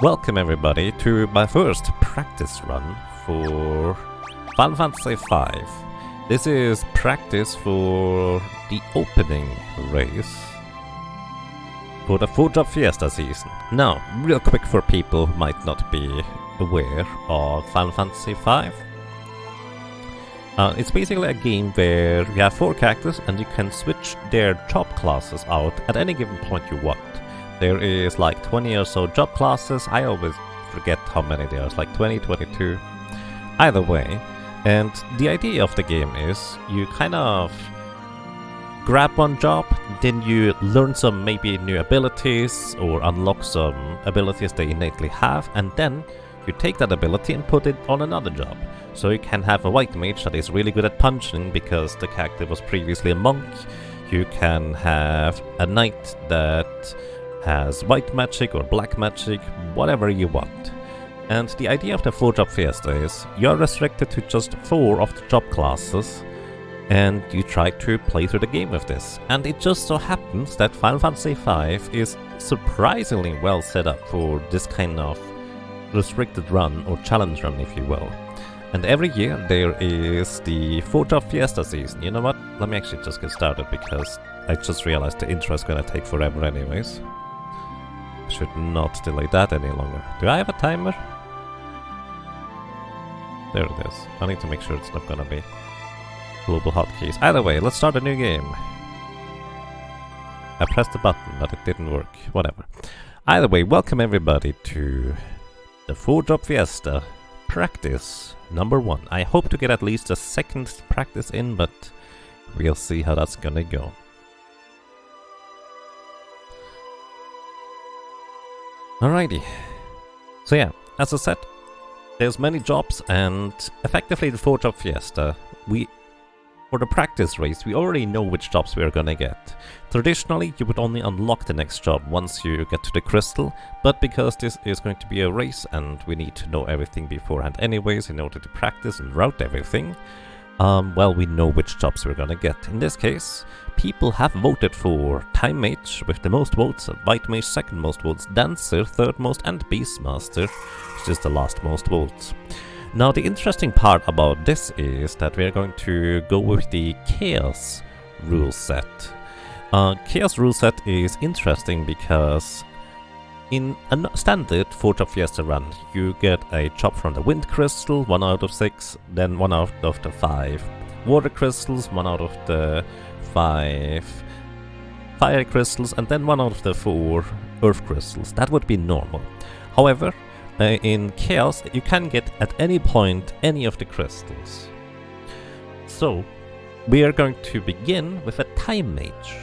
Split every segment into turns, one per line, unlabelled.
Welcome everybody to my first practice run for Final Fantasy V. This is practice for the opening race for the Job Fiesta season. Now, real quick for people who might not be aware of Final Fantasy V. It's basically a game where you have 4 characters and you can switch their job classes out at any given point you want. There is like 20 or so job classes. I always forget how many there are, it's like 20, 22. Either way. And the idea of the game is you kind of grab one job, then you learn some maybe new abilities or unlock some abilities they innately have, and then you take that ability and put it on another job. So you can have a white mage that is really good at punching because the character was previously a monk. You can have a knight that has white magic or black magic, whatever you want. And the idea of the Job Fiesta is you're restricted to just 4 of the job classes, and you try to play through the game with this. And it just so happens that Final Fantasy V is surprisingly well set up for this kind of restricted run or challenge run, if you will. And every year there is the Job Fiesta season. You know what? Let me actually just get started because I just realized the intro is gonna take forever anyways. Should not delay that any longer. Do I have a timer? There it is. I need to make sure it's not gonna be global hotkeys. Either way, let's start a new game. I pressed the button, but it didn't work. Whatever. Either way, welcome everybody to the Job Fiesta practice number 1. I hope to get at least a second practice in, but we'll see how that's gonna go. Alrighty. So yeah, as I said, there's many jobs, and effectively the Job Fiesta, for the practice race, we already know which jobs we're gonna get. Traditionally, you would only unlock the next job once you get to the crystal, but because this is going to be a race and we need to know everything beforehand anyways in order to practice and route everything, well, we know which jobs we're gonna get. In this case, people have voted for Time Mage with the most votes, White Mage second most votes, Dancer third most, and Beastmaster, which is the last most votes. Now, the interesting part about this is that we're going to go with the Chaos rule set. Chaos rule set is interesting because in a standard Job Fiesta run, you get a job from the Wind Crystal, 1 out of 6, then 1 out of the 5 Water Crystals, 1 out of the 5 Fire Crystals, and then 1 out of the 4 Earth Crystals. That would be normal. However, in Chaos, you can get at any point any of the crystals. So, we are going to begin with a Time Mage,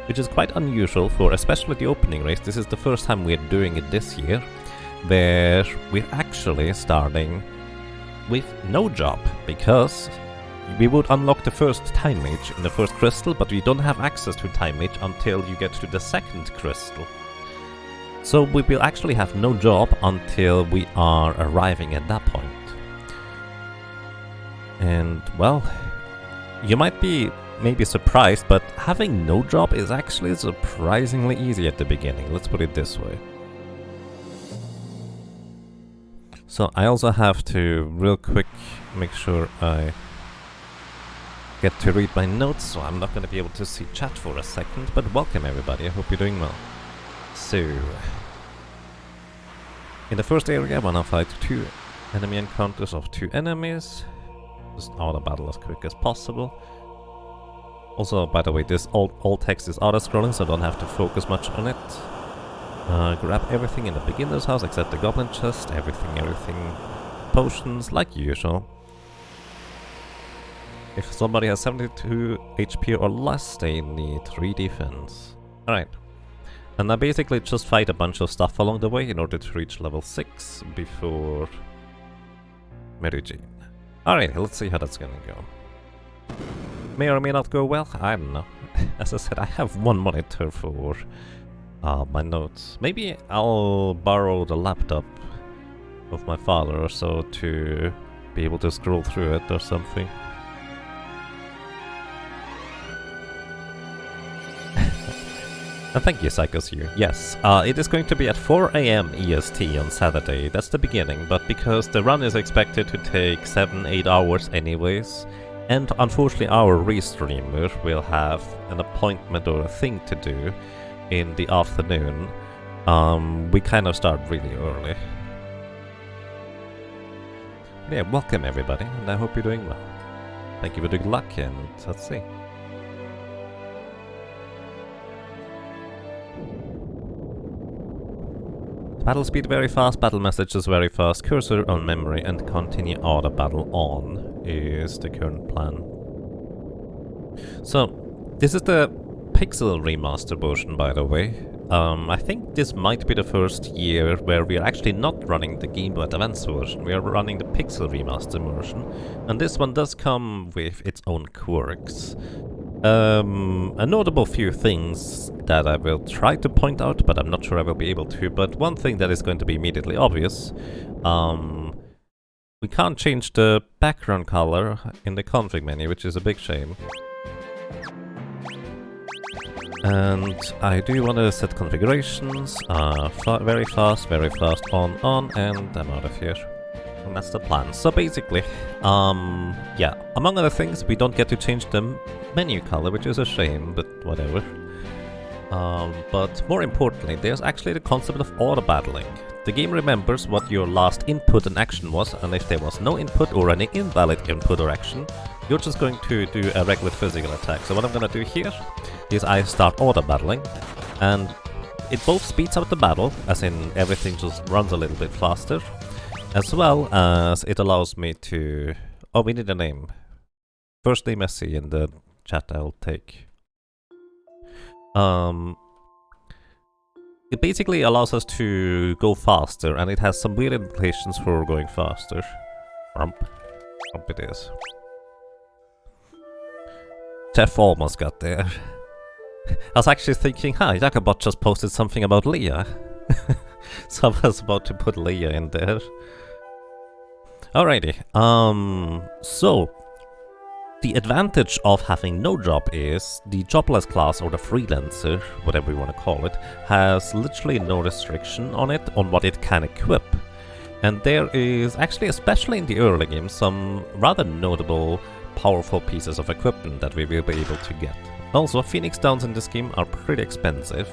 which is quite unusual for especially the opening race. This is the first time we're doing it this year, where we're actually starting with no job, because we would unlock the first Time Mage in the first crystal, but we don't have access to Time Mage until you get to the second crystal. So we will actually have no job until we are arriving at that point. And, well, you might be maybe surprised, but having no job is actually surprisingly easy at the beginning. Let's put it this way. So I also have to real quick make sure I get to read my notes, so I'm not going to be able to see chat for a second, but welcome everybody, I hope you're doing well. So, in the first area, I wanna fight 2 enemy encounters of 2 enemies. Just auto battle as quick as possible. Also, by the way, this all text is auto-scrolling, so I don't have to focus much on it. Grab everything in the beginner's house except the goblin chest, everything. Potions, like usual. If somebody has 72 HP or less, they need 3 defense. Alright. And I basically just fight a bunch of stuff along the way in order to reach level 6 before Merugine. Alright, let's see how that's gonna go. May or may not go well, I don't know. As I said, I have 1 monitor for my notes. Maybe I'll borrow the laptop of my father or so to be able to scroll through it or something. And thank you, Psychosphere. Yes, it is going to be at 4 AM EST on Saturday. That's the beginning, but because the run is expected to take 7-8 hours anyways, and unfortunately our restreamer will have an appointment or a thing to do in the afternoon, we kind of start really early. Yeah, welcome everybody, and I hope you're doing well. Thank you for the good luck, and let's see. Battle speed very fast, battle messages very fast, cursor on memory, and continue auto battle on is the current plan. So, this is the Pixel Remaster version, by the way. I think this might be the first year where we are actually not running the Game Boy Advance version, we are running the Pixel Remaster version, and this one does come with its own quirks. A notable few things that I will try to point out, but I'm not sure I will be able to, but one thing that is going to be immediately obvious, we can't change the background color in the config menu, which is a big shame. And I do want to set configurations, very fast, on, and I'm out of here. And that's the plan. So basically, yeah, among other things, we don't get to change the menu color, which is a shame, but whatever. But more importantly, there's actually the concept of auto-battling. The game remembers what your last input and action was, and if there was no input or any invalid input or action, you're just going to do a regular physical attack. So what I'm gonna do here is I start auto-battling, and it both speeds up the battle, as in everything just runs a little bit faster, as well as it allows me to... Oh, we need a name. First name I see in the chat I'll take. It basically allows us to go faster, and it has some weird implications for going faster. Rump it is. Jeff almost got there. I was actually thinking, huh, Jakobot just posted something about Leah. So I was about to put Leah in there. Alrighty, so the advantage of having no job is the Jobless class, or the freelancer, whatever you want to call it, has literally no restriction on it, on what it can equip. And there is actually, especially in the early game, some rather notable, powerful pieces of equipment that we will be able to get. Also, Phoenix Downs in this game are pretty expensive.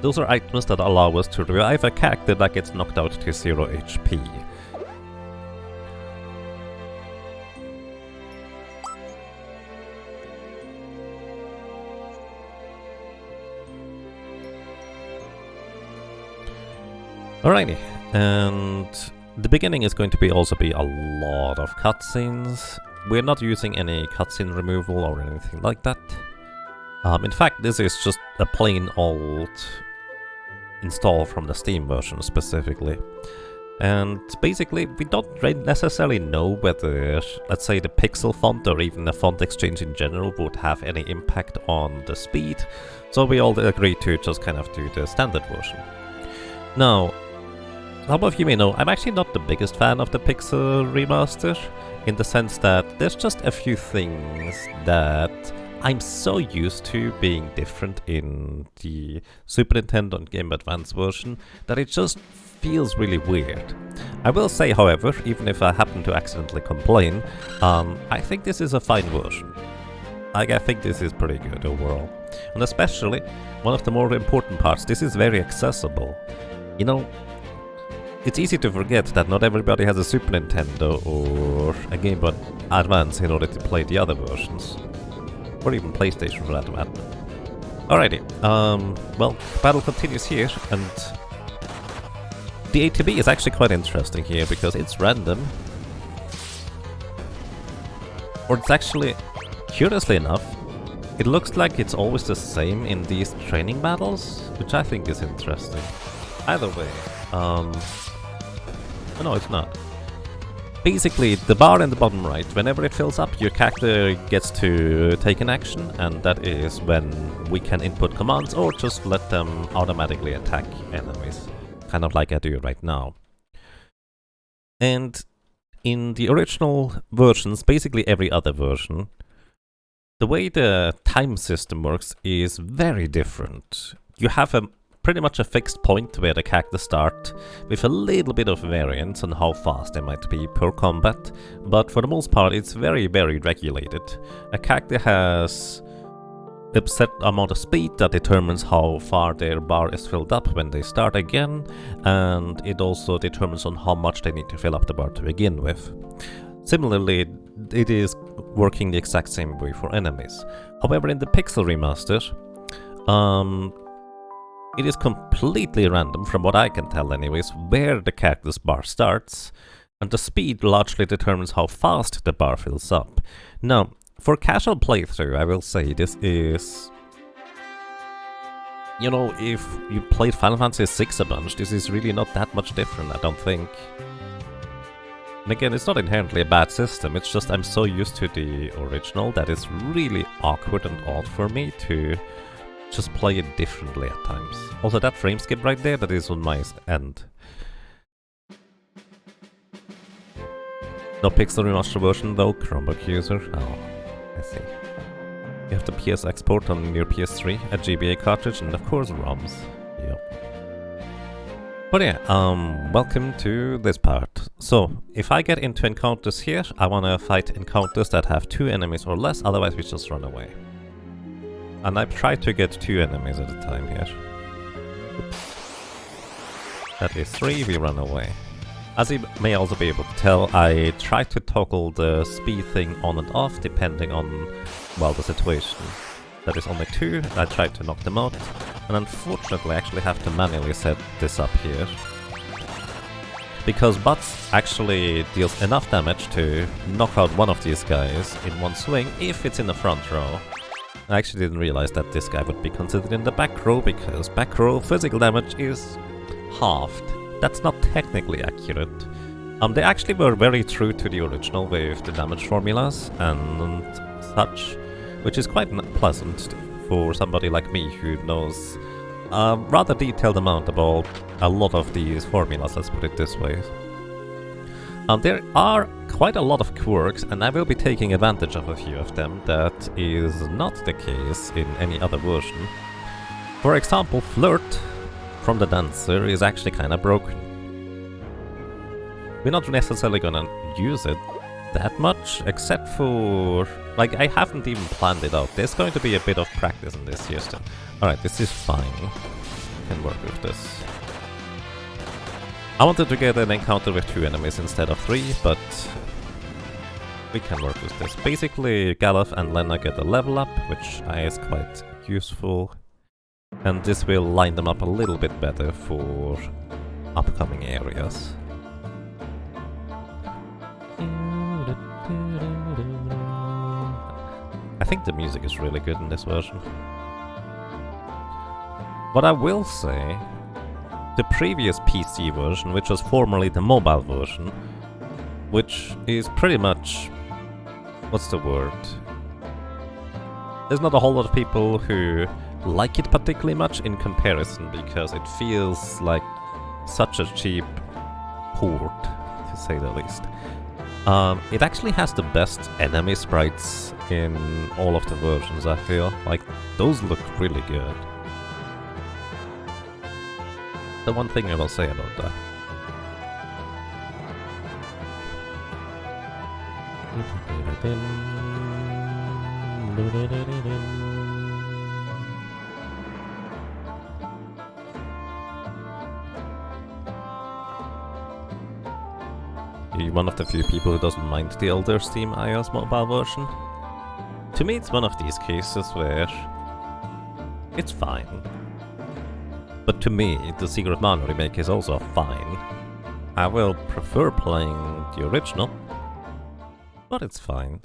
Those are items that allow us to revive a character that gets knocked out to 0 HP. Alrighty, and the beginning is going to also be a lot of cutscenes. We're not using any cutscene removal or anything like that. In fact, this is just a plain old install from the Steam version specifically. And basically, we don't necessarily know whether, let's say, the pixel font or even the font exchange in general would have any impact on the speed, so we all agreed to just kind of do the standard version. Now, some of you may know, I'm actually not the biggest fan of the Pixel Remaster, in the sense that there's just a few things that I'm so used to being different in the Super Nintendo and Game Boy Advance version that it just feels really weird. I will say, however, even if I happen to accidentally complain, I think this is a fine version. I think this is pretty good overall. And especially, one of the more important parts, this is very accessible. You know, it's easy to forget that not everybody has a Super Nintendo or a Game Boy Advance in order to play the other versions. Or even PlayStation for that matter. Alrighty, well, battle continues here, and the ATB is actually quite interesting here because it's random. Or it's actually, curiously enough, it looks like it's always the same in these training battles, which I think is interesting. Either way, no, it's not. Basically, the bar in the bottom right, whenever it fills up, your character gets to take an action, and that is when we can input commands or just let them automatically attack enemies. Kind of like I do right now. And in the original versions, basically every other version, the way the time system works is very different. you have a pretty much a fixed point where the characters start, with a little bit of variance on how fast they might be per combat, but for the most part it's very, very regulated. A character has a set amount of speed that determines how far their bar is filled up when they start again, and it also determines on how much they need to fill up the bar to begin with. Similarly, it is working the exact same way for enemies. However, in the Pixel Remaster, it is completely random, from what I can tell anyways, where the character's bar starts, and the speed largely determines how fast the bar fills up. Now, for casual playthrough, I will say this is... You know, if you played Final Fantasy VI a bunch, this is really not that much different, I don't think. And again, it's not inherently a bad system, it's just I'm so used to the original that it's really awkward and odd for me to just play it differently at times. Also, that frame skip right there, that is on my end. No Pixel Remaster version though, Chromebook user. Oh, I see. You have the PS export on your PS3, a GBA cartridge, and of course ROMs. Yep. But yeah, welcome to this part. So, if I get into encounters here, I wanna fight encounters that have 2 enemies or less, otherwise we just run away. And I've tried to get 2 enemies at a time here. Oops. That is 3, we run away. As you may also be able to tell, I try to toggle the speed thing on and off depending on, well, the situation. That is only 2, I tried to knock them out, and unfortunately I actually have to manually set this up here. Because Butts actually deals enough damage to knock out one of these guys in one swing if it's in the front row. I actually didn't realize that this guy would be considered in the back row, because back row physical damage is halved. That's not technically accurate. They actually were very true to the original with the damage formulas and such, which is quite pleasant for somebody like me who knows a rather detailed amount about a lot of these formulas, let's put it this way. There are quite a lot of quirks, and I will be taking advantage of a few of them. That is not the case in any other version. For example, Flirt from the Dancer is actually kinda broken. We're not necessarily gonna use it that much, except for... like, I haven't even planned it out. There's going to be a bit of practice in this system. Alright, this is fine. I can work with this. I wanted to get an encounter with 2 enemies instead of 3, but we can work with this. Basically, Galuf and Lena get a level up, which is quite useful. And this will line them up a little bit better for upcoming areas. I think the music is really good in this version. What I will say, the previous PC version, which was formerly the mobile version, which is pretty much... what's the word? There's not a whole lot of people who like it particularly much in comparison, because it feels like such a cheap port, to say the least. It actually has the best enemy sprites in all of the versions, I feel. Like, those look really good. The one thing I will say about that. You're one of the few people who doesn't mind the older Steam iOS mobile version. To me, it's one of these cases where it's fine. But to me, the Secret Mana remake is also fine. I will prefer playing the original, but it's fine.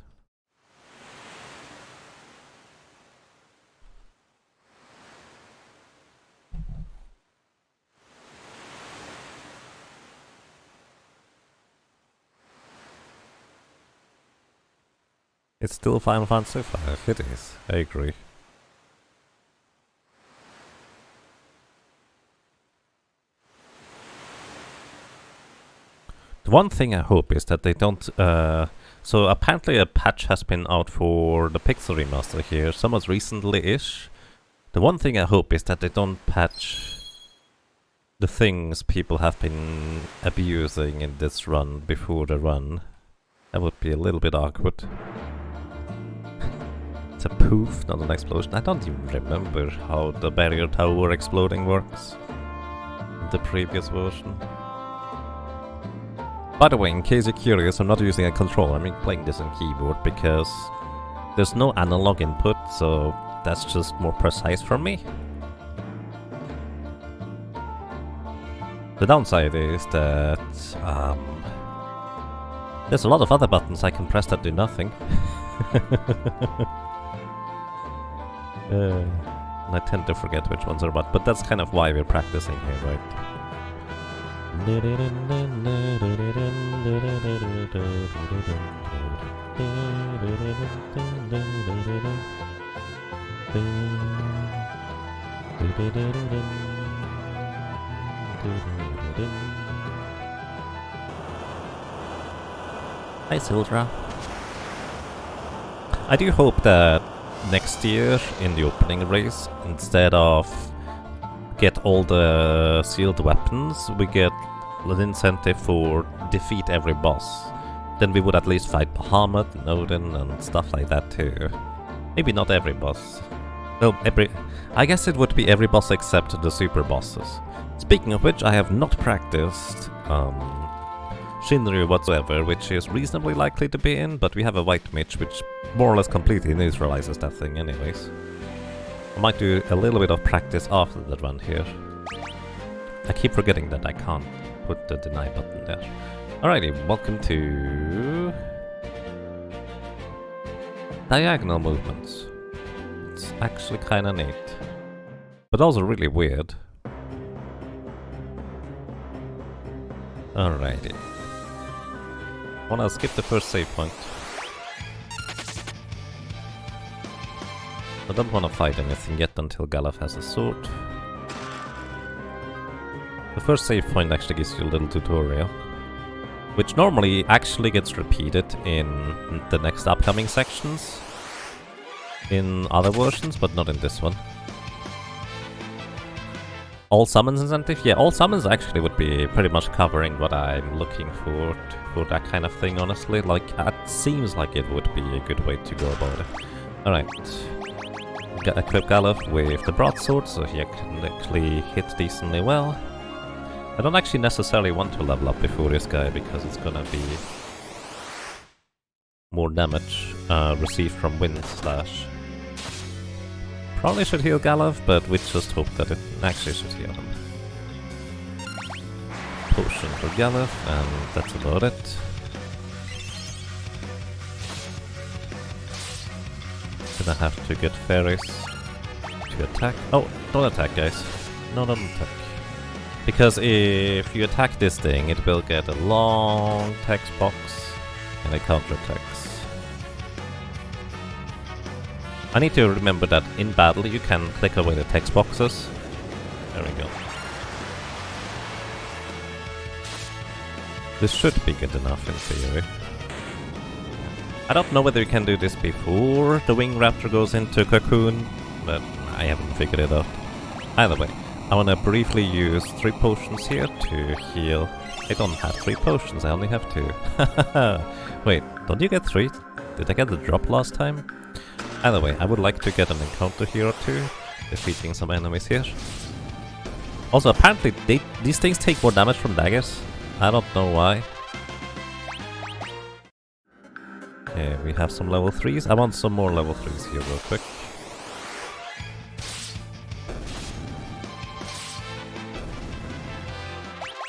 It's still Final Fantasy V, it is, I agree. The one thing I hope is that they don't... so apparently a patch has been out for the Pixel Remaster here, somewhat recently-ish. The one thing I hope is that they don't patch the things people have been abusing in this run before the run. That would be a little bit awkward. It's a poof, not an explosion. I don't even remember how the barrier tower exploding works in the previous version. By the way, in case you're curious, I'm not using a controller, I'm playing this on keyboard because there's no analog input, so that's just more precise for me. The downside is that there's a lot of other buttons I can press that do nothing. And I tend to forget which ones are what, but that's kind of why we're practicing here, right? Hi Sildra. I do hope that next year in the opening race, instead of get all the sealed weapons, we get an incentive for defeat every boss. Then we would at least fight Bahamut and Odin and stuff like that too. Maybe not every boss. No, I guess it would be every boss except the super bosses. Speaking of which, I have not practiced Shinryu whatsoever, which is reasonably likely to be in, but we have a white mage which more or less completely neutralizes that thing anyways. I might do a little bit of practice after the run here. I keep forgetting that I can't put the deny button there. Alrighty, welcome to diagonal movements. It's actually kinda neat, but also really weird. Alrighty. Wanna skip the first save point. I don't wanna fight anything yet until Galuf has a sword. The first save point actually gives you a little tutorial, which normally actually gets repeated in the next upcoming sections in other versions, but not in this one. All summons incentive? Yeah, all summons actually would be pretty much covering what I'm looking for that kind of thing, honestly. Like, it seems like it would be a good way to go about it. Alright. Equip Galuf with the broadsword, so he can actually hit decently well. I don't actually necessarily want to level up before this guy, because it's gonna be more damage received from wind slash. Probably should heal Galuf, but we just hope that it actually should heal him. Potion for Galuf, and that's about it. Gonna have to get fairies to attack. Oh, don't attack, guys. No, don't attack. Because if you attack this thing, it will get a long text box and it counterattacks. I need to remember that in battle you can click away the text boxes. There we go. This should be good enough in theory. I don't know whether you can do this before the wing raptor goes into cocoon, but I haven't figured it out. Either way, I want to briefly use 3 potions here to heal. I don't have 3 potions, I only have 2. Wait, don't you get 3? Did I get the drop last time? Either way, I would like to get an encounter here or 2, defeating some enemies here. Also, apparently these things take more damage from daggers. I don't know why. Okay, we have some level 3s. I want some more level 3s here real quick.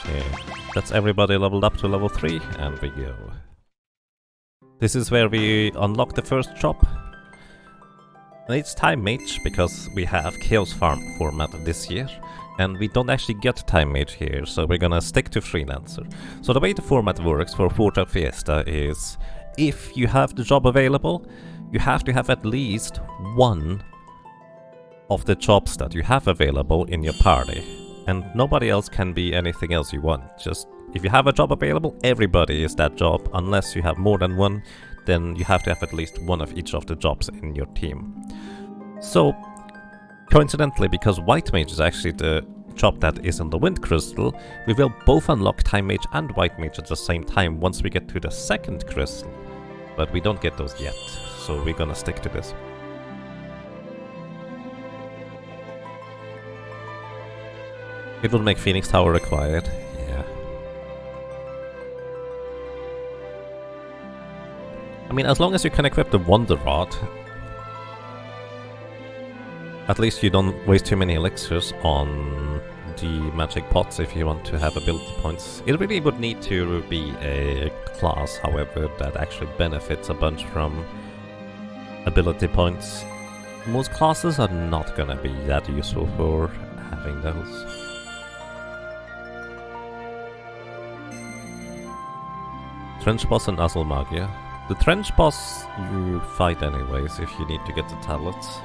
Okay, that's everybody leveled up to level 3, and we go. This is where we unlock the first job. And it's Time Mage, because we have Chaos Farm format this year, and we don't actually get Time Mage here, so we're gonna stick to Freelancer. So the way the format works for Job Fiesta is, if you have the job available, you have to have at least one of the jobs that you have available in your party. And nobody else can be anything else you want. Just, if you have a job available, everybody is that job. Unless you have more than one, then you have to have at least one of each of the jobs in your team. So, Coincidentally, because White Mage is actually the job that is in the Wind Crystal, we will both unlock Time Mage and White Mage at the same time once we get to the second crystal. But we don't get those yet, so we're gonna stick to this. It will make Phoenix Tower required, yeah. I mean, as long as you can equip the Wonder Rod, at least you don't waste too many elixirs on the magic pots if you want to have ability points. It really would need to be a class, however, that actually benefits a bunch from ability points. Most classes are not gonna be that useful for having those. Trench boss and Azul Magia. The trench boss you fight anyways if you need to get the tablets.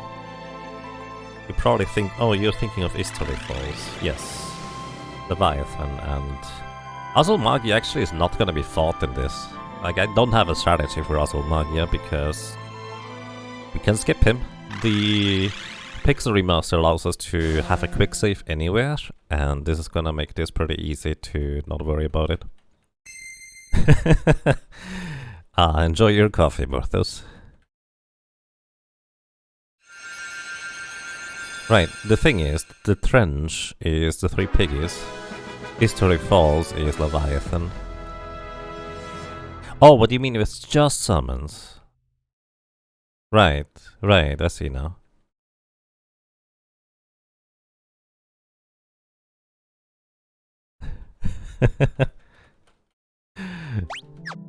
You probably think, oh, you're thinking of History Falls. Yes. Leviathan and... Azul Magia actually is not gonna be fought in this. Like, I don't have a strategy for Azul Magia because we can skip him. The Pixel Remaster allows us to have a quick save anywhere, and this is gonna make this pretty easy to not worry about it. Enjoy your coffee, Murthos. Right, the thing is, the trench is the 3 piggies. History Falls is Leviathan. Oh, what do you mean if it's just summons? Right, right, I see now.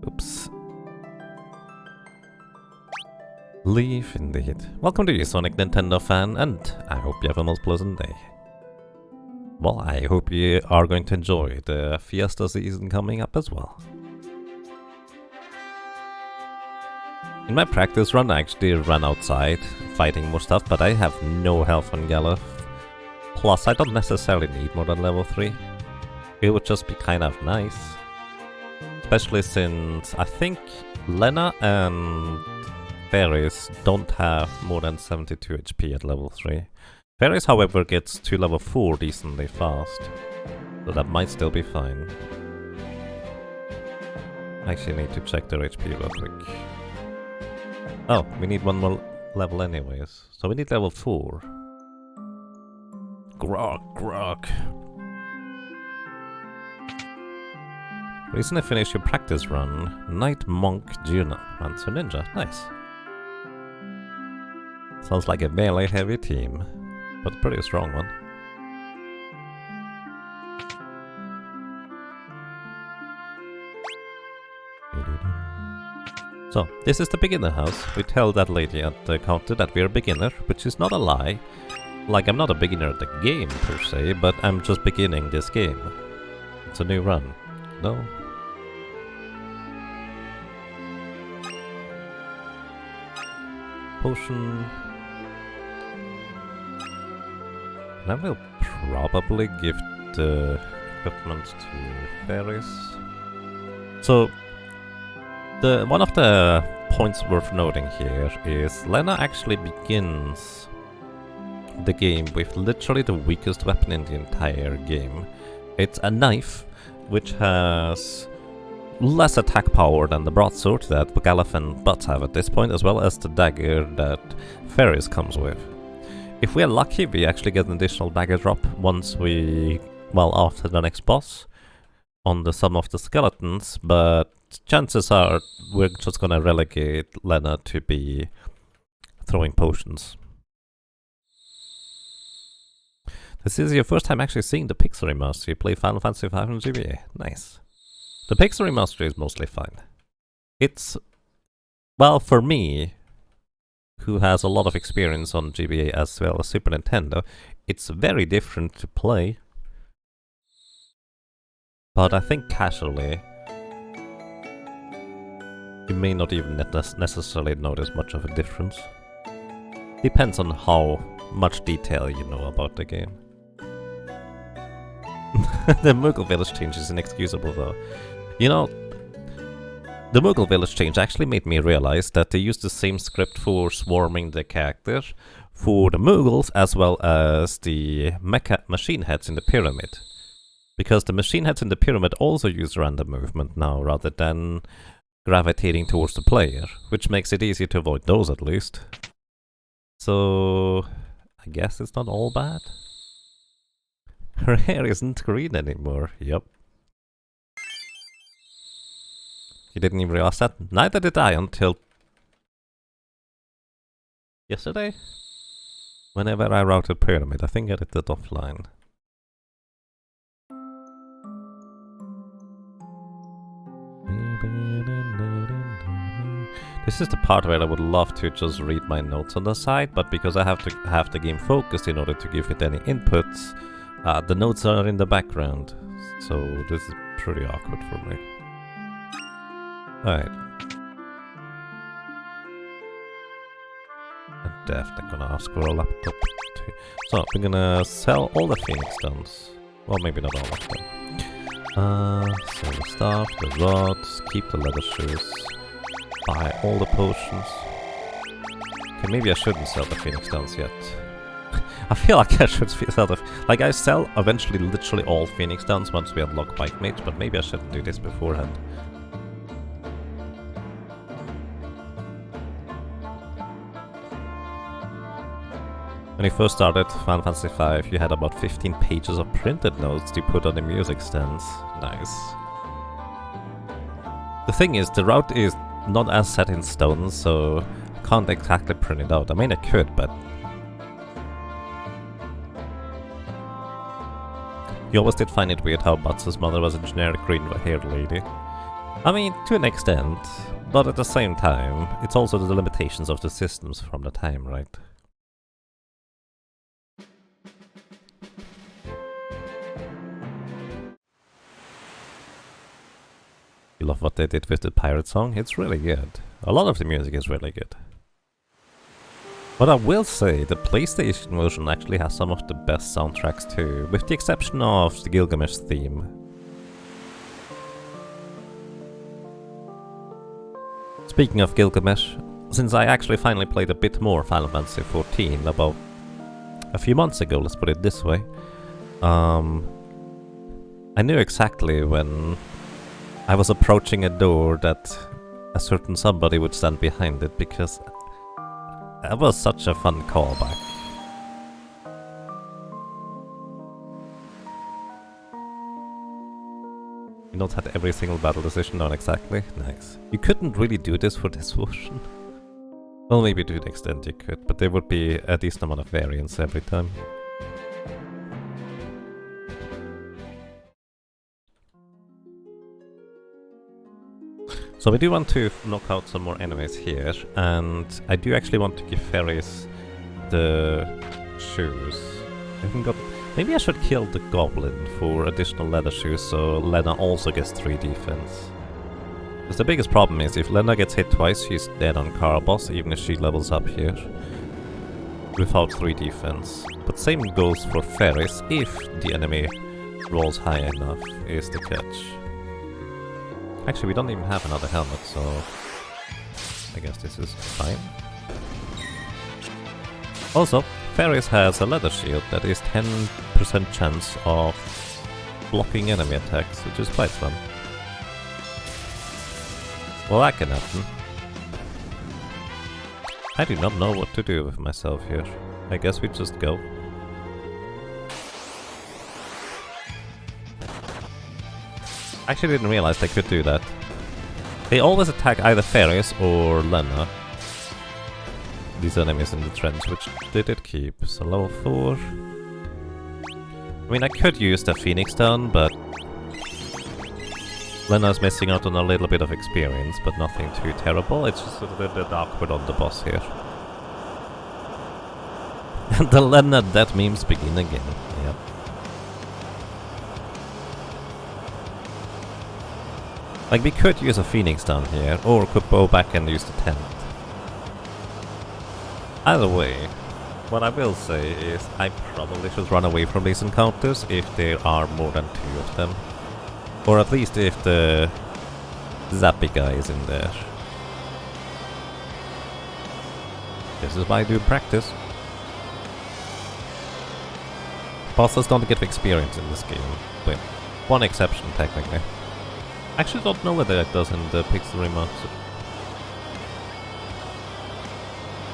Oops. Leaf indeed. Welcome to you, Sonic Nintendo fan, and I hope you have a most pleasant day. Well, I hope you are going to enjoy the Fiesta season coming up as well. In my practice run, I actually ran outside, fighting more stuff, but I have no health on Galuf. Plus, I don't necessarily need more than level 3. It would just be kind of nice. Especially since I think Lena and Fairies don't have more than 72 HP at level 3. Fairies, however, gets to level 4 decently fast, so that might still be fine. I actually need to check their HP real quick. Oh, we need one more level anyways, so we need level 4. Grog, grog. Recently finished your practice run. Knight, Monk, Juno, Mansu Ninja. Nice. Sounds like a melee heavy team, but pretty strong one. So, this is the beginner house. We tell that lady at the counter that we're a beginner, which is not a lie. Like, I'm not a beginner at the game per se, but I'm just beginning this game. It's a new run. No? Potion. And I will probably give the equipment to Fairies. So, one of the points worth noting here is Lena actually begins the game with literally the weakest weapon in the entire game. It's a knife, which has less attack power than the broadsword that Galuf and Butts have at this point, as well as the dagger that Fairies comes with. If we're lucky, we actually get an additional dagger drop once after the next boss on the Sum of the Skeletons, but chances are we're just gonna relegate Lena to be throwing potions. This is your first time actually seeing the Pixel Remaster. You play Final Fantasy V on GBA. Nice. The Pixel Remaster is mostly fine. It's, well, for me, who has a lot of experience on GBA as well as Super Nintendo, it's very different to play. But I think casually, you may not even necessarily notice much of a difference. Depends on how much detail you know about the game. The Moogle Village change is inexcusable though. You know, the Moogle Village change actually made me realize that they used the same script for swarming the character for the Mughals as well as the mecha machine heads in the pyramid. Because the machine heads in the pyramid also use random movement now rather than gravitating towards the player, which makes it easier to avoid those at least. So I guess it's not all bad. Her hair isn't green anymore, yep. You didn't even realize that? Neither did I until yesterday? Whenever I routed pyramid, I think I did that offline. This is the part where I would love to just read my notes on the side, but because I have to have the game focused in order to give it any inputs, the notes are in the background, so this is pretty awkward for me. Alright. I'm definitely gonna ask for a laptop too. So, we're gonna sell all the Phoenix Stones. Well, maybe not all of them. Sell the stuff, the rods, keep the leather shoes, buy all the potions. Okay, maybe I shouldn't sell the Phoenix Stones yet. I feel like I should sell the... Like, I sell eventually literally all Phoenix Stones once we unlock Bike Mage, but maybe I shouldn't do this beforehand. When I first started Final Fantasy V, you had about 15 pages of printed notes to put on the music stands. Nice. The thing is, the route is not as set in stone, so I can't exactly print it out. I mean, I could, but... You always did find it weird how Butts' mother was a generic green-haired lady. I mean, to an extent, but at the same time, it's also the limitations of the systems from the time, right? You love what they did with the pirate song? It's really good. A lot of the music is really good. But I will say, the PlayStation version actually has some of the best soundtracks too, with the exception of the Gilgamesh theme. Speaking of Gilgamesh, since I actually finally played a bit more Final Fantasy XIV about a few months ago, let's put it this way, I knew exactly when I was approaching a door that a certain somebody would stand behind it, because that was such a fun callback. You not had every single battle decision down exactly? Nice. You couldn't really do this for this version. Well, maybe to an extent you could, but there would be a decent amount of variance every time. So we do want to knock out some more enemies here, and I do actually want to give Ferris the shoes. I haven't got... Maybe I should kill the goblin for additional leather shoes, so Lena also gets 3 defense. Because the biggest problem is, if Lena gets hit twice, she's dead on Carbos, even if she levels up here. Without 3 defense. But same goes for Ferris, if the enemy rolls high enough, is the catch. Actually, we don't even have another helmet, so I guess this is fine. Also, Ferris has a leather shield that is 10% chance of blocking enemy attacks, which is quite fun. Well, that can happen. I do not know what to do with myself here. I guess we just go. I actually didn't realize they could do that. They always attack either Ferris or Lena. These enemies in the trench, which they did keep. So level 4. I mean, I could use the Phoenix Stone, but Lena's missing out on a little bit of experience, but nothing too terrible. It's just a little bit awkward on the boss here. And the Lena death memes begin again. Yep. Like, we could use a Phoenix down here, or could go back and use the tent. Either way, what I will say is I probably should run away from these encounters if there are more than 2 of them. Or at least if the Zappy guy is in there. This is why I do practice. Bosses don't get experience in this game, with one exception technically. I actually don't know whether it does in the Pixel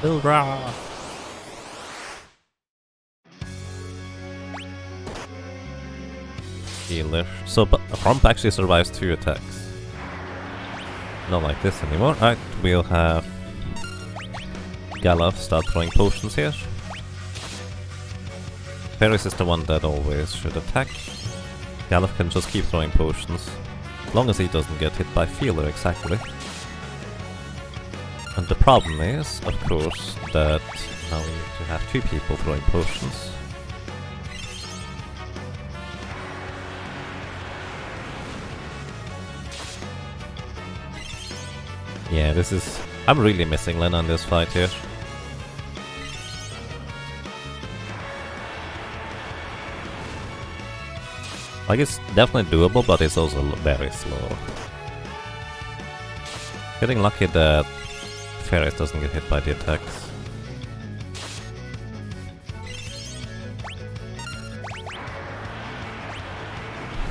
Remaster.Ildra! Healer. So Rump actually survives 2 attacks. Not like this anymore. Alright, we'll have Galaf start throwing potions here. Ferris is the one that always should attack. Galaf can just keep throwing potions, as long as he doesn't get hit by Feeler exactly. And the problem is, of course, that now we need to have 2 people throwing potions. Yeah, this is... I'm really missing Lena in this fight here. Like, it's definitely doable, but it's also very slow. Getting lucky that Ferris doesn't get hit by the attacks.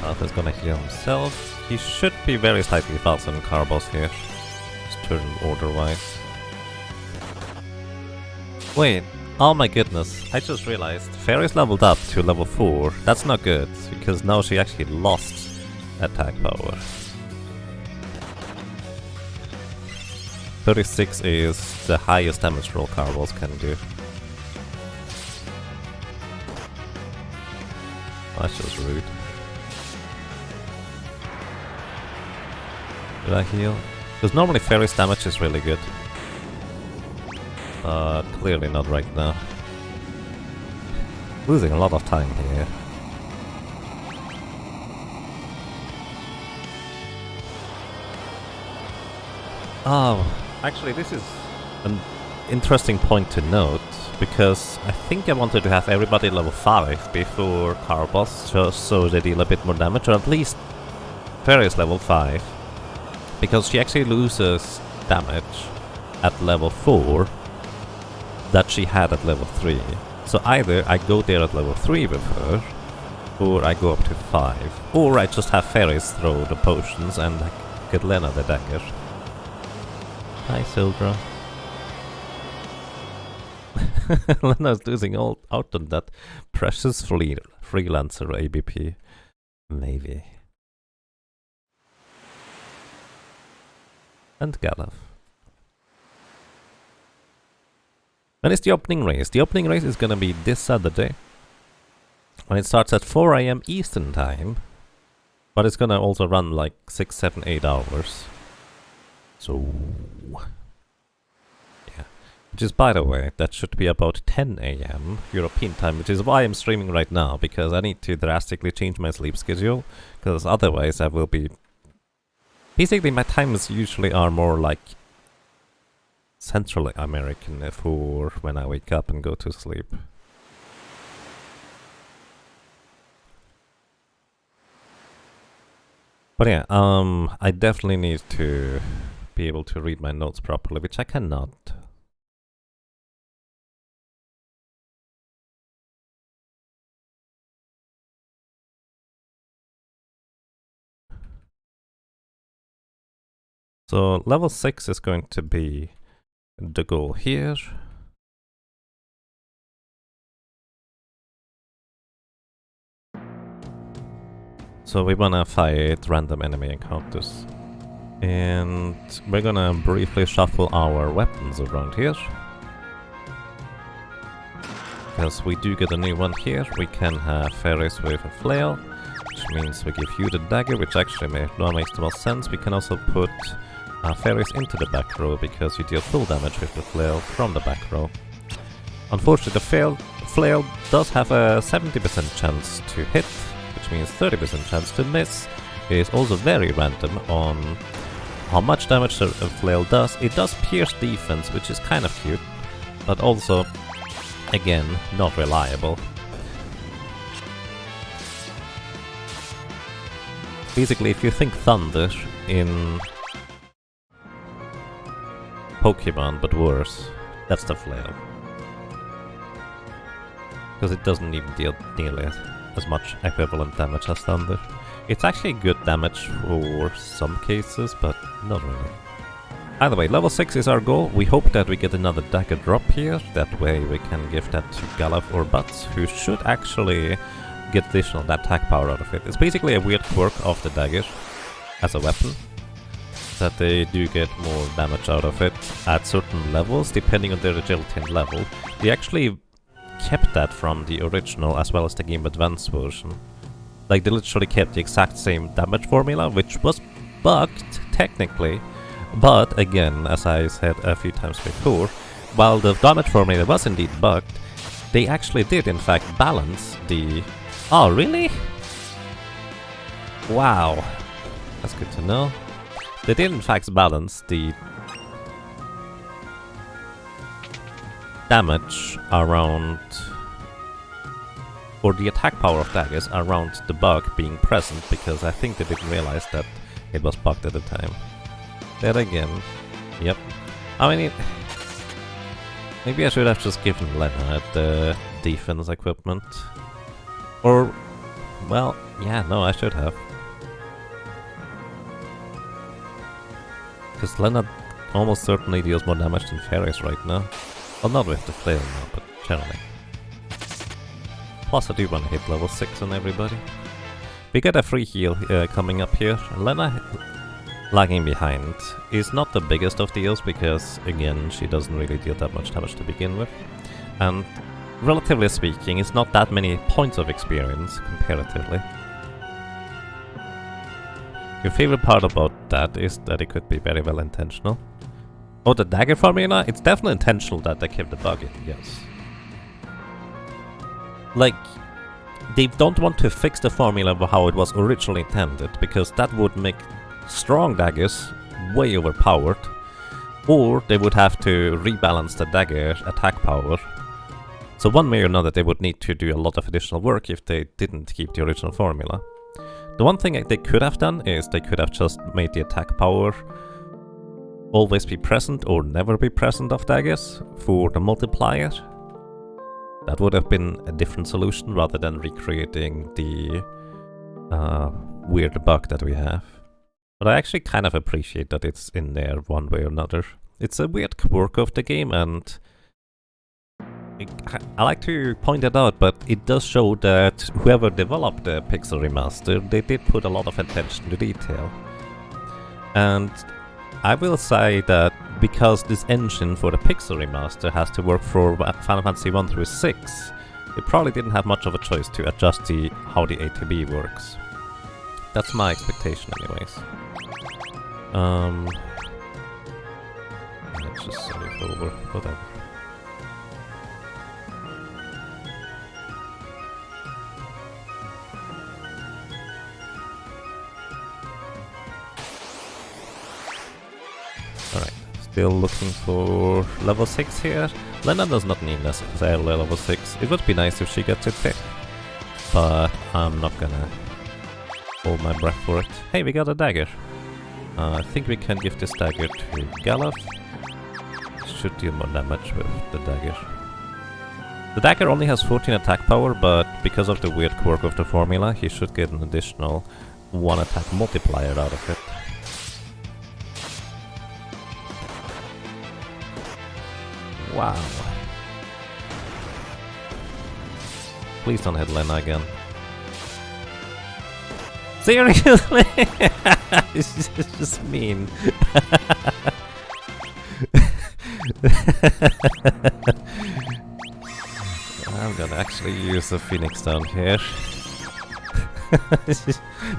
Alpha's gonna heal himself. He should be very slightly faster than Carbos here. Just turn order-wise. Wait. Oh my goodness, I just realized Ferris leveled up to level 4. That's not good, because now she actually lost attack power. 36 is the highest damage roll Carvals can do. That's just rude. Did I heal? Because normally Ferris damage is really good. Clearly not right now. Losing a lot of time here. Oh, actually this is an interesting point to note, because I think I wanted to have everybody level 5 before Carbos, just so they deal a bit more damage, or at least Ferris level 5, because she actually loses damage at level 4 that she had at level 3. So either I go there at level 3 with her, or I go up to 5, or I just have Ferris throw the potions and get Lena the dagger. Hi Sildra. Lena's losing all out on that precious freelancer ABP. Maybe. And Galaf. When is the opening race? The opening race is gonna be this Saturday. And it starts at 4 AM Eastern time. But it's gonna also run like 6, 7, 8 hours. So... yeah. Which is, by the way, that should be about 10 AM European time, which is why I'm streaming right now, because I need to drastically change my sleep schedule, because otherwise I will be... basically my times usually are more like Central American for when I wake up and go to sleep. But yeah, I definitely need to be able to read my notes properly, which I cannot. So level 6 is going to be the goal here. So we wanna fight random enemy encounters. And we're gonna briefly shuffle our weapons around here. Because we do get a new one here. We can have Ferris with a flail, which means we give you the dagger, which actually makes the most sense. We can also put Ferris into the back row, because you deal full damage with the flail from the back row. Unfortunately, the flail does have a 70% chance to hit, which means 30% chance to miss. It is also very random on how much damage the flail does. It does pierce defense, which is kind of cute, but also, again, not reliable. Basically, if you think Thunder in Pokemon, but worse, that's the flail. because it doesn't even deal nearly as much equivalent damage as Thunder. It's actually good damage for some cases, but not really. Either way, level 6 is our goal. We hope that we get another dagger drop here. That way we can give that to Galaf or Butts, who should actually get additional attack power out of it. It's basically a weird quirk of the dagger as a weapon, that they do get more damage out of it at certain levels, depending on their agility and level. They actually kept that from the original as well as the Game Advance version. Like, they literally kept the exact same damage formula, which was bugged, technically. But again, as I said a few times before, while the damage formula was indeed bugged, they actually did in fact balance the... Oh, really? Wow. That's good to know. They did in fact balance the damage around, or the attack power of daggers around the bug being present, because I think they didn't realize that it was bugged at the time. There again, yep. I mean, maybe I should have just given Lena the defense equipment. Or, well, yeah, no, I should have. Because Lena almost certainly deals more damage than Fairies right now. Well, not with the flail now, but generally. Plus I do want to hit level 6 on everybody. We get a free heal coming up here. Lena lagging behind is not the biggest of deals, because again, she doesn't really deal that much damage to begin with. And relatively speaking, it's not that many points of experience comparatively. Your favorite part about that is that it could be very well intentional. Oh, the dagger formula? It's definitely intentional that they kept the bug in, yes. Like, they don't want to fix the formula of how it was originally intended, because that would make strong daggers way overpowered, or they would have to rebalance the dagger attack power. So one way or another, they would need to do a lot of additional work if they didn't keep the original formula. The one thing they could have done is they could have just made the attack power always be present or never be present of daggers for the multiplier. That would have been a different solution rather than recreating the weird bug that we have. But I actually kind of appreciate that it's in there one way or another. It's a weird quirk of the game, and I like to point it out, but it does show that whoever developed the Pixel Remaster, they did put a lot of attention to detail. And I will say that because this engine for the Pixel Remaster has to work for Final Fantasy 1 through 6, they probably didn't have much of a choice to adjust how the ATB works. That's my expectation anyways. Let's just save over, whatever. Alright, still looking for level 6 here. Lena does not need necessarily level 6. It would be nice if she gets it there, but I'm not gonna hold my breath for it. Hey, we got a dagger. I think we can give this dagger to Galaf. Should deal more damage with the dagger. The dagger only has 14 attack power, but because of the weird quirk of the formula, he should get an additional 1 attack multiplier out of it. Wow. Please don't hit Lena again. Seriously? It's just mean. I'm gonna actually use a Phoenix down here.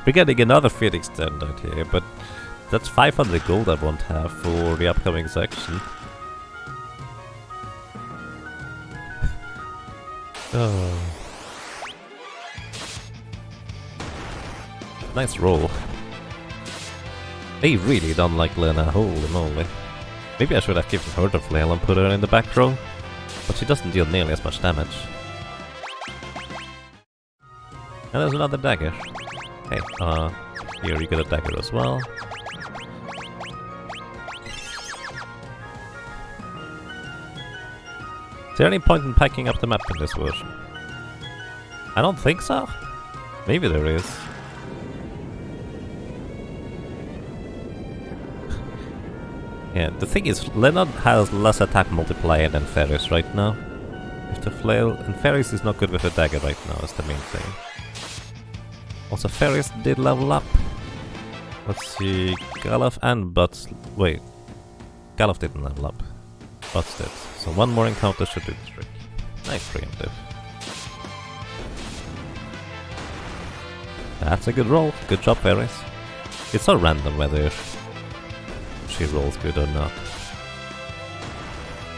We're getting another Phoenix down here, but that's 500 gold I won't have for the upcoming section. Oh. Nice roll. They really don't like Lena, holy moly. Maybe I should have given her the flail and put her in the back row, but she doesn't deal nearly as much damage. And there's another dagger. Hey, here you get a dagger as well. Is there any point in packing up the map in this version? I don't think so. Maybe there is. Yeah, the thing is, Leonard has less attack multiplier than Ferris right now. With the flail, and Ferris is not good with a dagger right now, is the main thing. Also, Ferris did level up. Let's see, Galuf and Butts. Wait, Galuf didn't level up. Butts did. So one more encounter should do the trick. Nice preemptive. That's a good roll. Good job, Ferris. It's so random whether she rolls good or not.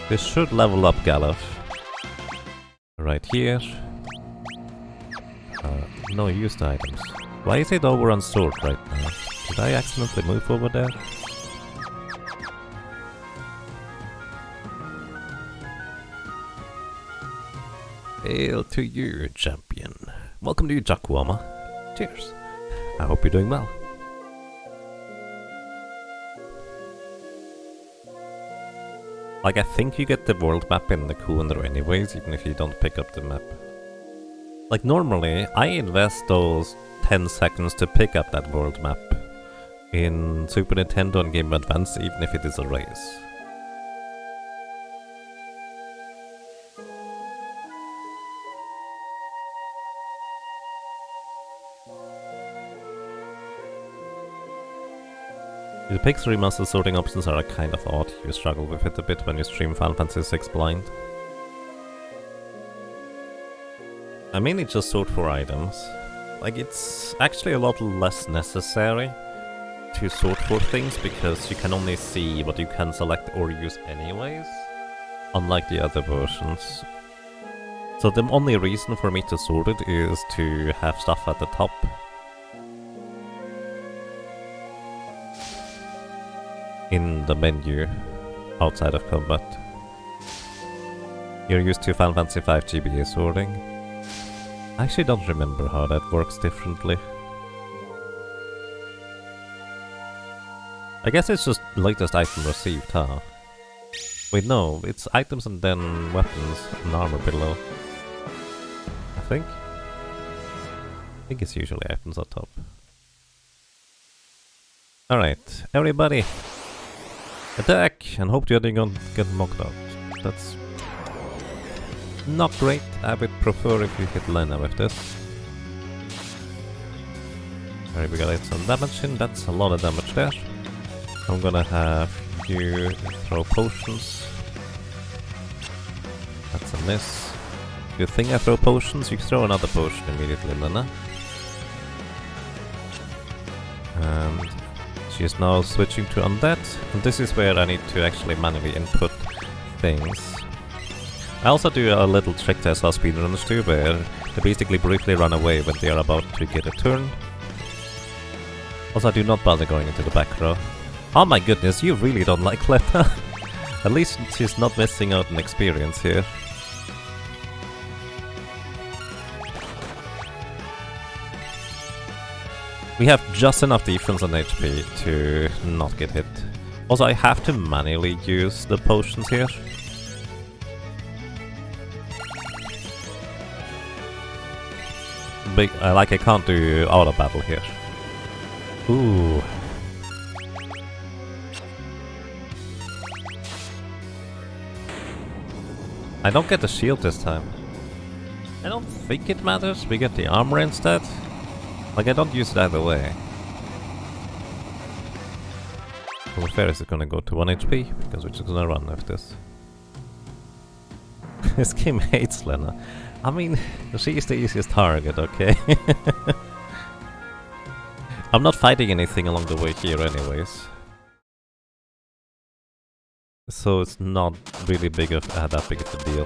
This should level up Galuf. Right here. No used items. Why is it over on sword right now? Did I accidentally move over there? Hail to you, champion. Welcome to Jakwama. Cheers. I hope you're doing well. Like, I think you get the world map in the calendar anyways, even if you don't pick up the map. Like, normally, I invest those 10 seconds to pick up that world map in Super Nintendo and Game Boy Advance, even if it is a race. The Pix Remaster sorting options are kind of odd. You struggle with it a bit when you stream Final Fantasy VI blind. I mainly just sort for items. Like, it's actually a lot less necessary to sort for things because you can only see what you can select or use anyways, unlike the other versions. So the only reason for me to sort it is to have stuff at the top. In the menu, outside of combat. You're used to Final Fantasy V GBA sorting. I actually don't remember how that works differently. I guess it's just latest item received, huh? Wait, no, it's items and then weapons and armor below. I think it's usually items on top. Alright, everybody! Attack! And hope the other don't get knocked out. That's not great. I would prefer if you hit Lena with this. Alright, we gotta hit some damage in. That's a lot of damage there. I'm gonna have you throw potions. That's a miss. Good thing I throw potions. You throw another potion immediately, Lena. And she is now switching to undead, and this is where I need to actually manually input things. I also do a little trick that I saw speedrunners do, where they basically briefly run away when they are about to get a turn. Also, do not bother going into the back row. Oh my goodness, you really don't like Lena. At least she's not missing out on experience here. We have just enough defense and HP to not get hit. Also, I have to manually use the potions here. I can't do auto battle here. Ooh. I don't get the shield this time. I don't think it matters. We get the armor instead. Like, I don't use it either way. Well, Ferris is gonna go to 1 HP, because we're just gonna run with this. This game hates Lena. I mean, she is the easiest target, okay? I'm not fighting anything along the way here anyways. So it's not really that big of a deal.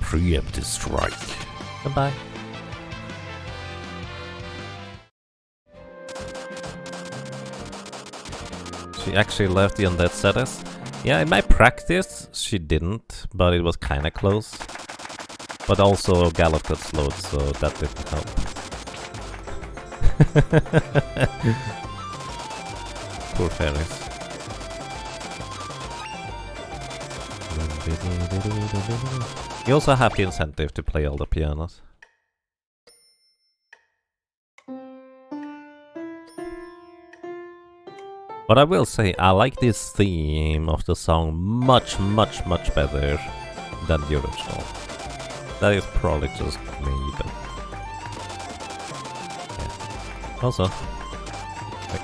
Preemptive strike. Goodbye. She actually left the undead status. Yeah, in my practice she didn't, but it was kinda close. But also Galuf got slowed, so that didn't help. Poor Ferris. You also have the incentive to play all the pianos. But I will say, I like this theme of the song much better than the original. That is probably just me, but... yeah. Also... wait,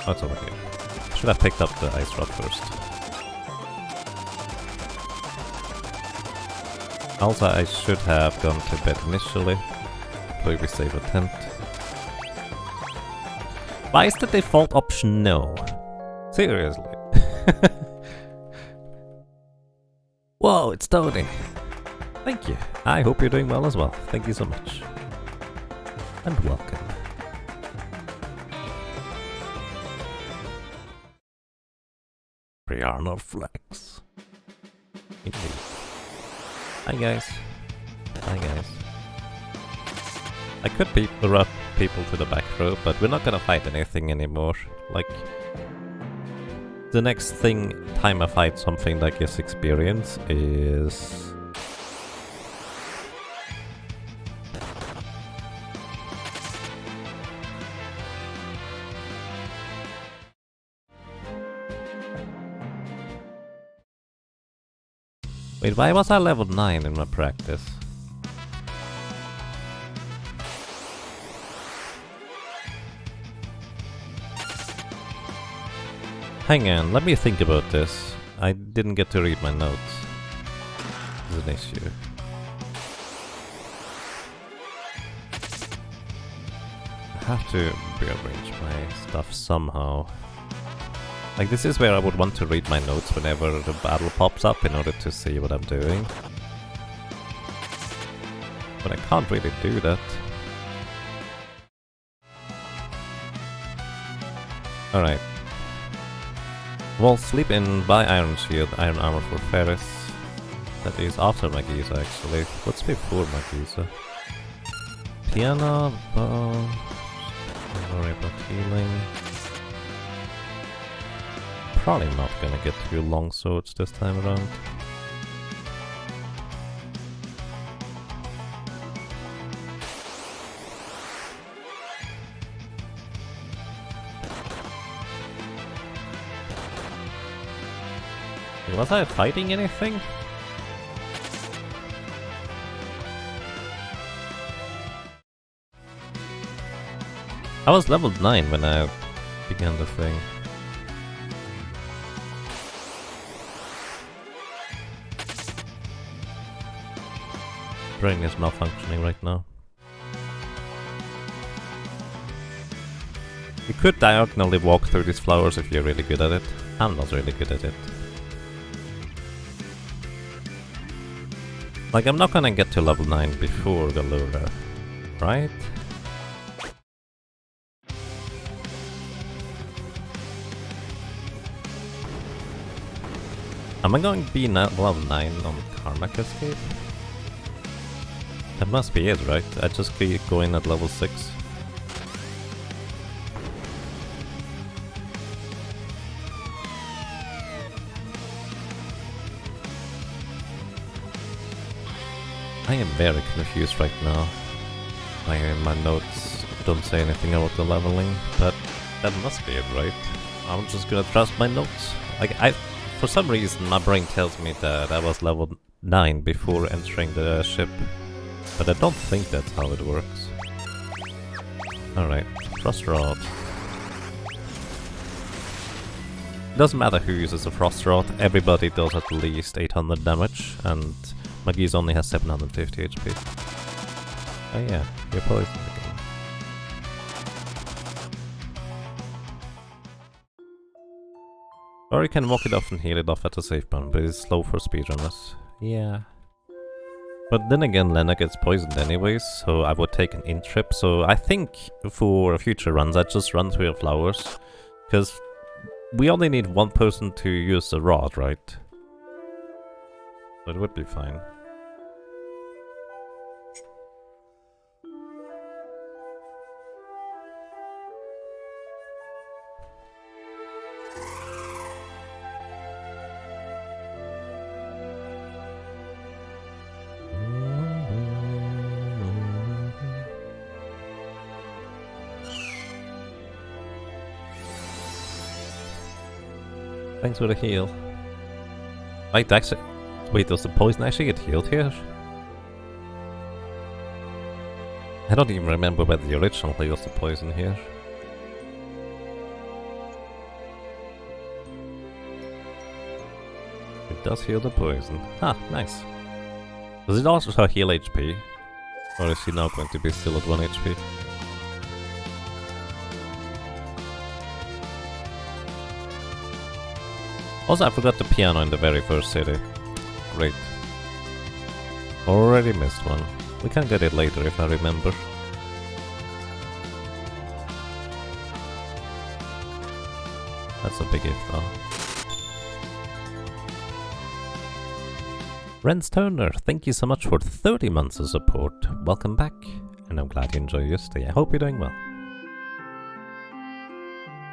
oh, it's over here. Should have picked up the ice rod first. Also, I should have gone to bed initially. Maybe save a tent. Why is the default option no? Seriously. Whoa, it's Tony. Thank you. I hope you're doing well as well. Thank you so much. And welcome. Brianna Flex. Indeed. Hi guys. Hi guys. I could interrupt people to the back row, but we're not gonna fight anything anymore. Like, the next time I fight something that gives experience is... wait, why was I level 9 in my practice? Hang on, let me think about this. I didn't get to read my notes. It's an issue. I have to rearrange my stuff somehow. Like, this is where I would want to read my notes whenever the battle pops up in order to see what I'm doing. But I can't really do that. Alright. Well, sleep in, buy iron shield, iron armor for Ferris. That is after Magisa actually. What's before Magisa? Piano, bow. Don't worry about healing. Probably not gonna get 2 long swords this time around. Was I fighting anything? I was level 9 when I began the thing. Brain is malfunctioning right now. You could diagonally walk through these flowers if you're really good at it. I'm not really good at it. Like, I'm not gonna get to level 9 before Galura, right? Am I going to be level 9 on Karmic Escape? That must be it, right? I just keep going at level 6. I am very confused right now. My notes don't say anything about the leveling, but that must be it, right? I'm just gonna trust my notes. Like, for some reason, my brain tells me that I was level 9 before entering the ship, but I don't think that's how it works. Alright, Frost Rod. Doesn't matter who uses a Frost Rod, everybody does at least 800 damage, and Magis only has 750 HP. Oh yeah, you're poisoned again. Or you can walk it off and heal it off at a safe point, but it's slow for speedrunners. Yeah. But then again, Lena gets poisoned anyways, so I would take an in trip. So I think for future runs, I'd just run through the flowers. Because we only need one person to use the rod, right? So it would be fine. Thanks for the heal. Wait, actually... Wait, does the poison actually get healed here? I don't even remember whether the original heals the poison here. It does heal the poison. Ah, nice. Does it also heal HP? Or is he now going to be still at 1 HP? Also, I forgot the piano in the very first city. Great. Already missed one. We can get it later if I remember. That's a big if though. Renz Turner, thank you so much for 30 months of support. Welcome back, and I'm glad you enjoy your stay. I hope you're doing well.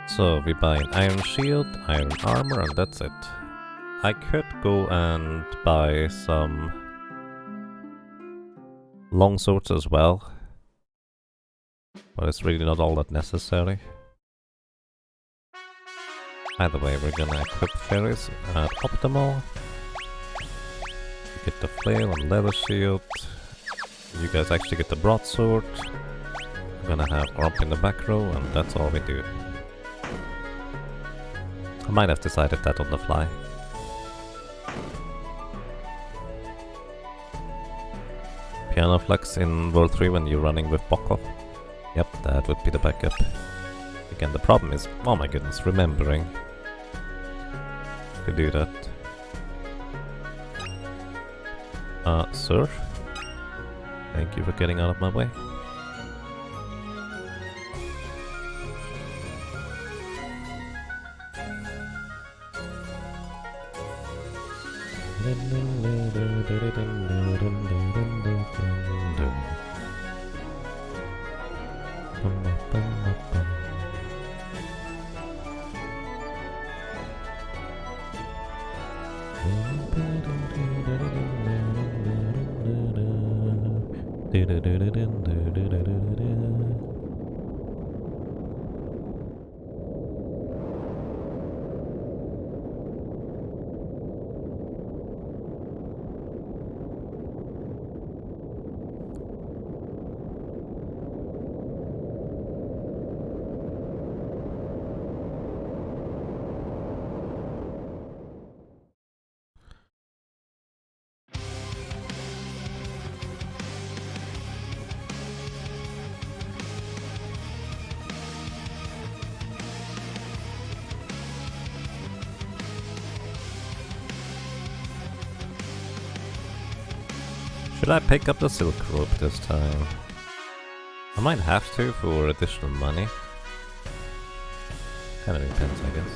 So we buy an iron shield, iron armor, and that's it. I could go and buy some long swords as well, but it's really not all that necessary. Either way, we're gonna equip fairies at optimal. Get the flail and leather shield. You guys actually get the broadsword. We're gonna have Orp in the back row, and that's all we do. I might have decided that on the fly. Piano flex in World 3 when you're running with Bokov. Yep, that would be the backup. Again, the problem is, oh my goodness, remembering to do that. Sir? Thank you for getting out of my way. Should I pick up the silk rope this time? I might have to for additional money. Kinda depends, I guess.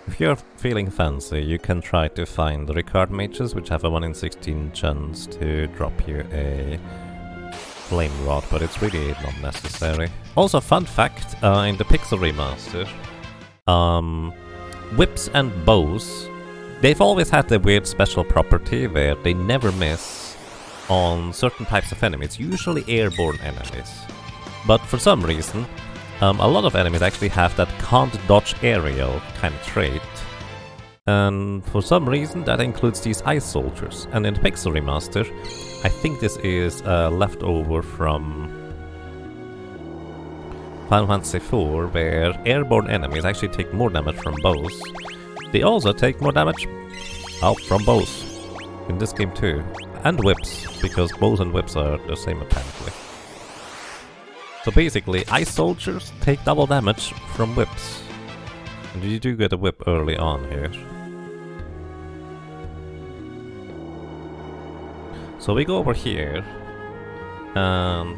If you're feeling fancy, you can try to find the Ricard mages, which have a 1 in 16 chance to drop you a flame rod, but it's really not necessary. Also, fun fact, in the Pixel Remaster, whips and bows, they've always had the weird special property where they never miss on certain types of enemies, usually airborne enemies. But for some reason, a lot of enemies actually have that can't dodge aerial kind of trait. And for some reason that includes these ice soldiers. And in the Pixel Remaster, I think this is leftover from Final Fantasy IV, where airborne enemies actually take more damage from bows. They also take more damage from bows in this game too. And whips, because bows and whips are the same apparently. So basically, ice soldiers take double damage from whips. And you do get a whip early on here. So we go over here, and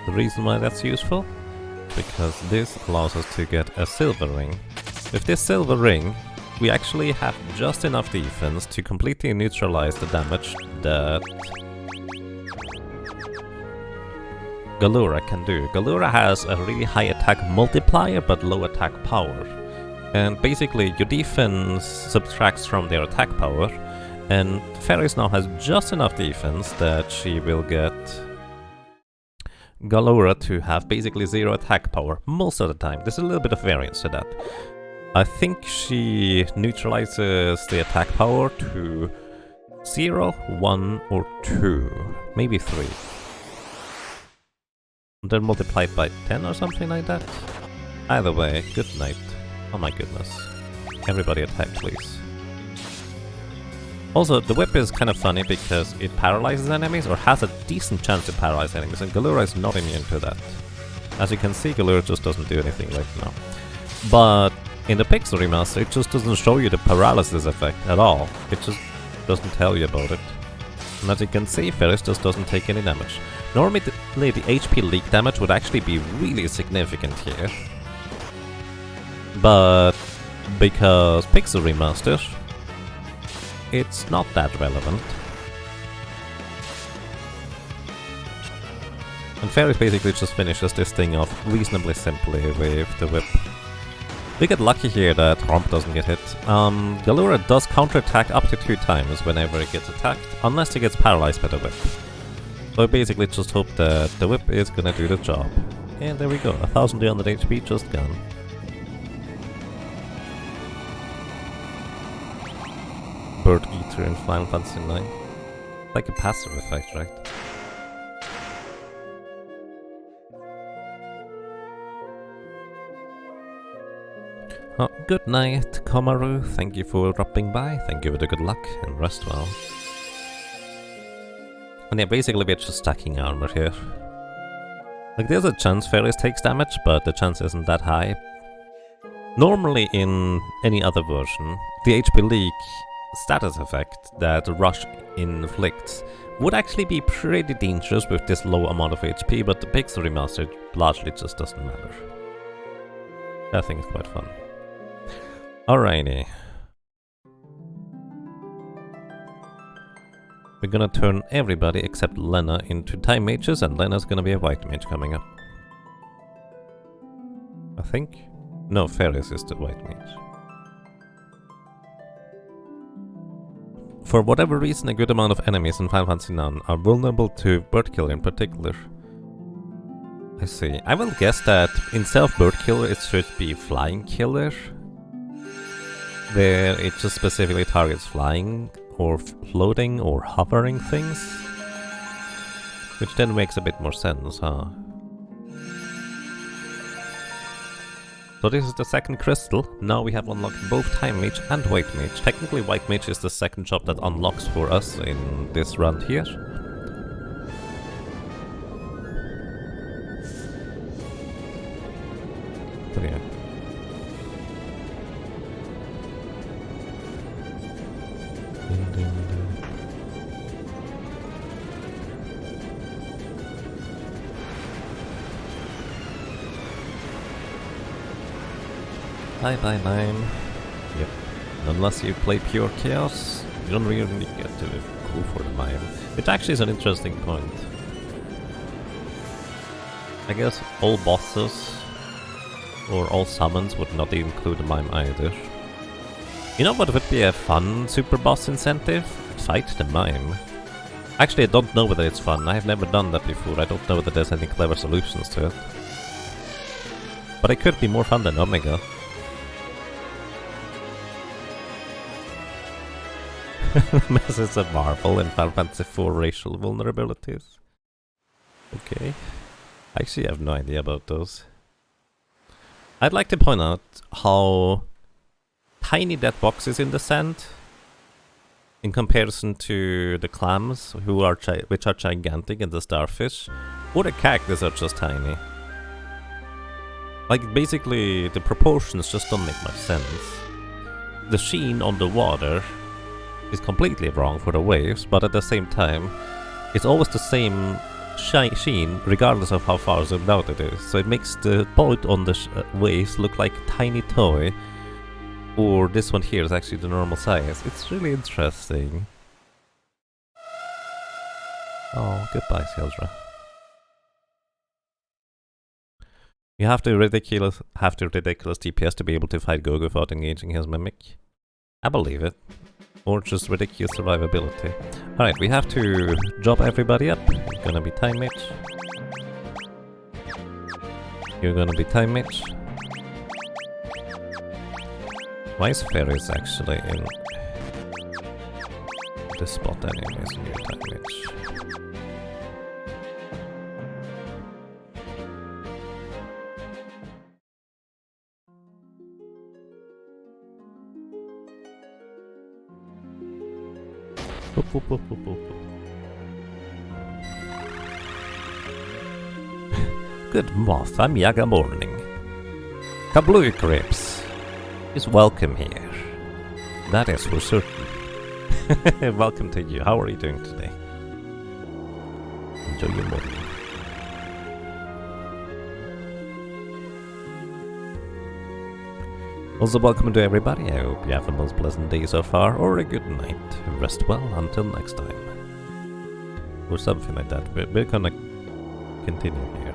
the reason why that's useful, because this allows us to get a silver ring. With this silver ring, we actually have just enough defense to completely neutralize the damage that Galura can do. Galura has a really high attack multiplier but low attack power. And basically your defense subtracts from their attack power, and Ferris now has just enough defense that she will get Galora to have basically 0 attack power most of the time. There's a little bit of variance to that. I think she neutralizes the attack power to 0, 1 or 2, maybe 3. And then multiplied by 10 or something like that. Either way, good night. Oh my goodness. Everybody attack, please. Also, the whip is kind of funny because it paralyzes enemies, or has a decent chance to paralyze enemies, and Galura is not immune to that. As you can see, Galura just doesn't do anything right now. But in the Pixel Remaster, it just doesn't show you the paralysis effect at all. It just doesn't tell you about it. And as you can see, Ferris just doesn't take any damage. Normally the HP leak damage would actually be really significant here. But because Pixel Remaster, it's not that relevant. And Ferris basically just finishes this thing off reasonably simply with the whip. We get lucky here that Romp doesn't get hit. Galura does counterattack up to 2 times whenever it gets attacked, unless he gets paralyzed by the whip. So I basically just hope that the whip is gonna do the job. And there we go, 1200 HP just gone. Bird Eater in Final Fantasy 9. Like a passive effect, right? Oh, good night, Komaru. Thank you for dropping by. Thank you for the good luck and rest well. And yeah, basically we're just stacking armor here. Like, there's a chance Ferris takes damage, but the chance isn't that high. Normally in any other version, the HP leak status effect that Rush inflicts would actually be pretty dangerous with this low amount of HP, but the Pixel Remaster largely just doesn't matter. I think it's quite fun. Alrighty. We're gonna turn everybody except Lena into Time Mages, and Lena's gonna be a White Mage coming up. I think? No, Ferris is the White Mage. For whatever reason, a good amount of enemies in Final Fantasy IX are vulnerable to Bird Killer in particular. I see. I will guess that instead of Bird Killer, it should be Flying Killer, where it just specifically targets flying or floating or hovering things, which then makes a bit more sense, huh? So this is the second crystal. Now we have unlocked both Time Mage and White Mage. Technically White Mage is the second job that unlocks for us in this round here. But yeah. Bye, Lime. Yep. Unless you play pure chaos, you don't really get to go for the mime. Which actually is an interesting point. I guess all bosses or all summons would not include the mime either. You know what would be a fun super boss incentive? Fight the mime. Actually, I don't know whether it's fun. I have never done that before. I don't know whether there's any clever solutions to it. But it could be more fun than Omega. Mess is a marvel in Final Fantasy IV racial vulnerabilities. Okay. I actually have no idea about those. I'd like to point out how tiny that box is in the sand in comparison to the clams, which are gigantic, and the starfish, or the cactus are just tiny. Like, basically, the proportions just don't make much sense. The sheen on the water is completely wrong for the waves, but at the same time, it's always the same sheen regardless of how far zoomed out it is. So it makes the boat on the waves look like a tiny toy, or this one here is actually the normal size. It's really interesting. Oh, goodbye, Sildra. You have to ridiculous DPS to be able to fight Gogo without engaging his mimic. I believe it. Or just ridiculous survivability. Alright, we have to job everybody up. You're gonna be time mage. You're gonna be time mage. Why is Ferris actually in this spot anyways? You're time mage. Boop, boop, boop, boop, boop. Good moth, I'm Yaga Morning. Kablooey Grips is welcome here. That is for certain. Welcome to you. How are you doing today? Enjoy your morning. Also, welcome to everybody. I hope you have a most pleasant day so far, or a good night. Rest well until next time. Or something like that. We're gonna continue here.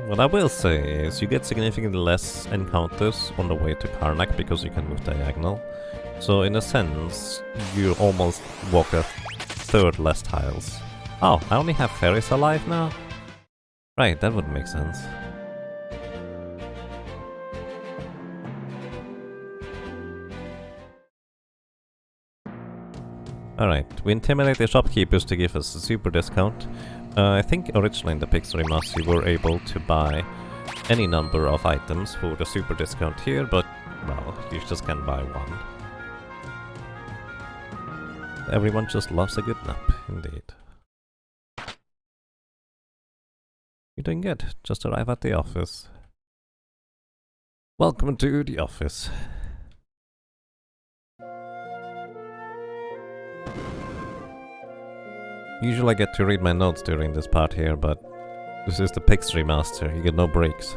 What I will say is you get significantly less encounters on the way to Karnak because you can move diagonal. So in a sense, you almost walk a third less tiles. Oh, I only have Ferris alive now? Right, that would make sense. Alright, we intimidate the shopkeepers to give us a super discount. I think originally in the Pixel Remaster you were able to buy any number of items for the super discount here, but, well, you just can buy one. Everyone just loves a good nap, indeed. You're doing good, just arrived at the office. Welcome to the office. Usually I get to read my notes during this part here, but this is the Pix Remaster, you get no breaks.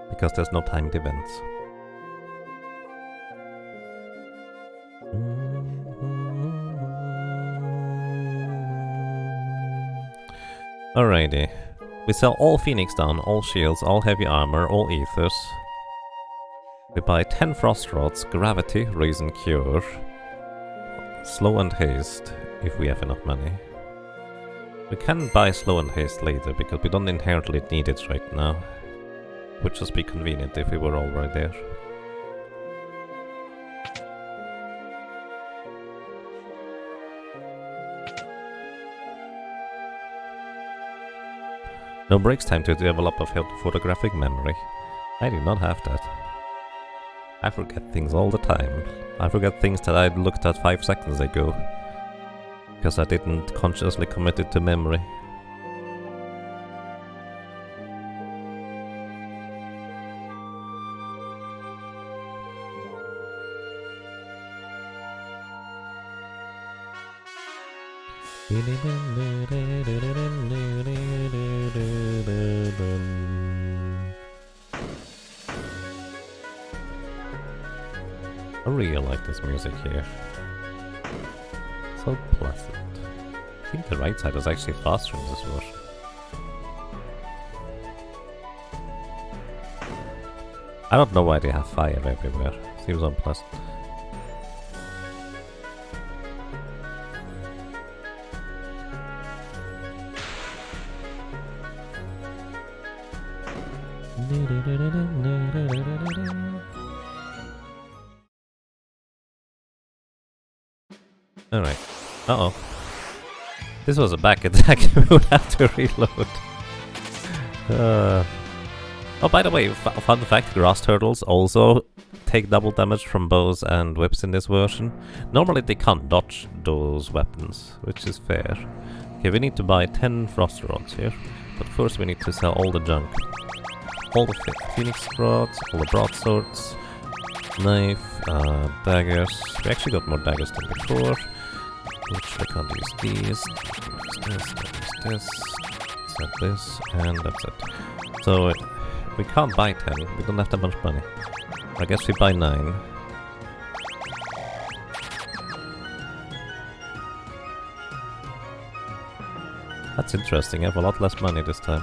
Because there's no timed events. Alrighty. We sell all Phoenix down, all shields, all heavy armor, all ethers. We buy 10 frost rods, gravity, reason, cure. Slow and haste, if we have enough money. We can buy slow and haste later, because we don't inherently need it right now. Would just be convenient if we were already there. No breaks, time to develop a photographic memory. I do not have that. I forget things all the time. I forget things that I looked at 5 seconds ago. Because I didn't consciously commit it to memory. I really like this music here. So pleasant. I think the right side is actually faster in this version. I don't know why they have fire everywhere. Seems unpleasant. Alright. Uh-oh. This was a back attack. We would have to reload. Oh, by the way, fun fact, grass turtles also take double damage from bows and whips in this version. Normally they can't dodge those weapons, which is fair. Okay, we need to buy 10 frost rods here. But first we need to sell all the junk. All the phoenix rods, all the broadswords, knife, daggers. We actually got more daggers than before. Which I can't use these. Use this, use this. like this, and that's it. So we can't buy 10, we don't have that much money. I guess we buy 9. That's interesting, I have a lot less money this time.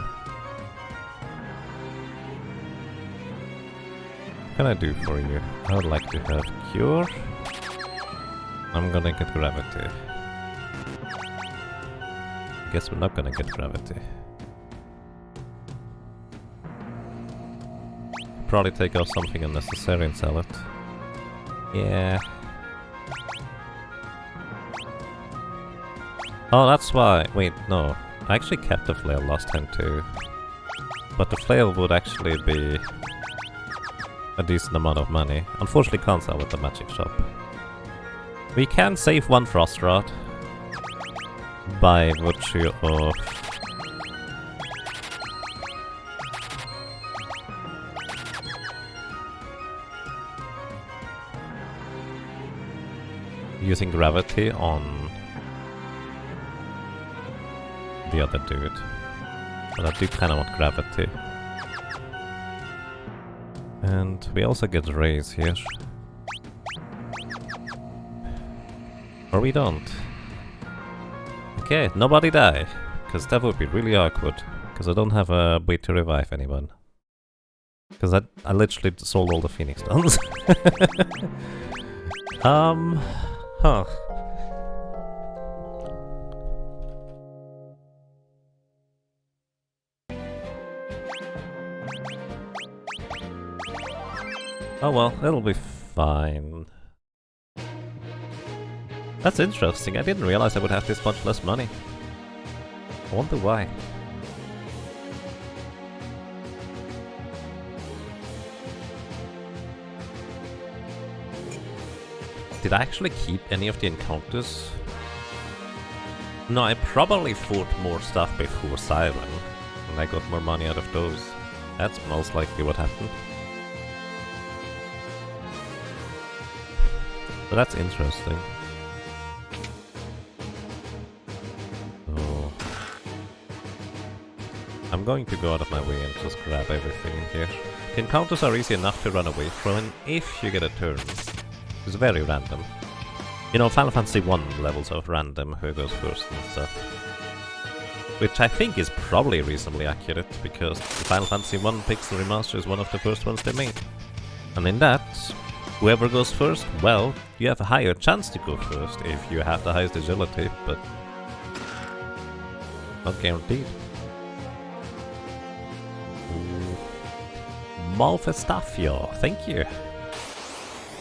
What can I do for you? I would like to have Cure. I'm gonna get Gravity. Guess we're not gonna get Gravity. Probably take off something unnecessary and sell it. Yeah. Oh, that's why. Wait, no. I actually kept the flail last time too. But the flail would actually be a decent amount of money. Unfortunately can't sell at the magic shop. We can save one frost rod by virtue of using gravity on the other dude. But I do kind of want gravity. And we also get raise here. Or we don't. Okay, nobody die. Because that would be really awkward. Because I don't have a way to revive anyone. Because I literally sold all the Phoenix Stones. Huh. Oh well, it'll be fine. That's interesting, I didn't realize I would have this much less money. I wonder why. Did I actually keep any of the encounters? No, I probably fought more stuff before Siren, and I got more money out of those. That's most likely what happened. So that's interesting. So I'm going to go out of my way and just grab everything in here. The encounters are easy enough to run away from, and if you get a turn, it's very random. You know, Final Fantasy 1 levels of random who goes first and stuff. Which I think is probably reasonably accurate, because the Final Fantasy 1 Pixel Remaster is one of the first ones they made. And in that, whoever goes first, well, you have a higher chance to go first if you have the highest agility, but not guaranteed. Malfestafio, thank you.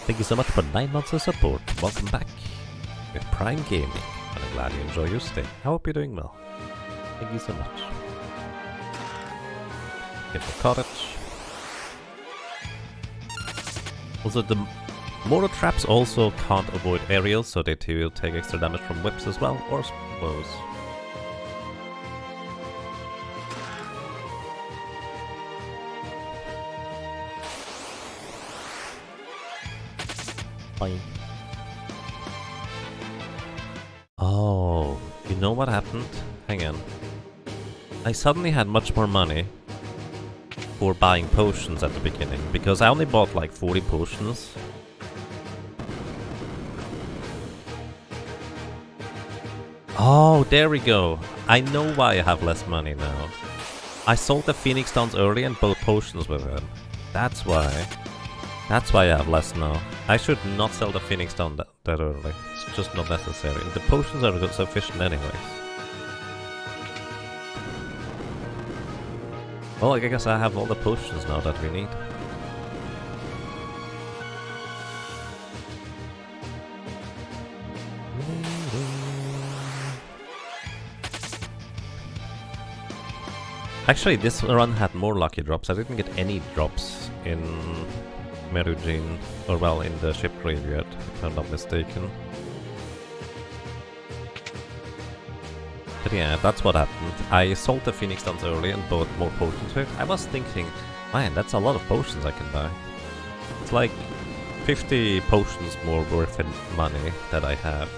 Thank you so much for 9 months of support. Welcome back with Prime Gaming, and I'm glad you enjoy your stay. I hope you're doing well. Thank you so much. Get the cottage. Also, the mortar traps also can't avoid aerials, so they too will take extra damage from whips as well, or bows. Fine. Oh, you know what happened? Hang on. I suddenly had much more money for buying potions at the beginning, because I only bought like 40 potions. Oh, there we go. I know why I have less money now. I sold the Phoenix Stones early and bought potions with them. That's why. That's why I have less now. I should not sell the Phoenix Stone that early. It's just not necessary. The potions are sufficient anyways. Well, I guess I have all the potions now that we need. Actually, this run had more lucky drops. I didn't get any drops in Merujin, or well, in the ship graveyard, if I'm not mistaken. But yeah, that's what happened. I sold the Phoenix Stones early and bought more potions with it. I was thinking, man, that's a lot of potions I can buy. It's like 50 potions more worth in money that I have.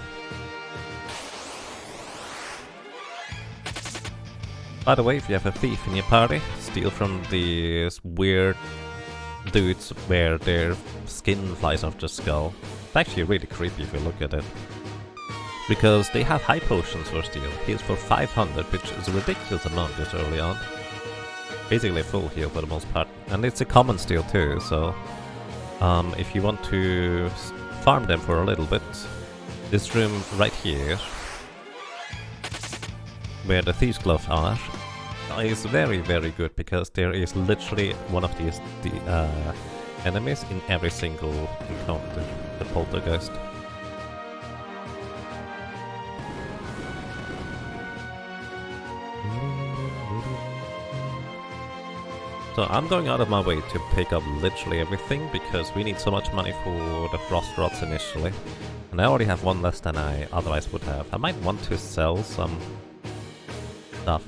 By the way, if you have a thief in your party, steal from these weird dudes where their skin flies off the skull. It's actually really creepy if you look at it. Because they have high potions for steal. Heals for 500, which is a ridiculous amount this early on. Basically full heal for the most part. And it's a common steal too, so... if you want to farm them for a little bit, this room right here, where the Thieves' Glove are, is very, very good because there is literally one of these enemies in every single encounter, the Poltergeist. So I'm going out of my way to pick up literally everything because we need so much money for the Frost Rods initially. And I already have one less than I otherwise would have. I might want to sell some stuff.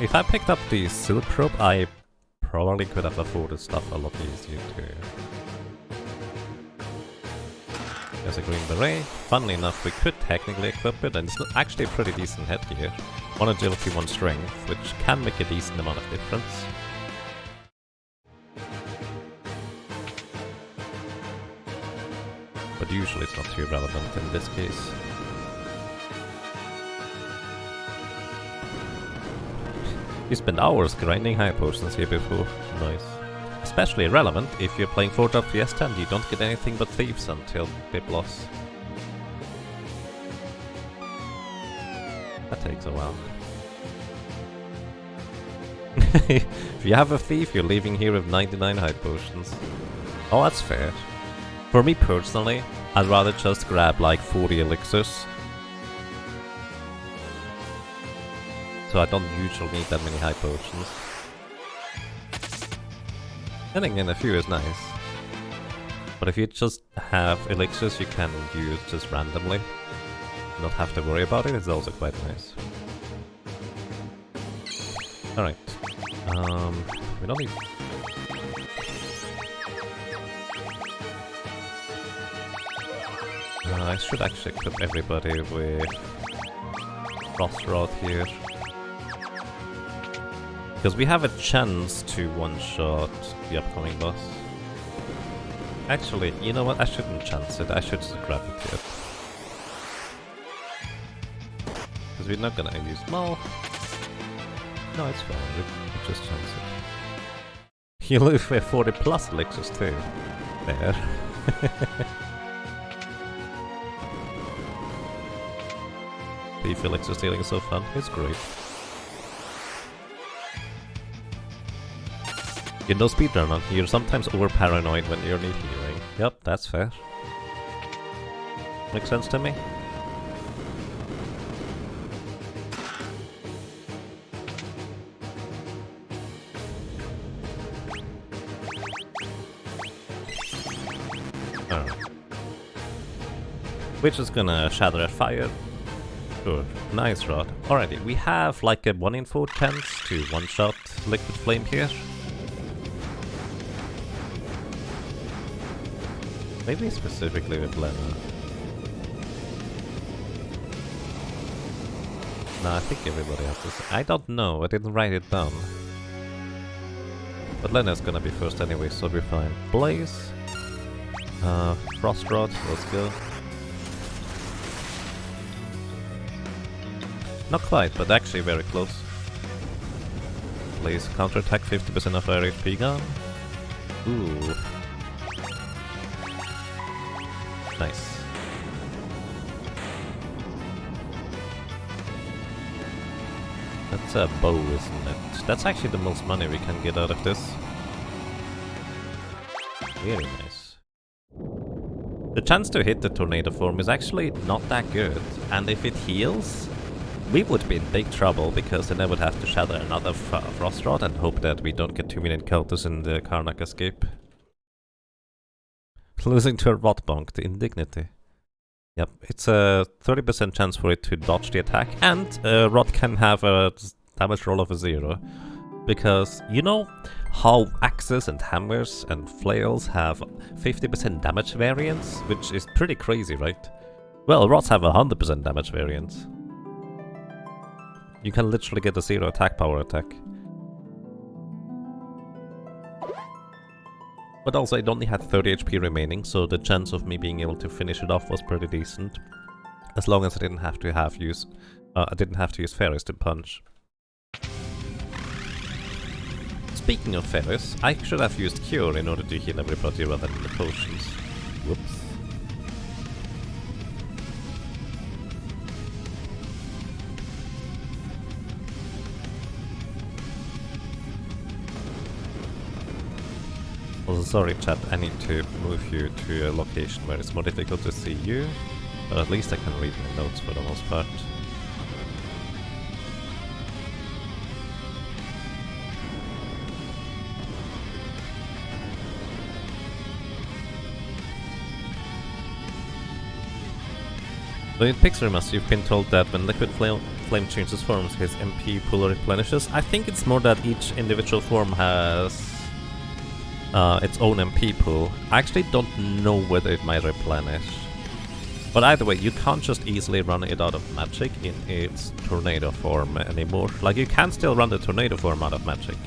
If I picked up the Silk Rope, I probably could have afforded stuff a lot easier too. There's a green beret. Funnily enough, we could technically equip it, and it's actually a pretty decent headgear. 1 agility, 1 strength, which can make a decent amount of difference. But usually it's not too relevant in this case. You spend hours grinding high potions here before. Nice. Especially relevant if you're playing for Job Fiesta and you don't get anything but thieves until Biblos. That takes a while. If you have a thief, you're leaving here with 99 high potions. Oh, that's fair. For me personally, I'd rather just grab like 40 elixirs. So I don't usually need that many high potions. Then again, a few is nice. But if you just have elixirs you can use just randomly, not have to worry about it, it's also quite nice. Alright. We don't need... I should actually equip everybody with Frost Rod here. Because we have a chance to one-shot the upcoming boss. Actually, you know what? I shouldn't chance it. I should just grab it here. Because we're not gonna use... Well... No, it's fine. We just chance it. You lose with 40 plus elixirs too. There. Thief elixir stealing is so fun. It's great. You know, speedrunner, you're sometimes over-paranoid when you need healing. Yep, that's fair. Makes sense to me. Alright. We're just gonna shatter at fire. Sure, nice rod. Alrighty, we have like a 1 in 4 chance to one-shot Liquid Flame here. Maybe specifically with Lena. No, I think everybody has this. I don't know, I didn't write it down. But Lena's gonna be first anyway, so we're fine. Blaze. Frost Rod, let's go. Not quite, but actually very close. Blaze, counterattack, 50% of our HP gone. Ooh. Nice. That's a bow, isn't it? That's actually the most money we can get out of this. Very nice. The chance to hit the tornado form is actually not that good, and if it heals, we would be in big trouble because then I would have to shatter another Frost Rod and hope that we don't get too many encounters in the Karnak escape. Losing to a Rotbonk, the indignity. Yep, it's a 30% chance for it to dodge the attack, and Rot can have a damage roll of a 0. Because you know how axes and hammers and flails have 50% damage variance, which is pretty crazy, right? Well, rods have a 100% damage variance. You can literally get a 0 attack power attack. But also it only had 30 HP remaining, so the chance of me being able to finish it off was pretty decent. As long as I didn't have to use Ferris to punch. Speaking of Ferris, I should have used Cure in order to heal everybody rather than the potions. Whoops. Also, sorry chat, I need to move you to a location where it's more difficult to see you, but at least I can read my notes for the most part. So in Remaster, you've been told that when Liquid Flame changes forms, his MP pool replenishes. I think it's more that each individual form has its own MP pool. I actually don't know whether it might replenish. But either way, you can't just easily run it out of magic in its tornado form anymore. Like, you can still run the tornado form out of magic,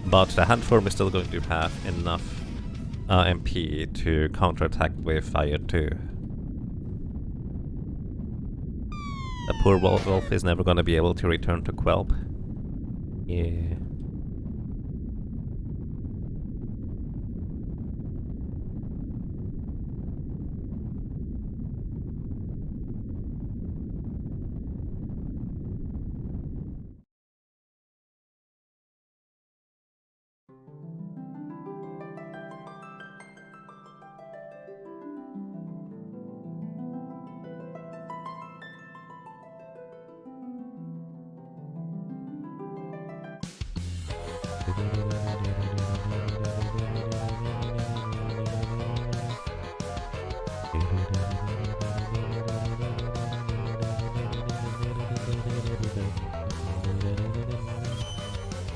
but the hand form is still going to have enough MP to counterattack with fire too. The poor wolf is never gonna be able to return to Quelp. Yeah.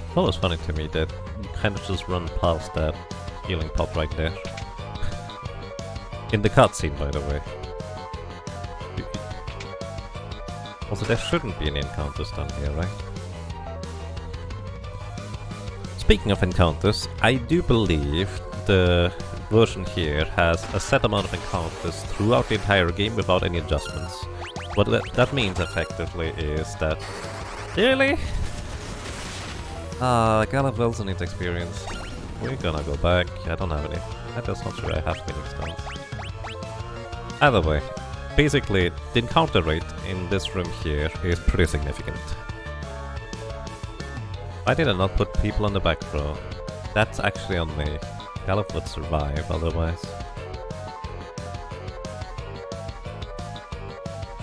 It was funny to me that you kind of just run past that healing pot right there. In the cutscene, by the way. Also, there shouldn't be any encounters down here, right? Speaking of encounters, I do believe the version here has a set amount of encounters throughout the entire game without any adjustments. What that means effectively is that... Really? Gallup also needs experience. We're gonna go back. I don't have any. I'm just not sure I have Phoenix Stones. Either way, basically, the encounter rate in this room here is pretty significant. Why did I not put people on the back row? That's actually on me. Gallup would survive otherwise.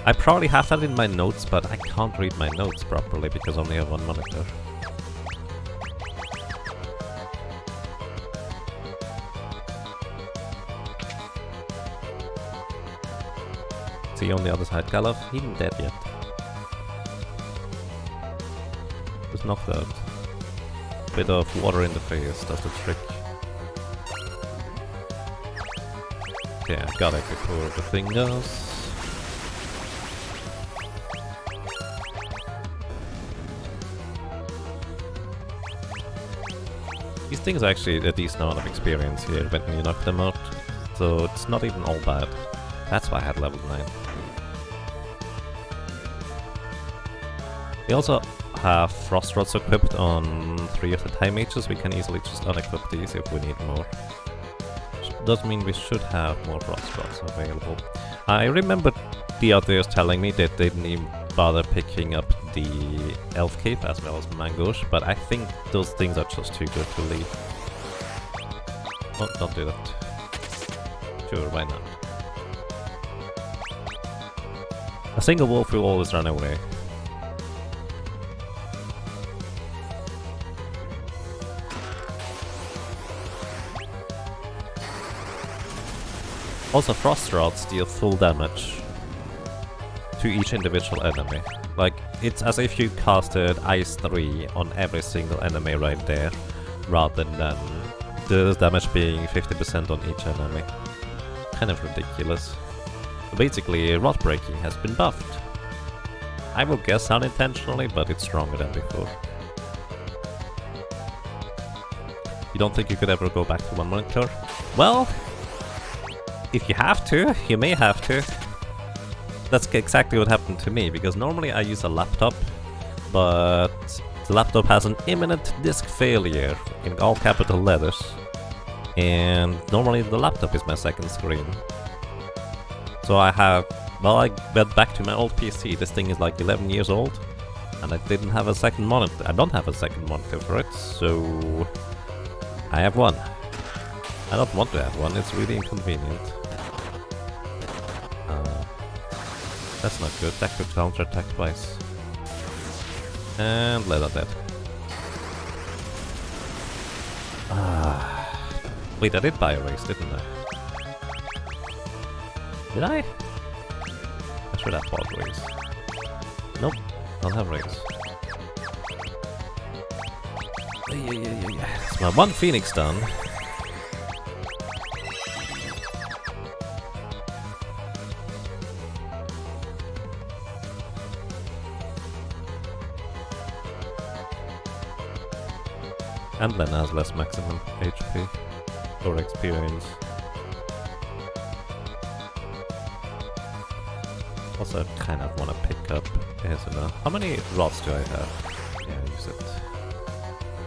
I probably have that in my notes, but I can't read my notes properly because I only have one monitor. See on the other side, Gallup, he isn't dead yet. Just knocked out. Bit of water in the face, that's the trick. Yeah, got it before the thing goes. These things are actually a decent amount of experience here when you knock them out, so it's not even all bad. That's why I had level 9. We also have Frost Rods equipped on 3 of the Time Mages. We can easily just unequip these if we need more. Which does mean we should have more Frost Rods available. I remember the others telling me that they didn't even bother picking up the Elf Cape as well as Mangosh, but I think those things are just too good to leave. Oh, don't do that. Sure, why not? A single wolf will always run away. Also, Frost Rods deal full damage to each individual enemy. Like, it's as if you casted Ice 3 on every single enemy right there, rather than the damage being 50% on each enemy. Kind of ridiculous. So basically, rot breaking has been buffed. I will guess unintentionally, but it's stronger than before. You don't think you could ever go back to one monitor? Well, if you have to, you may have to. That's exactly what happened to me, because normally I use a laptop, but the laptop has an imminent disk failure in all capital letters, and normally the laptop is my second screen. So I went back to my old PC. This thing is like 11 years old, and I didn't have a second monitor. I don't have a second monitor for it, so I have one. I don't want to have one, it's really inconvenient. That's not good. That could counter-attack twice. And Lena dead. Wait, I did buy a race, didn't I? Did I? I should have bought race. Nope, don't have race. Yeah. It's my one Phoenix done. And Lena has less maximum HP or experience. Also, I kind of want to pick up ASMR. How many rods do I have? Yeah, use it.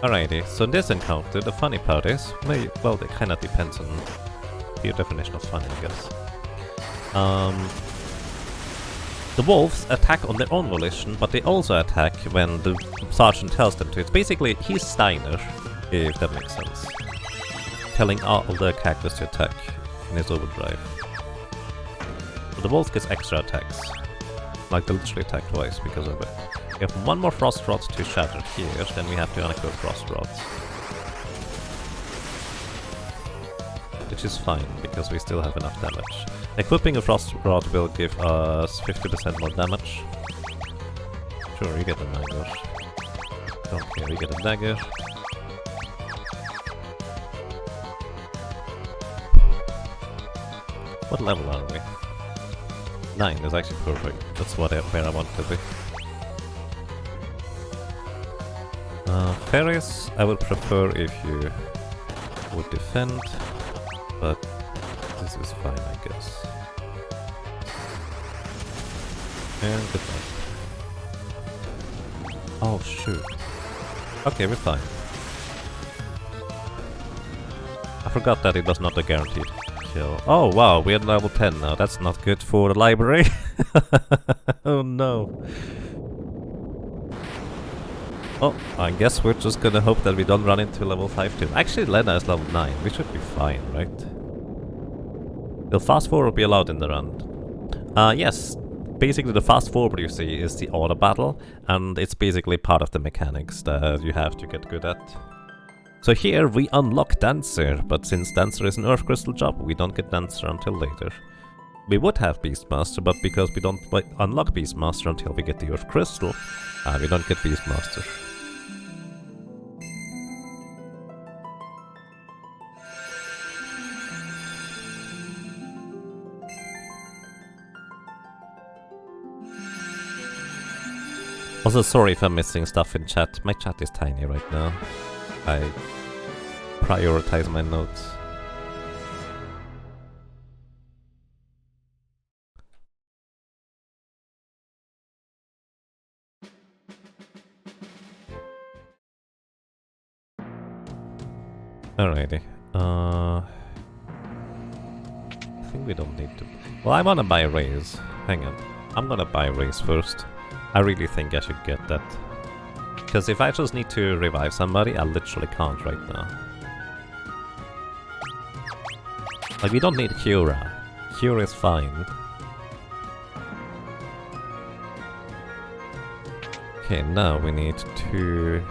Alrighty, so in this encounter, the funny part is, well, it kind of depends on your definition of funny, I guess. The wolves attack on their own volition, but they also attack when the sergeant tells them to. It's basically, he's Steiner, if that makes sense. Telling all the characters to attack in his overdrive. So the wolf gets extra attacks. Like they literally attack twice because of it. We have one more frost rod to shatter here, then we have to unequip frost rods. Which is fine, because we still have enough damage. Equipping a frost rod will give us 50% more damage. Sure, you get a dagger. Don't care, you get a dagger. What level are we? 9 is actually perfect. That's where I want to be. Fairies, I would prefer if you would defend, but this is fine, I guess. And goodbye. Oh shoot. Okay, we're fine. I forgot that it was not a guaranteed kill. Oh wow, we're at level 10 now. That's not good for the library. Oh no. Oh, I guess we're just gonna hope that we don't run into level 5 too. Actually, Lena is level 9. We should be fine, right? Will fast forward be allowed in the round? Yes. Basically, the fast forward you see is the auto battle, and it's basically part of the mechanics that you have to get good at. So here we unlock Dancer, but since Dancer is an Earth Crystal job, we don't get Dancer until later. We would have Beastmaster, but because we don't unlock Beastmaster until we get the Earth Crystal, we don't get Beastmaster. Also, sorry if I'm missing stuff in chat. My chat is tiny right now. I prioritize my notes. Alrighty. I think we don't need to... Well, I wanna buy a raise. Hang on. I'm gonna buy a raise first. I really think I should get that. Because if I just need to revive somebody, I literally can't right now. Like, we don't need Cura. Cura is fine. Okay, now we need to...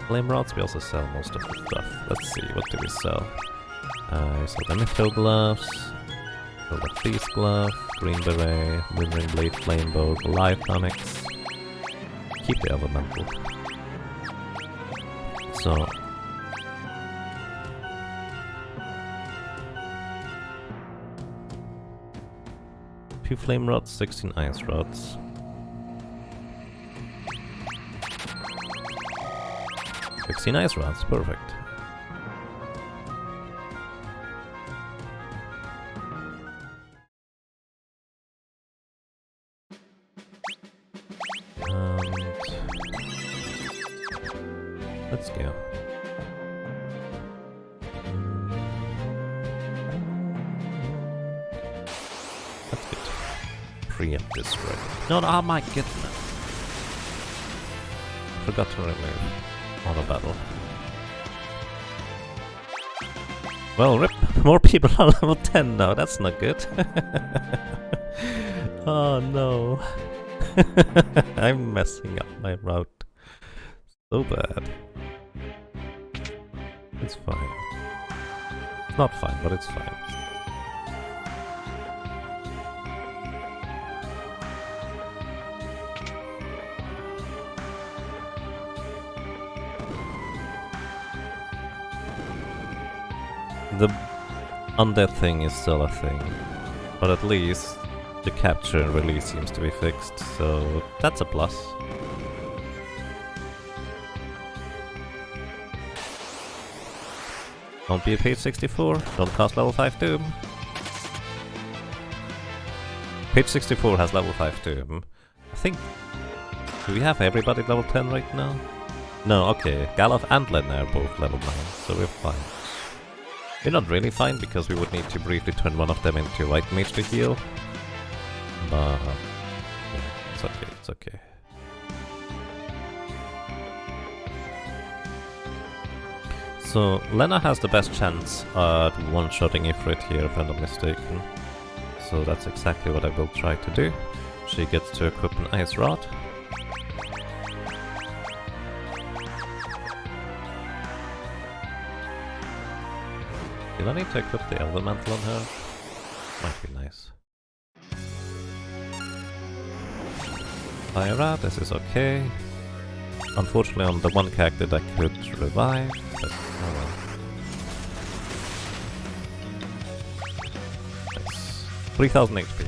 Flame rods, we also sell most of the stuff. Let's see, what do we sell? So the Mytho gloves, so the Fleece glove, green beret, moonring blade, flame bow, life tonics. Keep the elemental. So 2 flame rods, 16 ice rods. Ice rods, perfect. Let's go. That's good. Preempt this right. No, oh my goodness. Forgot to remove auto battle. Well, rip. More people are level 10 now. That's not good. Oh no. I'm messing up my route so bad. It's fine. It's not fine, but it's fine. The undead thing is still a thing, but at least the capture and release seems to be fixed, so that's a plus. Don't be a page 64, don't cast level 5 Doom. Page 64 has level 5 Doom. I think... Do we have everybody level 10 right now? No, okay. Galov and Lena are both level 9, so we're fine. We're not really fine, because we would need to briefly turn one of them into White Mage to heal. But... yeah, it's okay, it's okay. So, Lena has the best chance at one-shotting Ifrit here, if I'm not mistaken. So that's exactly what I will try to do. She gets to equip an Ice Rod. Did I need to equip the Elemental on her? Might be nice. Fire Rod, this is okay. Unfortunately on the one character that could revive, but oh well. Nice. 3000 HP.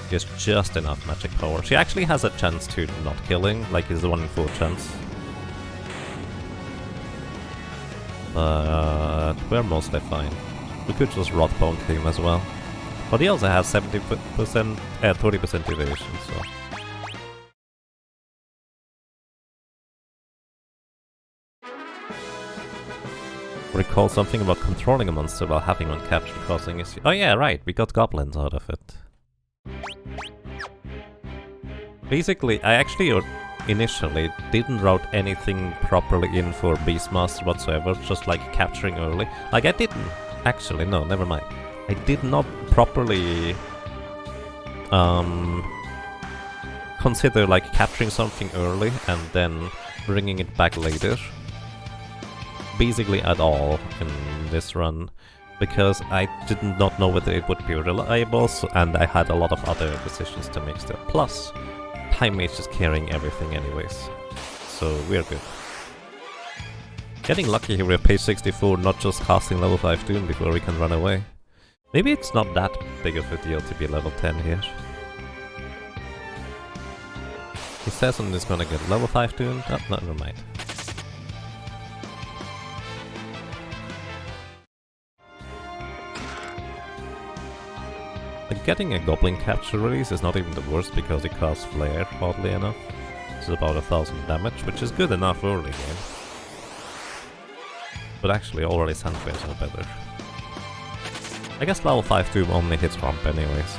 She has just enough magic power. She actually has a chance to not killing, like it's a 1 in 4 chance. But we're mostly fine. We could just rot bone him as well. But he also has 70%, 30% evasion, so... Recall something about controlling a monster while having one captured causing issue. Oh yeah, right, we got goblins out of it. Basically, I actually initially didn't route anything properly in for Beastmaster whatsoever, just like capturing early. Like I didn't, actually, no, never mind. I did not properly consider like capturing something early and then bringing it back later. Basically at all in this run, because I did not know whether it would be reliable, and I had a lot of other decisions to make still. Plus, Time Mage is carrying everything anyways, so we're good. Getting lucky here with page 64, not just casting level 5 Doom before we can run away. Maybe it's not that big of a deal to be level 10 here. He says someone is gonna get level 5 Doom, oh, no, never mind. Getting a Goblin capture release is not even the worst because it casts Flare, oddly enough. It's about 1000 damage, which is good enough early game. But actually already Sandflares are better. I guess level 5 Doom only hits Rump anyways.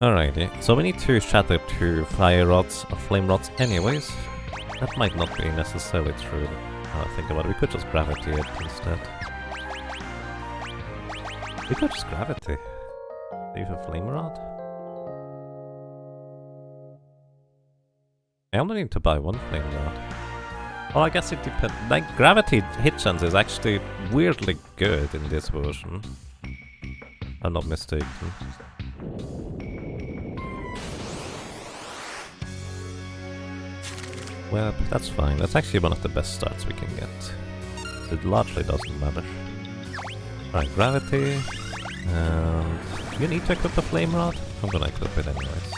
Alrighty, so we need to shatter 2 fire rods or flame rods anyways. That might not be necessarily true, now I think about it. We could just gravity it instead. We could just gravity. Leave a flame rod. I only need to buy 1 flame rod. Well, I guess it depends. Like, gravity hit chance is actually weirdly good in this version. I'm not mistaken. Web, that's fine. That's actually one of the best starts we can get. So it largely doesn't matter. Right, gravity. And do you need to equip the flame rod? I'm gonna equip it anyways.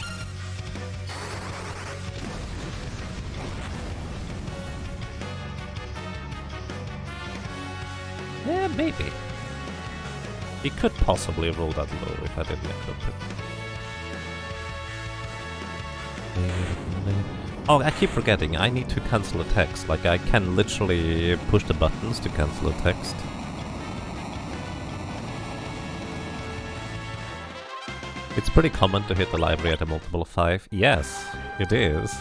Yeah, maybe. He could possibly roll that low if I didn't equip it. Oh, I keep forgetting, I need to cancel a text. Like, I can literally push the buttons to cancel a text. It's pretty common to hit the library at a multiple of 5. Yes, it is.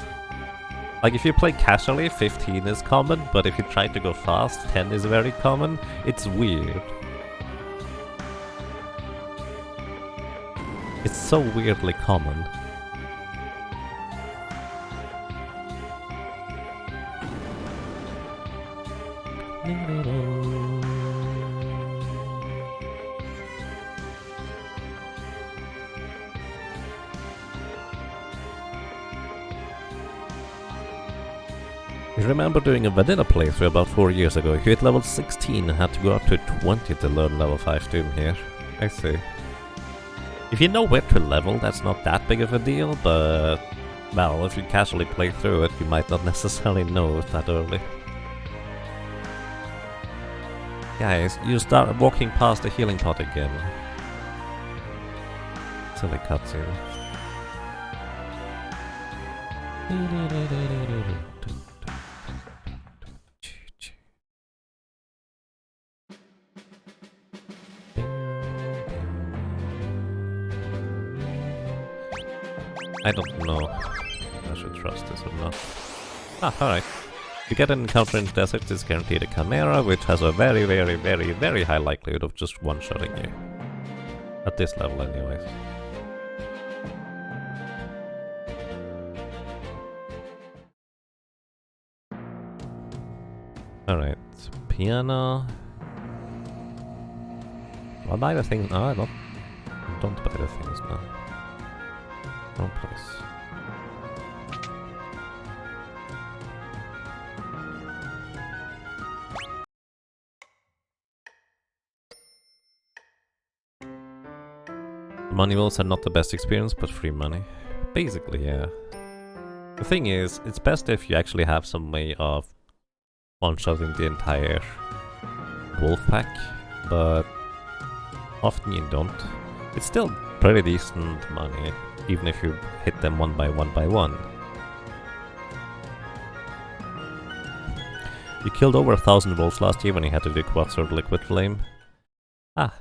Like, if you play casually, 15 is common, but if you try to go fast, 10 is very common. It's weird. It's so weirdly common. I remember doing a vanilla playthrough about 4 years ago. You hit level 16 and had to go up to 20 to learn level 5 Doom here. I see. If you know where to level, that's not that big of a deal, but... well, if you casually play through it, you might not necessarily know it that early. Guys, you start walking past the healing pot again. Silly cutscene. I don't know if I should trust this or not. Ah, alright. You get an encounter in the desert is guaranteed a chimera, which has a very, very, very, very high likelihood of just one-shotting you. At this level anyways. Alright, piano. I'll buy the things. No, I don't buy the things now. Wrong place. Money rolls are not the best experience, but free money. Basically, yeah. The thing is, it's best if you actually have some way of one-shotting the entire wolf pack, but often you don't. It's still pretty decent money, even if you hit them one by one. You killed over 1,000 wolves last year when you had to do quad-sword liquid flame. Ah,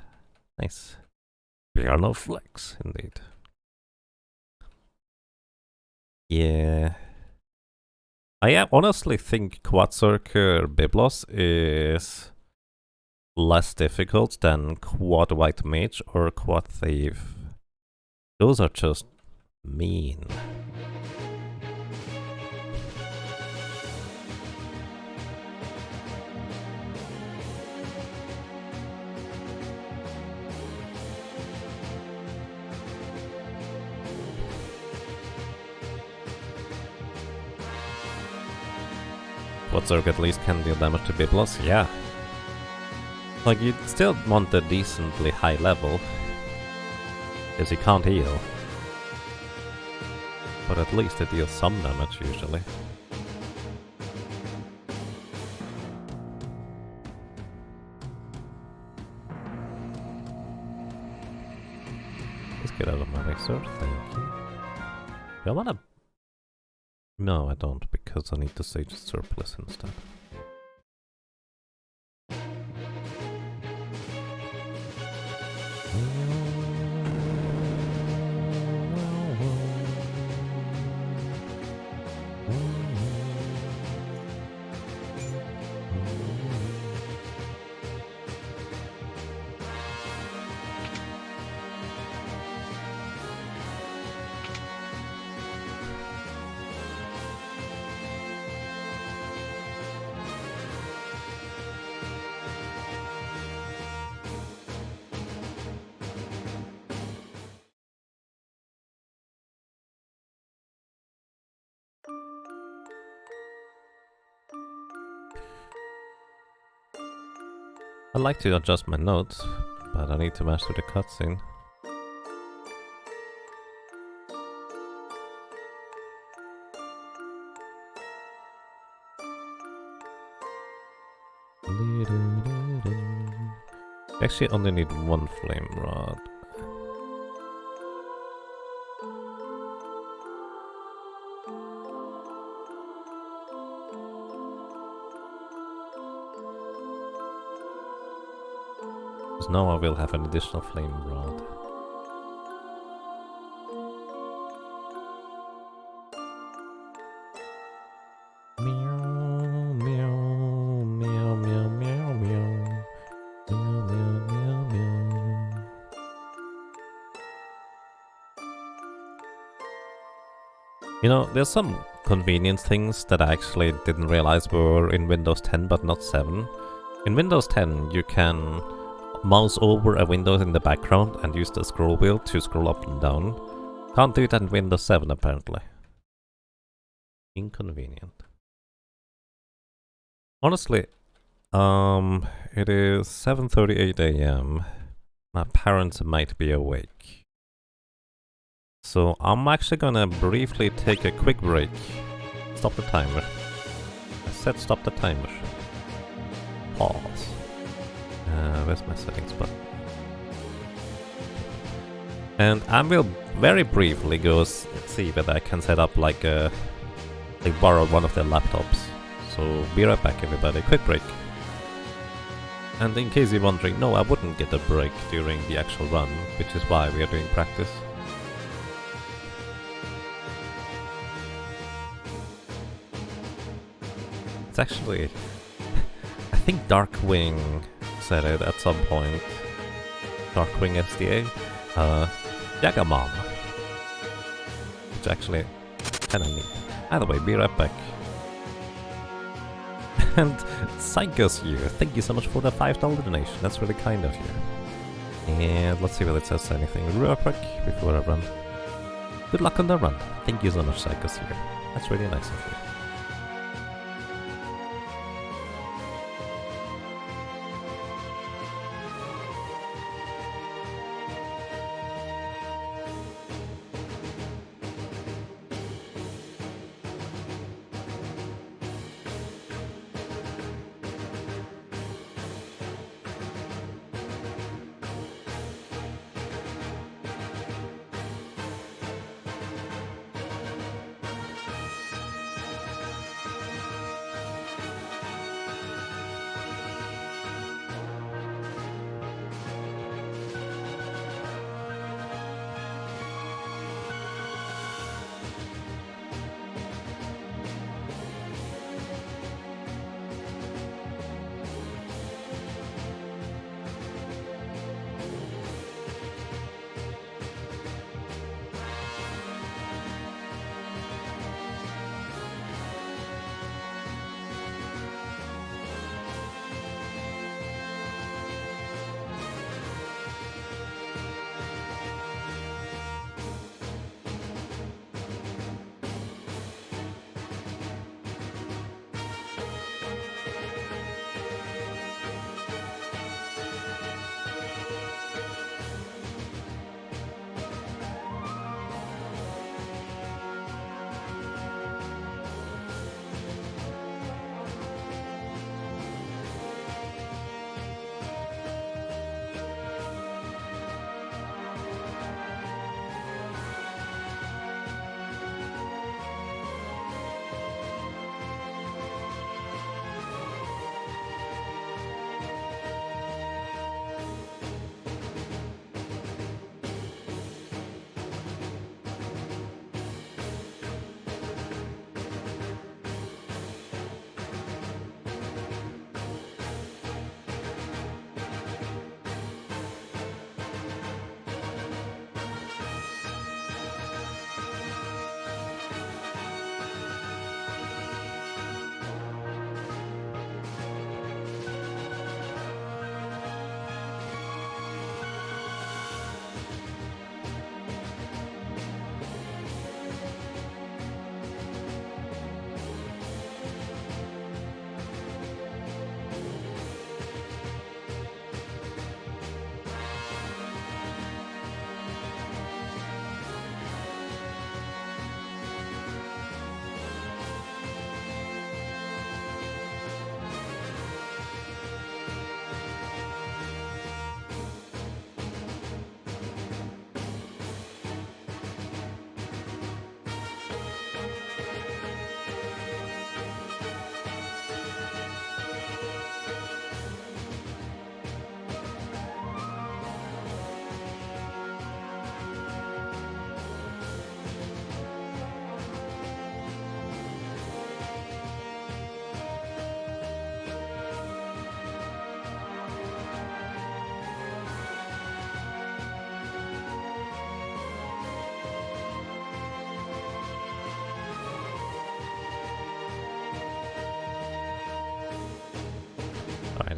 nice. Piano flex, indeed. Yeah. I honestly think Quad-Circular Biblos is less difficult than Quad White Mage or Quad Thief. Those are just mean. Quad-Circ at least can deal damage to Biblos, yeah. Like, you'd still want a decently high level, because he can't heal. But at least it deals some damage, usually. Let's get out of my research, thank you. Do I wanna... No, I don't, because I need to sage surplus instead. I'd like to adjust my notes, but I need to master the cutscene. Actually, only need one flame rod. So now I will have an additional flame rod. Meow, meow, meow, meow, meow, meow. Meow, meow, meow, meow. You know, there's some convenience things that I actually didn't realize were in Windows 10 but not 7. In Windows 10 you can mouse over a window in the background and use the scroll wheel to scroll up and down. Can't do that in Windows 7 apparently. Inconvenient. Honestly, it is 7:38 AM. My parents might be awake. So I'm actually gonna briefly take a quick break. Stop the timer. I said stop the timer. Pause. Where's my settings button? And I will very briefly go see whether I can set up like borrow one of their laptops. So be right back everybody, quick break. And in case you're wondering, no, I wouldn't get a break during the actual run, which is why we are doing practice. It's actually... I think Darkwing said it at some point. Darkwing SDA. Yagamam. Which actually kinda neat. Either way, be right back. And Psychos here, thank you so much for the $5 donation, that's really kind of you. And let's see whether it says anything real quick before I run. Good luck on the run. Thank you so much, Psychos here. That's really nice of you.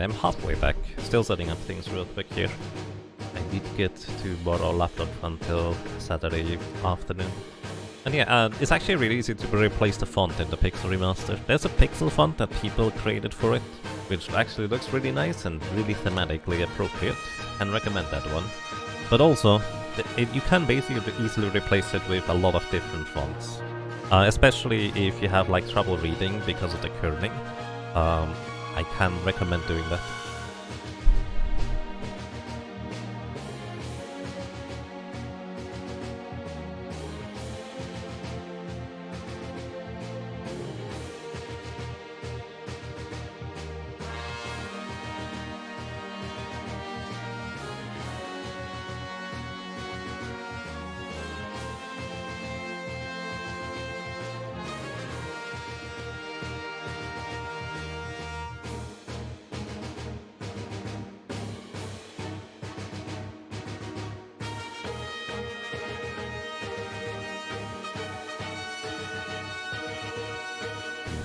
Alright, I'm halfway back. Still setting up things real quick here. I did get to borrow a laptop until Saturday afternoon. And yeah, it's actually really easy to replace the font in the Pixel Remaster. There's a pixel font that people created for it, which actually looks really nice and really thematically appropriate. Can recommend that one. But also, you can basically easily replace it with a lot of different fonts. Especially if you have like trouble reading because of the kerning. I can recommend doing that.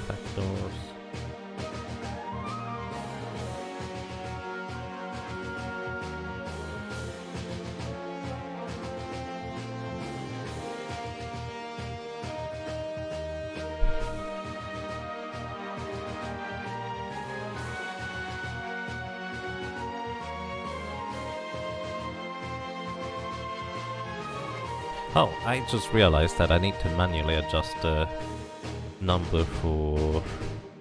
Factors. Oh, I just realized that I need to manually adjust the number for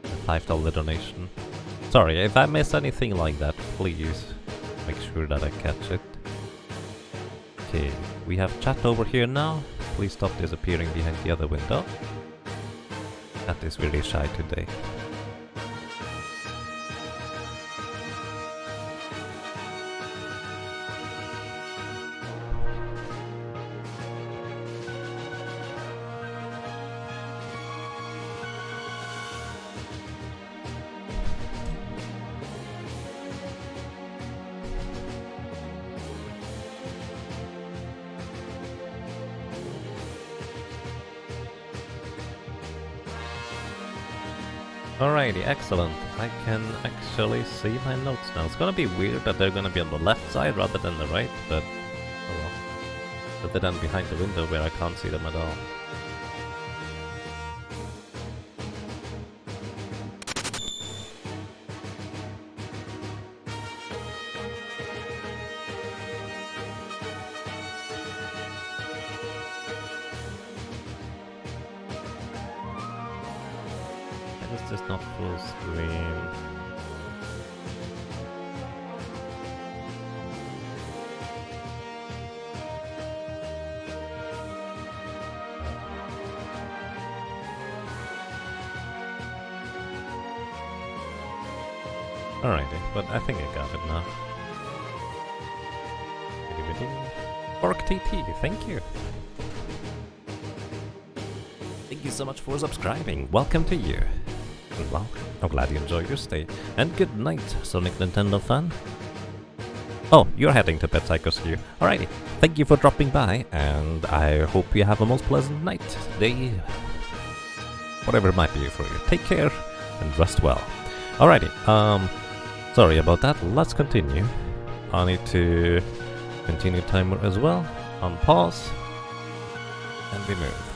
a $5 donation. Sorry, if I miss anything like that, please make sure that I catch it. Okay, we have chat over here now. Please stop disappearing behind the other window. That is really shy today. Alrighty, excellent. I can actually see my notes now. It's gonna be weird that they're gonna be on the left side rather than the right, but oh well. But they're then behind the window where I can't see them at all. Is this not full screen? Alrighty, but I think I got it now. Fork TT, thank you. Thank you so much for subscribing. Welcome to you. Well, I'm glad you enjoyed your stay. And good night, Sonic Nintendo fan. Oh, you're heading to Pet Psycho Skew. Alrighty, thank you for dropping by, and I hope you have a most pleasant night, day, whatever it might be for you. Take care, and rest well. Alrighty, sorry about that, let's continue. I need to continue timer as well, on pause, and we move.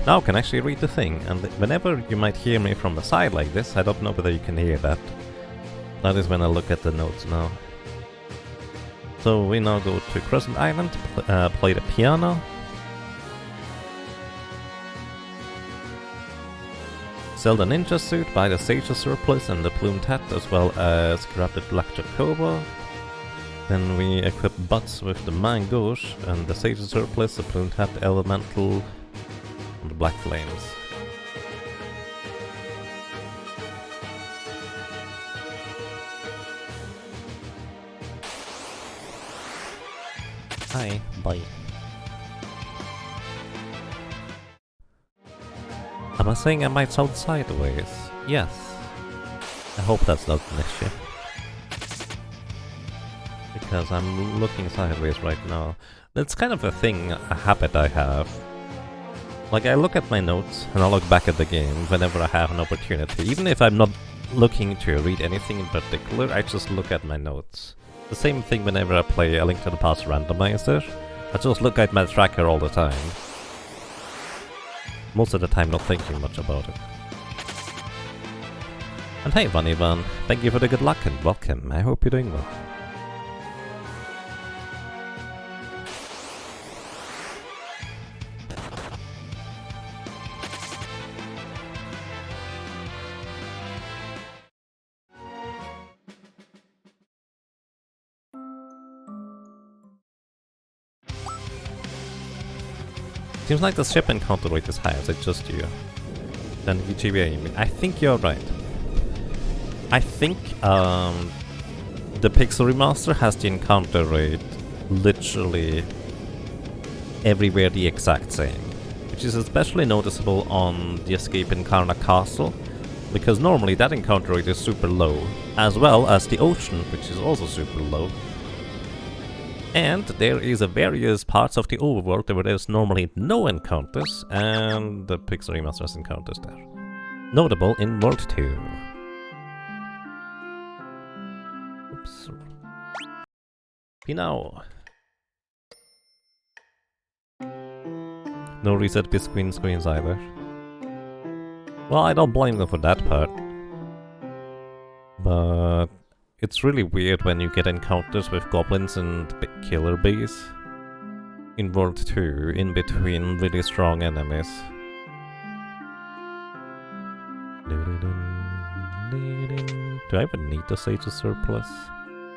Now I can actually read the thing, and whenever you might hear me from the side like this, I don't know whether you can hear that. That is when I look at the notes now. So we now go to Crescent Island, play the piano. Sell the ninja suit, buy the Sage's surplus and the plumed hat, as well as grab the Black Jacobo. Then we equip Butts with the Mangosh and the Sage's surplus, the plumed hat, elemental, and the Black Flames. Hi, bye. Am I saying I might sound sideways? Yes. I hope that's not an issue. Because I'm looking sideways right now. It's kind of a thing, a habit I have. Like, I look at my notes and I look back at the game whenever I have an opportunity. Even if I'm not looking to read anything in particular, I just look at my notes. The same thing whenever I play A Link to the Past Randomizer. I just look at my tracker all the time. Most of the time not thinking much about it. And hey Ivan, thank you for the good luck and welcome. I hope you're doing well. Seems like the ship encounter rate is higher, is it just you? Then GBA, I think you're right. I think the Pixel Remaster has the encounter rate literally everywhere the exact same. Which is especially noticeable on the escape in Karna Castle, because normally that encounter rate is super low, as well as the ocean, which is also super low. And there is various parts of the overworld where there's normally no encounters, and the Pixel Remaster has encounters there. Notable in World 2. Oops. Now. No reset between screens either. Well, I don't blame them for that part. But it's really weird when you get encounters with goblins and killer bees in World 2 in between really strong enemies. Do I even need to sage a surplus?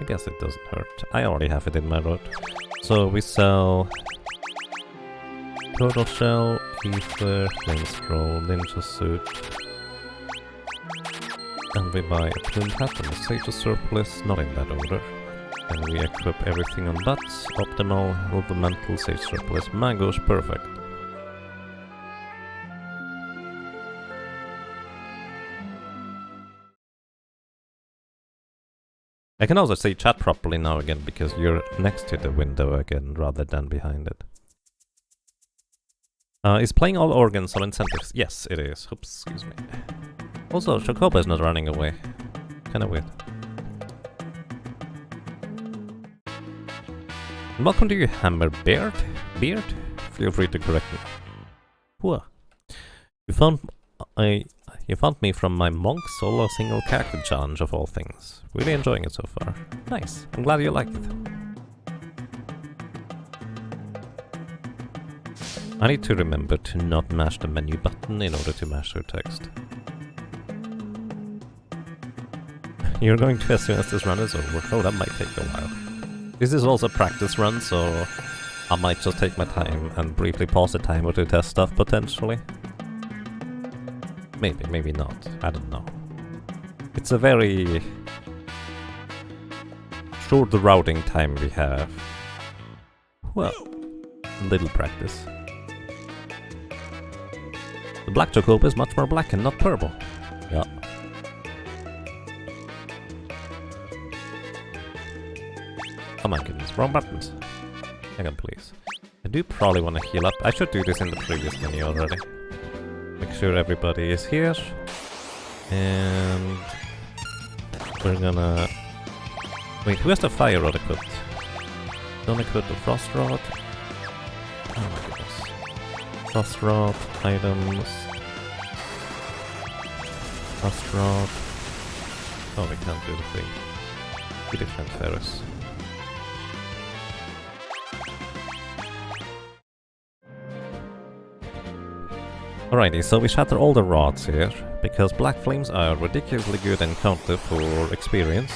I guess it doesn't hurt. I already have it in my road. So we sell Turtle Shell, Ether, Flame Scroll, Ninja Suit. And we buy a Plumed Hat and a Sage of Surplus, not in that order. And we equip everything on Bats, Optimal, Elemental, Sage Surplus, Mangoes, perfect. I can also say chat properly now again, because you're next to the window again, rather than behind it. Is playing all organs on incentives? Yes, it is. Oops, excuse me. Also, Chocobo is not running away. Kinda weird. And welcome to you, Hammer Beard. Feel free to correct me. Whoa. You found me from my monk solo single character challenge of all things. Really enjoying it so far. Nice. I'm glad you like it. I need to remember to not mash the menu button in order to mash your text. You're going to as soon as this run is over. Oh, that might take a while. This is also a practice run, so I might just take my time and briefly pause the timer to test stuff, potentially. Maybe, maybe not. I don't know. It's a very short routing time we have. Well, little practice. The black chocobo is much more black and not purple. Yeah. Oh my goodness, wrong buttons. Hang on, please. I do probably want to heal up. I should do this in the previous menu already. Make sure everybody is here. And we're gonna... Wait, who has the fire rod equipped? Don't equip the frost rod. Oh my goodness. Frost rod, items. Frost rod. Oh, we can't do the thing. We defend Ferris. Alrighty, so we shatter all the rods here, because black flames are ridiculously good encounter for experience.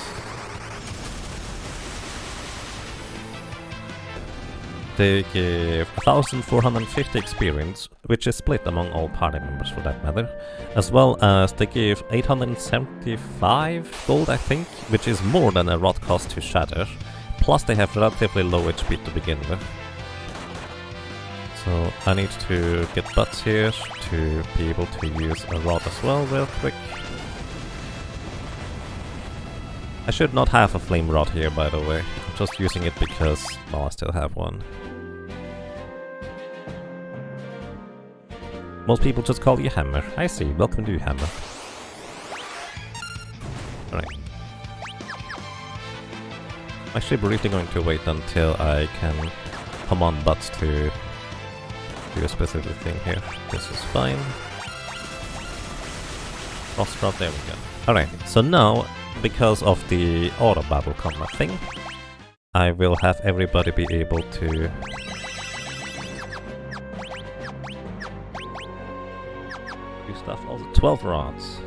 They give 1450 experience, which is split among all party members for that matter, as well as they give 875 gold, I think, which is more than a rod cost to shatter, plus they have relatively low HP to begin with. So I need to get Butts here to be able to use a rod as well real quick. I should not have a flame rod here, by the way. I'm just using it because, well, I still have one. Most people just call you Hammer. I see. Welcome to you, Hammer. Alright. Actually briefly going to wait until I can command butts to do a specific thing here. This is fine. Cross drop, there we go. Alright, so now, because of the auto battle combat thing, I will have everybody be able to do stuff. Also 12 rods.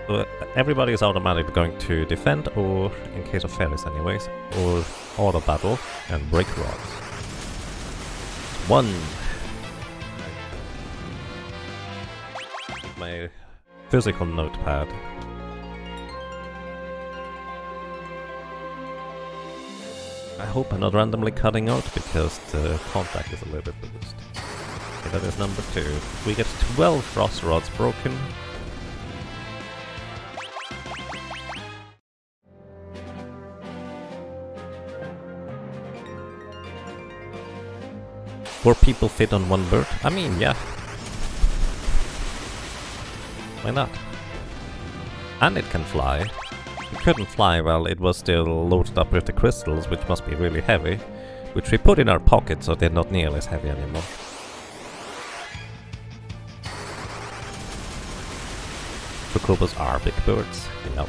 So everybody is automatically going to defend, or in case of Ferris anyways, or auto battle and break rods. 1. My physical notepad. I hope I'm not randomly cutting out because the contact is a little bit loose. Okay, that is number 2. We get 12 frost rods broken. Four people fit on one bird? I mean, yeah. Why not? And it can fly. It couldn't fly while it was still loaded up with the crystals, which must be really heavy, which we put in our pocket so they're not nearly as heavy anymore. Chocobos are big birds, you know.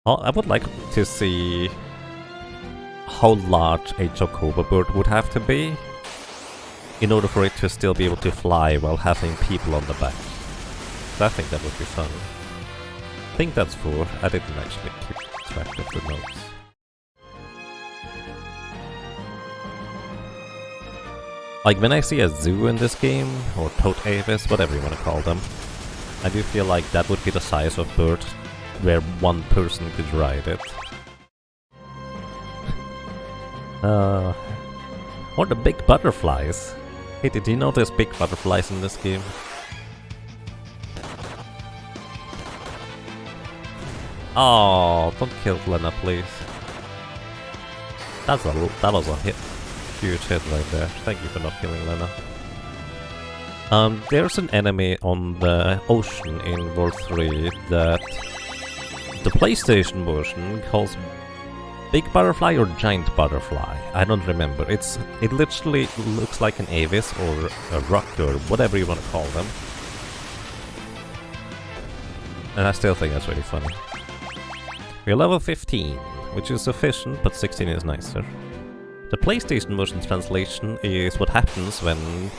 Oh, I would like to see how large a chocobo bird would have to be in order for it to still be able to fly while having people on the back. So I think that would be fun. I think that's 4. I didn't actually keep track of the notes. Like when I see a zoo in this game, or tote avis, whatever you want to call them, I do feel like that would be the size of bird where one person could ride it. Or the big butterflies. Hey, did you know there's big butterflies in this game? Oh, don't kill Lena, please. That was a hit. Huge hit right there. Thank you for not killing Lena. There's an enemy on the ocean in World 3 that the PlayStation version calls Big Butterfly or Giant Butterfly. I don't remember. It literally looks like an avis or a rock or whatever you want to call them. And I still think that's really funny. We're level 15, which is sufficient, but 16 is nicer. The PlayStation version translation is what happens when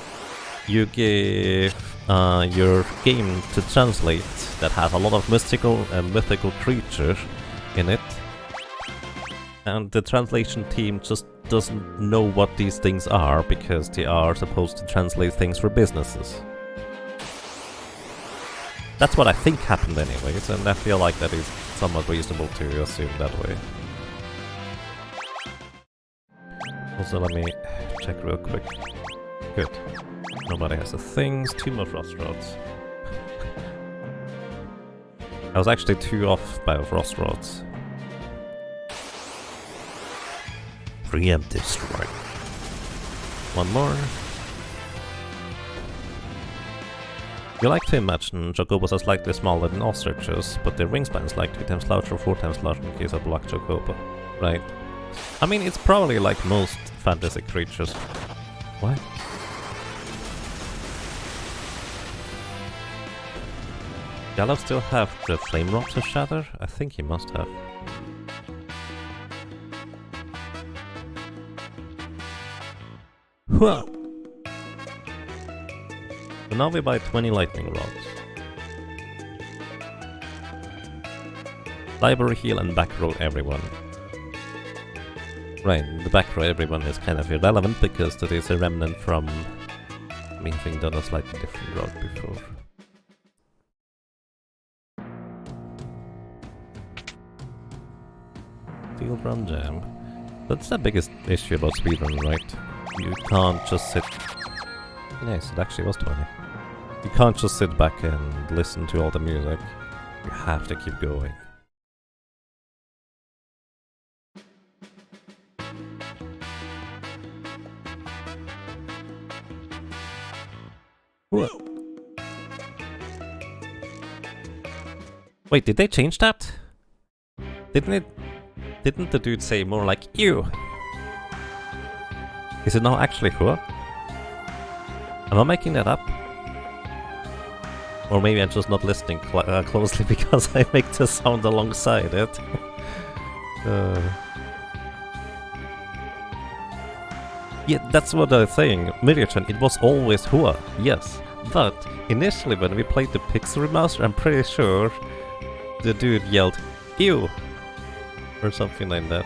you give your game to translate that has a lot of mystical and mythical creatures in it. And the translation team just doesn't know what these things are because they are supposed to translate things for businesses. That's what I think happened anyways, and I feel like that is somewhat reasonable to assume that way. Also, let me check real quick. Good. Nobody has the things. 2 more frost rods. I was actually 2 off by frost rods. Preemptive strike. 1 more. You like to imagine chocobos are slightly smaller than ostriches, but their wingspan is like 2 times larger or 4 times larger in case of black chocobo. Right. I mean, it's probably like most fantasy creatures. What? Gallo still have the flame rod to shatter? I think he must have. Huh. So now we buy 20 lightning rods. Library heal and back row everyone. Right, the back row everyone is kind of irrelevant because that is a remnant from me having done a slightly different route before. Field run jam. That's the biggest issue about speedrun, right? You can't just sit... Nice, it actually was 20. You can't just sit back and listen to all the music. You have to keep going. What? Wait, did they change that? Didn't the dude say more like ew? Is it now actually Hua? Am I making that up? Or maybe I'm just not listening closely because I make the sound alongside it. Yeah, that's what I was saying. Miriachan, it was always Hua, yes. But initially when we played the Pixel Remaster, I'm pretty sure the dude yelled, ew! Or something like that.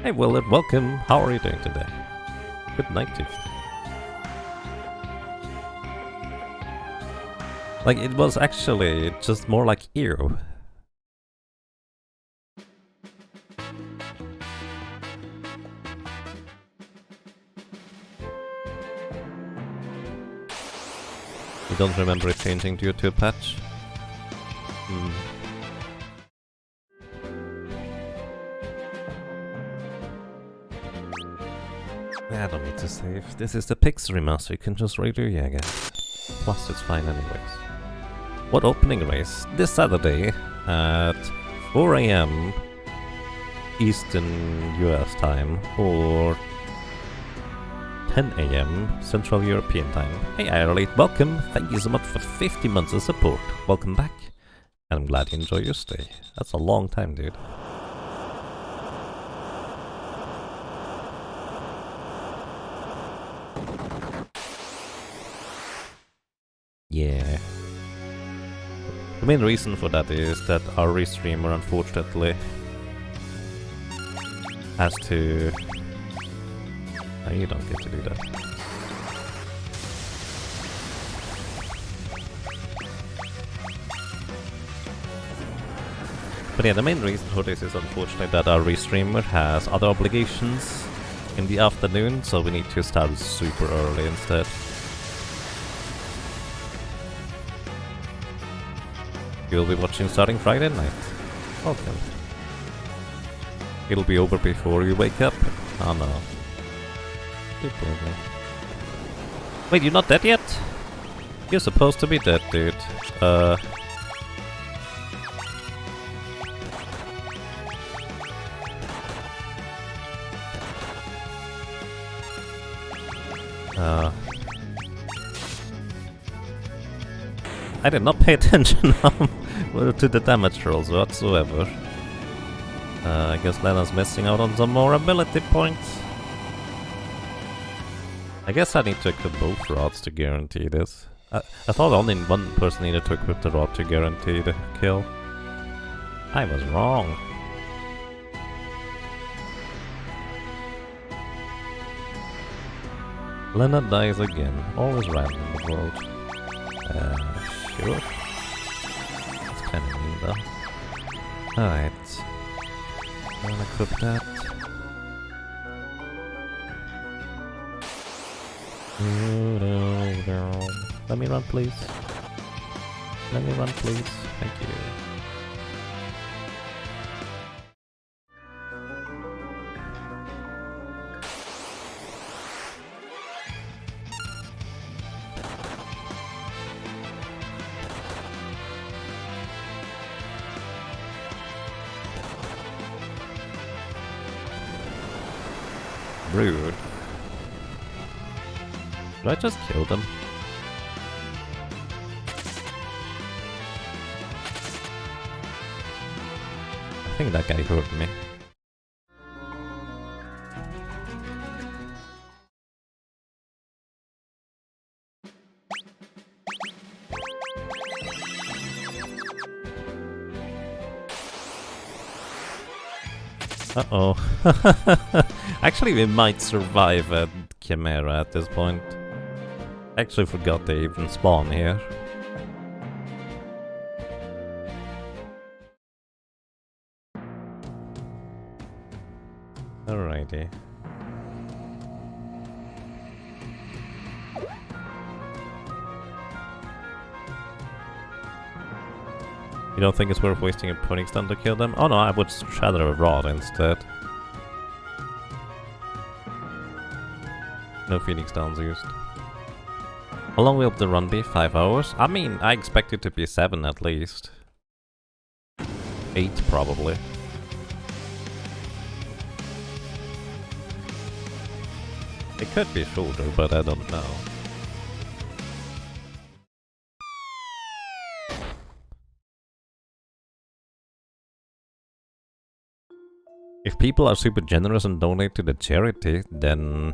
Hey Willard, welcome. How are you doing today? Good night to you. Like, it was actually just more like ew. You don't remember it changing due to a patch? I don't need to save. This is the Pixel Remaster, you can just redo it, I guess. Plus it's fine anyways. What opening race? This Saturday at 4 AM Eastern US time, or 10 AM Central European time. Hey Irelate, welcome! Thank you so much for 50 months of support. Welcome back, and I'm glad you enjoy your stay. That's a long time, dude. Yeah. The main reason for that is that our restreamer unfortunately has to... No, you don't get to do that. But yeah, the main reason for this is unfortunately that our restreamer has other obligations in the afternoon, so we need to start super early instead. You'll be watching starting Friday night. Welcome. It'll be over before you wake up. Oh no. Wait, you're not dead yet? You're supposed to be dead, dude. I did not pay attention to the damage rolls whatsoever. I guess Lena's missing out on some more ability points. I guess I need to equip both rods to guarantee this. I thought only one person needed to equip the rod to guarantee the kill. I was wrong. Lena dies again. Always random in the world. Sure. That's kinda mean though. Alright. I'll equip that. Let me run, please. Let me run, please. Thank you. Rude. Did I just kill them? I think that guy hurt me. Uh-oh. Actually, we might survive a Chimera at this point. Actually forgot they even spawn here. Alrighty. You don't think it's worth wasting a Phoenix Stun to kill them? Oh no, I would shatter a rod instead. No Phoenix Stuns used. How long will the run be? 5 hours? I mean, I expect it to be 7 at least. 8 probably. It could be shorter, but I don't know. If people are super generous and donate to the charity, then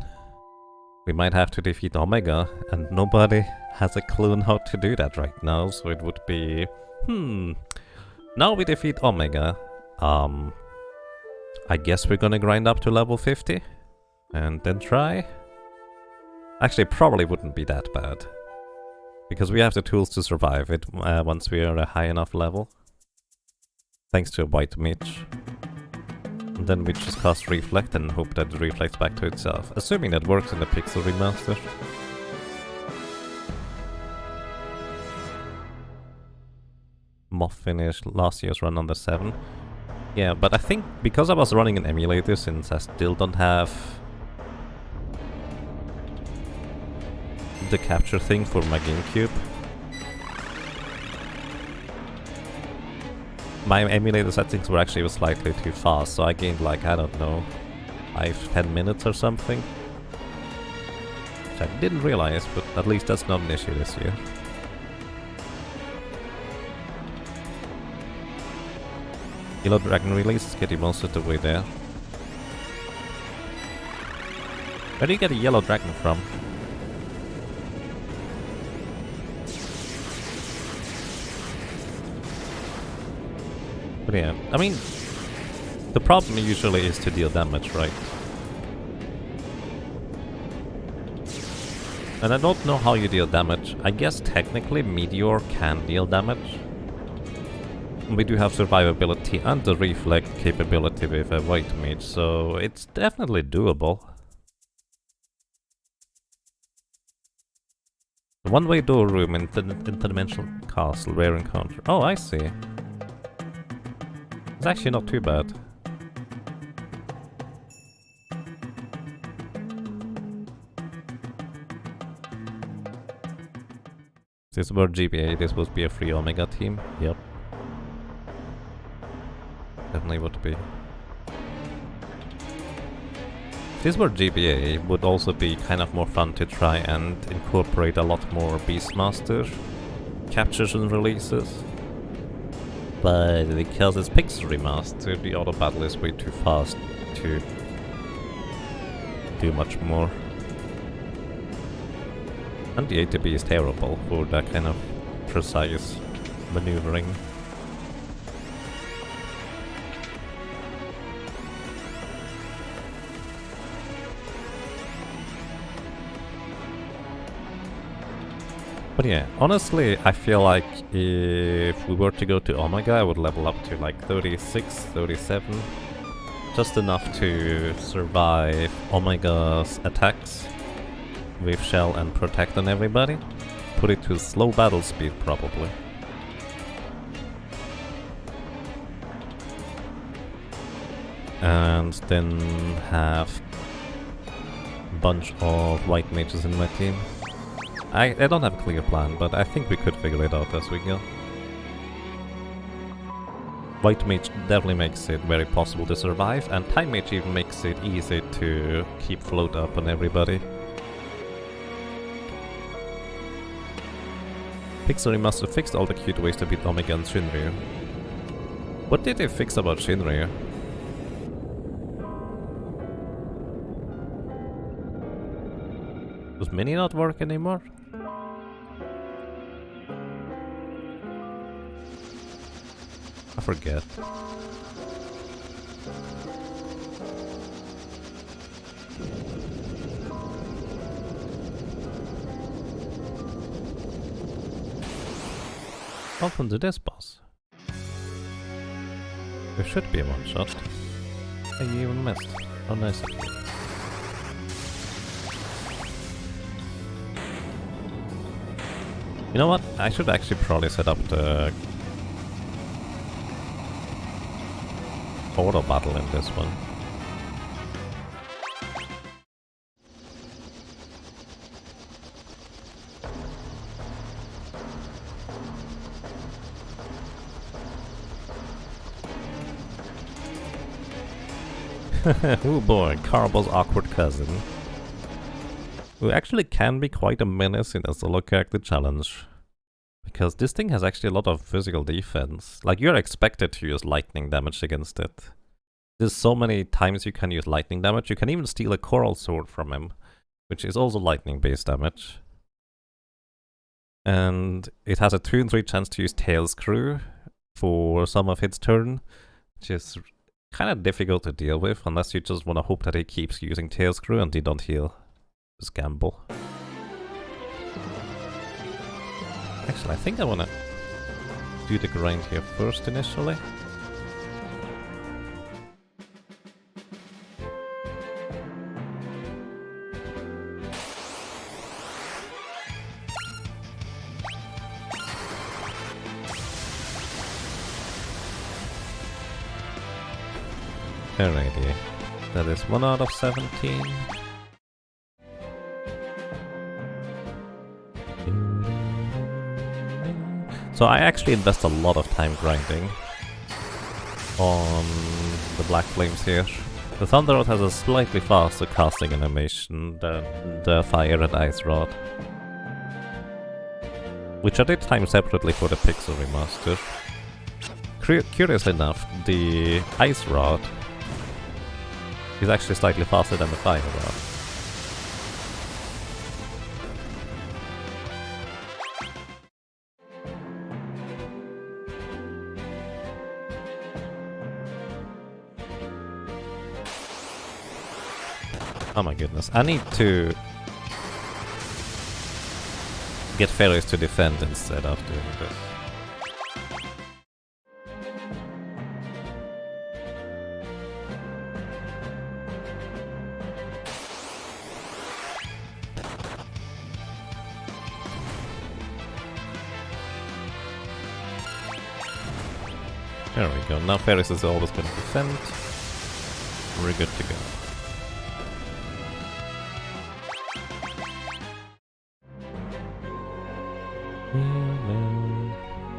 we might have to defeat Omega, and nobody has a clue on how to do that right now, so it would be... Now we defeat Omega. I guess we're gonna grind up to level 50, and then try? Actually, probably wouldn't be that bad, because we have the tools to survive it once we are at a high enough level. Thanks to a white mage. And then we just cast Reflect and hope that it reflects back to itself. Assuming that works in the Pixel Remaster. Moth finished last year's run on the 7. Yeah, but I think because I was running an emulator, since I still don't have the capture thing for my GameCube, my emulator settings were actually slightly too fast, so I gained like, I don't know, 5-10 minutes or something. Which I didn't realize, but at least that's not an issue this year. Yellow Dragon release is getting most of the way there. Where do you get a Yellow Dragon from? But yeah, I mean, the problem usually is to deal damage, right? And I don't know how you deal damage. I guess technically Meteor can deal damage. We do have survivability and the reflect capability with a white mage, so it's definitely doable. One-way door room in the interdimensional castle, rare encounter. Oh, I see. It's actually not too bad. This were GBA, this would be a free Omega team. Yep. Definitely would be. If this were GBA, would also be kind of more fun to try and incorporate a lot more Beastmaster captures and releases. But because it's Pixel Remaster, the auto battle is way too fast to do much more. And the ATB is terrible for that kind of precise maneuvering. But yeah, honestly, I feel like if we were to go to Omega, I would level up to like 36, 37. Just enough to survive Omega's attacks with Shell and Protect on everybody. Put it to slow battle speed, probably. And then have a bunch of white mages in my team. I don't have a clear plan, but I think we could figure it out as we go. White mage definitely makes it very possible to survive, and time mage even makes it easy to keep float up on everybody. Pixel must have fixed all the cute ways to beat Omega and Shinryu. What did they fix about Shinryu? Does Mini not work anymore? I forget. Welcome to this boss. There should be a one shot. I even missed. How nice of you. You know what? I should actually probably set up the auto battle in this one. Oh boy, Carbo's awkward cousin. Who actually can be quite a menace in a solo character challenge. Because this thing has actually a lot of physical defense. Like, you're expected to use lightning damage against it. There's so many times you can use lightning damage. You can even steal a coral sword from him, which is also lightning based damage. And it has a 2 in 3 chance to use Tail Screw for some of its turn, which is kind of difficult to deal with unless you just want to hope that he keeps using Tail Screw and they don't heal. Just gamble. Actually, I think I want to do the grind here first initially. Alrighty, that is 1 out of 17. So I actually invest a lot of time grinding on the Black Flames here. The Thunder Rod has a slightly faster casting animation than the Fire and Ice Rod, which I did time separately for the Pixel Remaster. Curiously enough, the Ice Rod is actually slightly faster than the Fire Rod. Oh my goodness, I need to get fairies to defend instead of doing this. There we go, now Ferris is always going to defend. We're good to go.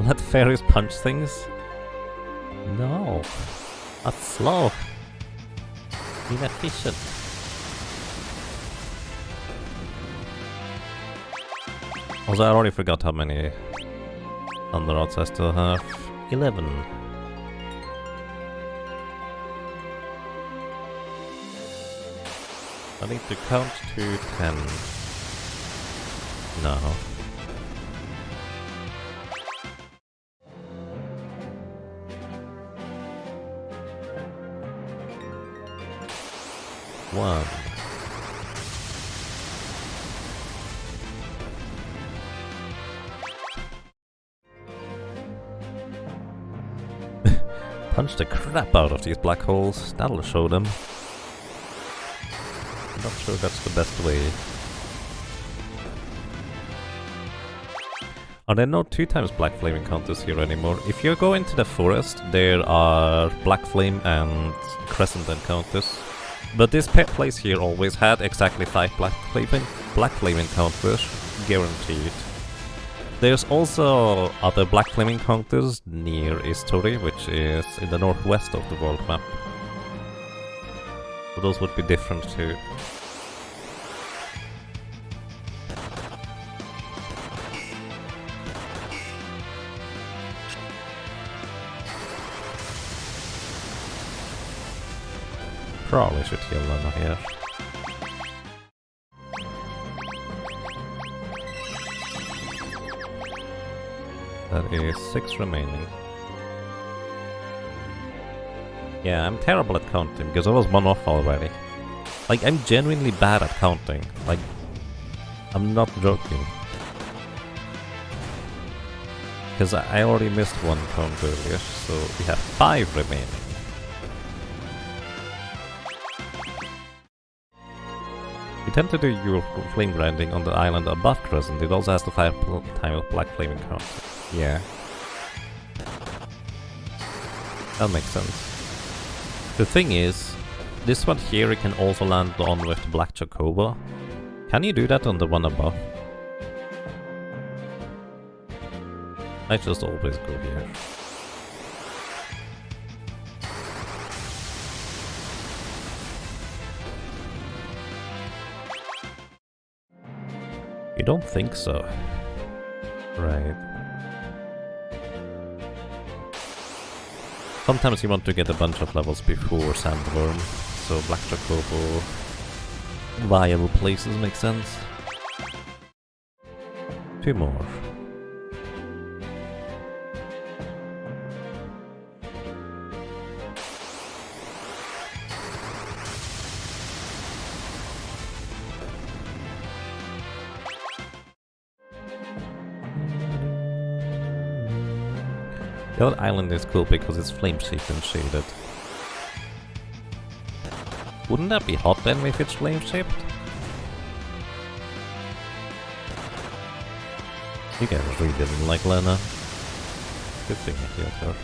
Let fairies punch things? No. That's slow. Inefficient. Also, I already forgot how many Thunder Rods I still have. 11. I need to count to 10. No. One. Punch the crap out of these black holes. That'll show them. I'm not sure that's the best way. Are there no 2 times Black Flame encounters here anymore? If you go into the forest, there are Black Flame and Crescent encounters. But this place here always had exactly 5 Black Flame encounters, guaranteed. There's also other Black Flame encounters near Istori, which is in the northwest of the world map. So those would be different too. Probably should heal them here. That is 6 remaining. Yeah, I'm terrible at counting because I was 1 off already. Like, I'm genuinely bad at counting. Like, I'm not joking. Because I already missed 1 count earlier, so we have 5 remaining. We tend to do your flame grinding on the island above Crescent. It also has the 5 time Black Flame encounter. Yeah. That makes sense. The thing is, this one here you can also land on with the Black Chocobo. Can you do that on the one above? I just always go here. You don't think so? Right. Sometimes you want to get a bunch of levels before Sandworm, so Black Chocobo viable places make sense. 2 more. The other island is cool because it's flame-shaped and shaded. Wouldn't that be hot then if it's flame-shaped? You guys really didn't like Lena. Good thing I killed her.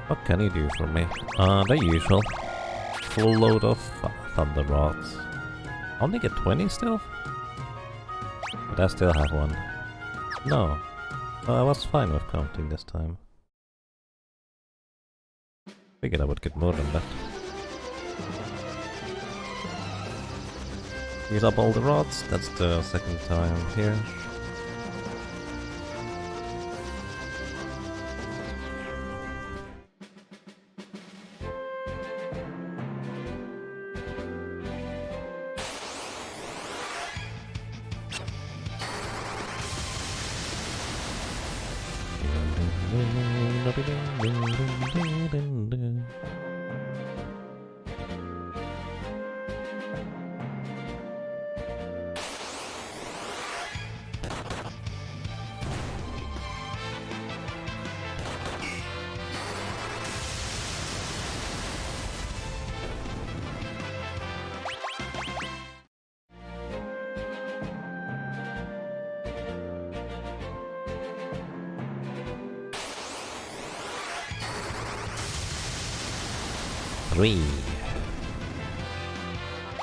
What can he do for me? The usual. Full load of thunder rods. Only get 20 still? But I still have one. No. I was fine with counting this time. Figured I would get more than that. Use up all the rods, that's the second time here.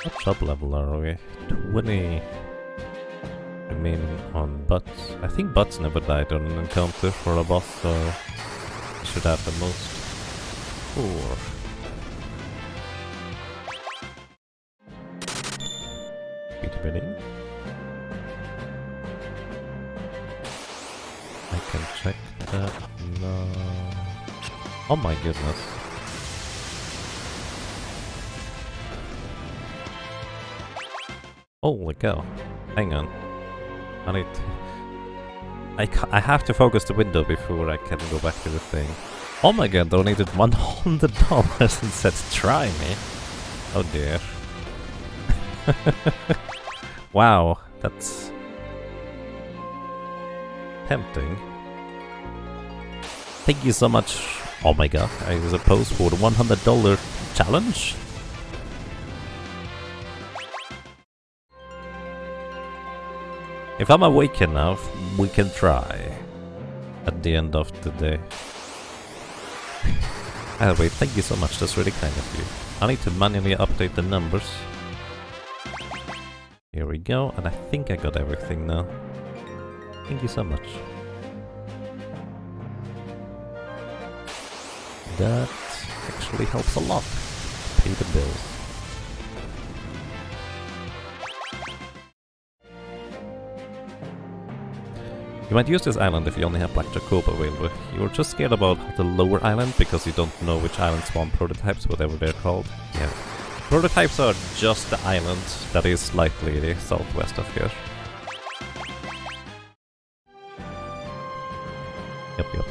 What job level are we? 20 remaining on Butts. I think Butts never died on an encounter for a boss, so we should have the most. 4. Speed bidding. I can check that. No. Oh my goodness. Holy cow. Hang on. I have to focus the window before I can go back to the thing. Oh my god, donated $100 and said try me. Oh dear. Wow, that's tempting. Thank you so much. Oh my god, I suppose for the $100 challenge? If I'm awake enough, we can try at the end of the day. Anyway, thank you so much, that's really kind of you. I need to manually update the numbers. Here we go, and I think I got everything now. Thank you so much. That actually helps a lot. Pay the bills. You might use this island if you only have Black Chocobo available. You're just scared about the lower island because you don't know which island spawn prototypes, whatever they're called. Yeah. Prototypes are just the island that is slightly southwest of here. Yep.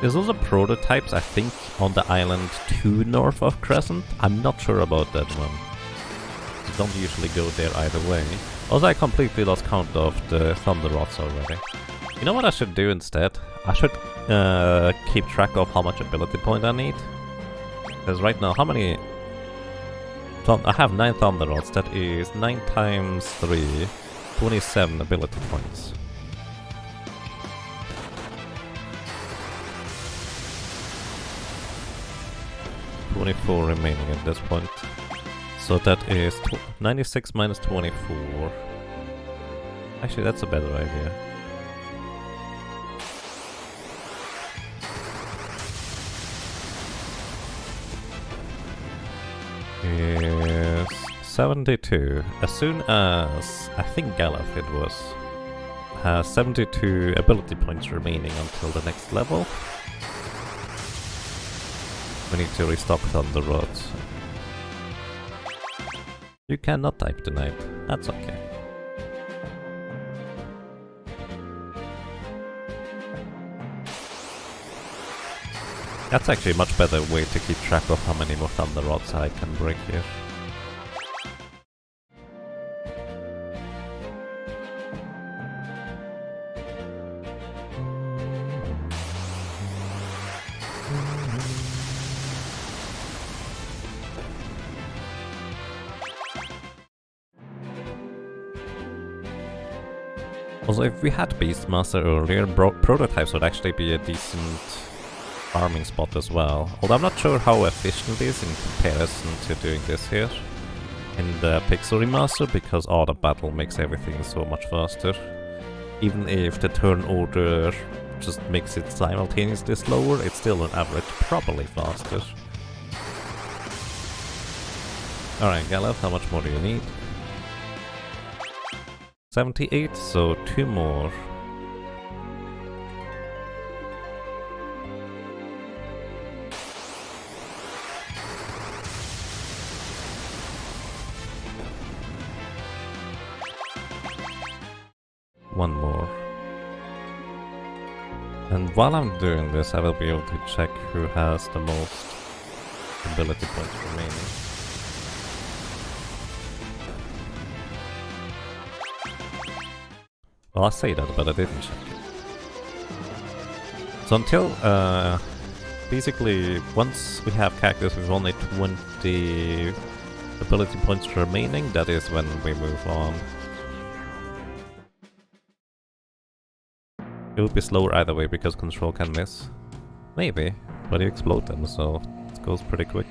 There's also prototypes, I think, on the island to north of Crescent. I'm not sure about that one. You don't usually go there either way. Also, I completely lost count of the Thunder Rods already. You know what I should do instead? I should keep track of how much ability point I need. Because right now, how many... I have 9 Thunder Rods. That is 9 times 3, 27 ability points. $24 remaining at this point. So that is 96 minus 24. Actually, that's a better idea. Is 72. As soon as I think Galaf it was has 72 ability points remaining until the next level. We need to restock Thunder Rods. You cannot type tonight. That's okay. That's actually a much better way to keep track of how many more Thunder Rods I can break here. Also, if we had Beastmaster earlier, prototypes would actually be a decent farming spot as well. Although I'm not sure how efficient it is in comparison to doing this here in the Pixel Remaster, because auto battle makes everything so much faster. Even if the turn order just makes it simultaneously slower, it's still on average probably faster. Alright, Galef, how much more do you need? 78, so 2 more. One more. And while I'm doing this, I will be able to check who has the most ability points remaining. Well, I say that, but I didn't check it. So until, basically, once we have characters with only 20 ability points remaining, that is when we move on. It would be slower either way because control can miss. Maybe, but you explode them, so it goes pretty quick.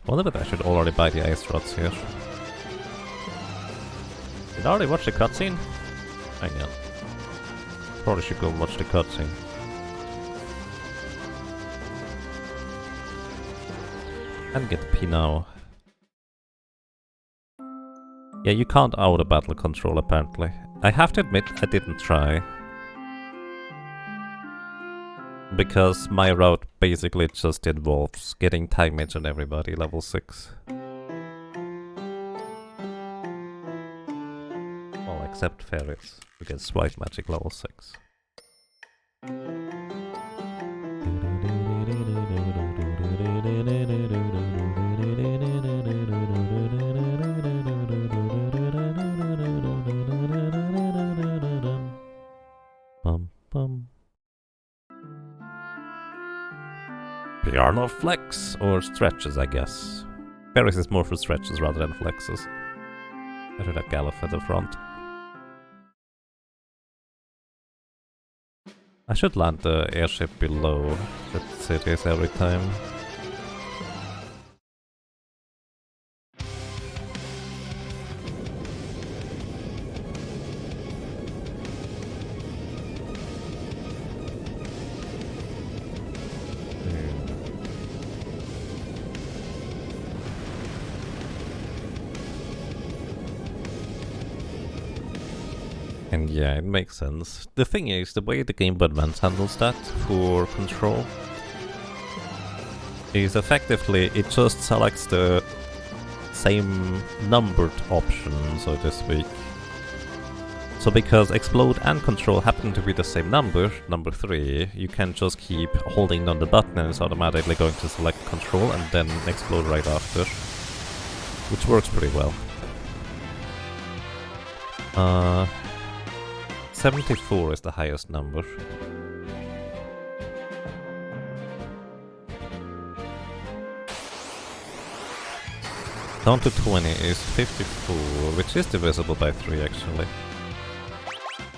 I wonder if I should already buy the ice rods here. Did I already watch the cutscene? Hang on. Probably should go watch the cutscene. And get P now. Yeah, you can't auto battle control apparently. I have to admit I didn't try. Because my route basically just involves getting time mage on everybody level 6. Well, except Ferris, who gets white magic level 6. There are no flex or stretches, I guess. Ferris is more for stretches rather than flexes. I should have Galef at the front. I should land the airship below the cities every time. And yeah, it makes sense. The thing is, the way the Game Boy Advance handles that for control is effectively it just selects the same numbered option, so to speak. So because explode and control happen to be the same number, number 3, you can just keep holding down the button and it's automatically going to select control and then explode right after. Which works pretty well. 74 is the highest number. Down to 20 is 54, which is divisible by 3 actually.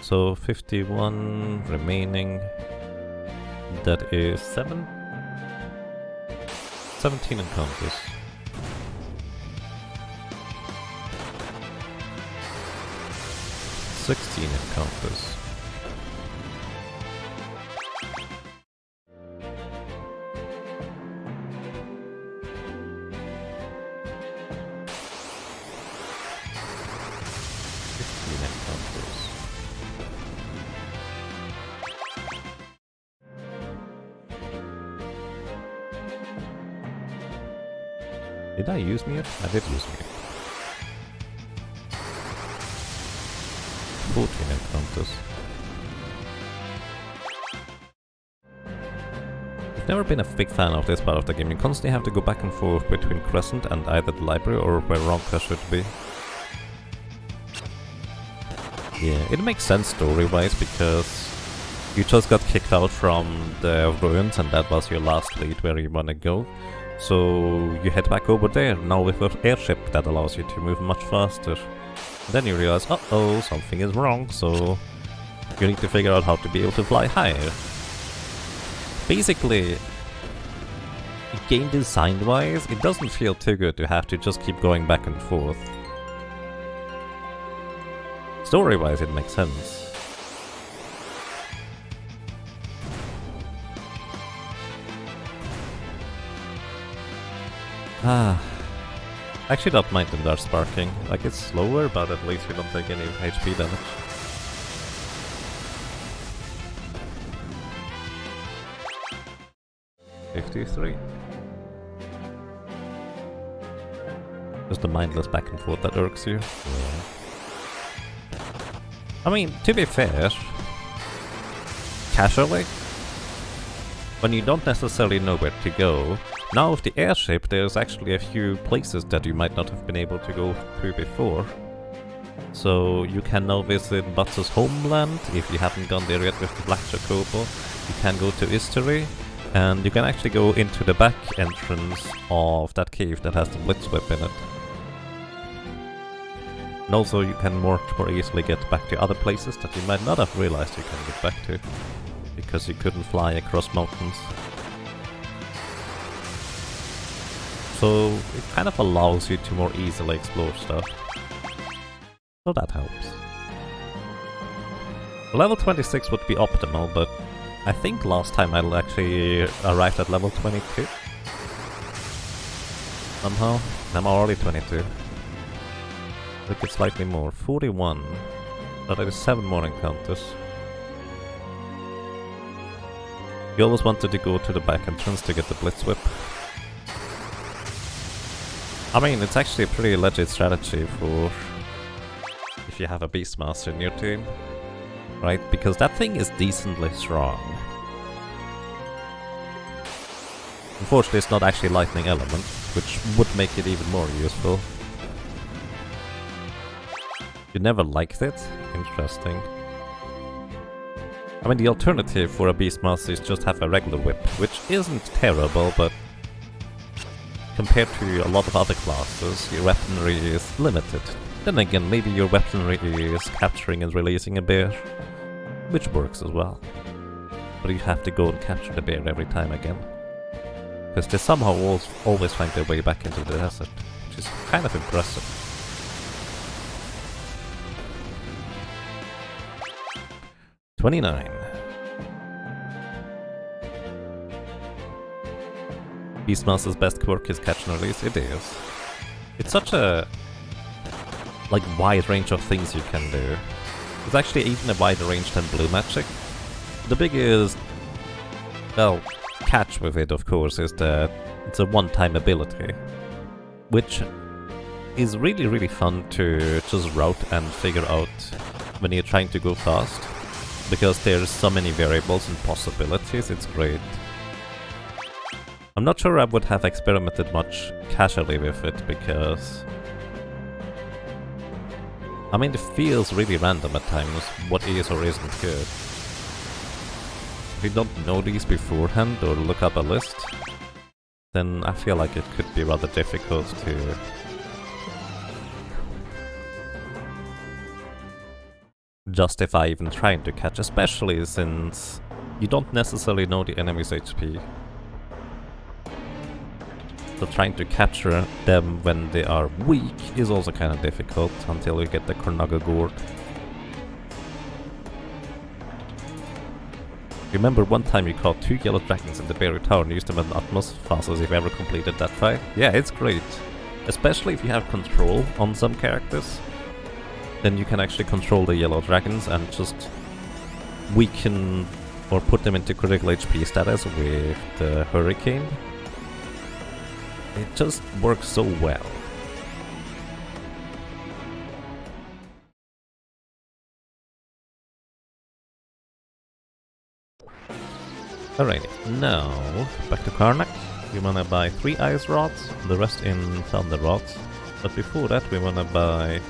So 51 remaining, that is 7? 17 encounters. 16 encounters. Did I use mute? I did use mute. 14 encounters. I've never been a big fan of this part of the game. You constantly have to go back and forth between Crescent and either the library or where Ronka should be. Yeah, it makes sense story-wise because you just got kicked out from the ruins and that was your last lead where you wanna go. So you head back over there, now with an airship that allows you to move much faster. Then you realize, uh-oh, something is wrong, so you need to figure out how to be able to fly higher. Basically, game design-wise, it doesn't feel too good to have to just keep going back and forth. Story-wise, it makes sense. Actually don't mind the dart sparking. Like, it's slower, but at least we don't take any HP damage. $53. Just the mindless back and forth that irks you. Yeah. I mean, to be fair, casually, when you don't necessarily know where to go, now with the airship there's actually a few places that you might not have been able to go to before. So you can now visit Butts' homeland if you haven't gone there yet with the Black Chocobo. You can go to History, and you can actually go into the back entrance of that cave that has the Blitz Whip in it. And also you can more easily get back to other places that you might not have realized you can get back to, because you couldn't fly across mountains. So it kind of allows you to more easily explore stuff. So that helps. Level 26 would be optimal, but I think last time I actually arrived at level 22. Somehow. I'm already 22. Look, it's slightly more. 41. So that is 7 more encounters. You always wanted to go to the back entrance to get the Blitz Whip. I mean, it's actually a pretty legit strategy for if you have a Beastmaster in your team, right? Because that thing is decently strong. Unfortunately, it's not actually lightning element, which would make it even more useful. You never liked it? Interesting. I mean, the alternative for a Beastmaster is just have a regular whip, which isn't terrible, but compared to a lot of other classes, your weaponry is limited. Then again, maybe your weaponry is capturing and releasing a bear, which works as well. But you have to go and capture the bear every time again. Because they somehow always find their way back into the desert, which is kind of impressive. $29. Beastmaster's best quirk is catch and release. It is. It's such a wide range of things you can do. It's actually even a wider range than blue magic. The big is, well, catch with it, of course, is that it's a one-time ability, which is really, really fun to just route and figure out when you're trying to go fast, because there's so many variables and possibilities. It's great. I'm not sure I would have experimented much casually with it, because I mean, it feels really random at times what is or isn't good. If you don't know these beforehand or look up a list, then I feel like it could be rather difficult to justify even trying to catch, especially since you don't necessarily know the enemy's HP. So trying to capture them when they are weak is also kind of difficult until you get the Kornaga Gourd. Remember one time you caught 2 yellow dragons in the Berry Tower and used them in Atmos fast as if you ever completed that fight? Yeah, it's great. Especially if you have control on some characters. Then you can actually control the yellow dragons and just weaken or put them into critical HP status with the Hurricane. It just works so well. Alrighty, now back to Karnak. We wanna buy 3 ice rods, the rest in thunder rods. But before that we wanna buy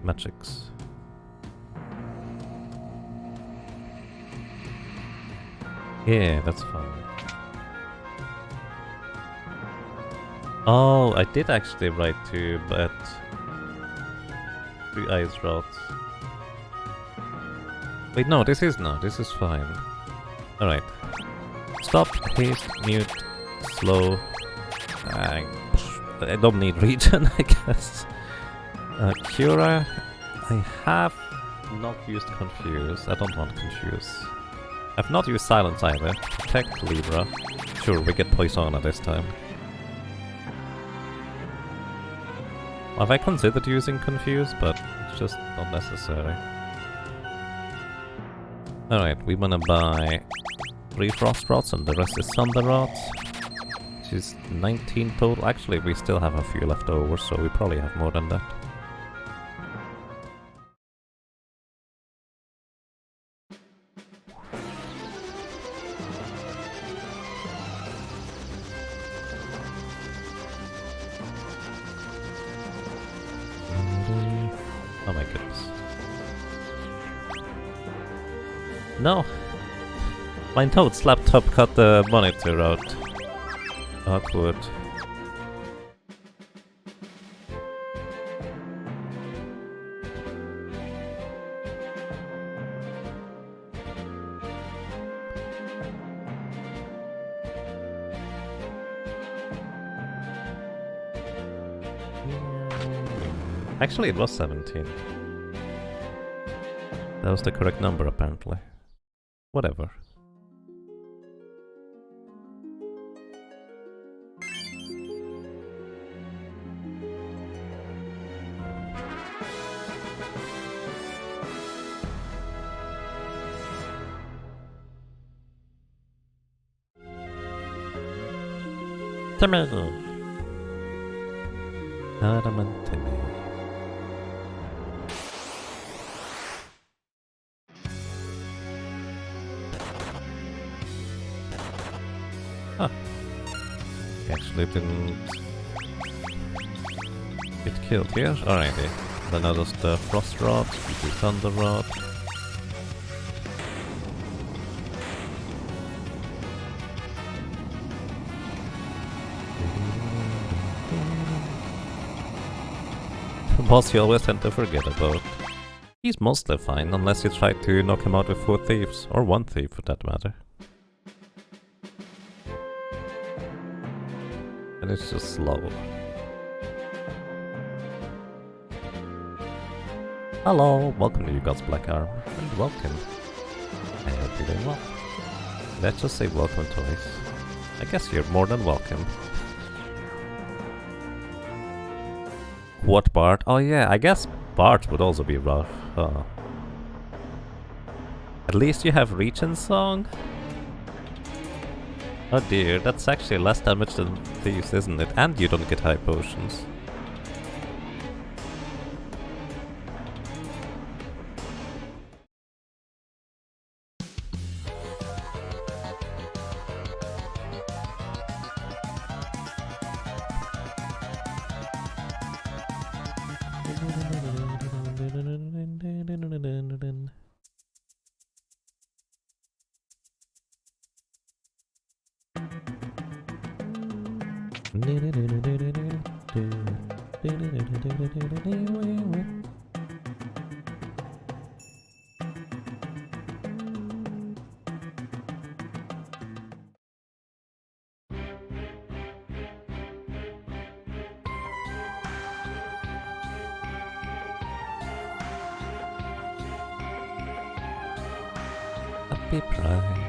magics. Yeah, that's fine. Oh, I did actually write to bet 3 ice rods. Wait, no, this is fine. Alright. Stop, haste, mute, slow. I don't need region, I guess. Cura, I have not used Confuse. I don't want Confuse. I've not used Silence either. Protect Libra. Sure, we get Poisona this time. Have I considered using Confuse, but it's just not necessary. Alright, we wanna buy 3 Frost Rods and the rest is Thunder Rods. Which is 19 total. Actually, we still have a few left over, so we probably have more than that. Oh my goodness. No! My Toad's laptop cut the monitor out. Awkward. Actually, it was 17. That was the correct number, apparently. Whatever. Tomato. Adamantine. Huh. He actually didn't get killed here. Alrighty. Then I'll just Frost Rod, we do Thunder Rod. The boss you always tend to forget about. He's mostly fine, unless you try to knock him out with 4 thieves, or 1 thief for that matter. And it's just slow. Hello, welcome to You God's Black Arm, and welcome. I hope you're doing well. Let's just say welcome twice. I guess you're more than welcome. What Bart? Oh yeah, I guess Bart would also be rough. Huh. At least you have Regent's song? Oh dear, that's actually less damage than Thieves, isn't it? And you don't get high potions. Happy Pride.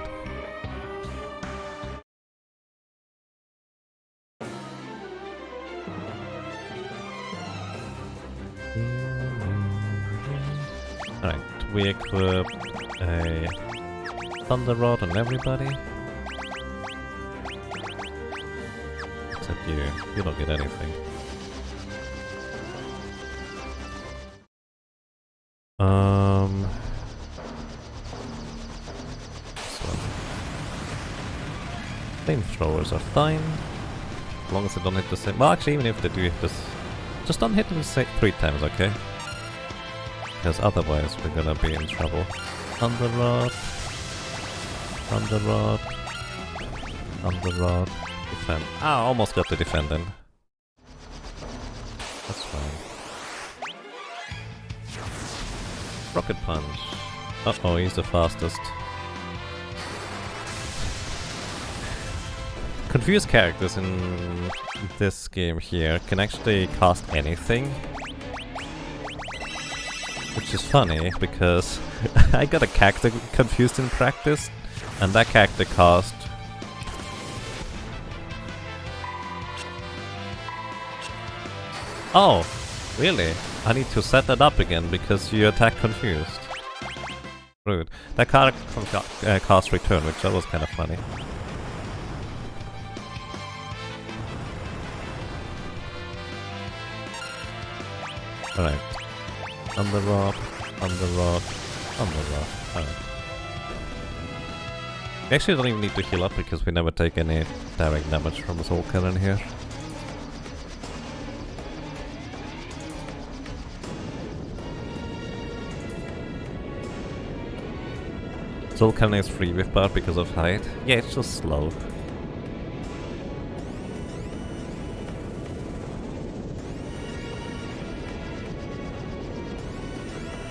Alright, we equip a Thunder Rod on everybody. Except you don't get anything. Flamethrowers are fine, as long as they don't hit the same. Well, actually, even if they do hit this, just don't hit them 3 times, okay? Because otherwise we're gonna be in trouble. Thunder Rod, Thunder Rod, Thunder Rod, defend. Ah, almost got the defend in. That's fine. Rocket Punch. Uh-oh, he's the fastest. Confused characters in this game here can actually cast anything. Which is funny, because I got a character confused in practice, and that character cast... Oh, really? I need to set that up again, because you attack confused. Rude. That character cast return, which that was kind of funny. Alright. Thunder Rod, Thunder Rod, Thunder Rod. Alright. We actually don't even need to heal up because we never take any direct damage from the Soul Cannon here. Soul Cannon is free with Bart because of height. Yeah, it's just slow.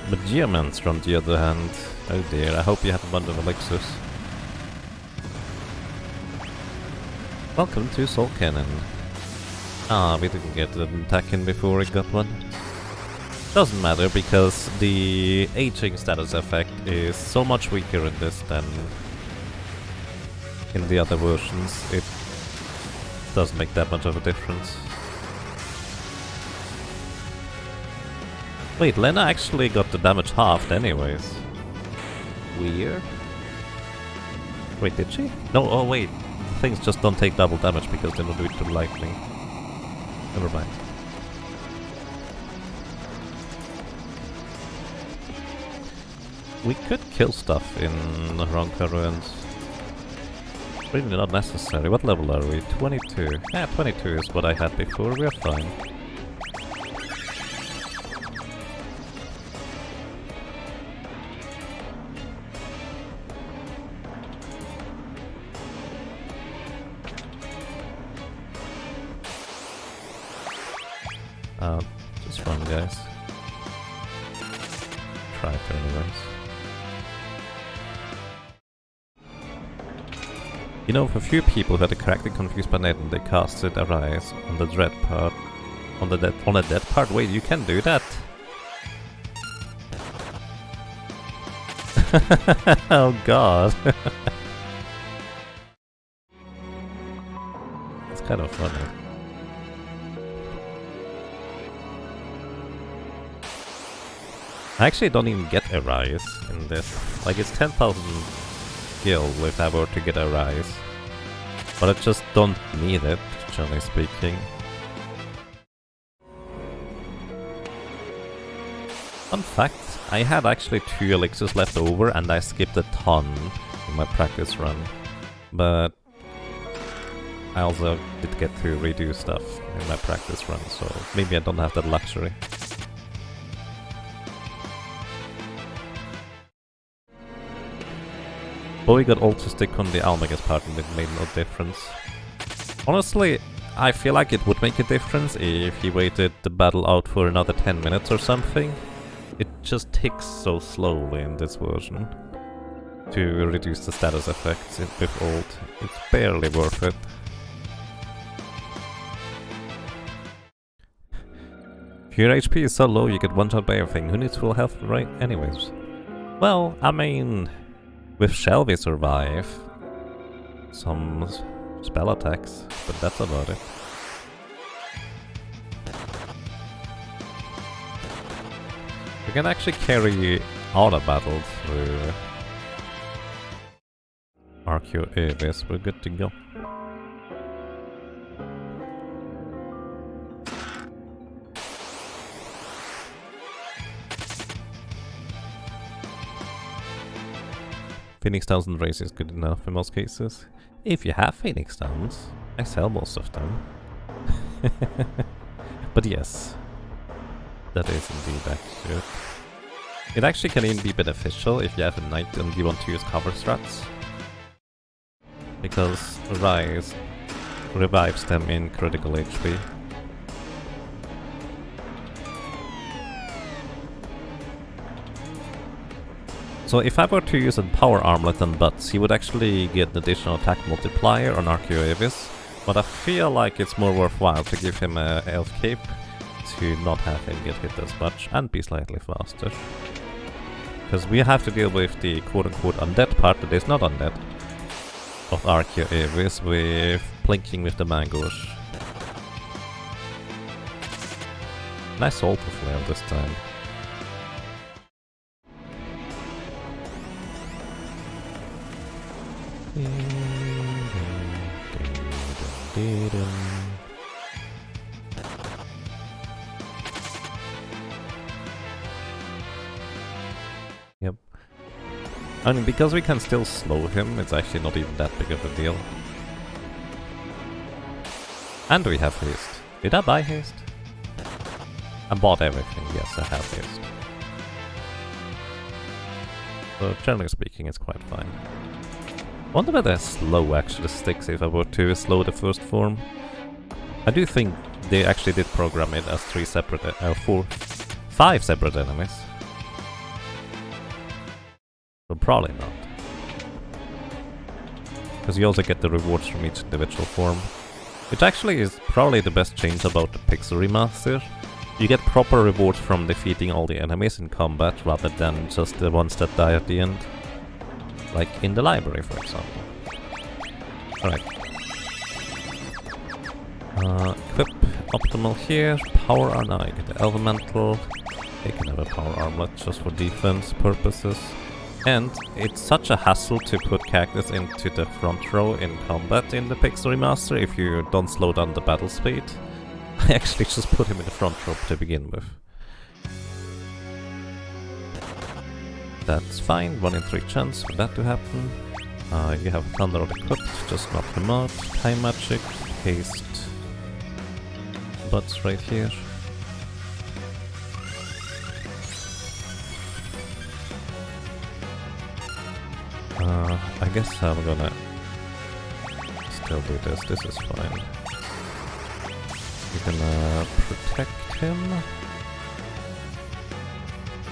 But Geomancer, on the other hand, oh dear, I hope you have a bunch of elixirs. Welcome to Soul Cannon. Ah, we didn't get an attack in before we got one. Doesn't matter, because the aging status effect is so much weaker in this than in the other versions. It doesn't make that much of a difference. Wait, Lena actually got the damage halved anyways. Weird. Wait, did she? No, oh wait. Things just don't take double damage because they don't do it to lightning. Never mind. We could kill stuff in Ronka Ruins. Really not necessary. What level are we? 22. Yeah, 22 is what I had before. We're fine. Just run, guys. Try it anyways. You know, for a few people who had a character confused by net and they casted Arise on the dread part, on a dead part. Wait, you can do that? Oh god. It's kind of funny. I actually don't even get a rise in this. Like, it's 10,000 skill if I were to get a rise. But I just don't need it, generally speaking. Fun fact, I had actually 2 elixirs left over and I skipped a ton in my practice run. But I also did get to redo stuff in my practice run, so maybe I don't have that luxury. But we got all to stick on the Almagus part and it made no difference. Honestly, I feel like it would make a difference if he waited the battle out for another 10 minutes or something. It just ticks so slowly in this version to reduce the status effects with ult. It's barely worth it. If your HP is so low you get one-shot by everything, who needs full health right anyways? Well, I mean, with Shell we survive some spell attacks, but that's about it. You can actually carry out a battle through Archeo Avis, we're good to go. Phoenix Downs and Race is good enough in most cases. If you have Phoenix Downs, I sell most of them. But yes, that is indeed accurate. It actually can even be beneficial if you have a knight and you want to use cover strats. Because Rise revives them in critical HP. So if I were to use a power armlet and butts, he would actually get an additional attack multiplier on Archeo Avis, but I feel like it's more worthwhile to give him a elf cape to not have him get hit as much and be slightly faster. Because we have to deal with the quote-unquote undead part that is not undead of Archeo Avis with plinking with the mangoes. Nice altar flare this time. Yep. I mean, because we can still slow him, it's actually not even that big of a deal. And we have haste. Did I buy haste? I bought everything, yes, I have haste. So generally speaking, it's quite fine. I wonder whether slow actually sticks if I were to slow the first form. I do think they actually did program it as 5 separate enemies. But probably not. Because you also get the rewards from each individual form. Which actually is probably the best change about the Pixel Remaster. You get proper rewards from defeating all the enemies in combat rather than just the ones that die at the end. Like in the library, for example. Alright. Equip optimal here. Power armor. No, you get the elemental. You can have a power armlet just for defense purposes. And it's such a hassle to put Cactus into the front row in combat in the Pixel Remaster if you don't slow down the battle speed. I actually just put him in the front row to begin with. That's fine, 1 in 3 chance for that to happen. You have Thunder equipped, just knock him out. Time Magic, Haste. Butts right here. I guess I'm gonna still do this, this is fine. We're gonna protect him.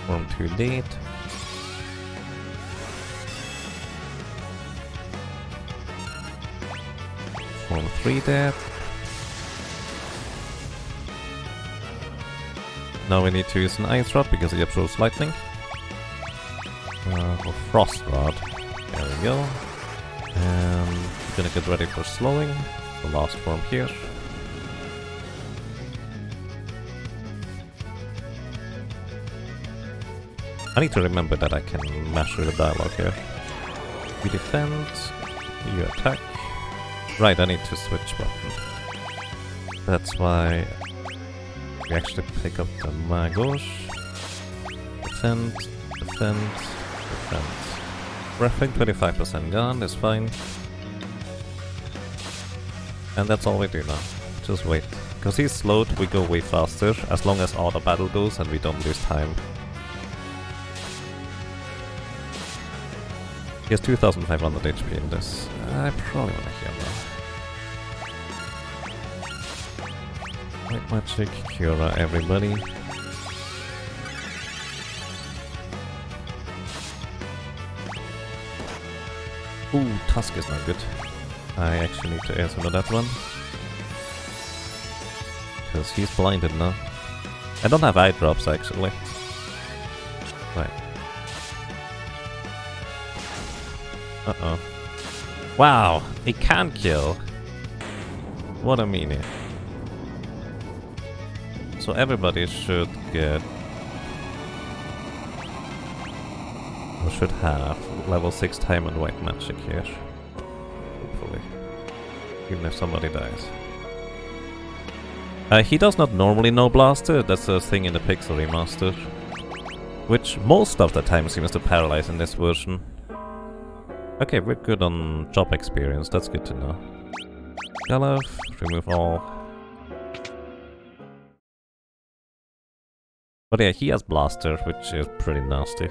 Form 2 dead. Form 3 dead. Now we need to use an Ice Rod because he absorbs lightning. Or Frost Rod. There we go. And we're gonna get ready for slowing. The last form here. I need to remember that I can master the dialogue here. You defend, you attack. Right, I need to switch button. That's why we actually pick up the Magos. Defend, defend, defend. Breathing 25% gone, is fine. And that's all we do now. Just wait. Because he's slowed, we go way faster, as long as auto battle goes and we don't lose time. He has 2500 HP in this. I probably want to heal now. White magic, Cura everybody. Ooh, Tusk is not good. I actually need to answer to that one. Because he's blinded now. I don't have eye drops actually. Right. Uh-oh. Wow! He can kill! What a meanie. So everybody should get... or should have level 6 time and white magic here. Hopefully. Even if somebody dies. He does not normally know Blaster, that's a thing in the Pixel Remaster. Which most of the time seems to paralyze in this version. Okay, we're good on job experience, that's good to know. Galov, remove all. But yeah, he has Blaster, which is pretty nasty.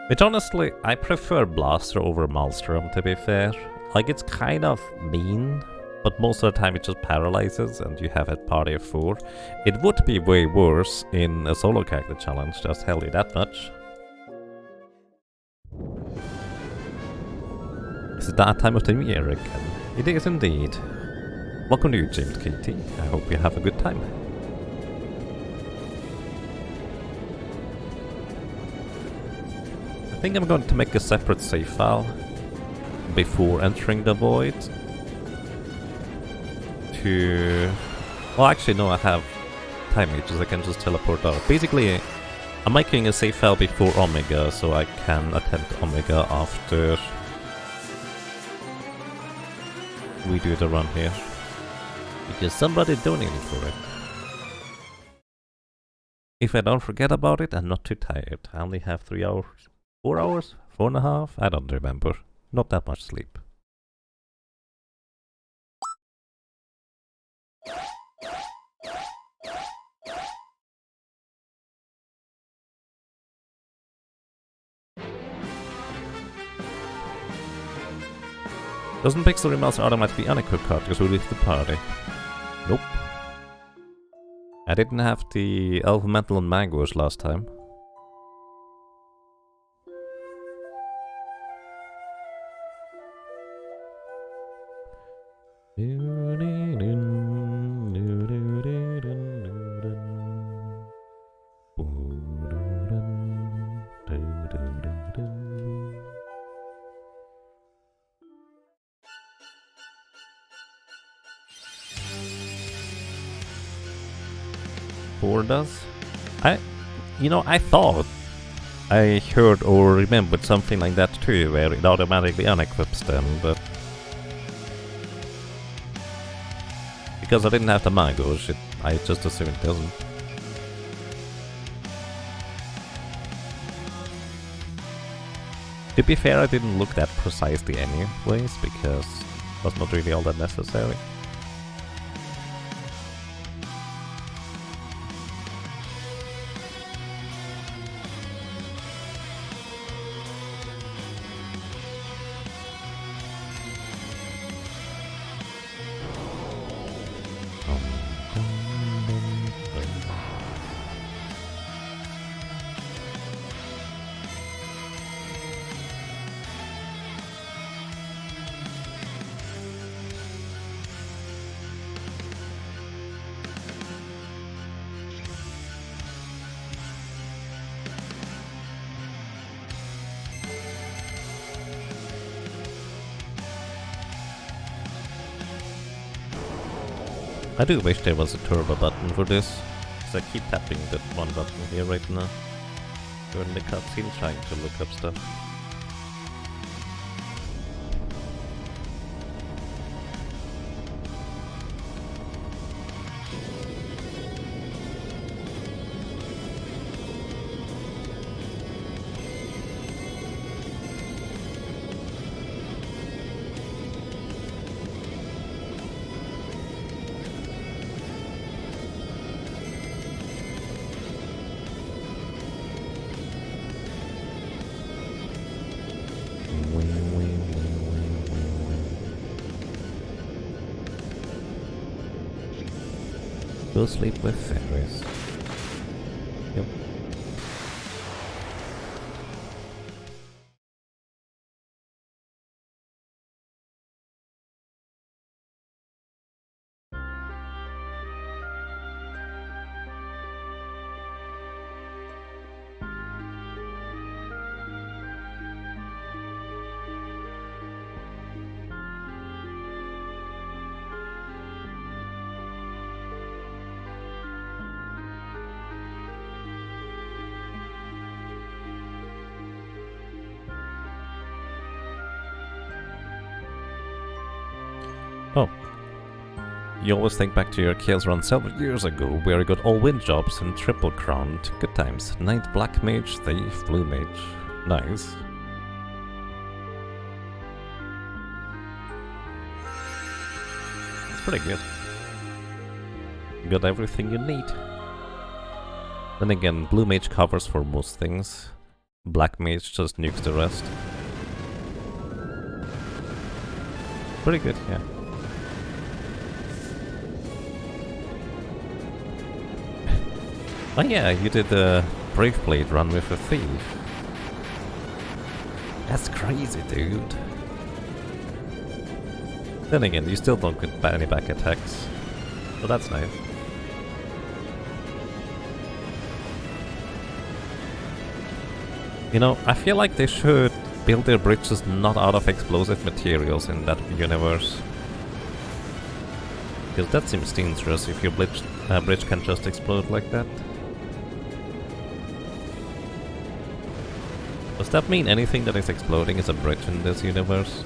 Which honestly, I prefer Blaster over Maelstrom to be fair. Like, it's kind of mean, but most of the time it just paralyzes and you have a party of 4. It would be way worse in a solo character challenge, just tell you that much. Is it that time of the year again? It is indeed. Welcome to you, James KT. I hope you have a good time. I think I'm going to make a separate save file before entering the void. Well, actually no, I have time mages, I can just teleport out. Basically, I'm making a save file before Omega, so I can attempt Omega after we do the run here. Because somebody donated for it. If I don't forget about it, I'm not too tired. I only have 3 hours. 4 hours? 4.5? I don't remember. Not that much sleep. Doesn't Pixel Remaster automatically unequip cartridges with the party? Nope. I didn't have the Elemental and Magos last time. Does. I thought I heard or remembered something like that too, where it automatically unequips them, but because I didn't have the Magos, I just assumed it doesn't. To be fair, I didn't look that precisely anyways, because it was not really all that necessary. I do wish there was a turbo button for this, So I keep tapping that one button here right now. During the cutscene trying to look up stuff. Go sleep with fairies. Yep. Oh. You always think back to your kills run several years ago, where you got all win jobs and triple crowned. Good times. Knight, Black Mage, Thief, Blue Mage. Nice. It's pretty good. You got everything you need. Then again, Blue Mage covers for most things. Black Mage just nukes the rest. Pretty good, yeah. Oh yeah, you did the Brave Blade run with a Thief. That's crazy, dude. Then again, you still don't get any back attacks. So that's nice. You know, I feel like they should build their bridges not out of explosive materials in that universe. Because that seems dangerous if your bridge can just explode like that. Does that mean anything that is exploding is a bridge in this universe?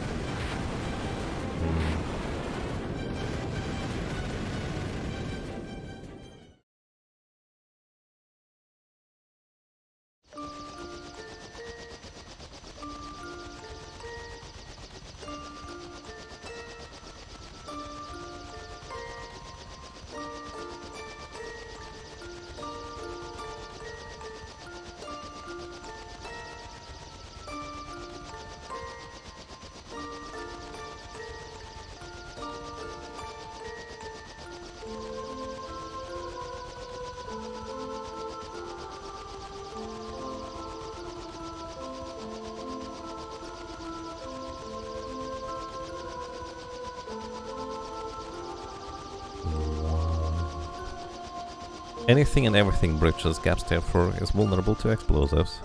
Anything and everything bridges gaps therefore is vulnerable to explosives.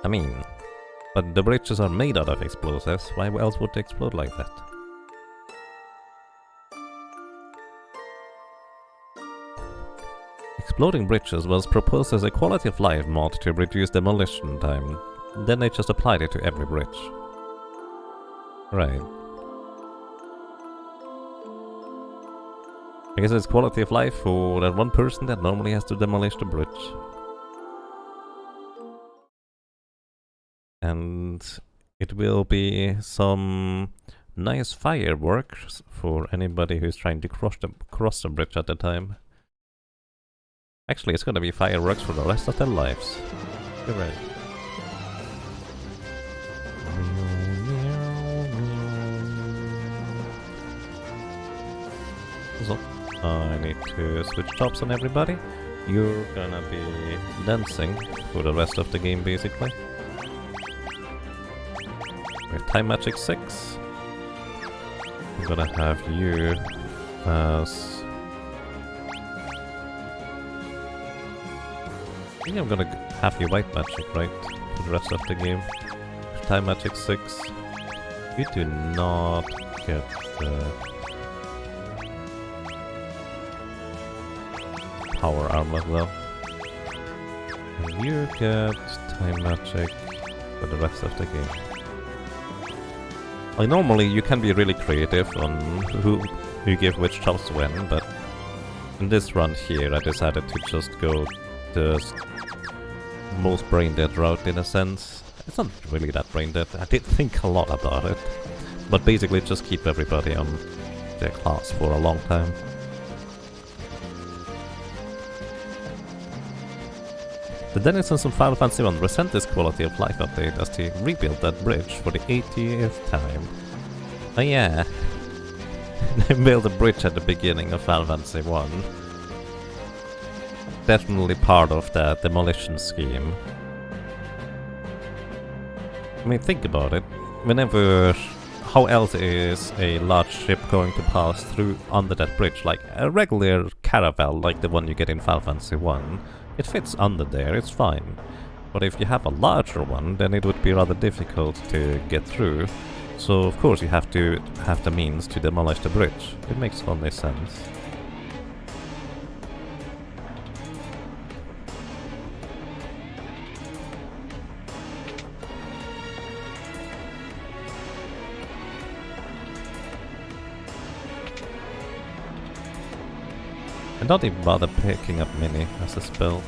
I mean, but the bridges are made out of explosives, why else would they explode like that? Exploding bridges was proposed as a quality of life mod to reduce demolition time, then they just applied it to every bridge. Right. I guess it's quality of life for that one person that normally has to demolish the bridge. And it will be some nice fireworks for anybody who's trying to cross the bridge at the time. Actually, it's gonna be fireworks for the rest of their lives. You're right. So, I need to switch jobs on everybody. You're gonna be dancing for the rest of the game, basically. With Time Magic 6. I'm gonna have you as... I think I'm gonna have you White Magic, right? For the rest of the game. Time Magic 6. You do not get the... power armor though. And you get time magic for the rest of the game. Like normally you can be really creative on who you give which jobs when, but in this run here I decided to just go the most brain dead route in a sense. It's not really that brain dead, I did think a lot about it, but basically just keep everybody on their class for a long time. The denizens of Final Fantasy 1 resent this quality of life update as they rebuilt that bridge for the 80th time. Oh yeah, they built a bridge at the beginning of Final Fantasy 1. Definitely part of that demolition scheme. I mean, think about it. Whenever... How else is a large ship going to pass through under that bridge? Like a regular caravel, like the one you get in Final Fantasy 1. It fits under there, it's fine. But if you have a larger one, then it would be rather difficult to get through. So of course you have to have the means to demolish the bridge. It makes only sense. And don't even bother picking up Mini as a spell.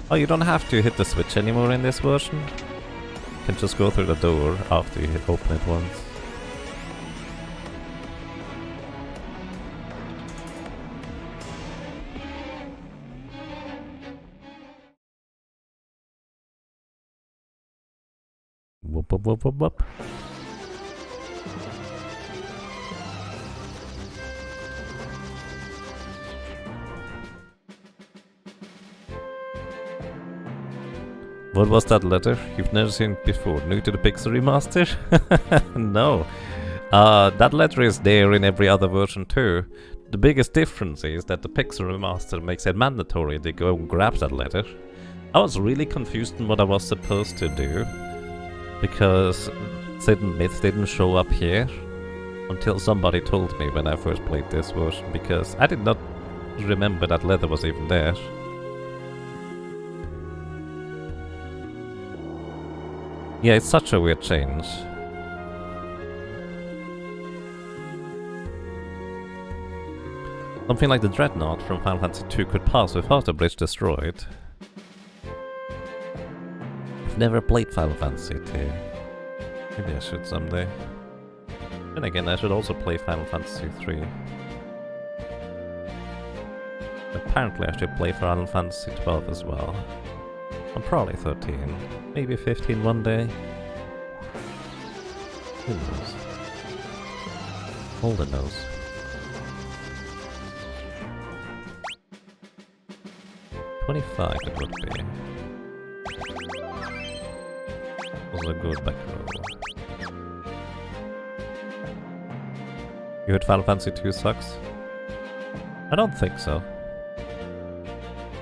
Oh, you don't have to hit the switch anymore in this version? You can just go through the door after you open it once. Whoop whoop whoop whoop whoop. What was that letter? You've never seen it before. New to the Pixel Remaster? No. That letter is there in every other version too. The biggest difference is that the Pixel Remaster makes it mandatory to go and grab that letter. I was really confused on what I was supposed to do, because certain myths didn't show up here until somebody told me when I first played this version, because I did not remember that letter was even there. Yeah, it's such a weird change. Something like the Dreadnought from Final Fantasy 2 could pass without the bridge destroyed. I've never played Final Fantasy 2. Maybe I should someday. Then again, I should also play Final Fantasy 3. Apparently I should play Final Fantasy 12 as well. I'm probably 13, maybe 15 one day. Who knows? Holden knows. $25 it would be. Was a good back row. You heard Final Fantasy 2 sucks? I don't think so.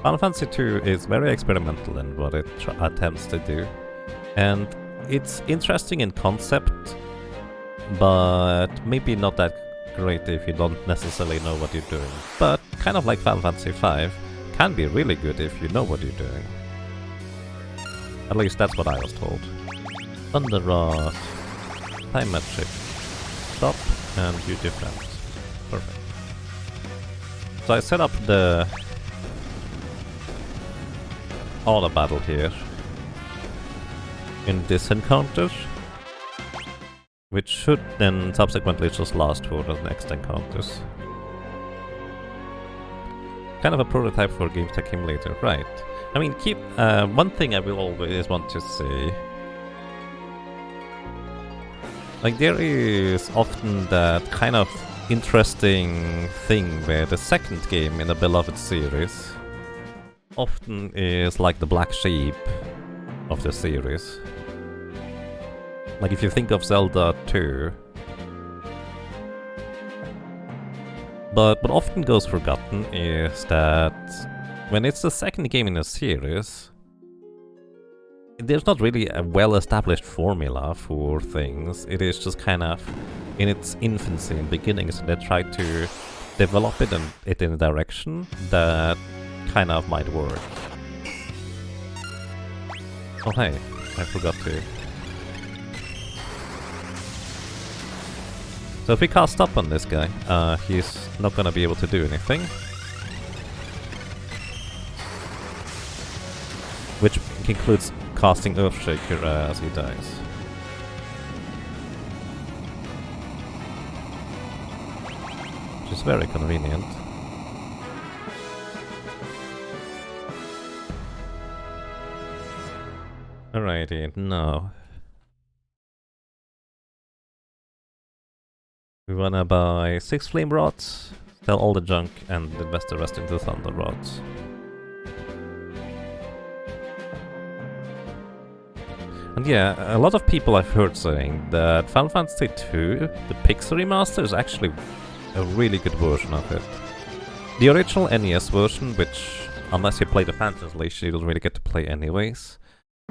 Final Fantasy 2 is very experimental in what it attempts to do, and it's interesting in concept, but maybe not that great if you don't necessarily know what you're doing. But kind of like Final Fantasy 5, can be really good if you know what you're doing. At least that's what I was told. Thunder Rod, time magic, stop, and you defend. Perfect. So I set up the auto battle here in this encounter, which should then subsequently just last for the next encounters. Kind of a prototype for games that came later, right? I mean, keep one thing I will always want to say. Like, there is often that kind of interesting thing where the second game in a beloved series often is like the black sheep of the series. Like if you think of Zelda 2. But what often goes forgotten is that when it's the second game in a series, there's not really a well-established formula for things. It is just kind of in its infancy and beginnings, and they try to develop it in a direction that kind of might work. Oh hey, I forgot to. So if we cast up on this guy, he's not gonna be able to do anything. Which includes casting Earthshaker as he dies. Which is very convenient. Alrighty, now we wanna buy 6 flame rods, sell all the junk, and invest the rest into thunder rods. And yeah, a lot of people I've heard saying that Final Fantasy II, the Pixel Remaster, is actually a really good version of it. The original NES version, which, unless you play the fan translation, you don't really get to play anyways,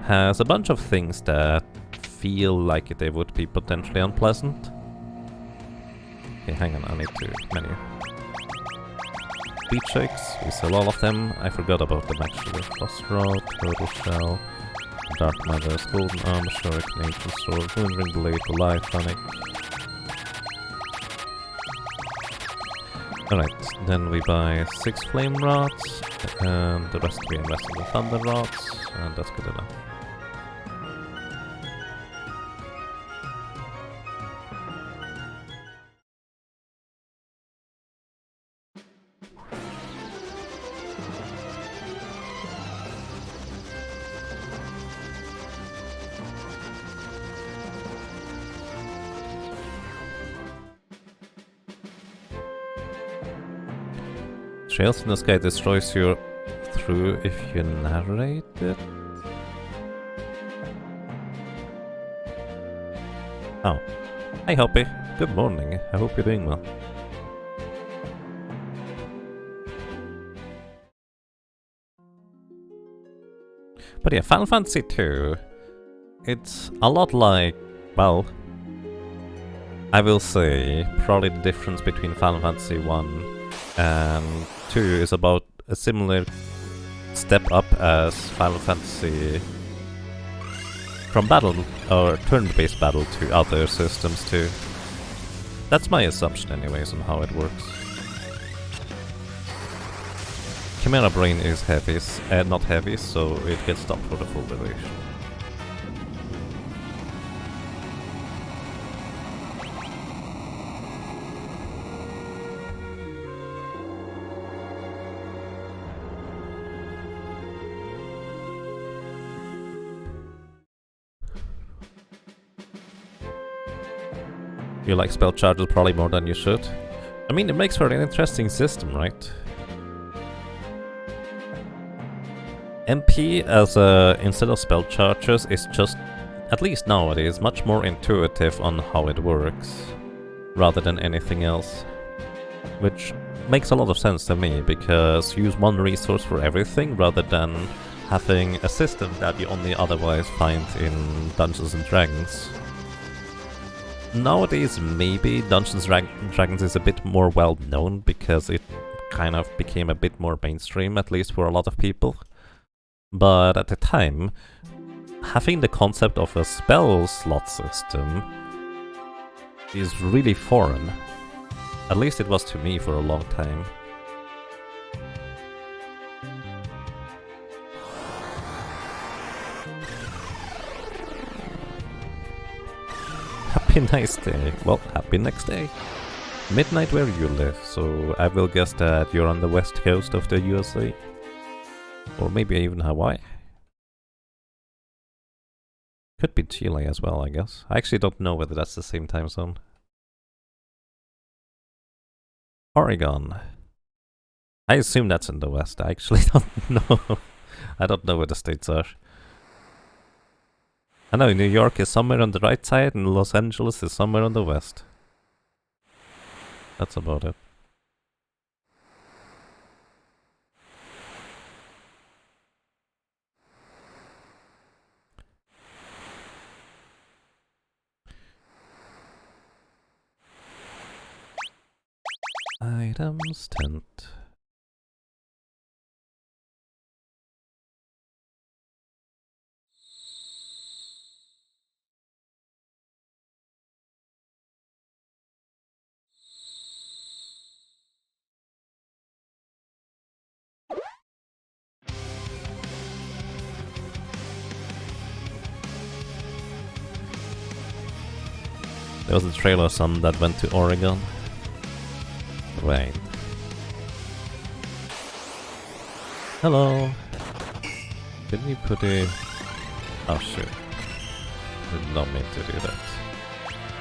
has a bunch of things that feel like they would be potentially unpleasant. Okay, hang on, I need to menu. Beach shakes, we sell all of them. I forgot about them actually. Frost Rod, Turtle Shell, Dark Matters, Golden Armor, Shuriken, Ancient Sword, Moonring Blade, Life Tonic. Alright, then we buy 6 Flame Rods, and the rest we invest in the Thunder Rods, and that's good enough. Trails in the Sky destroys you through if you narrate it? Oh. Hey Hoppy, good morning, I hope you're doing well. But yeah, Final Fantasy II, it's a lot like, well, I will say, probably the difference between Final Fantasy 1 and 2 is about a similar step up as Final Fantasy from battle or turn-based battle to other systems too. That's my assumption anyways on how it works. Chimera Brain is heavy, not heavy, so it gets stopped for the full duration. You like spell charges probably more than you should. I mean, it makes for an interesting system, right? MP as instead of spell charges is just, at least nowadays, much more intuitive on how it works, rather than anything else. Which makes a lot of sense to me, because you use one resource for everything, rather than having a system that you only otherwise find in Dungeons and Dragons. Nowadays, maybe Dungeons & Dragons is a bit more well known because it kind of became a bit more mainstream, at least for a lot of people. But at the time, having the concept of a spell slot system is really foreign. At least it was to me for a long time. Happy nice day. Well, happy next day. Midnight where you live, so I will guess that you're on the west coast of the USA. Or maybe even Hawaii. Could be Chile as well, I guess. I actually don't know whether that's the same time zone. Oregon. I assume that's in the west. I actually don't know. I don't know where the states are. I know New York is somewhere on the right side and Los Angeles is somewhere on the west. That's about it. Items tent. There was a trailer of some that went to Oregon. Right. Hello. Didn't you put a... Oh shit. Did not mean to do that.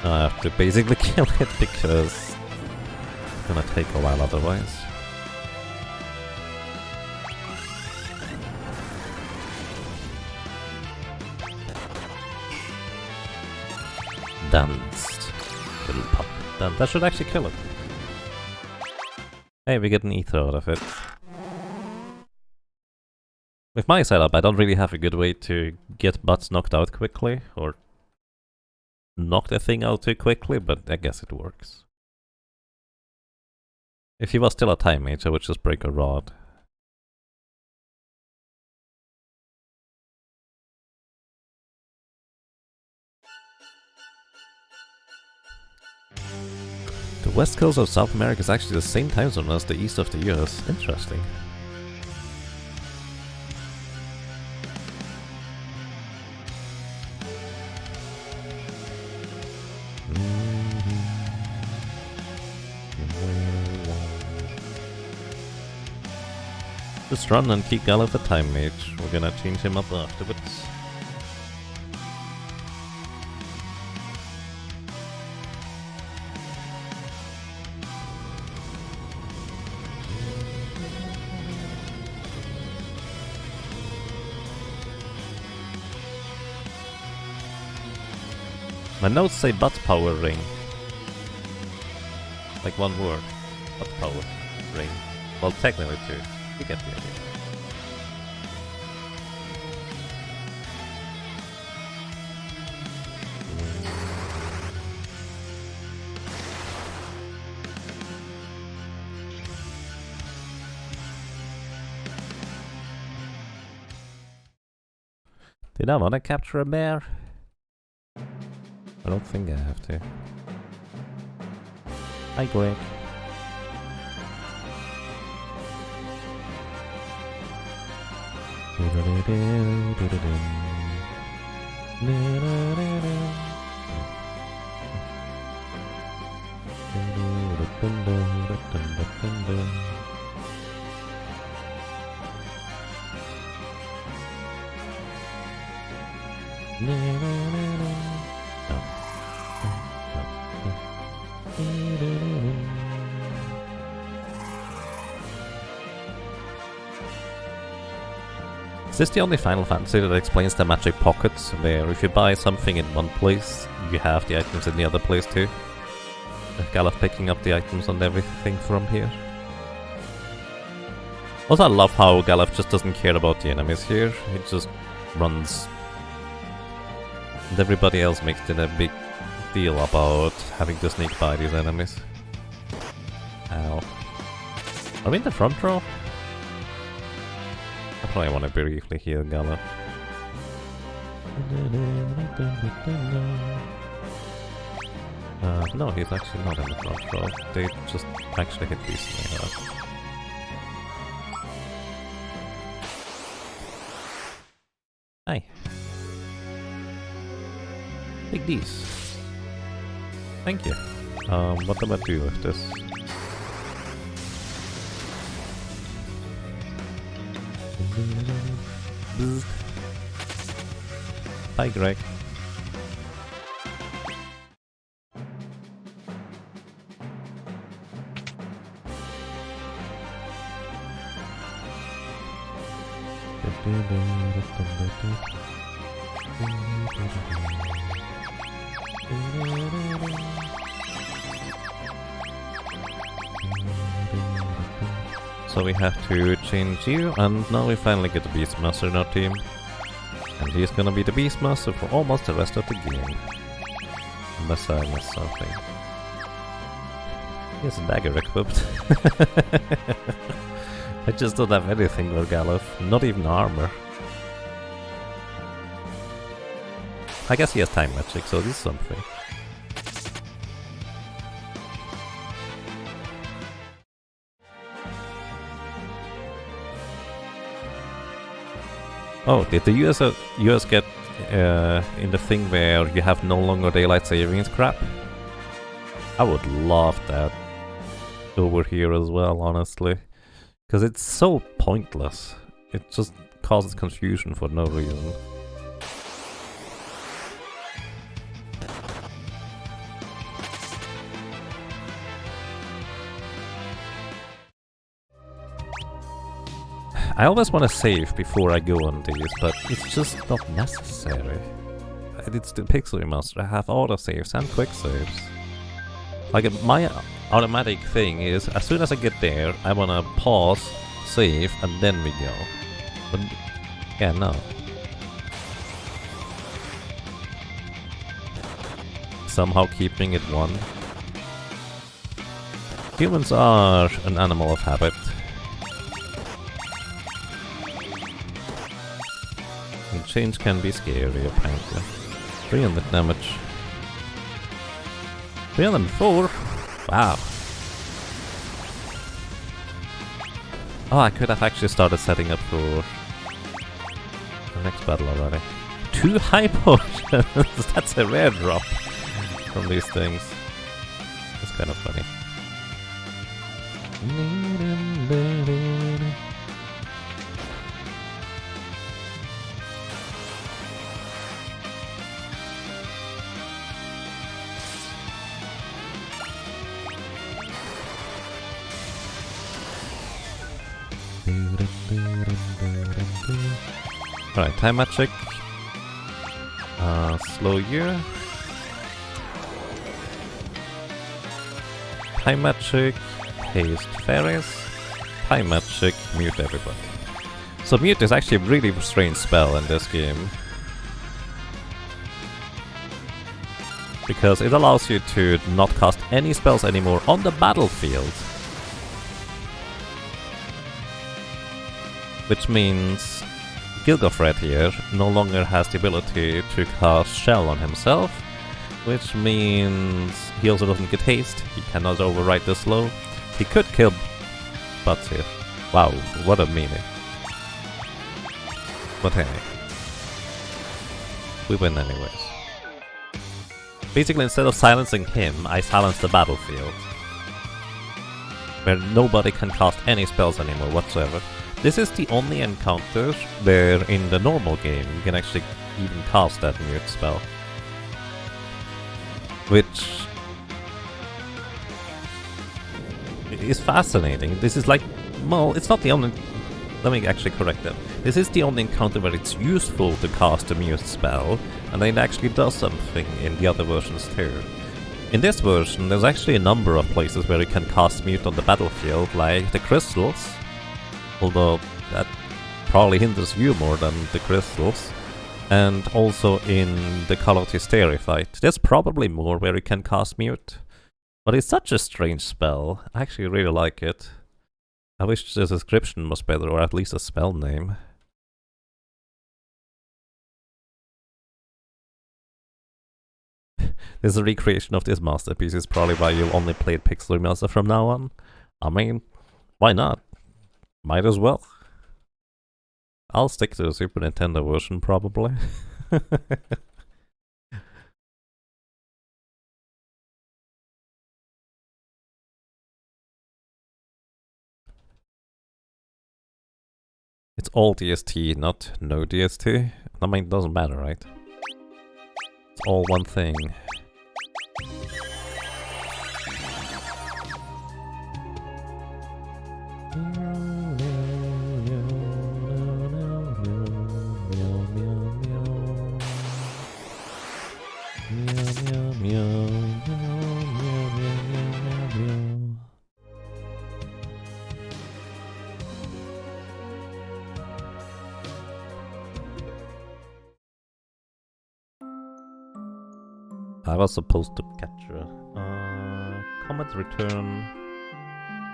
Now I have to basically kill it because it's gonna take a while otherwise. Danced. Little pup. That should actually kill it. Hey, we get an ether out of it. With my setup, I don't really have a good way to get butts knocked out quickly, or knock the thing out too quickly, but I guess it works. If he was still a time mage, I would just break a rod. The west coast of South America is actually the same time zone as the east of the US. Interesting. Just run and keep Galuf a time mage. We're gonna change him up afterwards. My notes say butt power ring. Like one word. Butt power ring. Well, technically two. You get the idea. Did I want to capture a bear? I don't think I have to. Hi, Greg. Is this the only Final Fantasy that explains the magic pockets, where if you buy something in one place, you have the items in the other place too? Galuf picking up the items and everything from here. Also, I love how Galuf just doesn't care about the enemies here, he just runs. And everybody else makes it a big deal about having to sneak by these enemies. Ow. Are we in the front row? I probably want to briefly heal Galuf. No, he's actually not in the front row. They just actually hit decently hard. Hi. Take these. Thank you. What do I do with this? Hi, Greg. So we have to change you, and now we finally get the Beastmaster in our team. And he's gonna be the Beastmaster for almost the rest of the game. Unless I miss something. He has a dagger equipped. I just don't have anything with Galuf, not even armor. I guess he has time magic, so this is something. Oh, did the US get in the thing where you have no longer daylight savings crap? I would love that over here as well, honestly. Because it's so pointless. It just causes confusion for no reason. I always want to save before I go on these, but it's just not necessary. It's the Pixel Remaster. I have autosaves and quick saves. Like, my automatic thing is, as soon as I get there, I want to pause, save, and then we go. But, yeah, no. Somehow keeping it one. Humans are an animal of habit. And change can be scary, apparently. 300 damage. 304? Wow. Oh, I could have actually started setting up for the next battle already. 2 high potions! That's a rare drop from these things. It's kind of funny. Alright, time magic. Slow you. Time magic. Haste fairies. Time magic. Mute everybody. So mute is actually a really strange spell in this game. Because it allows you to not cast any spells anymore on the battlefield. Which means Gilgofred here no longer has the ability to cast Shell on himself, which means he also doesn't get haste, he cannot override the slow. He could kill Butts here. Wow, what a meanie. But hey, we win anyways. Basically, instead of silencing him, I silence the battlefield. Where nobody can cast any spells anymore whatsoever. This is the only encounter where in the normal game you can actually even cast that mute spell. Which is fascinating. This is like, well, it's not the only... Let me actually correct that. This is the only encounter where it's useful to cast a mute spell, and it actually does something in the other versions too. In this version, there's actually a number of places where you can cast mute on the battlefield, like the crystals. Although that probably hinders you more than the crystals. And also in the Call of Hysteria fight. There's probably more where you can cast mute. But it's such a strange spell. I actually really like it. I wish the description was better, or at least a spell name. This recreation of this masterpiece is probably why you'll only play Pixel Remaster from now on. I mean, why not? Might as well. I'll stick to the Super Nintendo version, probably. It's all DST, not no DST. I mean, it doesn't matter, right? It's all one thing. I was supposed to capture Comet Return.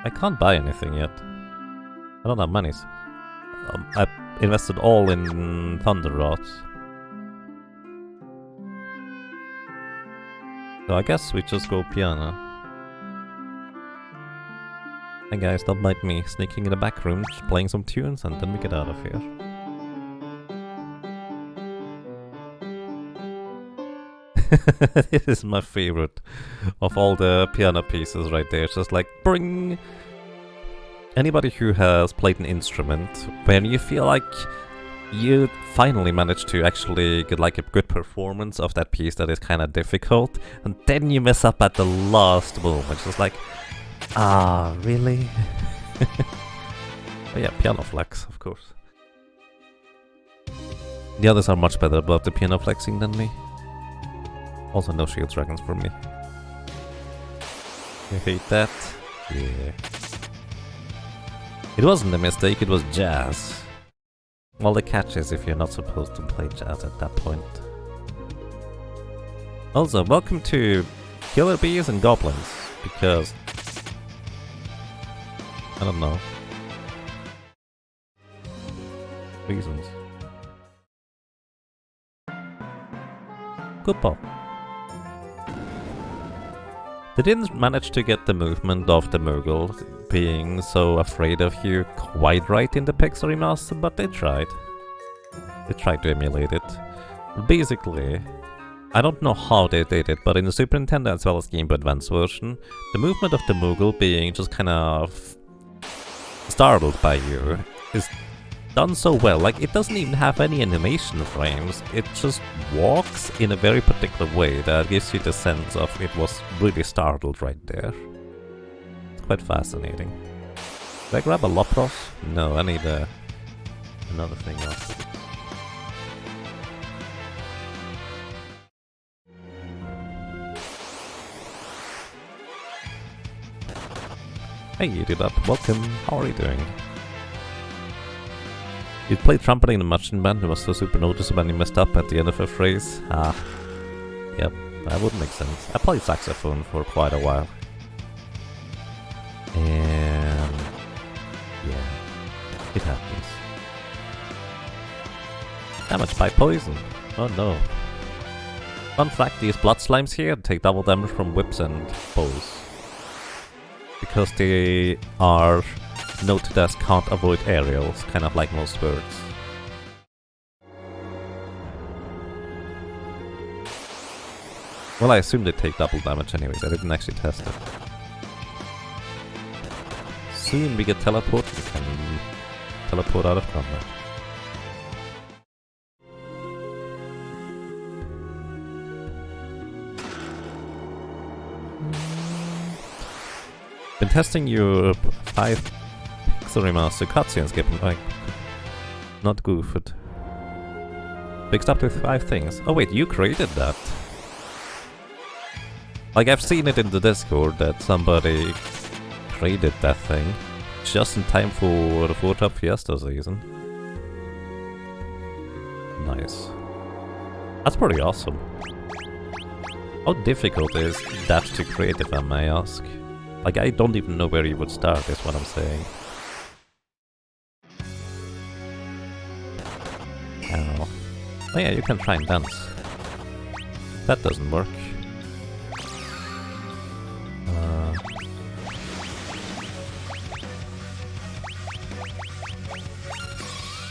I can't buy anything yet. I don't have monies. I invested all in Thunder Rods. So I guess we just go piano. Hey guys, don't mind me sneaking in the back room, just playing some tunes, and then we get out of here. This is my favorite of all the piano pieces right there. It's just like, bring! Anybody who has played an instrument, when you feel like you finally managed to actually get like a good performance of that piece that is kind of difficult, and then you mess up at the last moment. It's just like, ah, really? Oh yeah, piano flex, of course. The others are much better about the piano flexing than me. Also no shield dragons for me. You hate that? Yeah. It wasn't a mistake, it was jazz. Well, the catch is if you're not supposed to play jazz at that point. Also, welcome to Killer Bees and Goblins, because... I don't know. Reasons. Good ball. They didn't manage to get the movement of the Moogle being so afraid of you quite right in the Pixel Remaster, but they tried. They tried to emulate it. Basically, I don't know how they did it, but in the Super Nintendo as well as Game Boy Advance version, the movement of the Moogle being just kind of startled by you is done so well. Like, it doesn't even have any animation frames, it just walks in a very particular way that gives you the sense of it was really startled right there. It's quite fascinating. Did I grab a Lopros? No, I need another thing else. Hey, you did up. Welcome. How are you doing? You played trumpet in a marching band, it was so super noticeable when you messed up at the end of a phrase. Ah, yep, that would make sense. I played saxophone for quite a while. And... yeah, it happens. Damage by poison. Oh no. Fun fact, these blood slimes here take double damage from whips and bows. Because they are noted as can't avoid aerials, kind of like most birds. Well, I assume they take double damage anyways, I didn't actually test it. Soon we get teleport, we can teleport out of combat. Been testing your 5 Pixel Remaster cutscenes, getting like not goofed. Fixed up to 5 things. Oh wait, you created that. Like, I've seen it in the Discord that somebody created that thing just in time for the Job Fiesta season. Nice. That's pretty awesome. How difficult is that to create, if I may ask? Like, I don't even know where you would start, is what I'm saying. Ow. Oh yeah, you can try and dance. That doesn't work.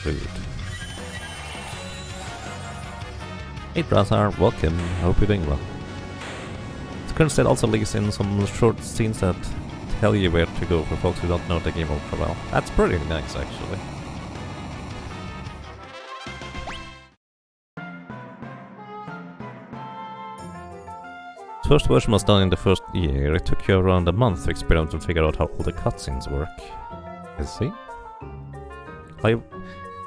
Rude. Hey Drazar, welcome. Hope you're doing well. The current state also leaves in some short scenes that tell you where to go for folks who don't know the game ultra well. That's pretty nice, actually. The first version was done in the first year. It took you around a month to experiment and figure out how all the cutscenes work. You see? Like,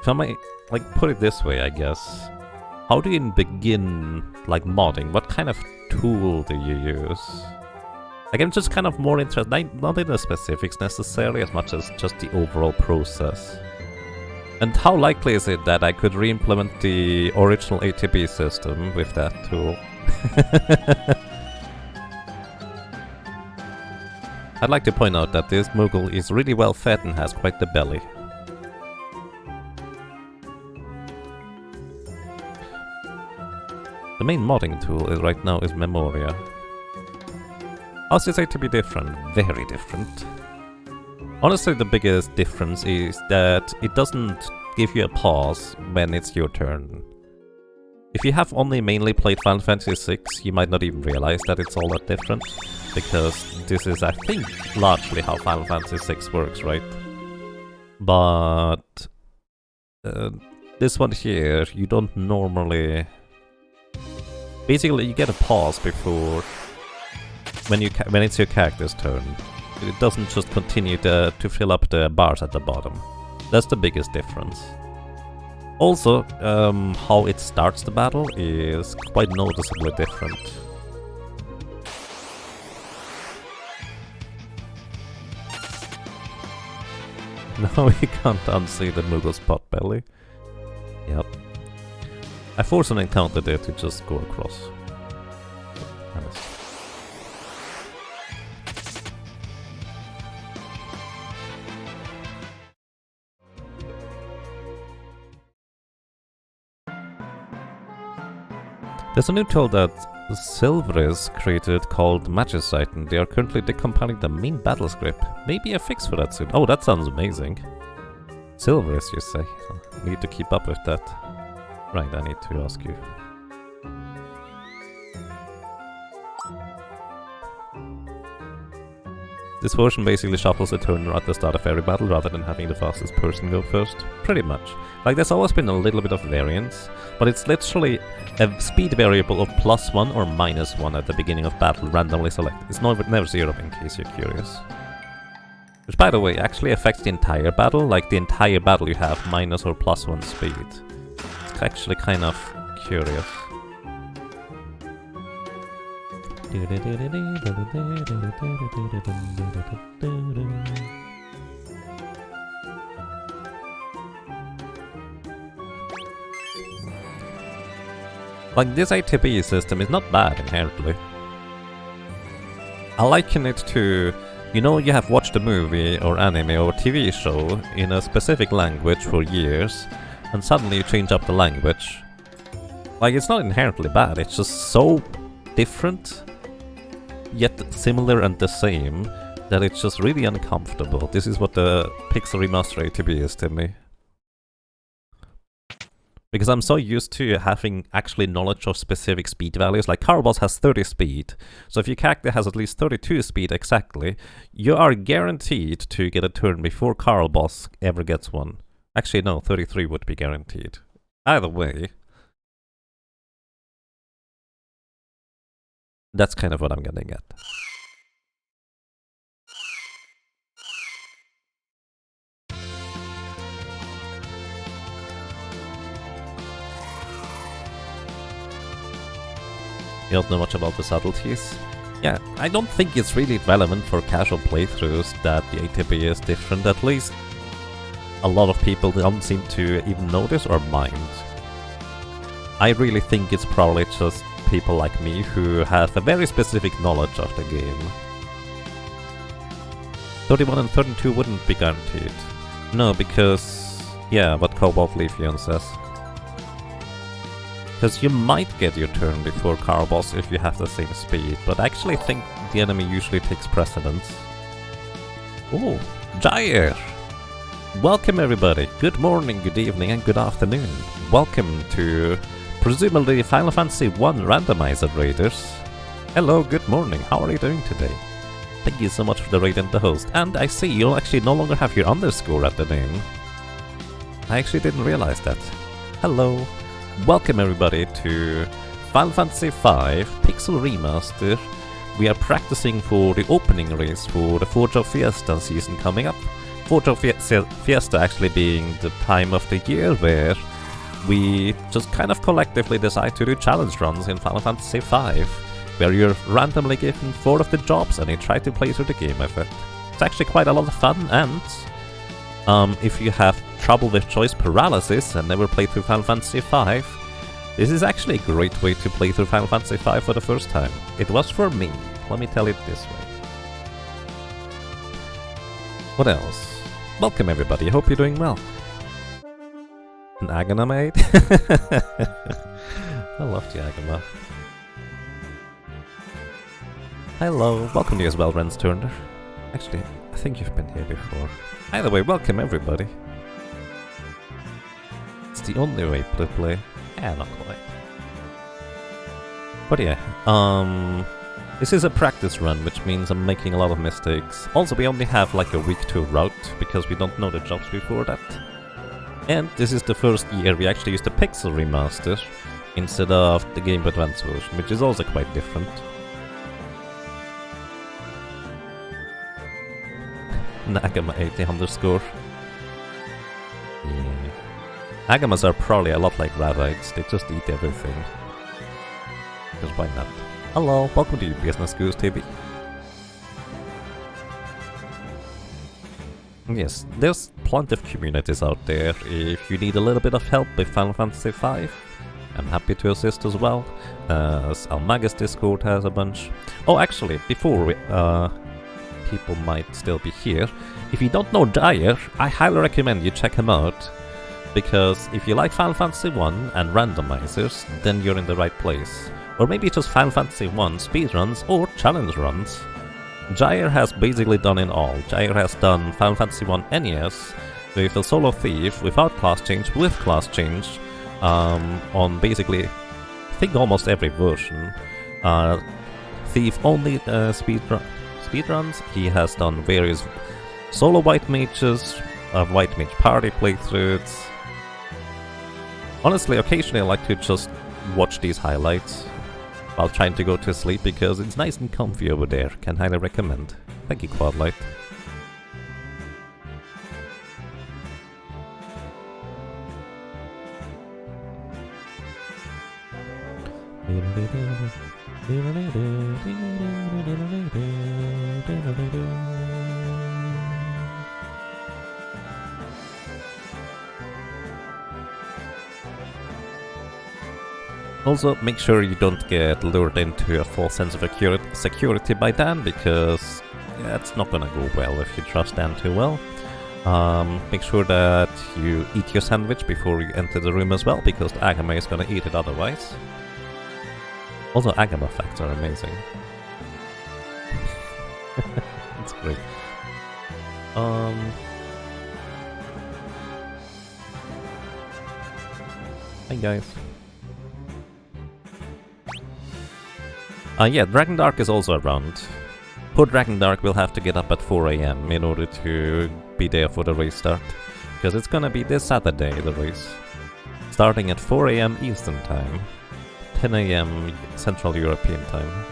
if I might, like, put it this way, I guess. How do you begin, like, modding? What kind of tool do you use? Like, I'm just kind of more interested, not in the specifics necessarily, as much as just the overall process. And how likely is it that I could re-implement the original ATB system with that tool? I'd like to point out that this Moogle is really well fed and has quite the belly. The main modding tool right now is Memoria. How's this ATB different? Very different. Honestly, the biggest difference is that it doesn't give you a pause when it's your turn. If you have only mainly played Final Fantasy VI, you might not even realize that it's all that different, because this is, I think, largely how Final Fantasy VI works, right? But this one here, you don't normally... Basically, you get a pause before when it's your character's turn. It doesn't just continue to fill up the bars at the bottom. That's the biggest difference. Also, how it starts the battle is quite noticeably different. Now we can't unsee the Muggle's potbelly. Yep. I forced an encounter there to just go across. There's a new tool that Silveris created called Magicite, and they are currently decompiling the main battle script. Maybe a fix for that soon. Oh, that sounds amazing. Silveris, you say? Need to keep up with that. Right, I need to ask you. This version basically shuffles a turn at the start of every battle rather than having the fastest person go first. Pretty much. Like, there's always been a little bit of variance, but it's literally a speed variable of +1 or -1 at the beginning of battle randomly selected. It's never 0 in case you're curious. Which, by the way, actually affects the entire battle. Like, the entire battle you have minus or +1 speed. It's actually kind of curious. Like, this ATB system is not bad inherently. I liken it to, you know, you have watched a movie or anime or TV show in a specific language for years, and suddenly you change up the language. Like, it's not inherently bad, it's just so different, yet similar and the same, that it's just really uncomfortable. This is what the Pixel Remaster ATB is to me. Because I'm so used to having actually knowledge of specific speed values. Like, Carl Boss has 30 speed, so if your character has at least 32 speed exactly, you are guaranteed to get a turn before Carl Boss ever gets one. Actually, no, 33 would be guaranteed. Either way, that's kind of what I'm getting at. You don't know much about the subtleties? Yeah, I don't think it's really relevant for casual playthroughs that the ATB is different. At least a lot of people don't seem to even notice or mind. I really think it's probably just people like me who have a very specific knowledge of the game. 31 and 32 wouldn't be guaranteed. No, because... yeah, what Cobalt Leafeon says. Because you might get your turn before Carl Boss if you have the same speed, but I actually think the enemy usually takes precedence. Oh, Jair! Welcome everybody! Good morning, good evening and good afternoon. Welcome to presumably Final Fantasy I Randomizer Raiders. Hello, good morning, how are you doing today? Thank you so much for the raid and the host. And I see you'll actually no longer have your underscore at the name. I actually didn't realize that. Hello. Welcome everybody to Final Fantasy V Pixel Remaster. We are practicing for the opening race for the Job Fiesta season coming up. Job Fiesta actually being the time of the year where we just kind of collectively decide to do challenge runs in Final Fantasy V, where you're randomly given 4 of the jobs and you try to play through the game with it. It's actually quite a lot of fun, and if you have trouble with choice paralysis and never played through Final Fantasy V, this is actually a great way to play through Final Fantasy V for the first time. It was for me, let me tell it this way. What else? Welcome everybody, I hope you're doing well. An Agama mate? I love the Agama. Hello, welcome to you as well, Ren's Turner. Actually, I think you've been here before. Either way, welcome everybody. It's the only way to play. Yeah, not quite. But yeah, this is a practice run, which means I'm making a lot of mistakes. Also, we only have like a week to route, because we don't know the jobs before that. And this is the first year we actually used the Pixel Remaster instead of the Game Boy Advance version, which is also quite different. Nagama 80 underscore. Yeah. Agamas are probably a lot like rabbits, they just eat everything. Because why not? Hello, welcome to Business Goose TV. Yes, there's plenty of communities out there. If you need a little bit of help with Final Fantasy V, I'm happy to assist as well. Almaga's Discord has a bunch. Oh, actually, before people might still be here, if you don't know Dyer, I highly recommend you check him out. Because if you like Final Fantasy 1 and randomizers, then you're in the right place. Or maybe just Final Fantasy 1 speedruns or challenge runs. Jair has basically done it all. Jair has done Final Fantasy 1 NES with a solo thief without class change, with class change, on basically, I think almost every version. Thief only speedruns. He has done various solo white mages, white mage party playthroughs. Honestly, occasionally I like to just watch these highlights while trying to go to sleep, because it's nice and comfy over there. Can highly recommend. Thank you, Quadlight. Also, make sure you don't get lured into a false sense of security by Dan, because yeah, it's not gonna go well if you trust Dan too well. Make sure that you eat your sandwich before you enter the room as well, because the Agama is gonna eat it otherwise. Also, Agama facts are amazing. It's great. Hi guys. Yeah, Dragon Dark is also around. Poor Dragon Dark will have to get up at 4 AM in order to be there for the race start. Because it's gonna be this Saturday, the race. Starting at 4 AM Eastern Time. 10 AM Central European Time.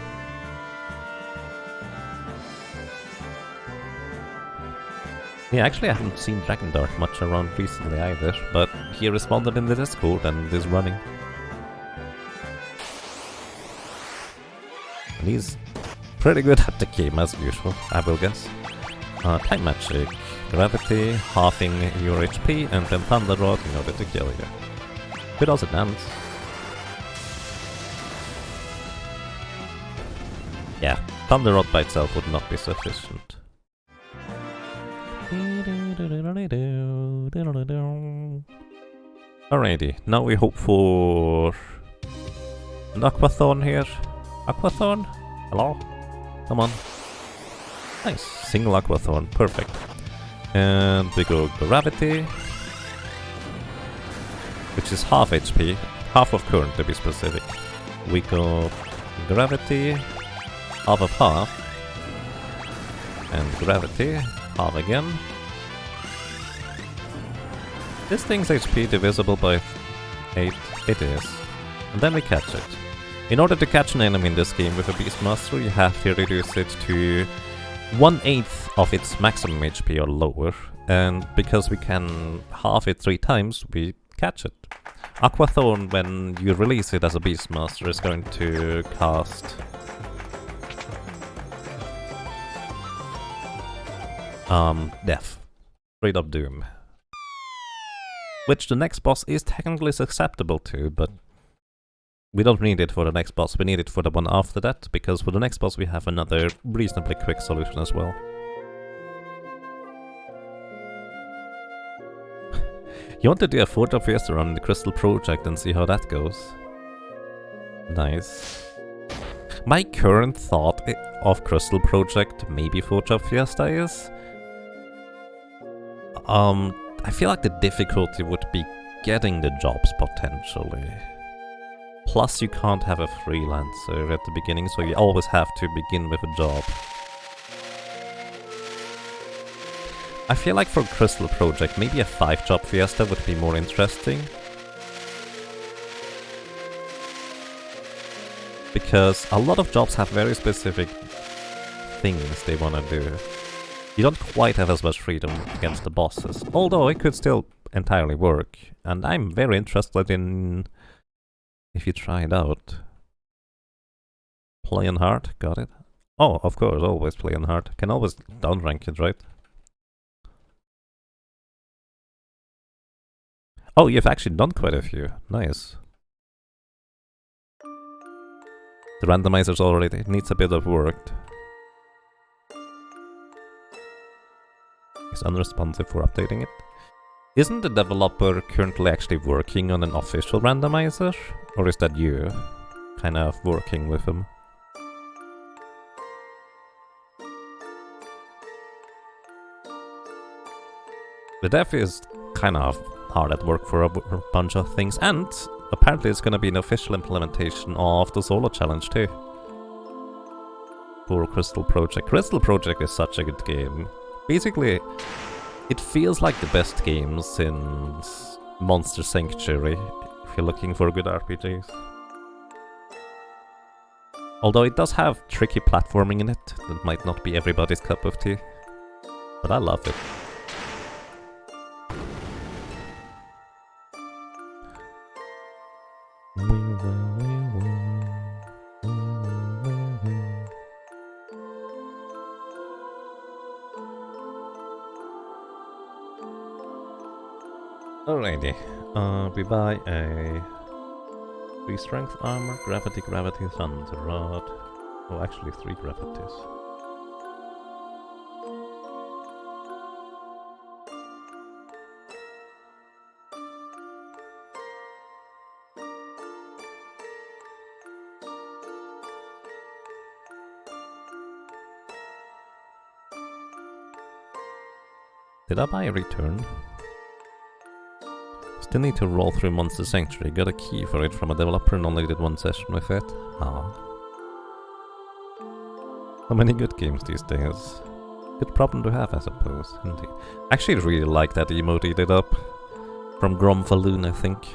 Yeah, actually I haven't seen Dragon Dark much around recently either, but he responded in the Discord and is running. And he's pretty good at the game as usual, I will guess. Time Magic, Gravity, halving your HP, and then Thunder Rod in order to kill you. Could also dance. Yeah, Thunder Rod by itself would not be sufficient. Alrighty, now we hope for an Aquathorn here. Aquathorn? Hello? Come on. Nice, single Aquathorn, perfect. And we go Gravity, which is half HP, half of current to be specific. We go Gravity, half of half, and Gravity, half again. This thing's HP divisible by 8, it is. And then we catch it. In order to catch an enemy in this game with a Beastmaster, you have to reduce it to 1/8 of its maximum HP or lower, and because we can halve it 3 times, we catch it. Aquathorn, when you release it as a Beastmaster, is going to cast Death. Straight up Doom. Which the next boss is technically susceptible to, but we don't need it for the next boss, we need it for the one after that, because for the next boss we have another reasonably quick solution as well. You want to do a Job Fiesta run in the Crystal Project and see how that goes? Nice. My current thought of Crystal Project, maybe Job Fiesta, is I feel like the difficulty would be getting the jobs potentially. Plus you can't have a freelancer at the beginning, so you always have to begin with a job. I feel like for Crystal Project, maybe a 5-job Fiesta would be more interesting. Because a lot of jobs have very specific things they want to do. You don't quite have as much freedom against the bosses, although it could still entirely work. And I'm very interested in if you try it out. Play on hard, got it. Oh, of course, always play on hard. Can always downrank it, right? Oh, you've actually done quite a few. Nice. The randomizer's already, it needs a bit of work. It's unresponsive for updating it. Isn't the developer currently actually working on an official randomizer? Or is that you kind of working with them? The dev is kind of hard at work for a bunch of things, and apparently it's gonna be an official implementation of the solo challenge too. For Crystal Project. Crystal Project is such a good game. Basically, it feels like the best game since Monster Sanctuary, if you're looking for good RPGs. Although it does have tricky platforming in it, that might not be everybody's cup of tea. But I love it. Alrighty, we buy a 3 strength armor, gravity, thunder rod. Oh, actually 3 gravities. Did I buy a return? Still need to roll through Monster Sanctuary. Got a key for it from a developer and only did 1 session with it. Ah. So many good games these days. Good problem to have, I suppose. Indeed. Actually, really like that emote he did up. From Gromfaloon, I think.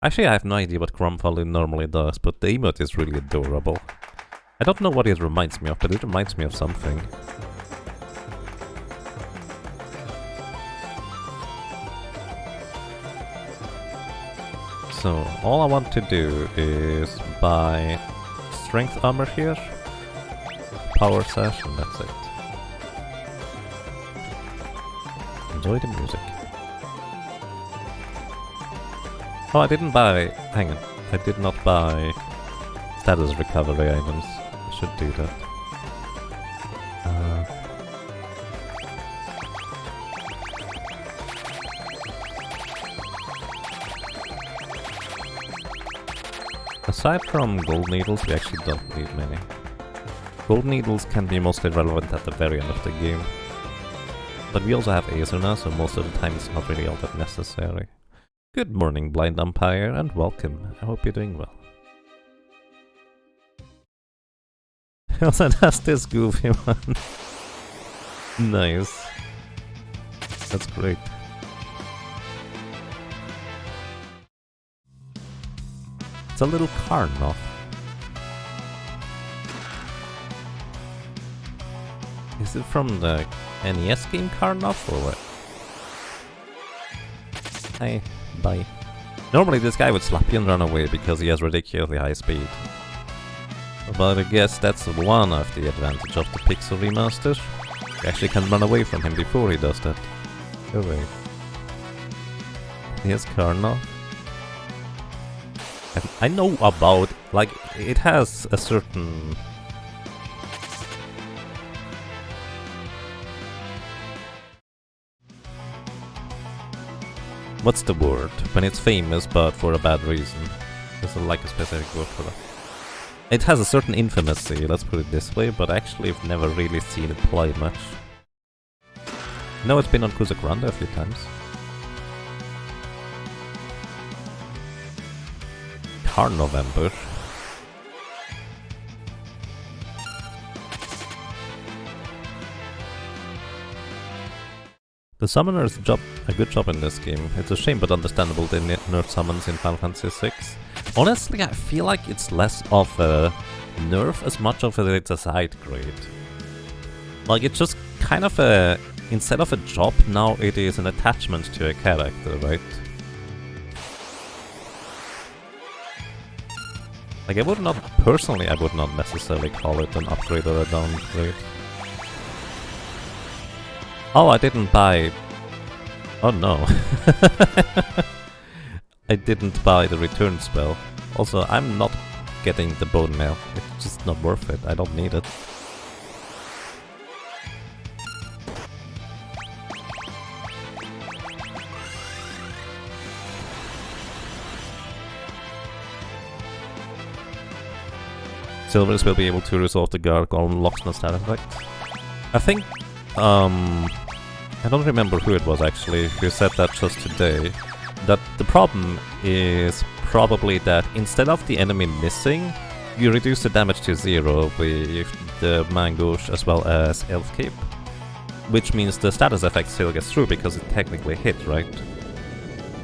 Actually, I have no idea what Gromfaloon normally does, but the emote is really adorable. I don't know what it reminds me of, but it reminds me of something. So, all I want to do is buy strength armor here, power sash, and that's it. Enjoy the music. Oh, I didn't buy... hang on. I did not buy status recovery items. I should do that. Aside from gold needles, we actually don't need many. Gold needles can be mostly relevant at the very end of the game. But we also have Acer now, so most of the time it's not really all that necessary. Good morning, Blind Umpire, and welcome. I hope you're doing well. Also, that's this goofy one. Nice. That's great. It's a little Karnoff. Is it from the NES game Karnoff or what? Hey, bye. Normally this guy would slap you and run away because he has ridiculously high speed. But I guess that's one of the advantage of the Pixel Remaster. You actually can run away from him before he does that. Go away. Here's Karnoff. I know about, like, it has a certain... What's the word? When it's famous but for a bad reason. There's like a specific word for that. It has a certain infamousy, let's put it this way, but actually I've never really seen it played much. No, it's been on Kusagrande a few times. Car November. The summoners do a good job in this game. It's a shame but understandable they nerf summons in Final Fantasy VI. Honestly, I feel like it's less of a nerf as much of it's a side grade. Like, it's just kind of a... Instead of a job, now it is an attachment to a character, right? Like, I would not... Personally, I would not necessarily call it an upgrade or a downgrade. Oh, I didn't buy... Oh no. I didn't buy the return spell. Also, I'm not getting the bone mail. It's just not worth it. I don't need it. Silvers will be able to resolve the Gargoyle Locksmith stat effect. I think... I don't remember who it was actually who said that just today. That the problem is probably that instead of the enemy missing, you reduce the damage to 0 with the Mangouche as well as Elf Cape. Which means the status effect still gets through because it technically hit, right?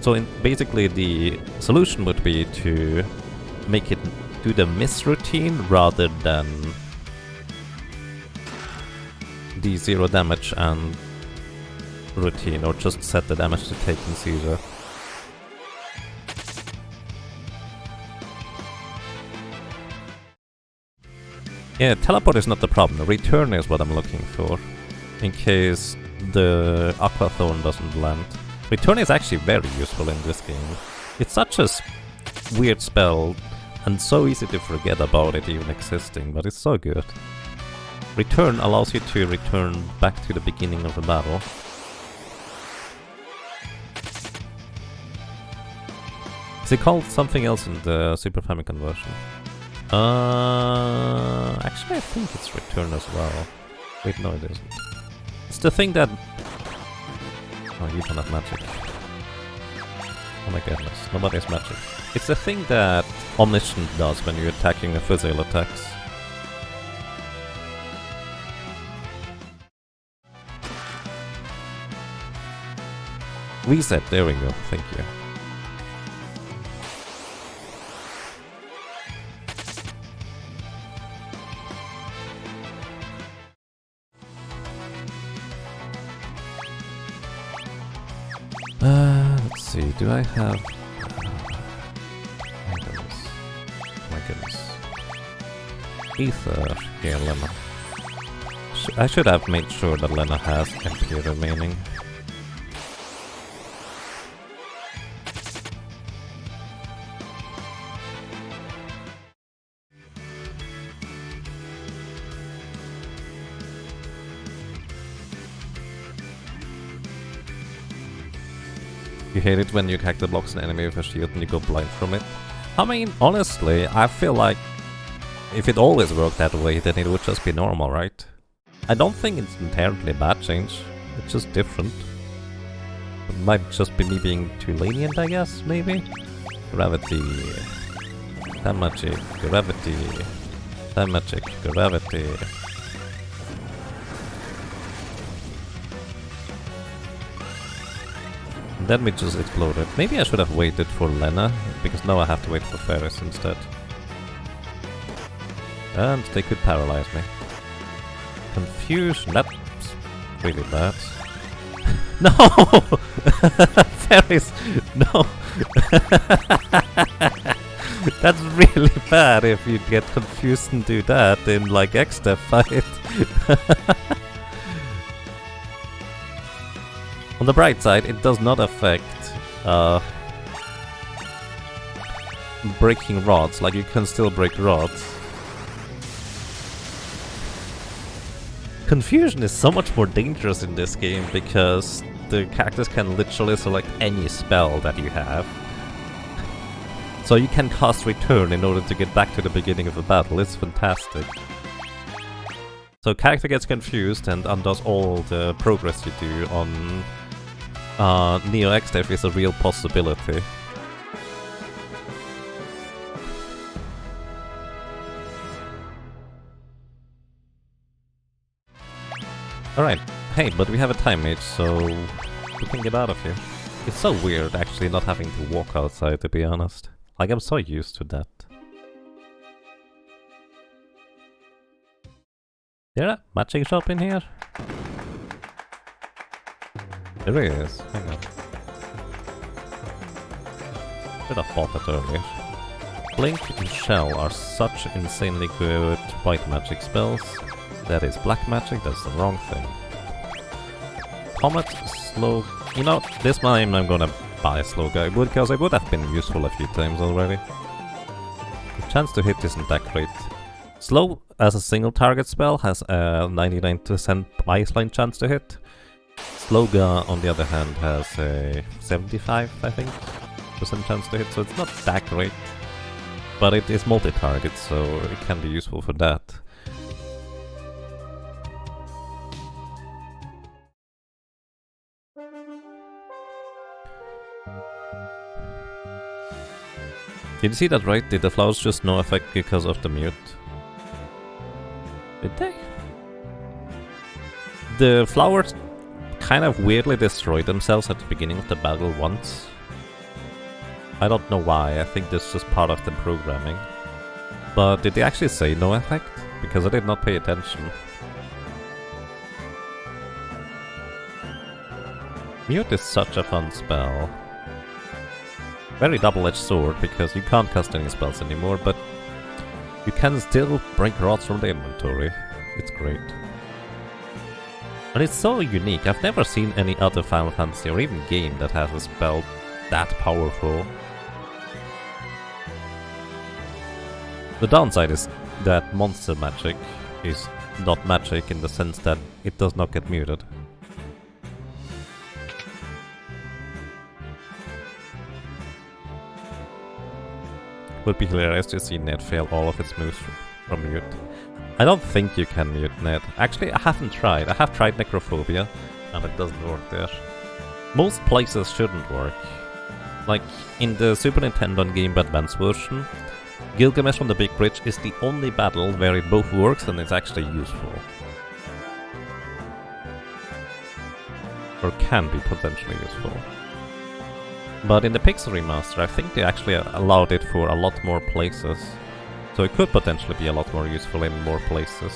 So basically the solution would be to make it do the miss routine rather than the 0 damage and routine, or just set the damage to take in 0. Yeah, teleport is not the problem, the return is what I'm looking for, in case the Aquathorn doesn't land. Return is actually very useful in this game. It's such a weird spell, and so easy to forget about it even existing, but it's so good. Return allows you to return back to the beginning of the battle. Is it called something else in the Super Famicom version? Actually I think it's return as well. Wait, no it isn't. It's the thing that... Oh, you don't have magic. Oh my goodness, nobody has magic. It's the thing that Omniscient does when you're attacking the physical attacks. Reset, there we go, thank you. Let's see, do I have... my goodness. Ether, here, Lena. I should have made sure that Lena has MP remaining. You hate it when your character blocks an enemy with a shield and you go blind from it? I mean, honestly, I feel like if it always worked that way, then it would just be normal, right? I don't think it's entirely a bad change, it's just different. It might just be me being too lenient, I guess, maybe? Gravity... That magic, gravity... That magic, gravity... Then we just exploded. Maybe I should have waited for Lena, because now I have to wait for Ferris instead. And they could paralyze me. Confusion, that's really bad. No! Ferris, no! That's really bad if you get confused and do that in like X-Step fight. On the bright side, it does not affect breaking rods, like you can still break rods. Confusion is so much more dangerous in this game because the characters can literally select any spell that you have. So you can cast Return in order to get back to the beginning of the battle, it's fantastic. So character gets confused and undoes all the progress you do on Neo X-Dev is a real possibility. Alright, hey, but we have a time mage, so we can get out of here. It's so weird actually not having to walk outside, to be honest. Like, I'm so used to that. There a matching shop in here? There is. Hang on. Should have bought that earlier. Blink and Shell are such insanely good white magic spells. That is black magic, that's the wrong thing. Comet, slow... You know, this time I'm gonna buy a slow guy, because it would have been useful a few times already. The chance to hit isn't that great. Slow, as a single target spell, has a 99% baseline chance to hit. Slowga, on the other hand, has a 75, I think, % chance to hit, so it's not that great. But it is multi-target, so it can be useful for that. Did you see that right? Did the flowers just no effect because of the mute? Did they? The flowers kind of weirdly destroyed themselves at the beginning of the battle once. I don't know why, I think this is just part of the programming. But did they actually say no effect? Because I did not pay attention. Mute is such a fun spell. Very double-edged sword, because you can't cast any spells anymore, but you can still break rods from the inventory. It's great. And it's so unique. I've never seen any other Final Fantasy or even game that has a spell that powerful. The downside is that monster magic is not magic in the sense that it does not get muted. Would be hilarious to see Ned fail all of its moves from mute. I don't think you can mute Ned. Actually, I haven't tried. I have tried Necrophobia, and it doesn't work there. Most places shouldn't work. Like, in the Super Nintendo Game Boy Advance version, Gilgamesh on the Big Bridge is the only battle where it both works and it's actually useful. Or can be potentially useful. But in the Pixel Remaster, I think they actually allowed it for a lot more places. So it could potentially be a lot more useful in more places.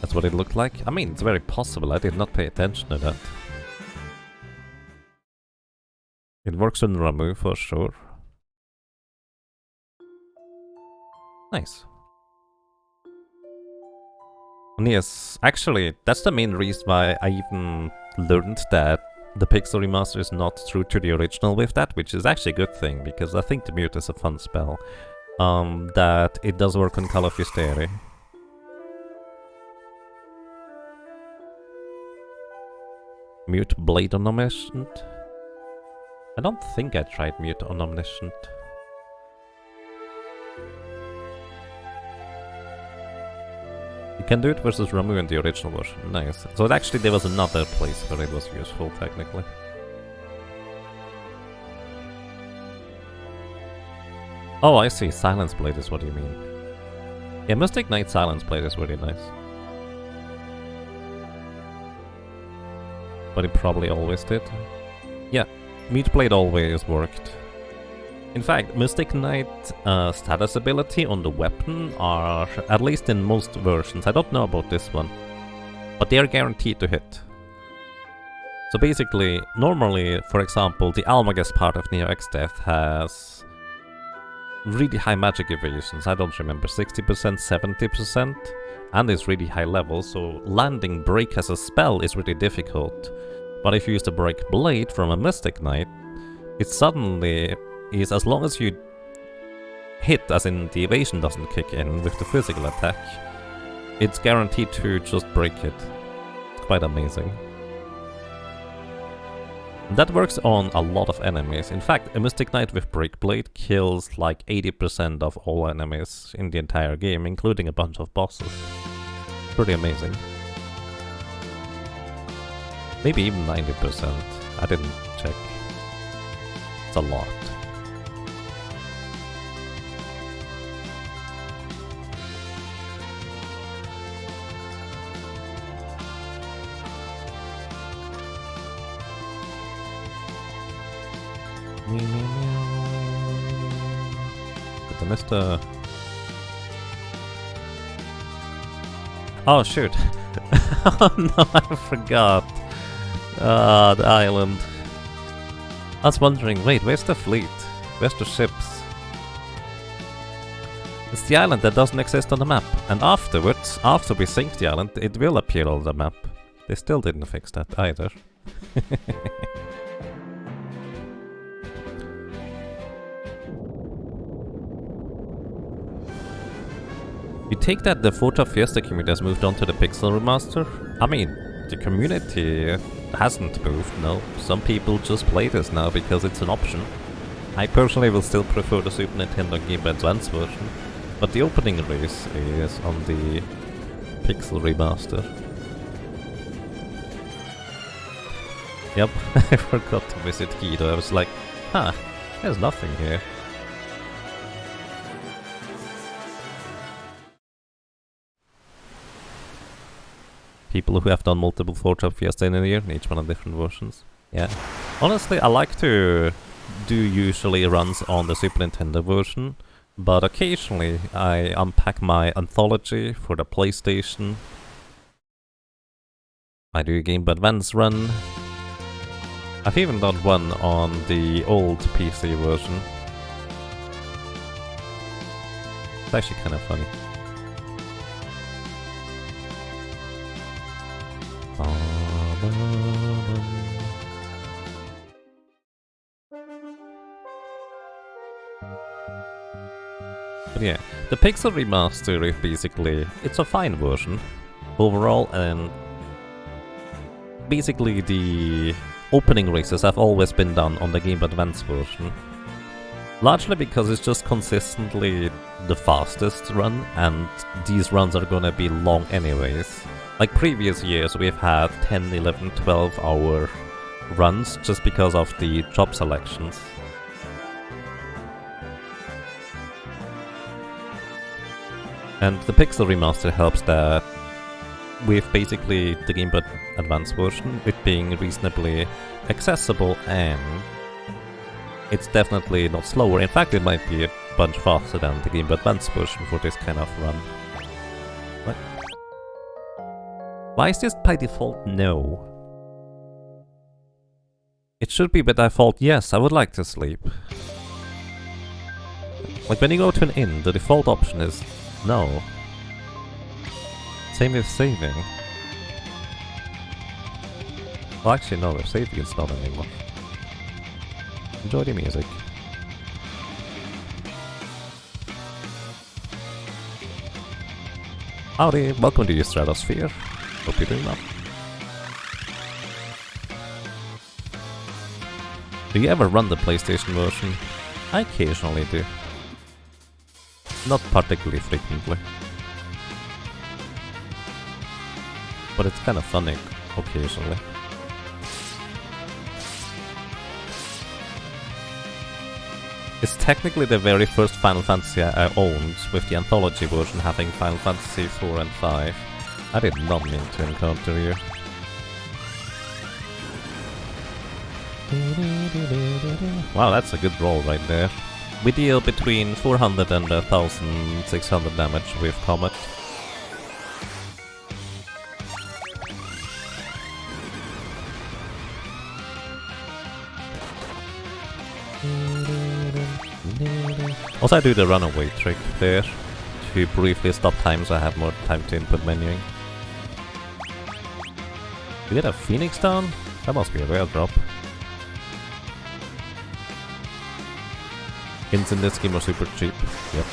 That's what it looked like. I mean, it's very possible. I did not pay attention to that. It works on Ramu for sure. Nice. And yes, actually, that's the main reason why I even learned that the Pixel Remaster is not true to the original with that, which is actually a good thing, because I think the mute is a fun spell. That it does work on Call of Hysteria. Mute Blade on Omniscient? I don't think I tried mute on Omniscient. You can do it versus Ramu in the original version. Nice. So actually there was another place where it was useful, technically. Oh, I see. Silence Blade is what you mean. Yeah, Mystic Knight Silence Blade is really nice. But it probably always did. Yeah, Mute Blade always worked. In fact, Mystic Knight status ability on the weapon are, at least in most versions, I don't know about this one, but they are guaranteed to hit. So basically, normally, for example, the Almagus part of Neo X Death has really high magic evasions, I don't remember, 60%, 70%, and it's really high level, so landing Break as a spell is really difficult. But if you use the Break Blade from a Mystic Knight, it suddenly is, as long as you hit, as in the evasion doesn't kick in with the physical attack, it's guaranteed to just break it. It's quite amazing. That works on a lot of enemies. In fact, a Mystic Knight with Break Blade kills like 80% of all enemies in the entire game, including a bunch of bosses. Pretty amazing. Maybe even 90%. I didn't check. a lot. Did I miss the... Oh shoot! Oh no, I forgot! The island. I was wondering, wait, where's the fleet? Where's the ships? It's the island that doesn't exist on the map. And afterwards, after we sink the island, it will appear on the map. They still didn't fix that either. You take that the Job Fiesta community has moved on to the Pixel Remaster? I mean, the community hasn't moved, no. Some people just play this now because it's an option. I personally will still prefer the Super Nintendo Game Boy Advance version, but the opening race is on the Pixel Remaster. Yep, I forgot to visit Guido. I was like, huh, there's nothing here. People who have done multiple Job Fiesta in a year, each one of different versions. Yeah. Honestly, I like to do usually runs on the Super Nintendo version, but occasionally I unpack my anthology for the PlayStation. I do a Game Boy Advance run. I've even done one on the old PC version. It's actually kind of funny. But yeah, the Pixel Remaster is basically, it's a fine version overall, and basically the opening races have always been done on the Game Boy Advance version. Largely because it's just consistently the fastest run, and these runs are gonna be long anyways. Like previous years, we've had 10, 11, 12 hour runs just because of the job selections. And the Pixel Remaster helps that with basically the Game Boy Advance version, it being reasonably accessible, and it's definitely not slower. In fact, it might be a bunch faster than the Game Boy Advance version for this kind of run. What? Why is this by default no? It should be by default yes, I would like to sleep. Like when you go to an inn, the default option is no. Same with saving. Well, actually no, if saving is not anymore. Enjoy the music. Howdy, welcome to your Stratosphere. Hope you're doing well. Do you ever run the PlayStation version? I occasionally do. Not particularly frequently. But it's kind of funny occasionally. It's technically the very first Final Fantasy I owned, with the anthology version having Final Fantasy 4 and 5. I did not mean to encounter you. Wow, that's a good roll right there. We deal between 400 and 1600 damage with Comet. Also, I do the runaway trick there to briefly stop time so I have more time to input menuing. You get a Phoenix down? That must be a rare drop. Hints in this game are super cheap. Yep.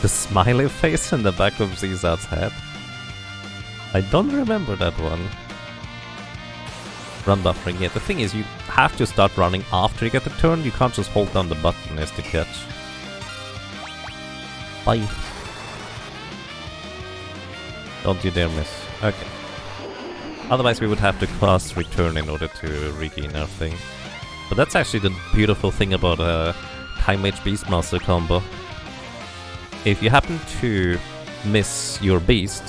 The smiley face in the back of Zizat's head. I don't remember that one. Run buffering, yeah. The thing is, you have to start running after you get the turn. You can't just hold down the button as to catch. Bye. Don't you dare miss. Okay. Otherwise we would have to cast return in order to regain our thing. But that's actually the beautiful thing about a Time Mage Beastmaster combo. If you happen to miss your beast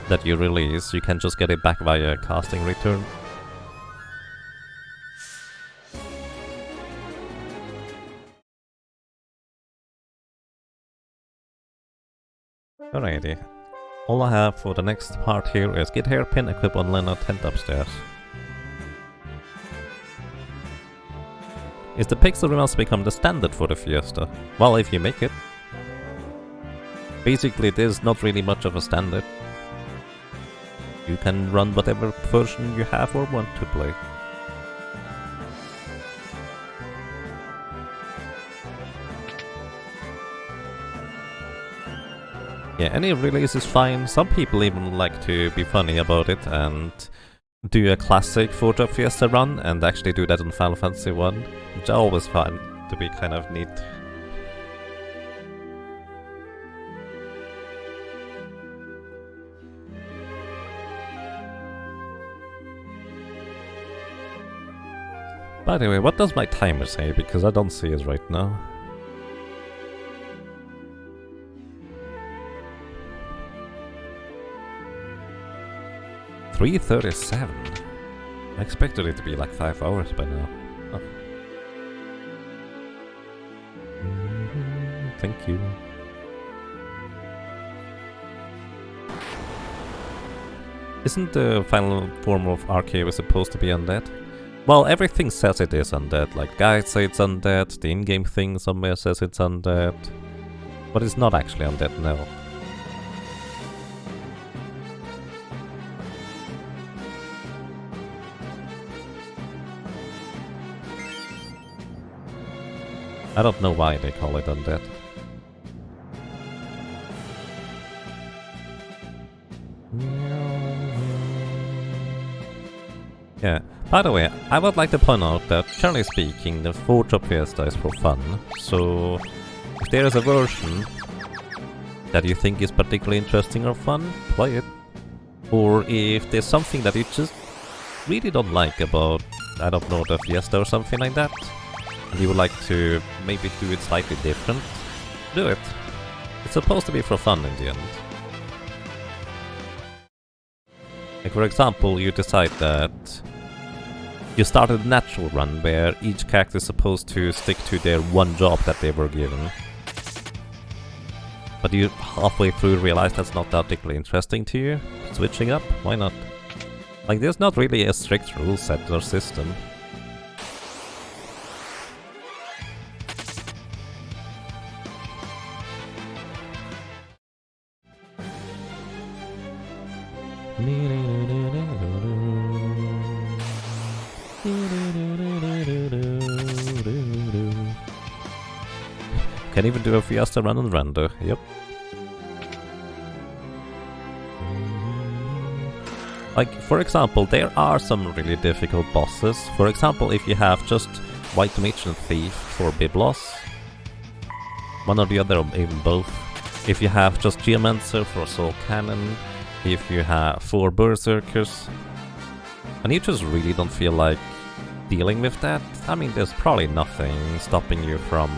that you release, you can just get it back via casting return. Alrighty. All I have for the next part here is get hairpin, equip on Leonard, tent upstairs. Is the pixel remaster become the standard for the Fiesta? Well, if you make it. Basically, it is not really much of a standard. You can run whatever version you have or want to play. Yeah, any release is fine. Some people even like to be funny about it and do a classic Job Fiesta run and actually do that on Final Fantasy 1, which I always find to be kind of neat. By the way, what does my timer say? Because I don't see it right now. $3:37. I expected it to be like 5 hours by now. Oh. Thank you. Isn't the final form of Arceus supposed to be undead? Well, everything says it is undead. Like guides say it's undead, the in-game thing somewhere says it's undead. But it's not actually undead now. I don't know why they call it undead. Yeah, by the way, I would like to point out that, generally speaking, the Job Fiesta is for fun, so if there is a version that you think is particularly interesting or fun, play it. Or if there's something that you just really don't like about, I don't know, the Fiesta or something like that, and you would like to maybe do it slightly different, do it. It's supposed to be for fun in the end. Like for example, you decide that you started a natural run where each character is supposed to stick to their one job that they were given. But you halfway through realize that's not particularly interesting to you. Switching up? Why not? Like there's not really a strict rule set or system. Can even do a Fiesta run and render, yep. Like, for example, there are some really difficult bosses. For example, if you have just White Mage and Thief for Biblos, one or the other, or even both. If you have just Geomancer for Soul Cannon, if you have 4 Berserkers, and you just really don't feel like dealing with that, I mean, there's probably nothing stopping you from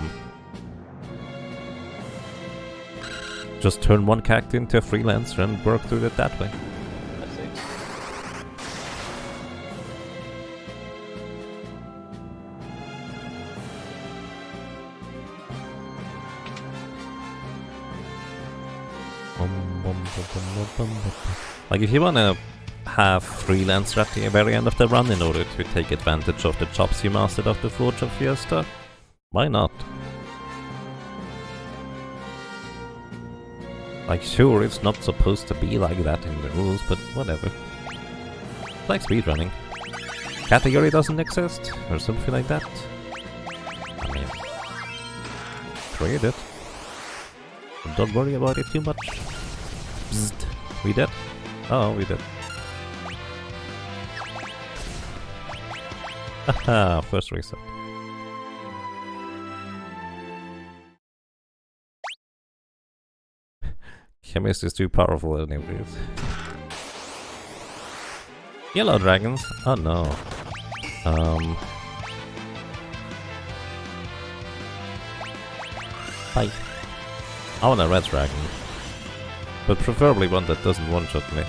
just turn one character into a freelancer and work through it that way. That's it. Like if you wanna have freelancer at the very end of the run in order to take advantage of the chops you mastered of the Job Fiesta, why not? Like sure, it's not supposed to be like that in the rules, but whatever. It's like speedrunning. Category doesn't exist, or something like that. I mean, create it. But don't worry about it too much. Psst. We did? Oh, we did. Haha, first reset. Chemist is too powerful anyways. Yellow dragons? Oh no. Bye. I want a red dragon. But preferably one that doesn't one-shot me.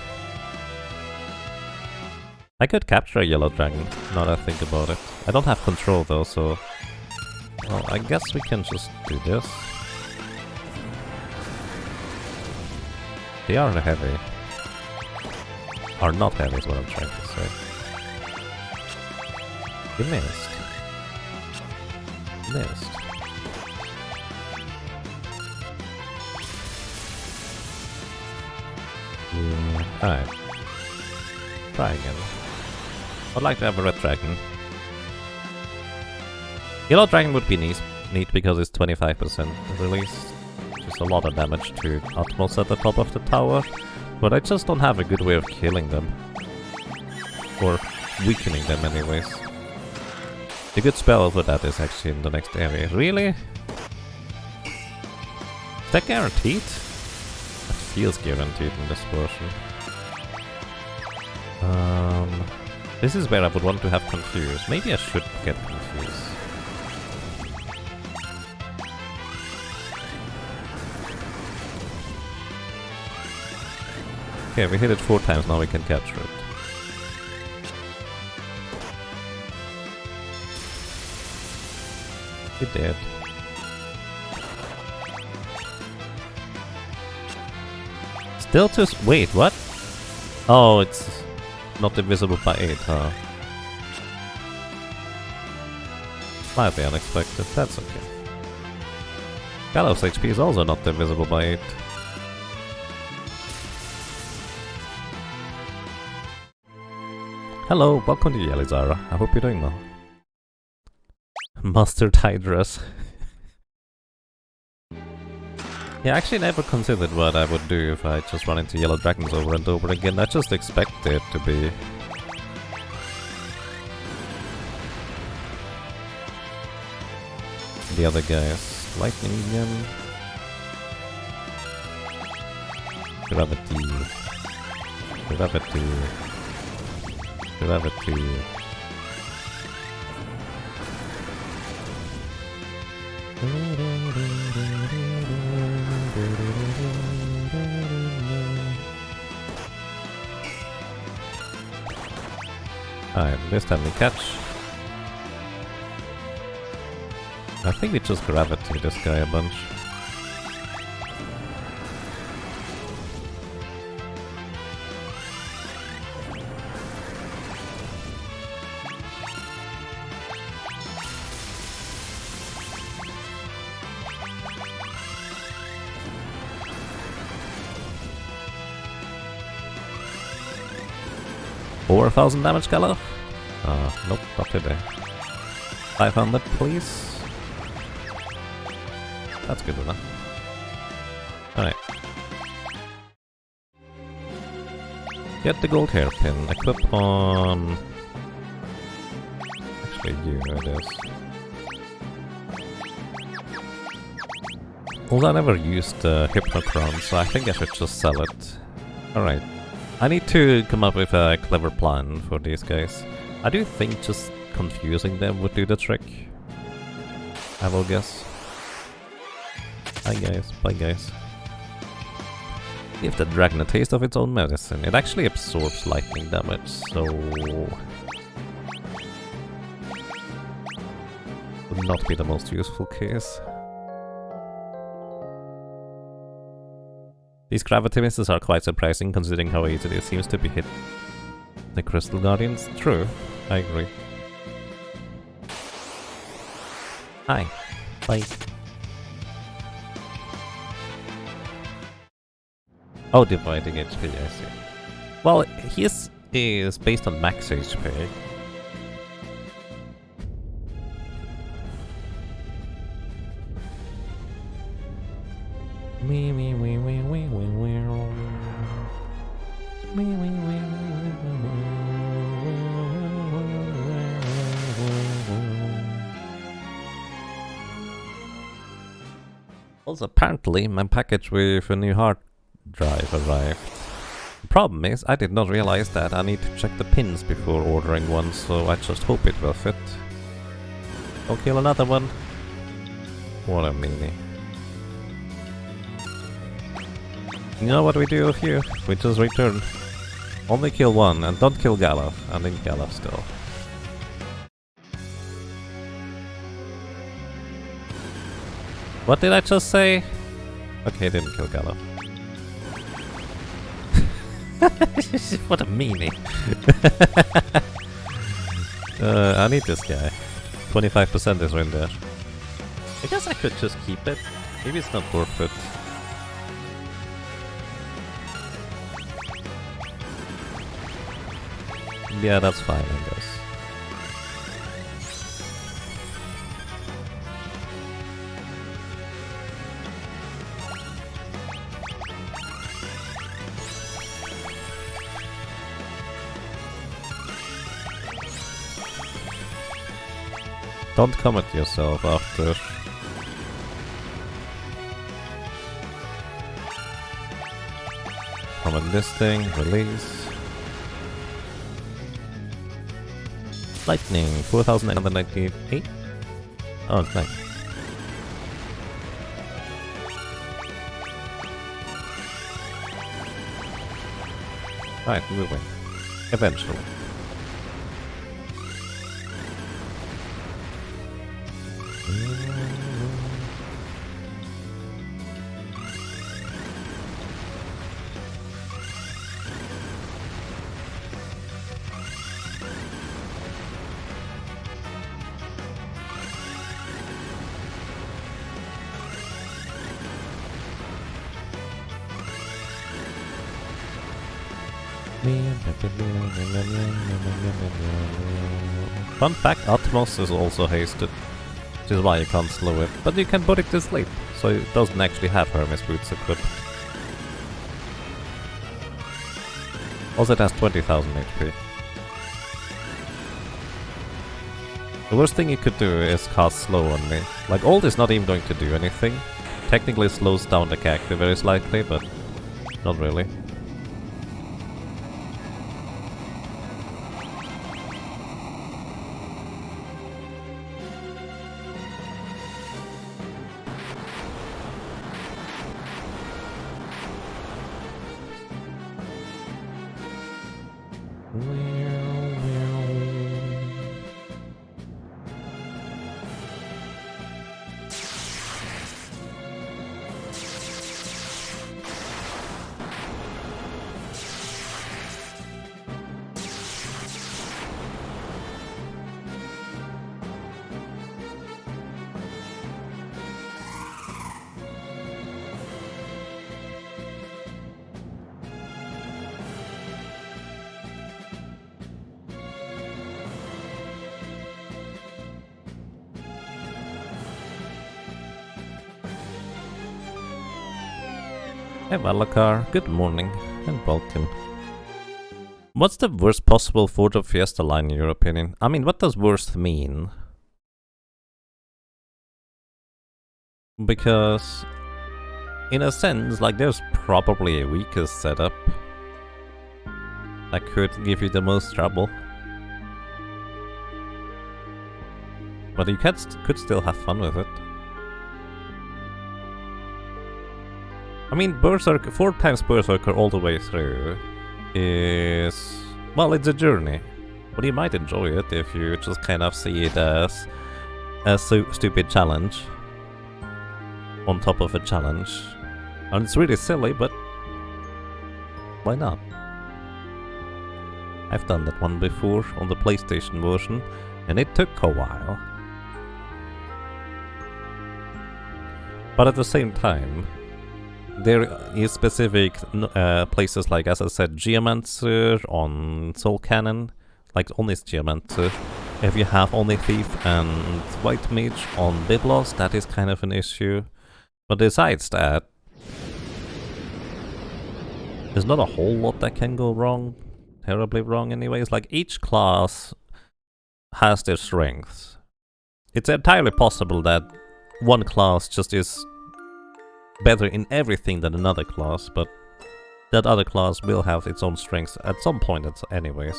I could capture a yellow dragon, now that I think about it. I don't have control though, so... Well, I guess we can just do this. They are heavy. Are not heavy is what I'm trying to say. You missed. Missed. Yeah. Alright. Try again. I'd like to have a red dragon. Yellow dragon would be neat because it's 25% release. Which is a lot of damage to Utmost at the top of the tower. But I just don't have a good way of killing them. Or weakening them anyways. The good spell for that is actually in the next area. Really? Is that guaranteed? That feels guaranteed in this version. This is where I would want to have confused. Maybe I should get confused. Okay, we hit it 4 times, now we can capture it. We did. Still wait, what? Oh, it's not divisible by 8, huh? Slightly unexpected, that's okay. Gallows HP is also not divisible by 8. Hello, welcome to Yelizara. I hope you're doing well. Mustard Hydras. Yeah, I actually never considered what I would do if I just run into yellow dragons over and over again. I just expect it to be... the other guys. Lightning again. Gravity. Gravity. Gravity. Alright, this time we catch. I think we just gravity this guy a bunch. $4,000 damage, Gallo? Nope, not today. 500, please. That's good enough. Alright. Get the gold hairpin. Equip on... Actually, you, it is. Well, I never used Hypnocron, so I think I should just sell it. Alright. I need to come up with a clever plan for these guys. I do think just confusing them would do the trick. I will guess. Bye guys, bye guys. Give the dragon a taste of its own medicine. It actually absorbs lightning damage, so... would not be the most useful case. These gravity misses are quite surprising considering how easily it seems to be hit the Crystal Guardians. True, I agree. Hi. Bye. Oh, dividing HP, I see. Well, his is based on max HP. Also, apparently, my package with a new hard drive arrived. The problem is, I did not realize that I need to check the pins before ordering one, so I just hope it will fit. I'll kill another one. What a meanie. You know what we do here? We just return. Only kill one, and don't kill Galaf. I think Galaf still. What did I just say? Okay, didn't kill Galaf. What a meanie. I need this guy. 25% is in there. I guess I could just keep it. Maybe it's not worth it. Yeah, that's fine, I guess. Don't commit yourself after. Comment this thing, release. Lightning, 4,998. Oh, it's nice. Right, moving. Eventually. Fun fact, Atmos is also hasted, which is why you can't slow it, but you can put it to sleep, so it doesn't actually have Hermes boots equipped. Also it has 20,000 HP. The worst thing you could do is cast slow on me. Like, ult is not even going to do anything. Technically slows down the character very slightly, but not really. Hey Valakar, good morning and welcome. What's the worst possible for Job Fiesta line in your opinion? I mean, what does worst mean? Because, in a sense, like there's probably a weakest setup that could give you the most trouble. But you could still have fun with it. I mean, Berserker, 4 times Berserker all the way through is... well, it's a journey. But you might enjoy it if you just kind of see it as a stupid challenge on top of a challenge. And it's really silly, but why not? I've done that one before on the PlayStation version, and it took a while. But at the same time, there is specific places like, as I said, Geomancer on Soul Cannon, like only Geomancer. If you have only Thief and White Mage on Biblos, that is kind of an issue. But besides that, there's not a whole lot that can go wrong, terribly wrong anyways. Like, each class has their strengths. It's entirely possible that one class just is better in everything than another class, but that other class will have its own strengths at some point anyways.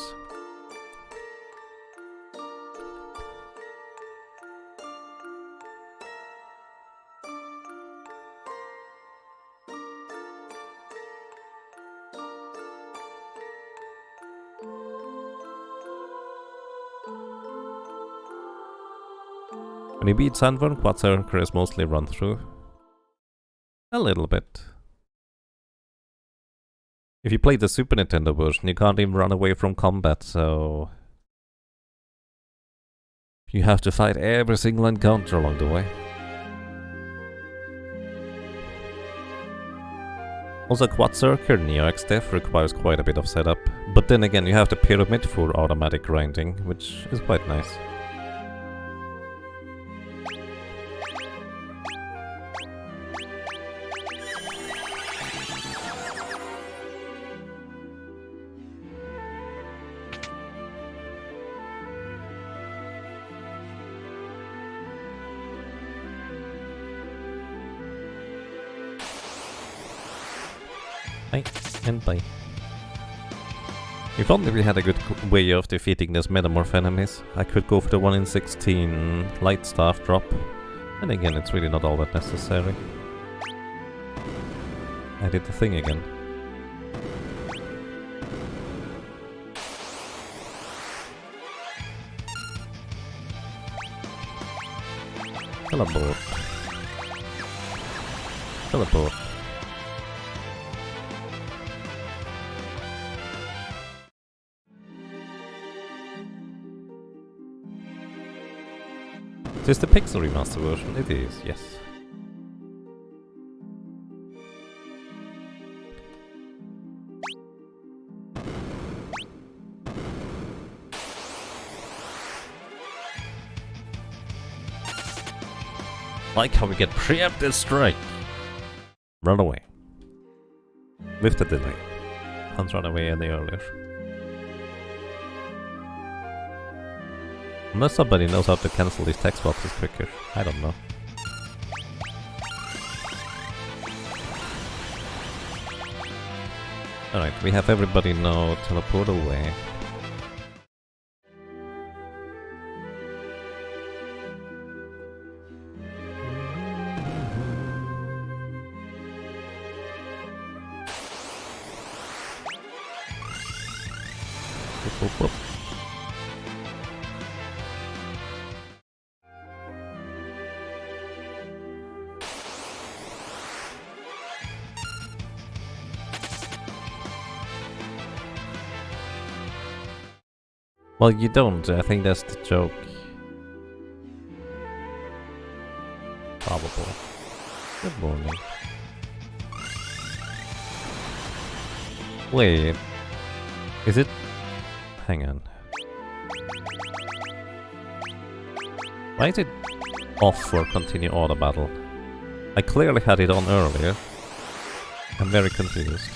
When you beat Sandworm, Quad Circle is mostly run through. A little bit. If you play the Super Nintendo version, you can't even run away from combat, so you have to fight every single encounter along the way. Also, Quad Circle Neo X Def requires quite a bit of setup, but then again you have the Pyramid for automatic grinding, which is quite nice. And bye. If only we had a good way of defeating these Metamorph enemies, I could go for the 1 in 16 light staff drop. And again, it's really not all that necessary. I did the thing again. Teleport. Teleport. Is this the Pixel Remaster version? It is, yes. Like how we get preemptive strike. Run away. With the delay. Can't run away any earlier. Unless somebody knows how to cancel these text boxes quicker. I don't know. Alright, we have everybody now teleport away. Whoop, whoop, whoop. Well, you don't. I think that's the joke. Probably. Good morning. Wait. Is it... Hang on. Why is it off for continue auto battle? I clearly had it on earlier. I'm very confused.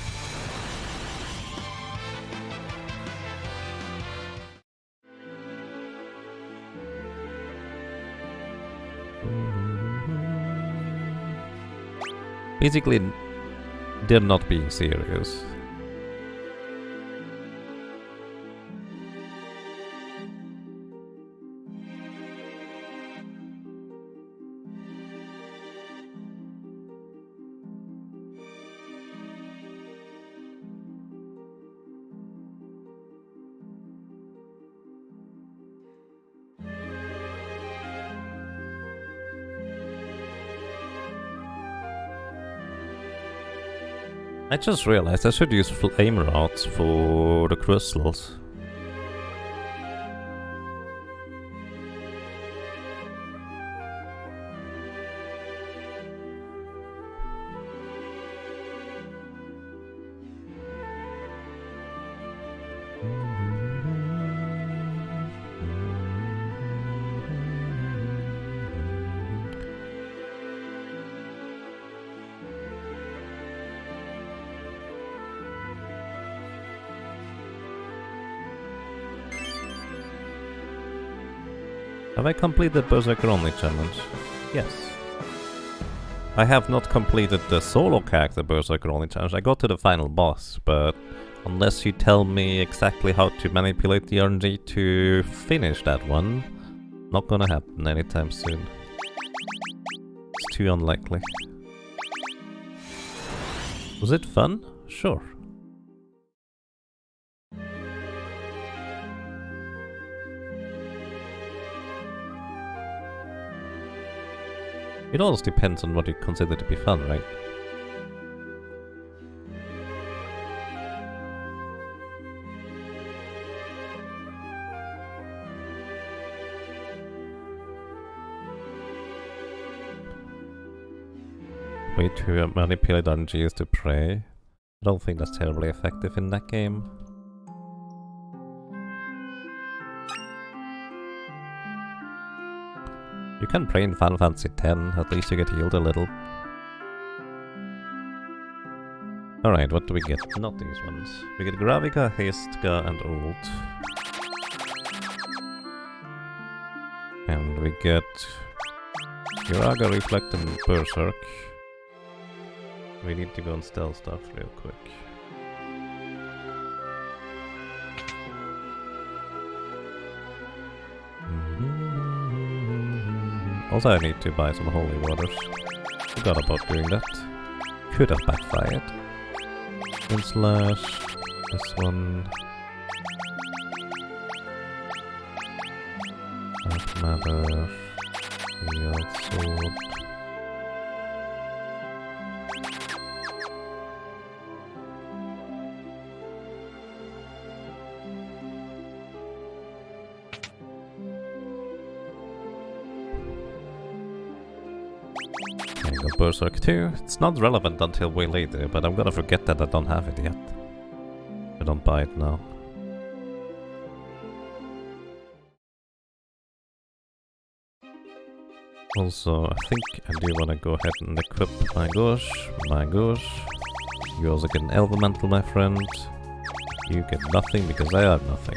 Basically, they're not being serious. I just realized I should use flame routes for the crystals. Have I completed Berserker Only challenge? Yes. I have not completed the solo character Berserker only challenge. I got to the final boss, but unless you tell me exactly how to manipulate the RNG to finish that one, not gonna happen anytime soon. It's too unlikely. Was it fun? Sure. It always depends on what you consider to be fun, right? Way to manipulate RNG is to pray. I don't think that's terribly effective in that game. You can pray in Final Fantasy X, at least you get healed a little. Alright, what do we get? Not these ones. We get Gravika, Hestka, and Ult. And we get Kiraga, Reflect, and Berserk. We need to go and stealth stuff real quick. Also, I need to buy some holy waters. Forgot about doing that. Could have backfired. Wind Slash. This one. Dark Matter. Shield Sword. Berserk 2. It's not relevant until way later, but I'm gonna forget that I don't have it yet. I don't buy it now. Also, I think I do wanna go ahead and equip my Gosh. You also get an Elemental, my friend. You get nothing because I have nothing.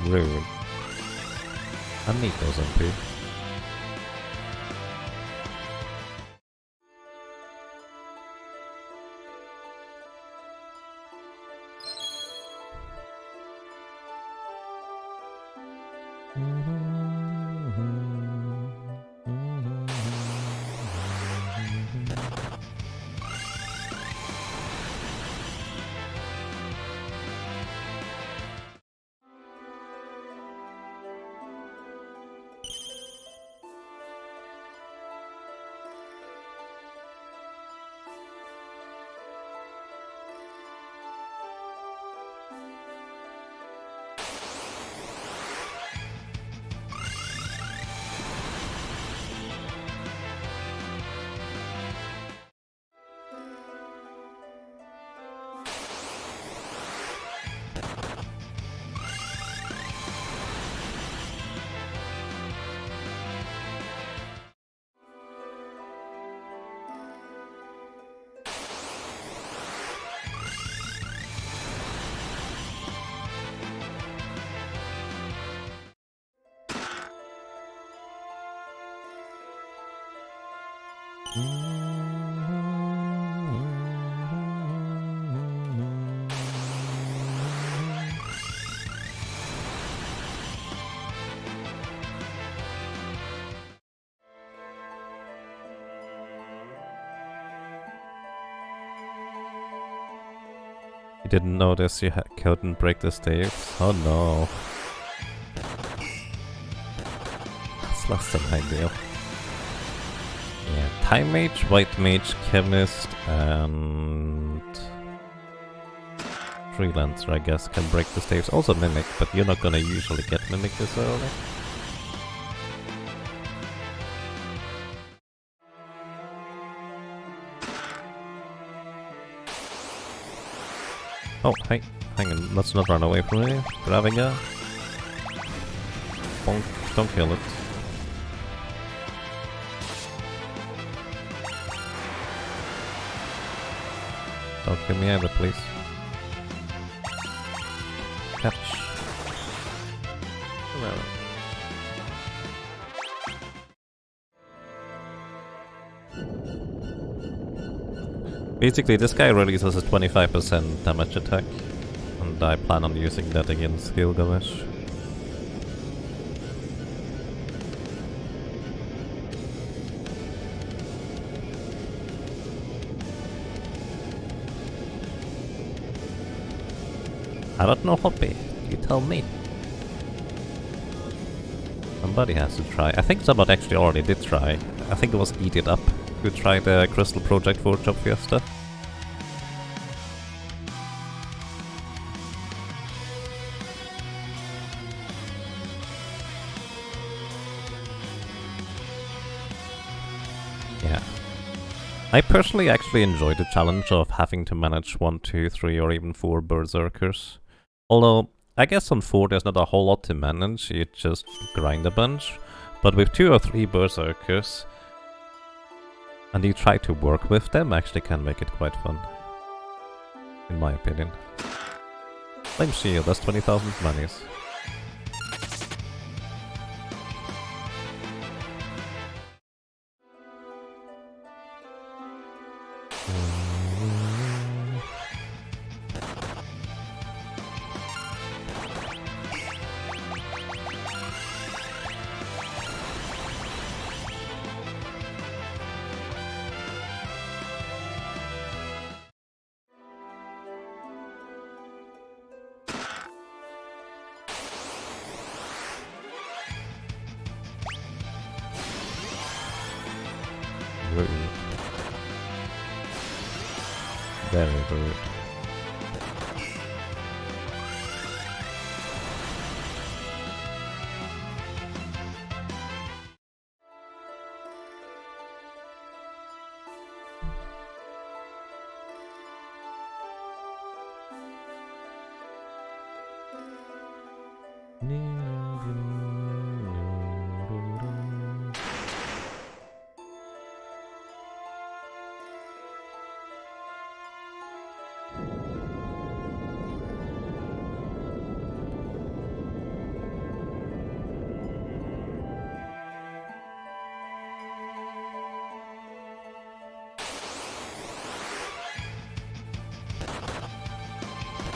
Rude. I need those MP. You didn't notice you couldn't break the stairs? Oh no. That's less than ideal. Yeah, Time Mage, White Mage, Chemist, and Freelancer, I guess, can break the staves. Also Mimic, but you're not gonna usually get Mimic this early. Oh, hey, hang on, let's not run away from here. Grabbing her. Bonk, don't kill it. Don't kill me either, please. catch. Well. Basically, this guy releases a 25% damage attack, and I plan on using that against Gilgamesh. I don't know, Hoppy. You tell me. Somebody has to try. I think somebody actually already did try. I think it was Eat It Up who tried the Crystal Project for Job Fiesta. Yeah. I personally actually enjoy the challenge of having to manage 1, 2, 3 or even 4 berserkers. Although, I guess on 4 there's not a whole lot to manage, you just grind a bunch. But with 2 or 3 berserkers, and you try to work with them, actually can make it quite fun. In my opinion. Flame Shield, that's 20,000 monies. Rude. Very rude.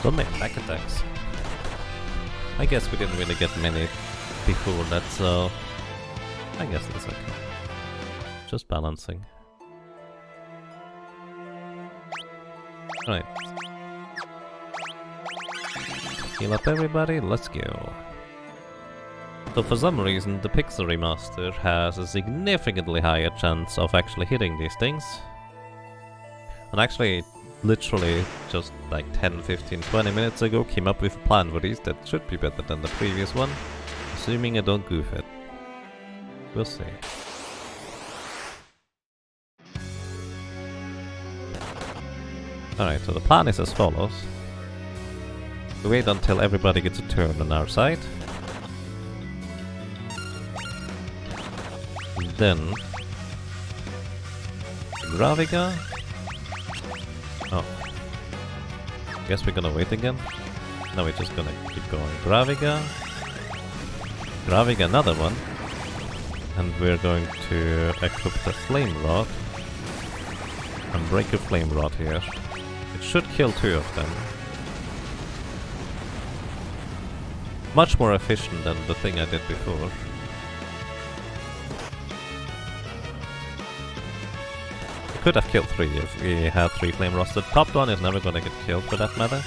Don't make back attacks. I guess we didn't really get many before that, so I guess that's okay. Just balancing. Right. Heal up everybody, let's go. So for some reason the Pixel Remaster has a significantly higher chance of actually hitting these things. And actually, literally just like 10, 15, 20 minutes ago came up with a plan for these that should be better than the previous one, assuming I don't goof it. We'll see. Alright, so the plan is as follows. We wait until everybody gets a turn on our side. Then Graviga. Oh. Guess we're gonna wait again. No, we're just gonna keep going. Graviga. Graviga another one. And we're going to equip the Flame Rod. And break a Flame Rod here. It should kill 2 of them. Much more efficient than the thing I did before. We could have killed 3 if we had 3 Flame Rods. The top one is never gonna get killed for that matter.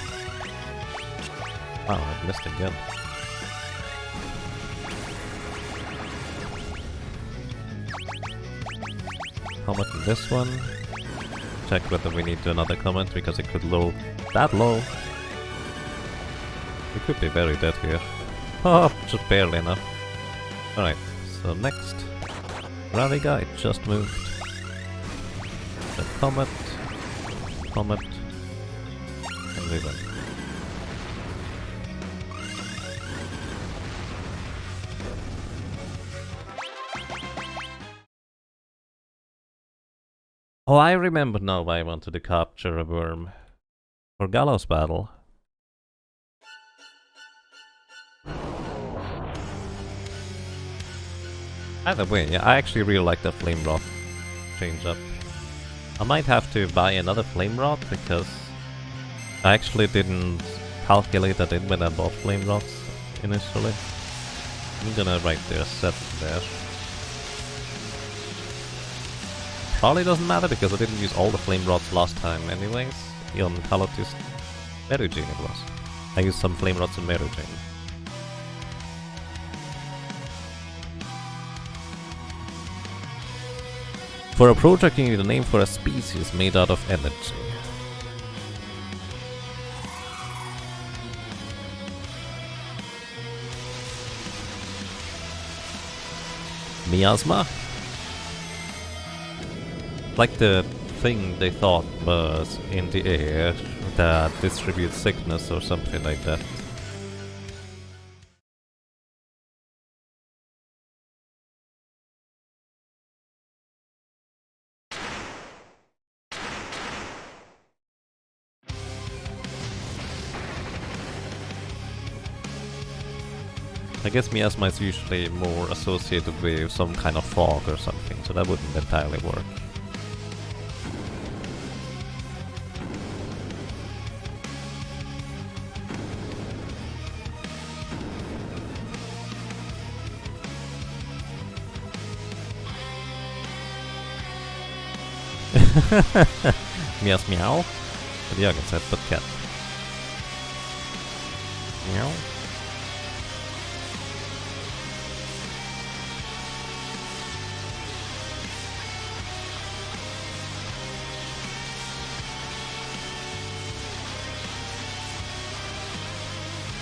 Wow, I missed again. Comment on this one. Check whether we need to do another comment because it could low that low. We could be very dead here. Oh, just barely enough. Alright, so next. Graviga, it just moved. The comet, and we win. Oh, I remember now why I wanted to capture a worm. For Gallows Battle. Either way, yeah, I actually really like the flame rod change up. I might have to buy another flame rod because I actually didn't calculate that in when I bought flame rods initially. I'm gonna write their set there. Probably doesn't matter because I didn't use all the flame rods last time anyways. On Calotis Merugene it was. I used some flame rods in Merugene. For a project you need a name for a species made out of energy. Miasma? Like the thing they thought was in the air that distributes sickness or something like that. I guess miasma is usually more associated with some kind of fog or something, so that wouldn't entirely work. Mias meow? Hade jag sett på ett katt. Meow.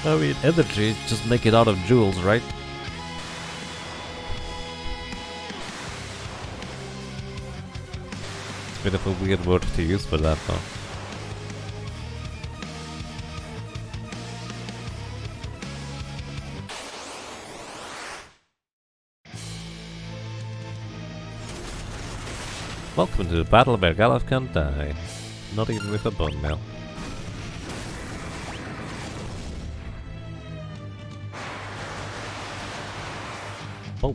I mean, energy, just make it out of jewels, right? It's a bit of a weird word to use for that, though. Welcome to the battle where Galuf can't die. Not even with a bone mill. Oh.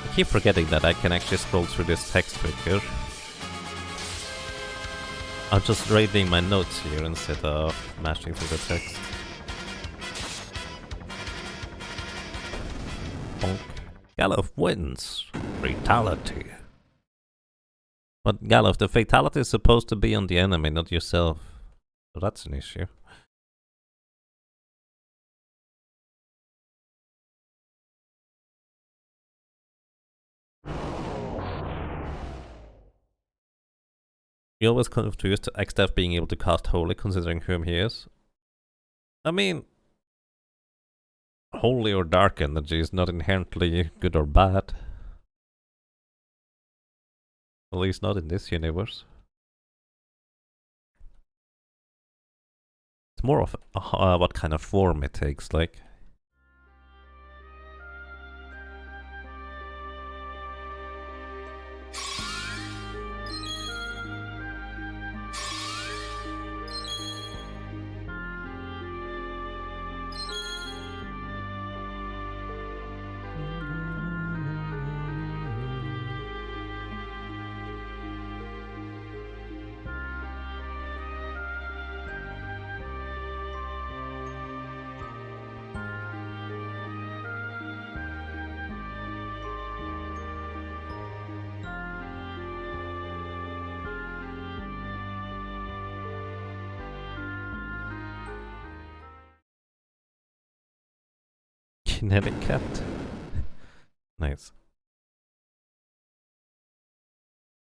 I keep forgetting that I can actually scroll through this text quicker. I'm just reading my notes here instead of mashing through the text. Bonk. Galuf wins. Fatality. But Galuf, the fatality is supposed to be on the enemy, not yourself. So that's an issue. You always confused to Xdev being able to cast Holy considering whom he is. I mean, holy or dark energy is not inherently good or bad. At least not in this universe. It's more of what kind of form it takes, like. Kinetic cat. Nice.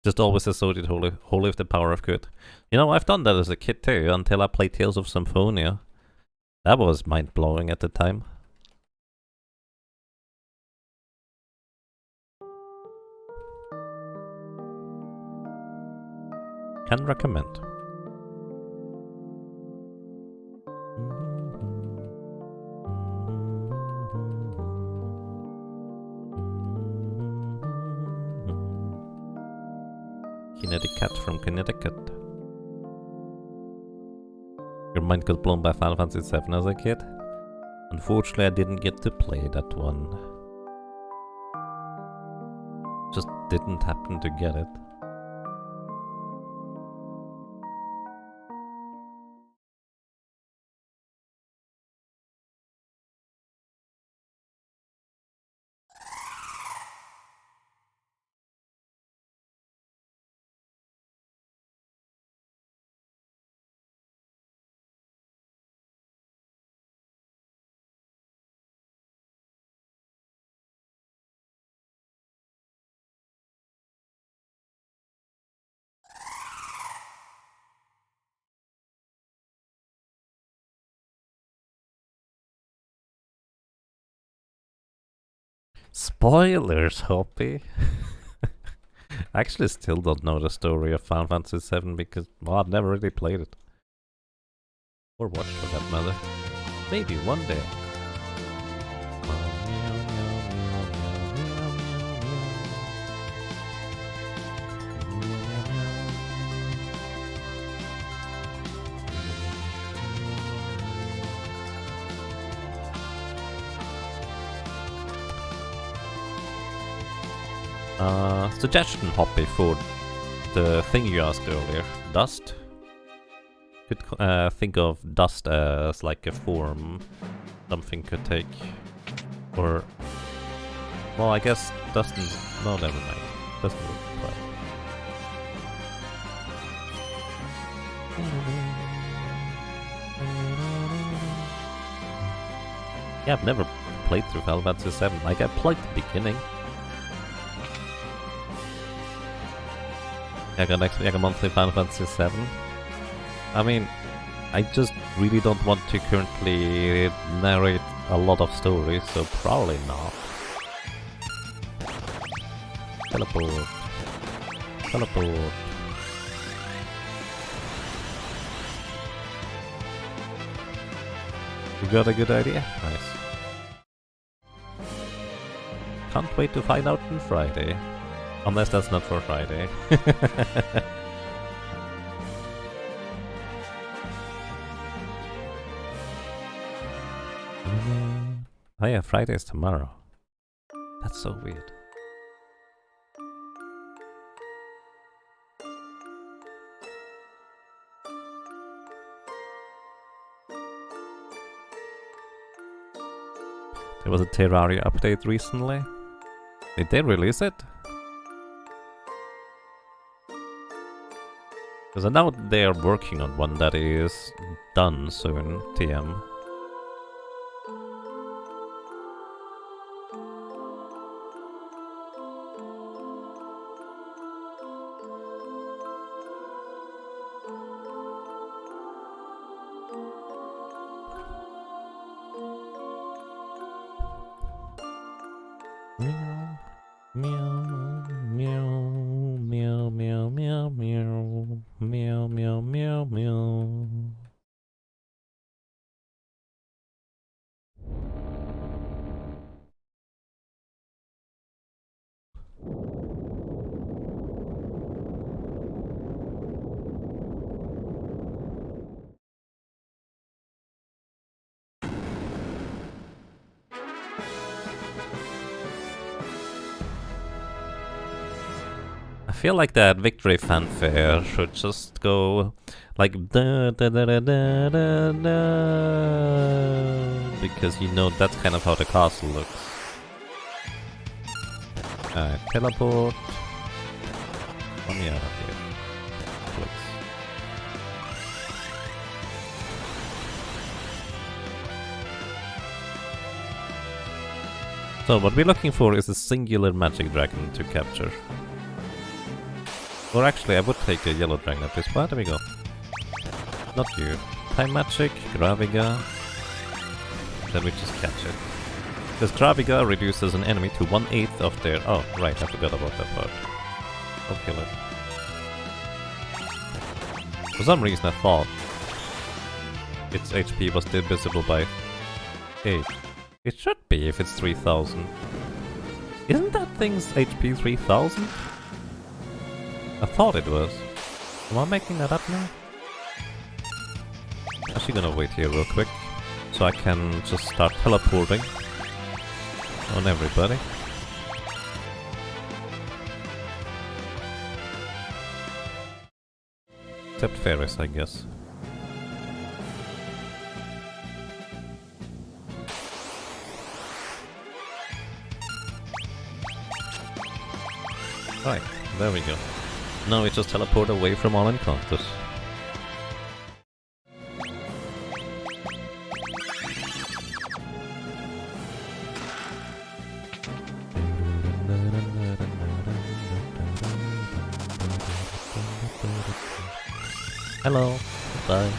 Just always associate holy with the power of good. You know, I've done that as a kid too, until I played Tales of Symphonia. That was mind-blowing at the time. Can recommend. Kinetic Cat from Connecticut. Your mind got blown by Final Fantasy VII as a kid? Unfortunately, I didn't get to play that one. Just didn't happen to get it. Spoilers, Hoppy! I actually still don't know the story of Final Fantasy VII because, well, I've never really played it. Or watched for that matter. Maybe one day. Suggestion, Hoppy, for the thing you asked earlier. Dust? Could think of dust as like a form something could take. Or... well, I guess dust is... no, never mind. Doesn't look right. Yeah, I've never played through Final Fantasy VII. Like, I played the beginning. Next week, a monthly Final Fantasy VII. I mean, I just really don't want to currently narrate a lot of stories, so probably not. Teleport. Teleport. You got a good idea? Nice. Can't wait to find out on Friday. Unless that's not for Friday. Oh yeah, Friday is tomorrow. That's so weird. There was a Terraria update recently. Did they release it? Because I know they are working on one that is done soon, TM. I feel like that victory fanfare should just go like da da da da da da da, because you know that's kind of how the castle looks. Teleport. Let me out of here, please. So what we're looking for is a singular magic dragon to capture. Or actually, I would take a yellow dragon at this point. There we go. Not you. Time Magic, Graviga. Then we just catch it. Because Graviga reduces an enemy to 1/8 of their... oh, right, I forgot about that part. I'll kill it. For some reason I thought its HP was divisible by 8. It should be if it's 3000. Isn't that thing's HP 3000? I thought it was. Am I making that up now? Actually gonna wait here real quick, so I can just start teleporting on everybody. Except Ferris, I guess. Right, there we go. Now we just teleport away from all encounters. Hello, bye.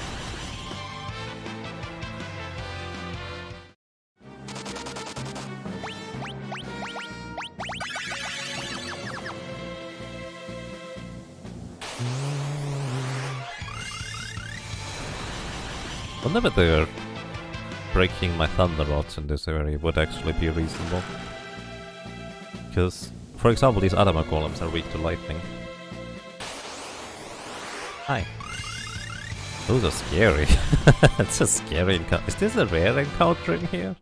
Whenever they're breaking my thunder rods in this area would actually be reasonable. Because, for example, these Adama golems are weak to lightning. Hi. Those are scary. It's a scary encounter. Is this a rare encounter in here?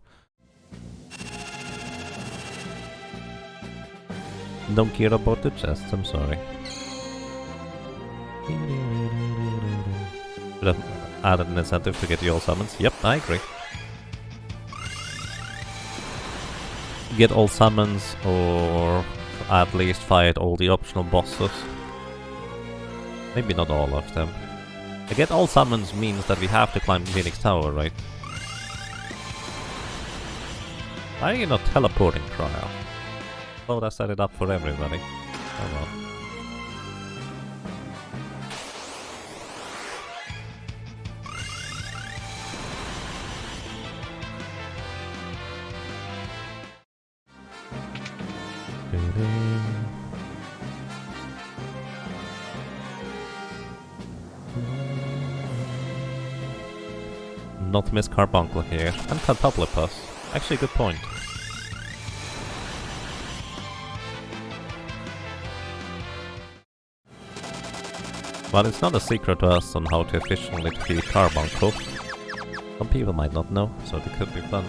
Don't care about the chest, I'm sorry. Should have added an incentive to get you all summons. Yep, I agree. Get all summons or at least fight all the optional bosses. Maybe not all of them. To get all summons means that we have to climb Phoenix Tower, right? Why are you not teleporting, Trial? Oh, that set it up for everybody. Oh well. Not miss Carbuncle here, and Cantoplipus. Actually, good point. Well, it's not a secret to us on how to efficiently defeat Carbuncle. Some people might not know, so it could be fun.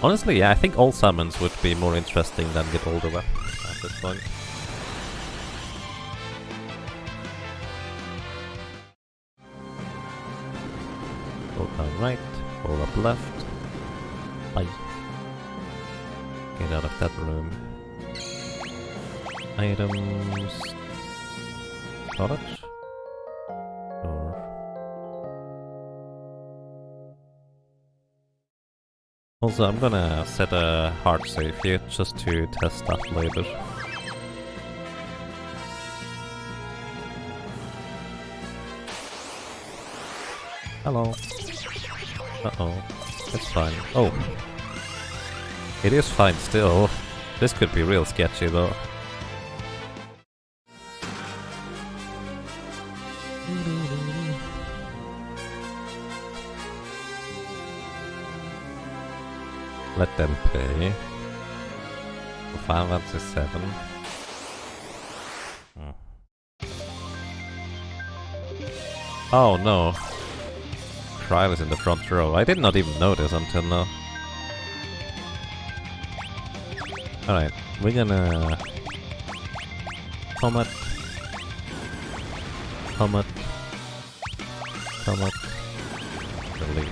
Honestly, yeah, I think all summons would be more interesting than get all the weapons at this point. Go down right, go up left. Bye. Get out of that room. Items... storage? Or... Also, I'm gonna set a hard save here just to test that later. Hello. Uh-oh. It's fine. Oh. It is fine still. This could be real sketchy though. Let them pay. For Final Fantasy 7. Oh no. Trial is in the front row. I did not even notice until now. Alright, we're gonna... Comet. Comet. Comet. Release.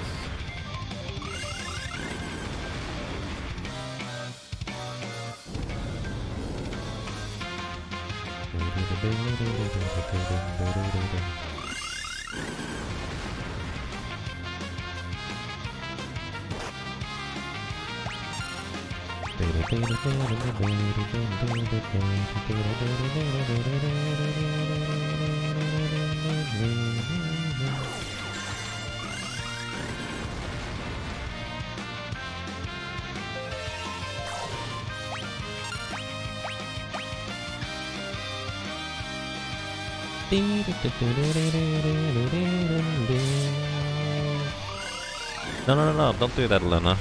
No, no, no, no, don't do that, Lena.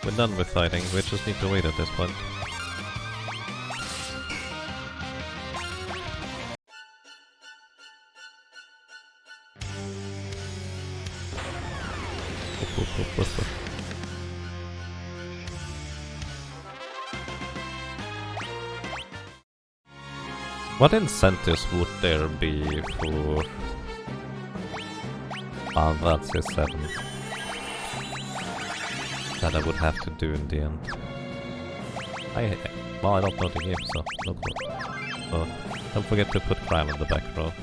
We're done with fighting, we just need to wait at this point. What incentives would there be for... Oh, that's his 7. That I would have to do in the end. Well, I don't know the game, so no clue. So, don't forget to put crime in the back row.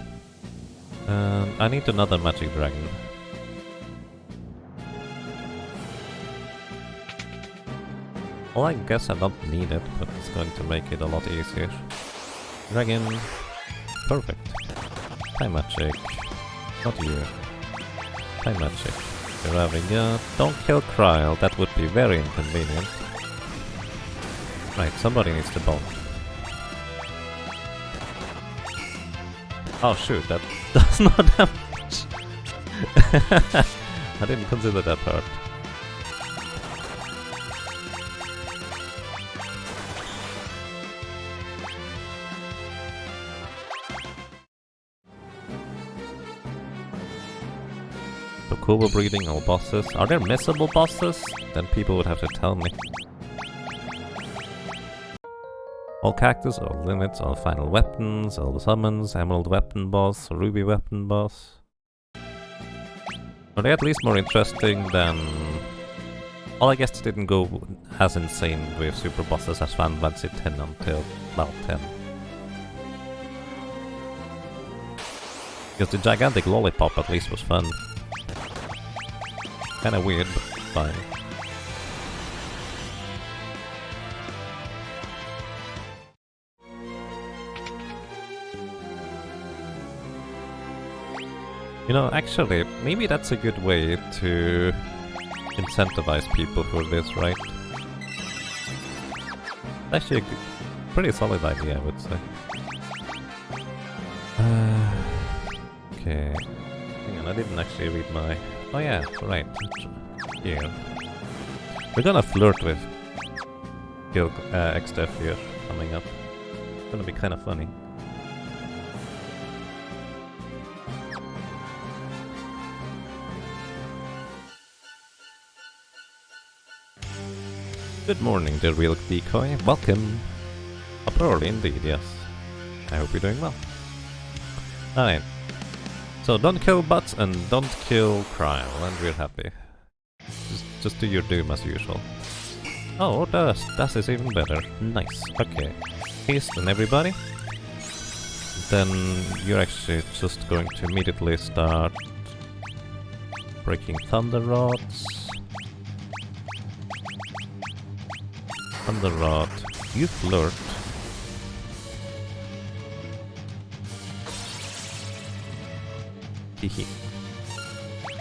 I need another magic dragon. Well, I guess I don't need it, but it's going to make it a lot easier. Dragon. Perfect. Time magic. Not you. Time magic. You're having a... Don't kill Kryl, that would be very inconvenient. Right, somebody needs to bomb. Oh shoot, that does not damage. I didn't consider that part. Kobo breeding all bosses. Are there missable bosses? Then people would have to tell me. All cactus, all limits, all final weapons, all the summons, emerald weapon boss, ruby weapon boss. Are they at least more interesting than... Well, I guess they didn't go as insane with super bosses as Final Fantasy X until, well, 10. Because the gigantic lollipop at least was fun. Kinda weird, but fine. You know, actually, maybe that's a good way to incentivize people for this, right? Actually a pretty solid idea, I would say. Okay. Hang on, I didn't actually read my... Oh yeah, right. Here. We're gonna flirt with X-Def here coming up. It's gonna be kinda funny. Good morning, the real decoy. Welcome. Up early indeed, yes. I hope you're doing well. Alright. So don't kill Butts and don't kill Kryl, and we're happy. Just do your doom as usual. Oh, that is even better. Nice. Okay. Haste on everybody. Then you're actually just going to immediately start breaking Thunder Rods. Thunder Rod. You flirt. Hehe.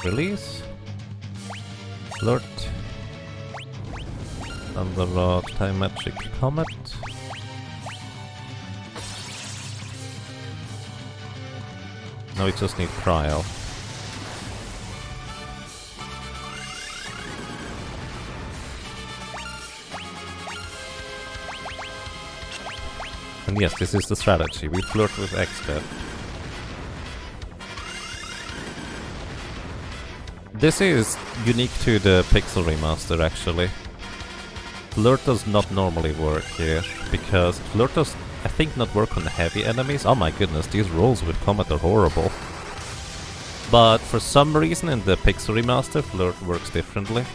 Release. Flirt. Thunder Rod. Time Magic Comet. Now we just need Kryl. And yes, this is the strategy. We flirt with X-Def. This is unique to the Pixel Remaster, actually. Flirt does not normally work here, because Flirt does, I think, not work on heavy enemies. Oh my goodness, these rolls with Comet are horrible. But for some reason in the Pixel Remaster, Flirt works differently.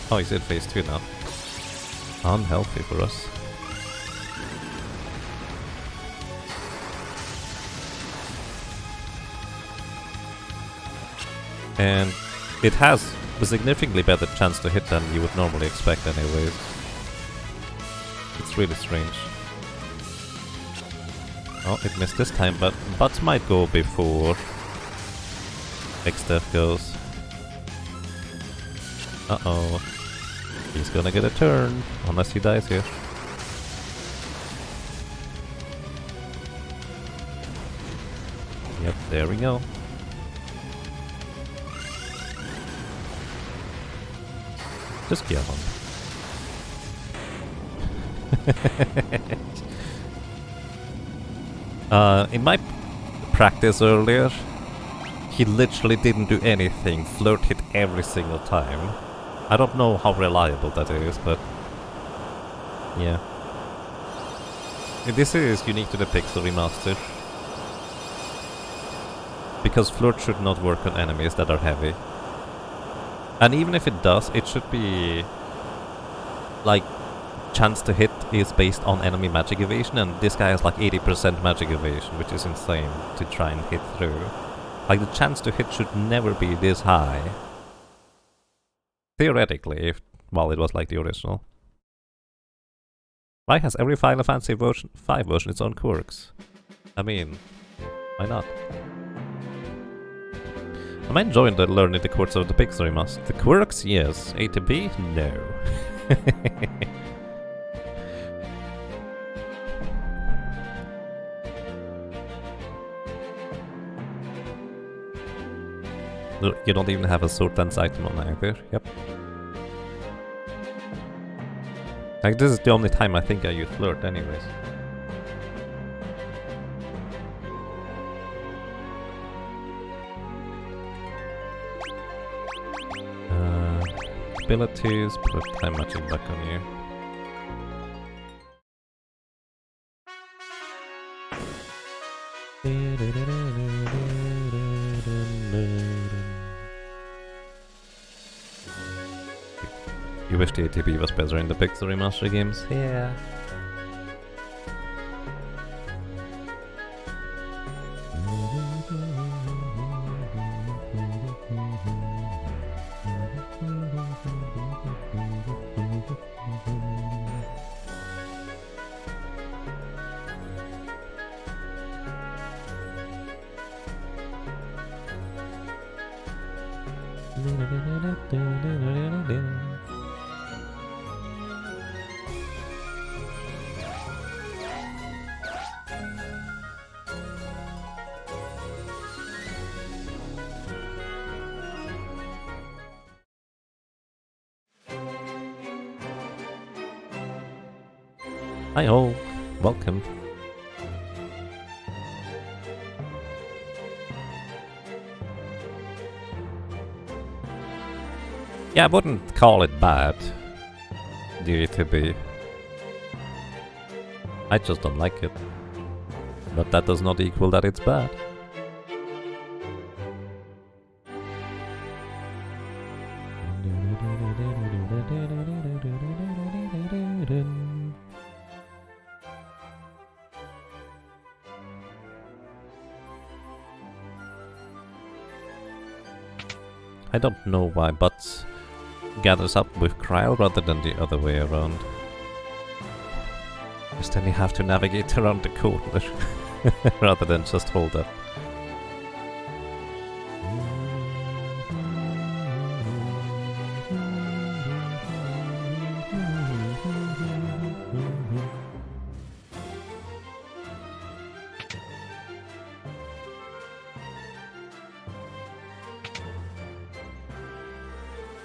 Oh, he's in phase 2 now. Unhealthy for us. And it has a significantly better chance to hit than you would normally expect anyways. It's really strange. Oh, it missed this time, but Butts might go before X-Def goes. Uh-oh. He's gonna get a turn, unless he dies here. Yep, there we go. Just kill him. In my practice earlier, he literally didn't do anything. Flirt hit every single time. I don't know how reliable that is, but yeah. This is unique to the Pixel Remaster. Because flirt should not work on enemies that are heavy. And even if it does, it should be like chance to hit is based on enemy magic evasion, and this guy has like 80% magic evasion, which is insane to try and hit through. Like the chance to hit should never be this high. Theoretically, if well, it was like the original. Why has every Final Fantasy version 5 version its own quirks? I mean, why not? Am I enjoying learning the quirks of the Pixel Remaster? The quirks, yes. A to B, no. You don't even have a sword dance item on either. Yep. Like, this is the only time I think I use flirt anyways. Abilities, put time matching back on you. You wish the ATB was better in the Pixel Remaster games? Yeah. Hi all, welcome. Yeah, I wouldn't call it bad, the ATB. I just don't like it. But that does not equal that it's bad. I don't know why Butts gathers up with Kryle rather than the other way around. Just then you have to navigate around the corner rather than just hold up.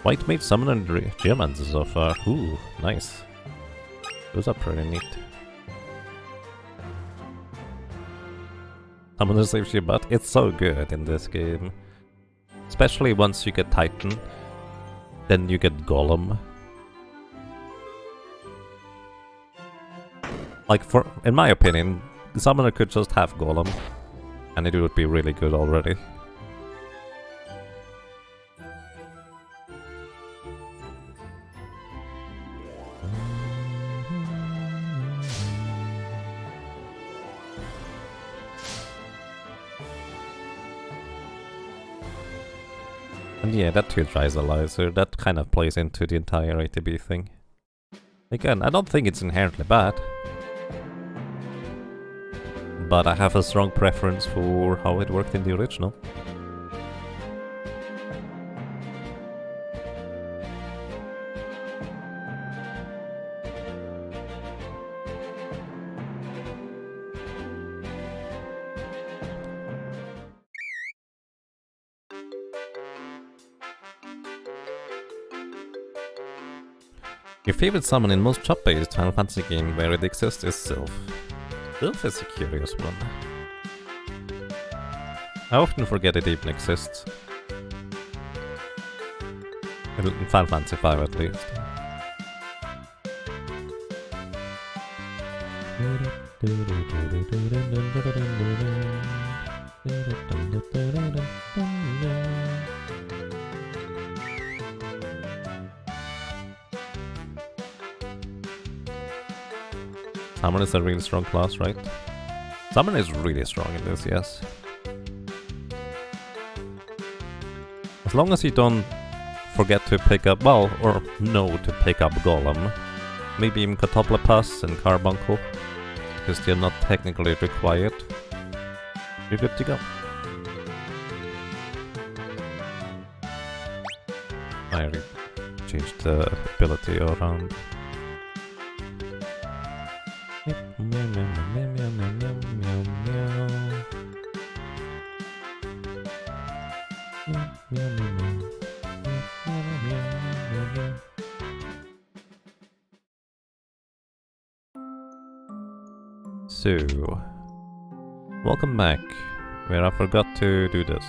White Mage Summon and Geomancer so far. Ooh, nice. Those are pretty neat. Summoner saves your butt. It's so good in this game. Especially once you get Titan. Then you get Golem. Like, in my opinion, the Summoner could just have Golem. And it would be really good already. And yeah, that Tooth Risalizer, that kind of plays into the entire ATB thing. Again, I don't think it's inherently bad. But I have a strong preference for how it worked in the original. Your favorite summon in most shop-based Final Fantasy game where it exists is Sylph. Sylph is a curious one. I often forget it even exists. In Final Fantasy 5 at least. Summon is a really strong class, right? Summon is really strong in this, yes. As long as you don't forget to pick up, well, or know to pick up Golem. Maybe even Catoplepas and Carbuncle, because they're not technically required. You're good to go. I already changed the ability around. So, welcome back, where I forgot to do this.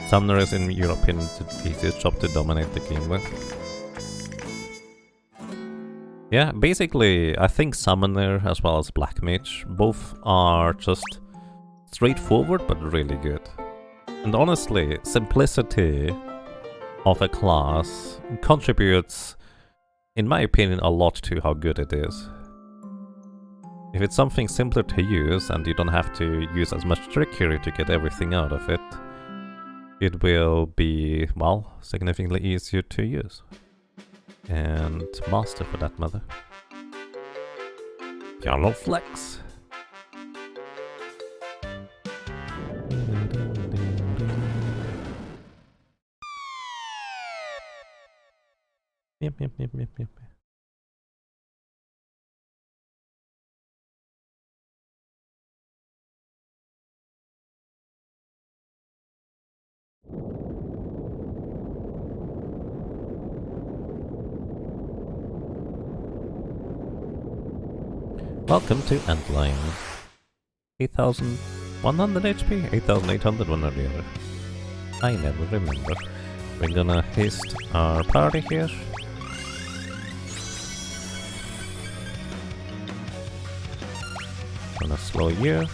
Summoner is, in European, the easiest job to dominate the game with. Yeah, basically, I think Summoner as well as Black Mage, both are just straightforward but really good. And honestly, simplicity of a class contributes, in my opinion, a lot to how good it is. If it's something simpler to use and you don't have to use as much trickery to get everything out of it, it will be, well, significantly easier to use. And master for that matter. Yellow Flex. Yep. Welcome to Endgame. 8,100 HP? 8,800 one or the other. I never remember. We're gonna haste our party here. Gonna slow you.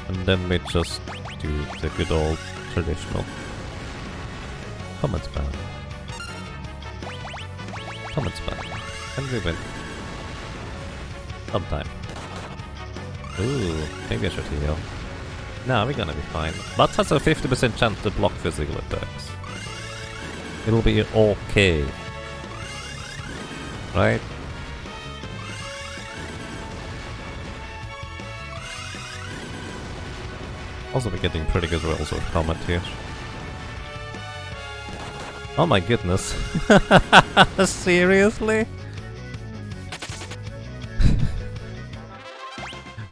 And then we just do the good old traditional comet spam. Comet spam. And we win. Sometime. Ooh, maybe I should heal. Nah, we're gonna be fine. But has a 50% chance to block physical attacks. It'll be okay. Right? Also we're getting pretty good rolls of combat here. Oh my goodness. Seriously?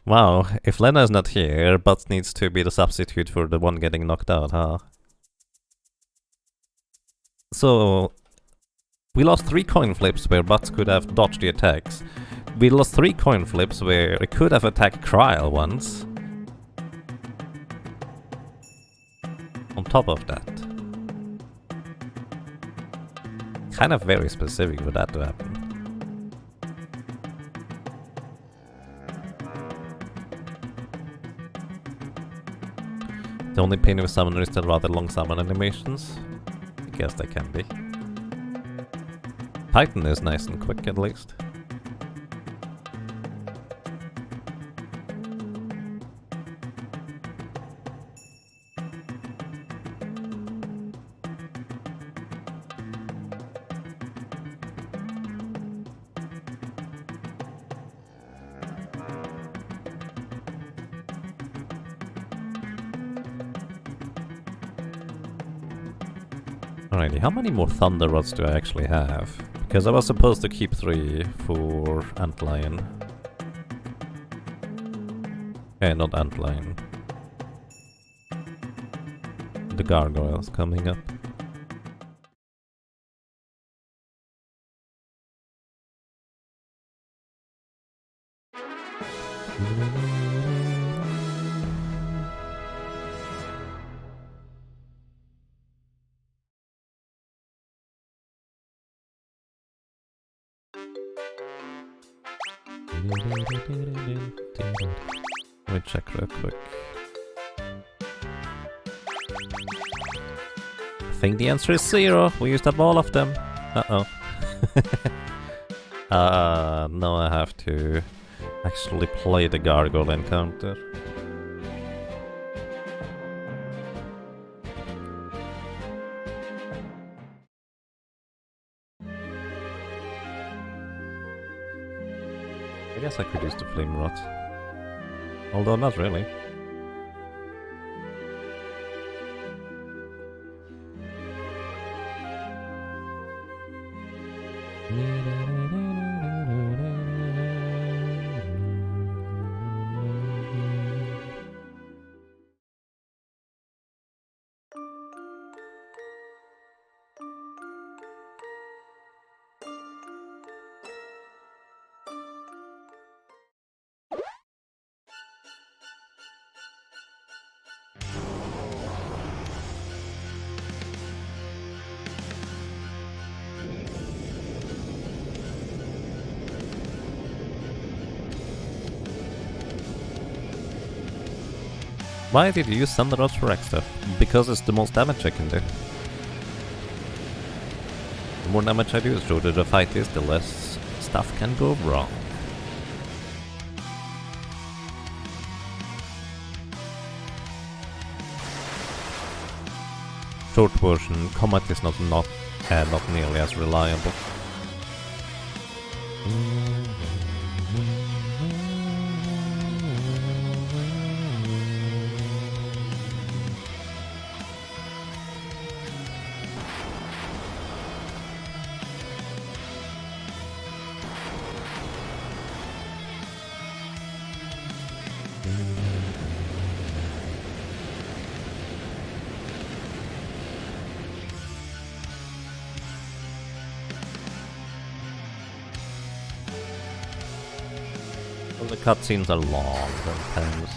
Wow, if Lena's not here, Butts needs to be the substitute for the one getting knocked out, huh? So, we lost 3 coin flips where Butts could have dodged the attacks. We lost 3 coin flips where it could have attacked Kryl once. On top of that. Kind of very specific for that to happen. The only pain with Summoner is the rather long summon animations. I guess they can be. Titan is nice and quick at least. Alrighty, how many more Thunder Rods do I actually have? Because I was supposed to keep 3 for Antlion. not antline. The gargoyles coming up. Let me check real quick. I think the answer is 0. We used up all of them. Uh-oh. Now I have to actually play the gargoyle encounter. I guess I could use the flame rot. Although not really. Why did you use Thunder Rods for extra? Because it's the most damage I can do. The more damage I do, the shorter the fight is, the less stuff can go wrong. Short version, combat is not nearly as reliable. Well, the cutscenes are long sometimes.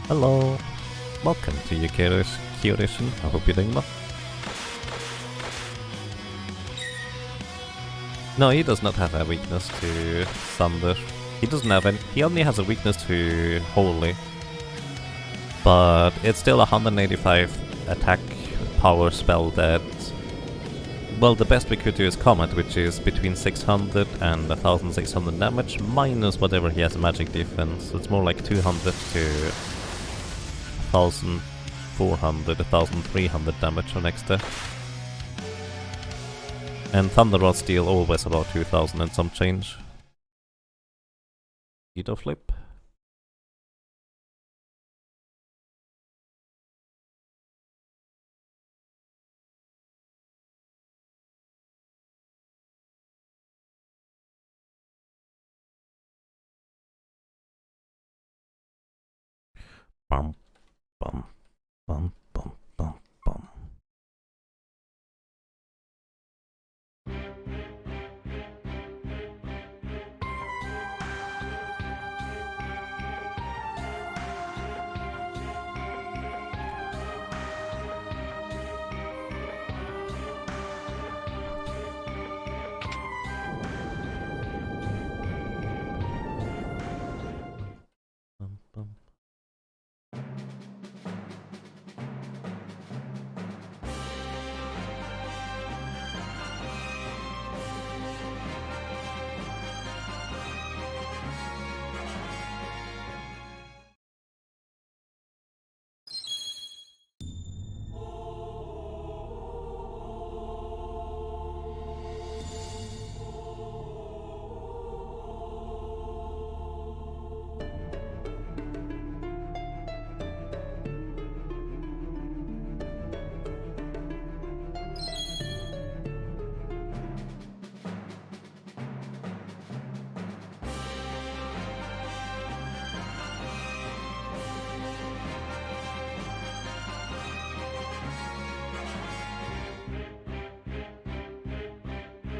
Hello, welcome to your Kyorition. I hope you're doing well. No, he does not have a weakness to Thunder. He doesn't have any. He only has a weakness to Holy. But it's still a 185 attack power spell that... Well, the best we could do is Comet, which is between 600 and 1600 damage, minus whatever he has a magic defense. So it's more like 200 to 1400, 1300 damage on extra. And Thunder Rod Steel always about 2000 and some change. Veto Flip. Bum, bum, bum, bum, bum, bum. Bum, bum.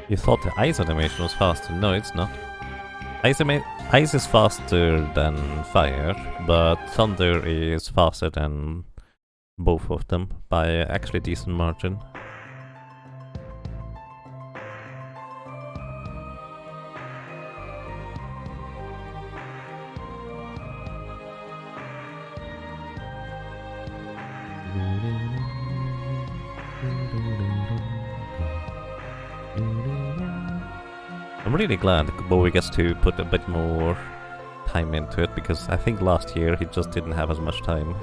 You thought the ice animation was faster. No, it's not. Ice is faster than fire, but thunder is faster than both of them by actually a decent margin. I'm really glad Bowie gets to put a bit more time into it, because I think last year he just didn't have as much time.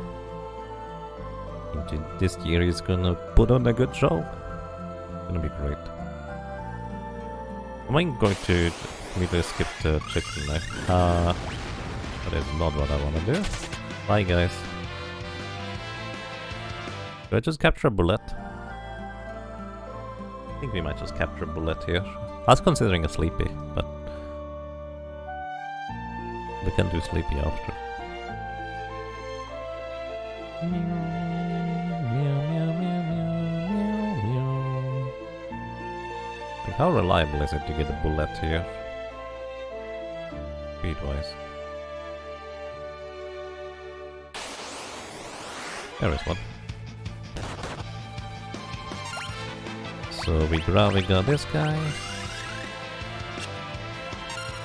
This year he's gonna put on a good show. It's gonna be great. Am I going to immediately skip the chicken knife? That is not what I wanna do. Bye guys. Do I just capture a bullet? I think we might just capture a bullet here. I was considering a sleepy, but we can do sleepy after. Like, how reliable is it to get a bullet here? Speed-wise. There is one. So we got this guy.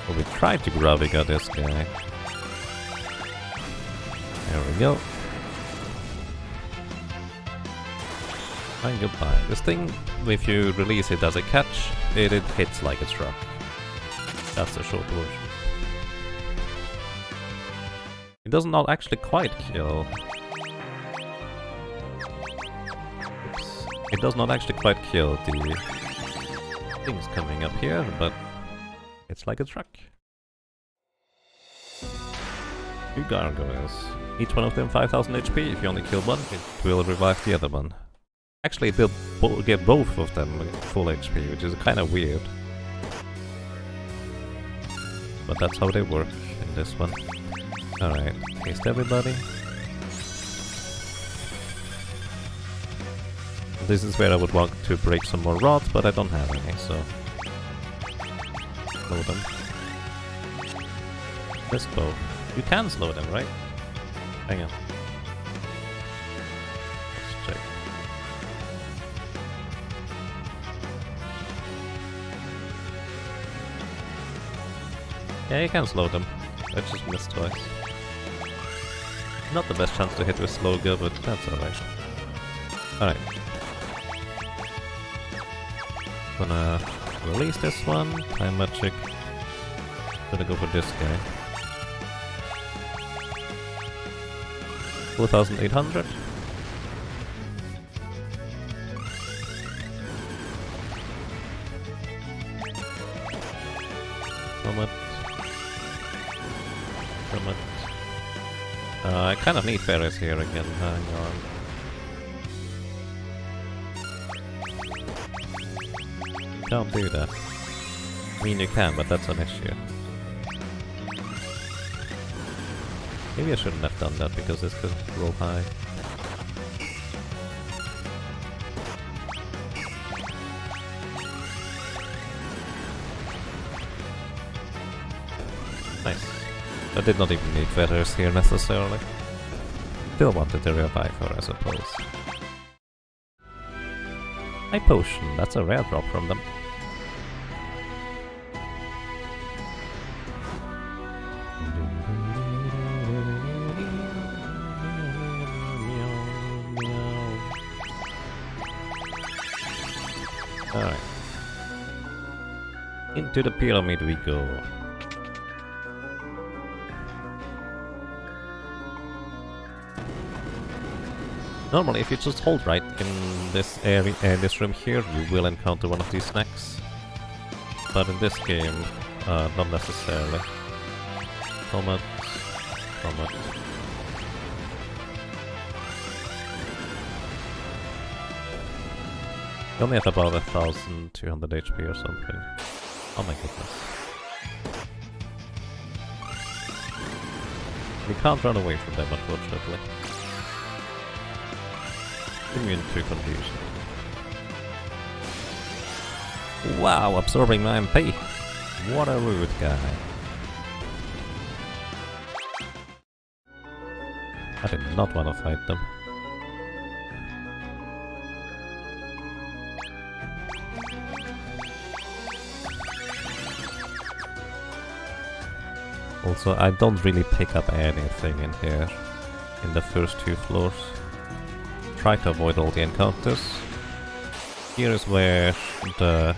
Or we tried to got this guy. There we go. And goodbye. This thing, if you release it as a catch, it hits like a truck. That's the short version. It does not actually quite kill. Oops. It does not actually quite kill the things coming up here, but it's like a truck. 2 gargoyles. Each one of them 5000 HP. If you only kill one, it will revive the other one. Actually, it will get both of them full HP, which is kind of weird. But that's how they work in this one. Alright, taste everybody. This is where I would want to break some more rods, but I don't have any, so... Slow them. Let's go. You can slow them, right? Hang on. Let's check. Yeah, you can slow them. I just missed twice. Not the best chance to hit with slow go, but that's alright. Alright. Gonna release this one. Time magic. Gonna go for this guy. 4800. Moment. Moment. I kind of need fairies here again. Hang on. Can't do that. I mean, you can, but that's an issue. Maybe I shouldn't have done that because this could roll high. Nice. I did not even need feathers here necessarily. Still wanted to revive her, I suppose. High potion, that's a rare drop from them. Alright. Into the pyramid we go. Normally, if you just hold right in this area, this room here, you will encounter one of these snacks. But in this game, not necessarily. Comet, comet. You only have about 1200 HP or something. Oh my goodness. We can't run away from them, unfortunately. Immune to confusion. Wow, absorbing my MP. What a rude guy. I did not want to fight them. Also, I don't really pick up anything in here in the first 2 floors. Try to avoid all the encounters. Here is where the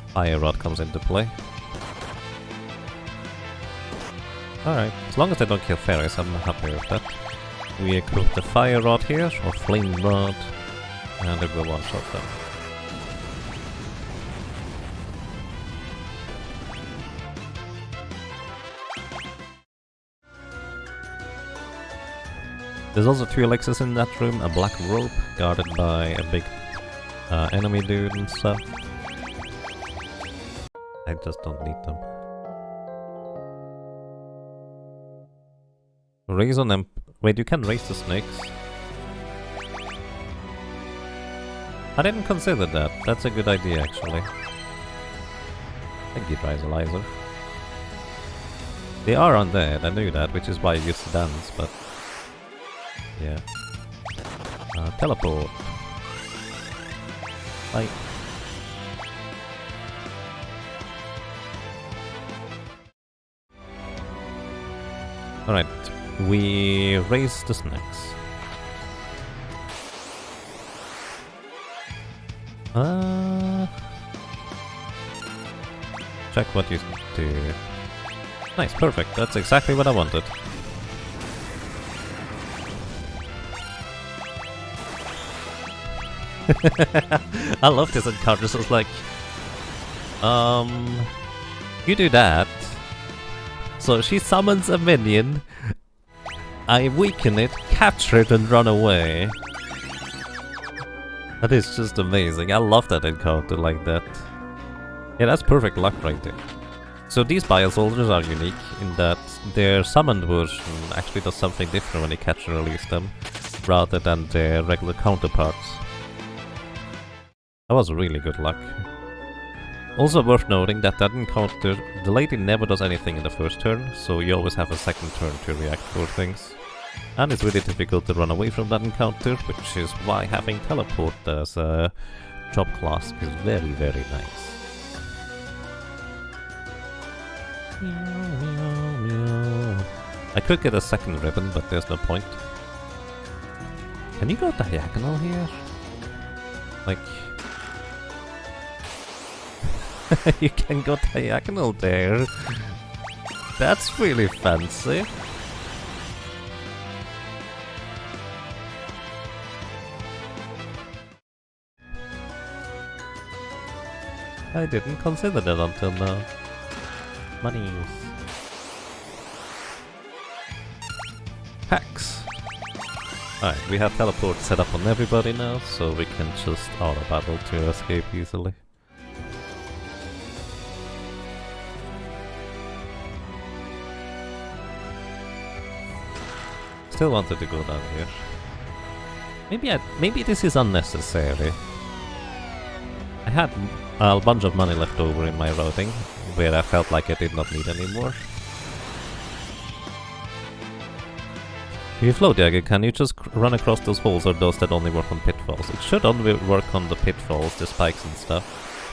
fire rod comes into play. Alright, as long as they don't kill fairies, I'm happy with that. We equip the fire rod here, or flame rod, and it will one-shot them. There's also 2 elixirs in that room, a black rope guarded by a big enemy dude and stuff. I just don't need them. Raise on them. Wait, you can raise the snakes? I didn't consider that. That's a good idea, actually. Thank you, Dryzelizer. They are undead, I knew that, which is why I used to dance, but... yeah. Teleport. Bye. Alright, we raise the snacks. Check what you do. Nice, perfect, that's exactly what I wanted. I love this encounter, so it's like... you do that. So she summons a minion, I weaken it, capture it and run away. That is just amazing, I love that encounter like that. Yeah, that's perfect luck right there. So these bio-soldiers are unique in that their summoned version actually does something different when you catch and release them, rather than their regular counterparts. That was really good luck. Also worth noting that encounter, the lady never does anything in the first turn, so you always have a second turn to react for things. And it's really difficult to run away from that encounter, which is why having teleport as a job class is very, very nice. I could get a second ribbon, but there's no point. Can you go diagonal here? Like... you can go diagonal there. That's really fancy. I didn't consider that until now. Monies. Hacks. Alright, we have teleport set up on everybody now, so we can just auto battle to escape easily. Still wanted to go down here. Maybe this is unnecessary. I had a bunch of money left over in my routing, where I felt like I did not need anymore. If you float dagger, can you just run across those holes, or those that only work on pitfalls? It should only work on the pitfalls, the spikes and stuff.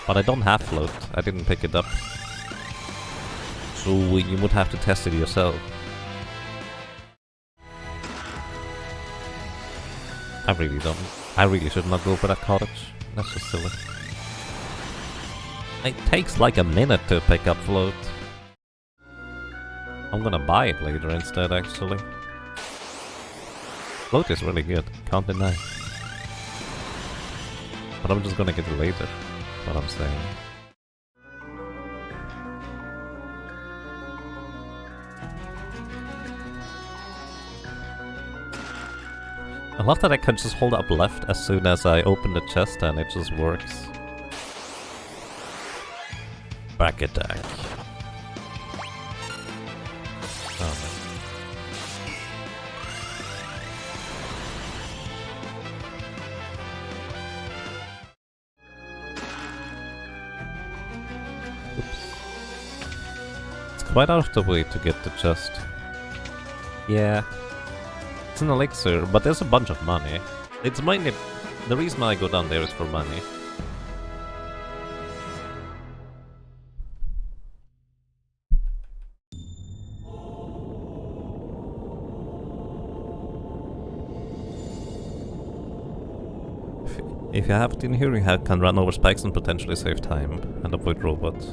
But I don't have float, I didn't pick it up. So you would have to test it yourself. I really should not go for that cottage. That's just silly. It takes like a minute to pick up float. I'm gonna buy it later instead, actually. Float is really good, can't deny. But I'm just gonna get it later, what I'm saying. I love that I can just hold up left as soon as I open the chest and it just works. Back attack. Oh man. right out of the way to get the chest. Yeah. It's an elixir, but there's a bunch of money. It's mainly... The reason I go down there is for money. If you have it in here, you can run over spikes and potentially save time and avoid robots.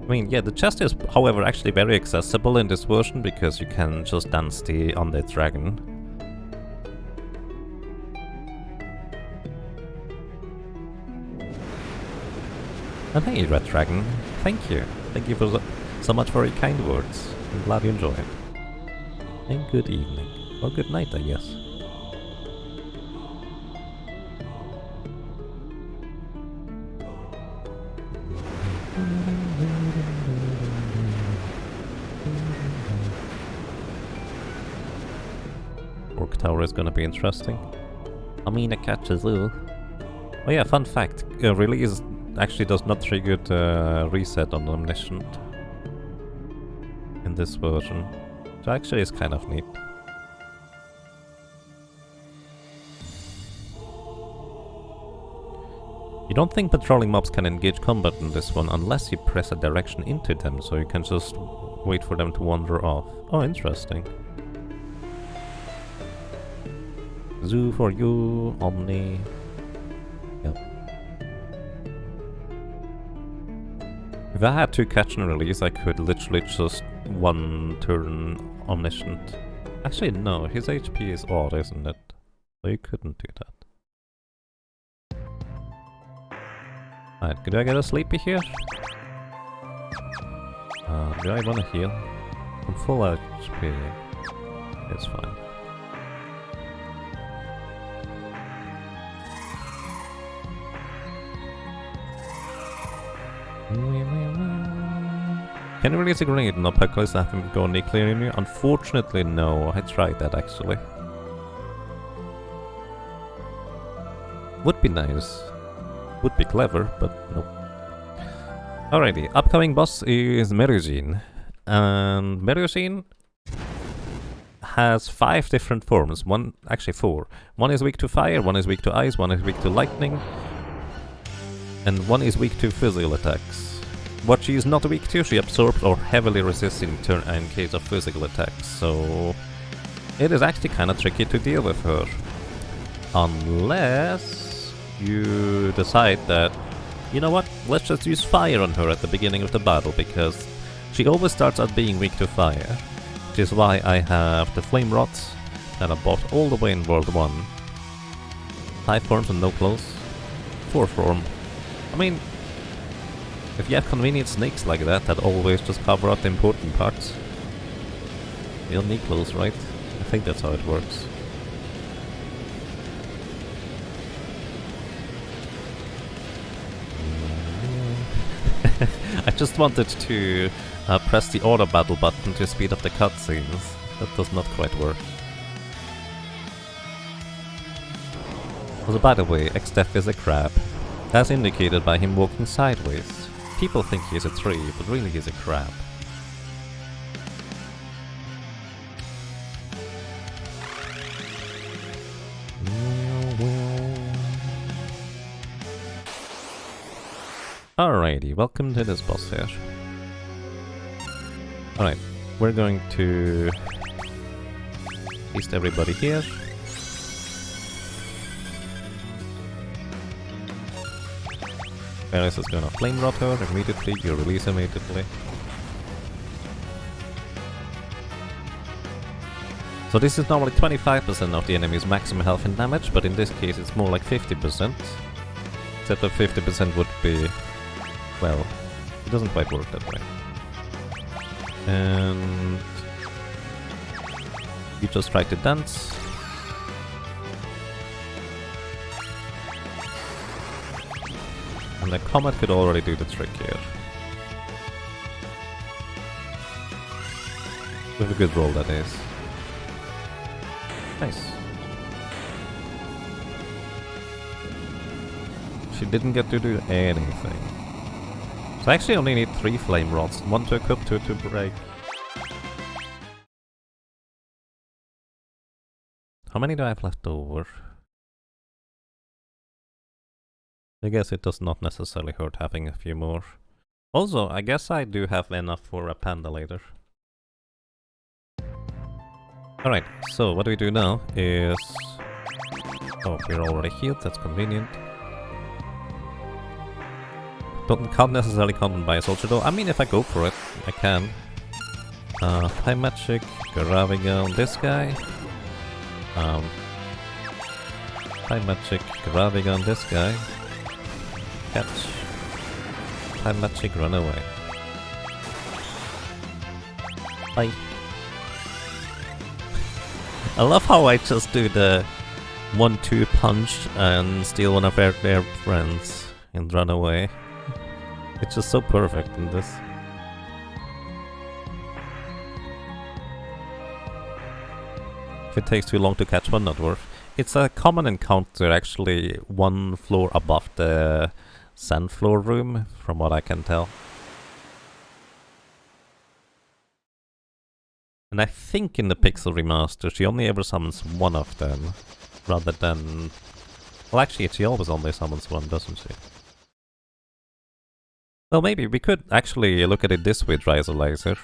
I mean, yeah, the chest is, however, actually very accessible in this version because you can just dance the undead dragon. And hey, Red Dragon, thank you. Thank you for so much for your kind words. I'm glad you enjoyed. And good evening. Or good night, I guess. Orc Tower is gonna be interesting. I mean, a catch as well. Oh yeah, fun fact. Release actually does not trigger the reset on Omniscient in this version. So actually is kind of neat. You don't think patrolling mobs can engage combat in this one unless you press a direction into them, so you can just wait for them to wander off. Oh, interesting. Zoo for you, Omni. Yep. If I had to catch and release, I could literally just one turn Omniscient. Actually, no, his HP is odd, isn't it? So you couldn't do that. Alright, could I get a sleepy here? Do I wanna heal? I'm full HP. It's fine. Can you release a grenade and Apocalypse have him go nuclear in you? Unfortunately, no. I tried that actually. Would be nice. Would be clever, but nope. Alrighty, upcoming boss is Melusine. And Melusine has 5 different forms. Actually 4. One is weak to fire, one is weak to ice, one is weak to lightning, and one is weak to physical attacks. What she is not weak to, she absorbs or heavily resists in case of physical attacks, so it is actually kind of tricky to deal with her. Unless you decide that, you know what, let's just use fire on her at the beginning of the battle, because she always starts out being weak to fire, which is why I have the flame rods that I bought all the way in World 1. 5 forms and no clothes. 4 form. I mean, if you have convenient snakes like that always just cover up the important parts, you don't need clothes, right? I think that's how it works. I just wanted to press the auto battle button to speed up the cutscenes. That does not quite work. Also, by the way, X-Def is a crab, as indicated by him walking sideways. People think he's a tree, but really he's a crab. Alrighty, welcome to this boss here. Alright, we're going to feast everybody here. Paris is gonna flame rot her immediately, you release immediately. So this is normally 25% of the enemy's maximum health and damage, but in this case it's more like 50%. Except that 50% would be... well, it doesn't quite work that way. And... you just try to dance. And the comet could already do the trick here. With a good roll, that is. Nice. She didn't get to do anything. So I actually only need 3 flame rods, 1 to equip, 2 to break. How many do I have left over? I guess it does not necessarily hurt having a few more. Also, I guess I do have enough for a panda later. Alright, so what we do now is... Oh, we're already healed, that's convenient. Can't necessarily count by a soldier though. I mean, if I go for it, I can. High magic, grabbing this guy. High magic, grabbing on this guy. Catch. High magic, run away. Bye. I love how I just do the 1-2 punch and steal one of their friends and run away. It's just so perfect in this. If it takes too long to catch one, not worth. It's a common encounter actually 1 floor above the sand floor room, from what I can tell. And I think in the Pixel Remaster she only ever summons 1 of them, rather than... Well, actually she always only summons 1, doesn't she? Well, maybe we could actually look at it this way, Laser.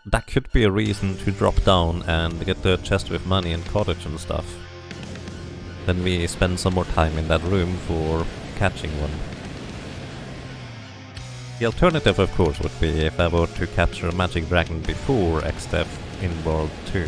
That could be a reason to drop down and get the chest with money and cottage and stuff. Then we spend some more time in that room for catching one. The alternative, of course, would be if I were to capture a magic dragon before X-Step in World 2.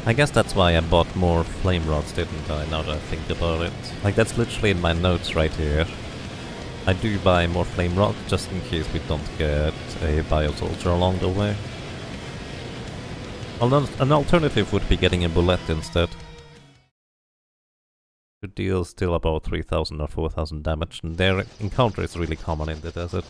I guess that's why I bought more flame rods, didn't I, now that I think about it. Like, that's literally in my notes right here. I do buy more flame rods, just in case we don't get a bio-soldier along the way. An alternative would be getting a bullet instead. To deal still about 3000 or 4000 damage, and their encounter is really common in the desert.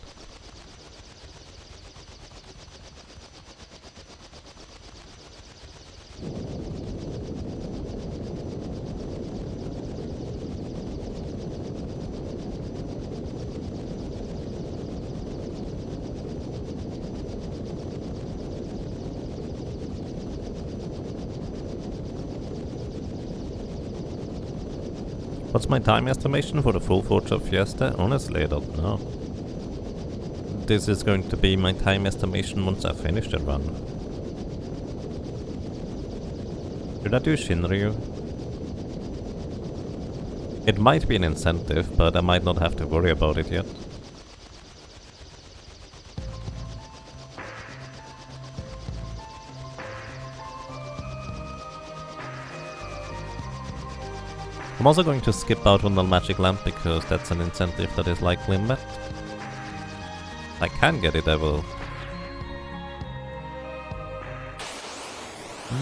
What's my time estimation for the full Job Fiesta? Honestly, I don't know. This is going to be my time estimation once I finish the run. Should I do Shinryu? It might be an incentive, but I might not have to worry about it yet. I'm also going to skip out on the magic lamp because that's an incentive that is likely met. I can get it, I will.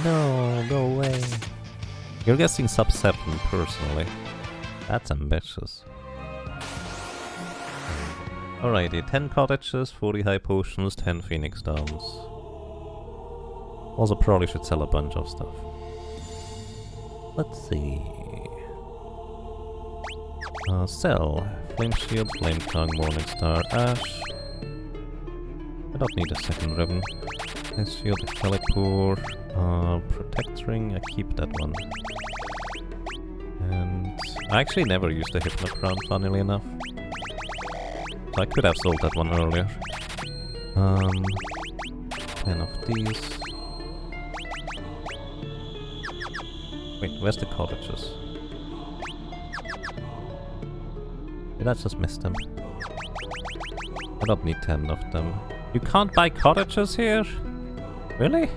No, go away. You're guessing sub 7 personally. That's ambitious. Alrighty, 10 cottages, 40 high potions, 10 phoenix downs. Also probably should sell a bunch of stuff. Let's see. Sell. Flame shield, flame tongue, morning star, ash. I don't need a second ribbon. Let's shield the teleport. Protect ring, I keep that one. And I actually never used the Hypnocrown, funnily enough. So I could have sold that one earlier. 10 of these. Wait, where's the cottages? Did I just miss them? I don't need 10 of them. You can't buy cottages here? Really?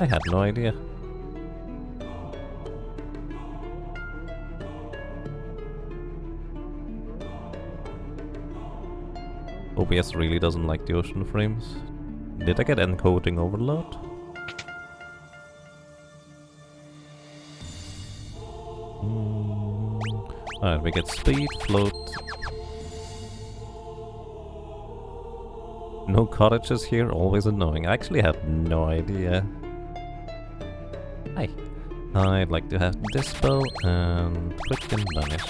I had no idea. OBS really doesn't like the ocean frames. Did I get encoding overload? Alright, we get speed, float. No cottages here, always annoying. I actually had no idea. Hi. I'd like to have Dispel and Quick and Vanish.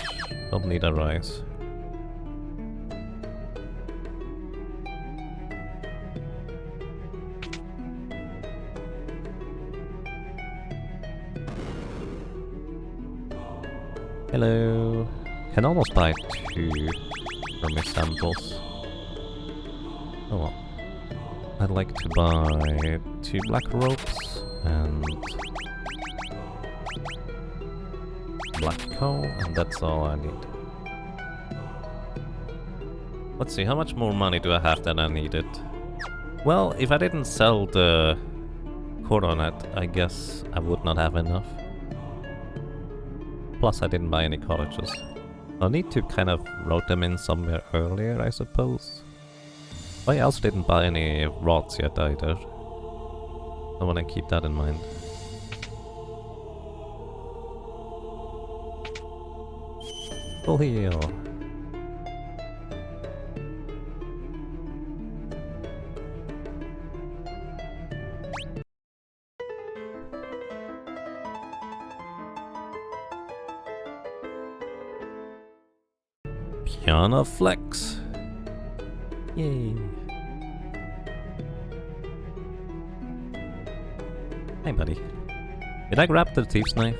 Don't need a rise. Hello. Can almost buy 2 Hermes samples. Oh well. I'd like to buy 2 black ropes and black coal, and that's all I need. Let's see, how much more money do I have than I needed? Well, if I didn't sell the coronet, I guess I would not have enough. Plus, I didn't buy any cottages. I'll need to kind of route them in somewhere earlier, I suppose. I also didn't buy any rods yet either. I want to keep that in mind. Full heal. Piano Flex. Yay. Hey buddy. Did I grab the thief's knife?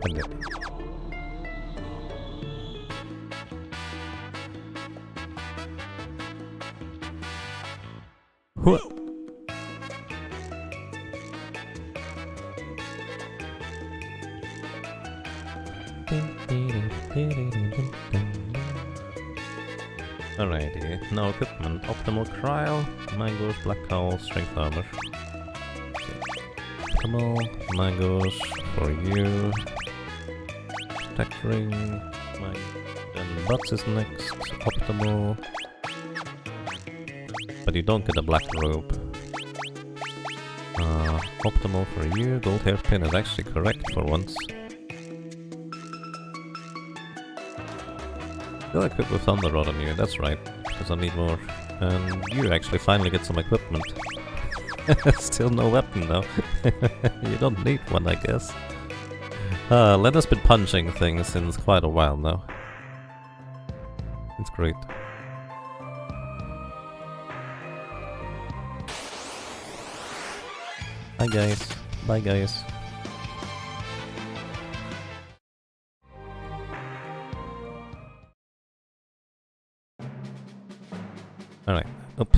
I did. What? Alrighty, no equipment. Optimal cryo, mangoes, black coal, strength armor. Okay. Optimal, mangoes for you. Protect ring, then butts is next. Optimal. But you don't get a black robe. Optimal for you. Gold hairpin is actually correct for once. Still equipped with Thunder Rod on you, that's right, because I need more. And you actually finally get some equipment. Still no weapon though. You don't need one, I guess. Lena's been punching things since quite a while now. It's great. Bye guys. Bye guys. Alright. Oop.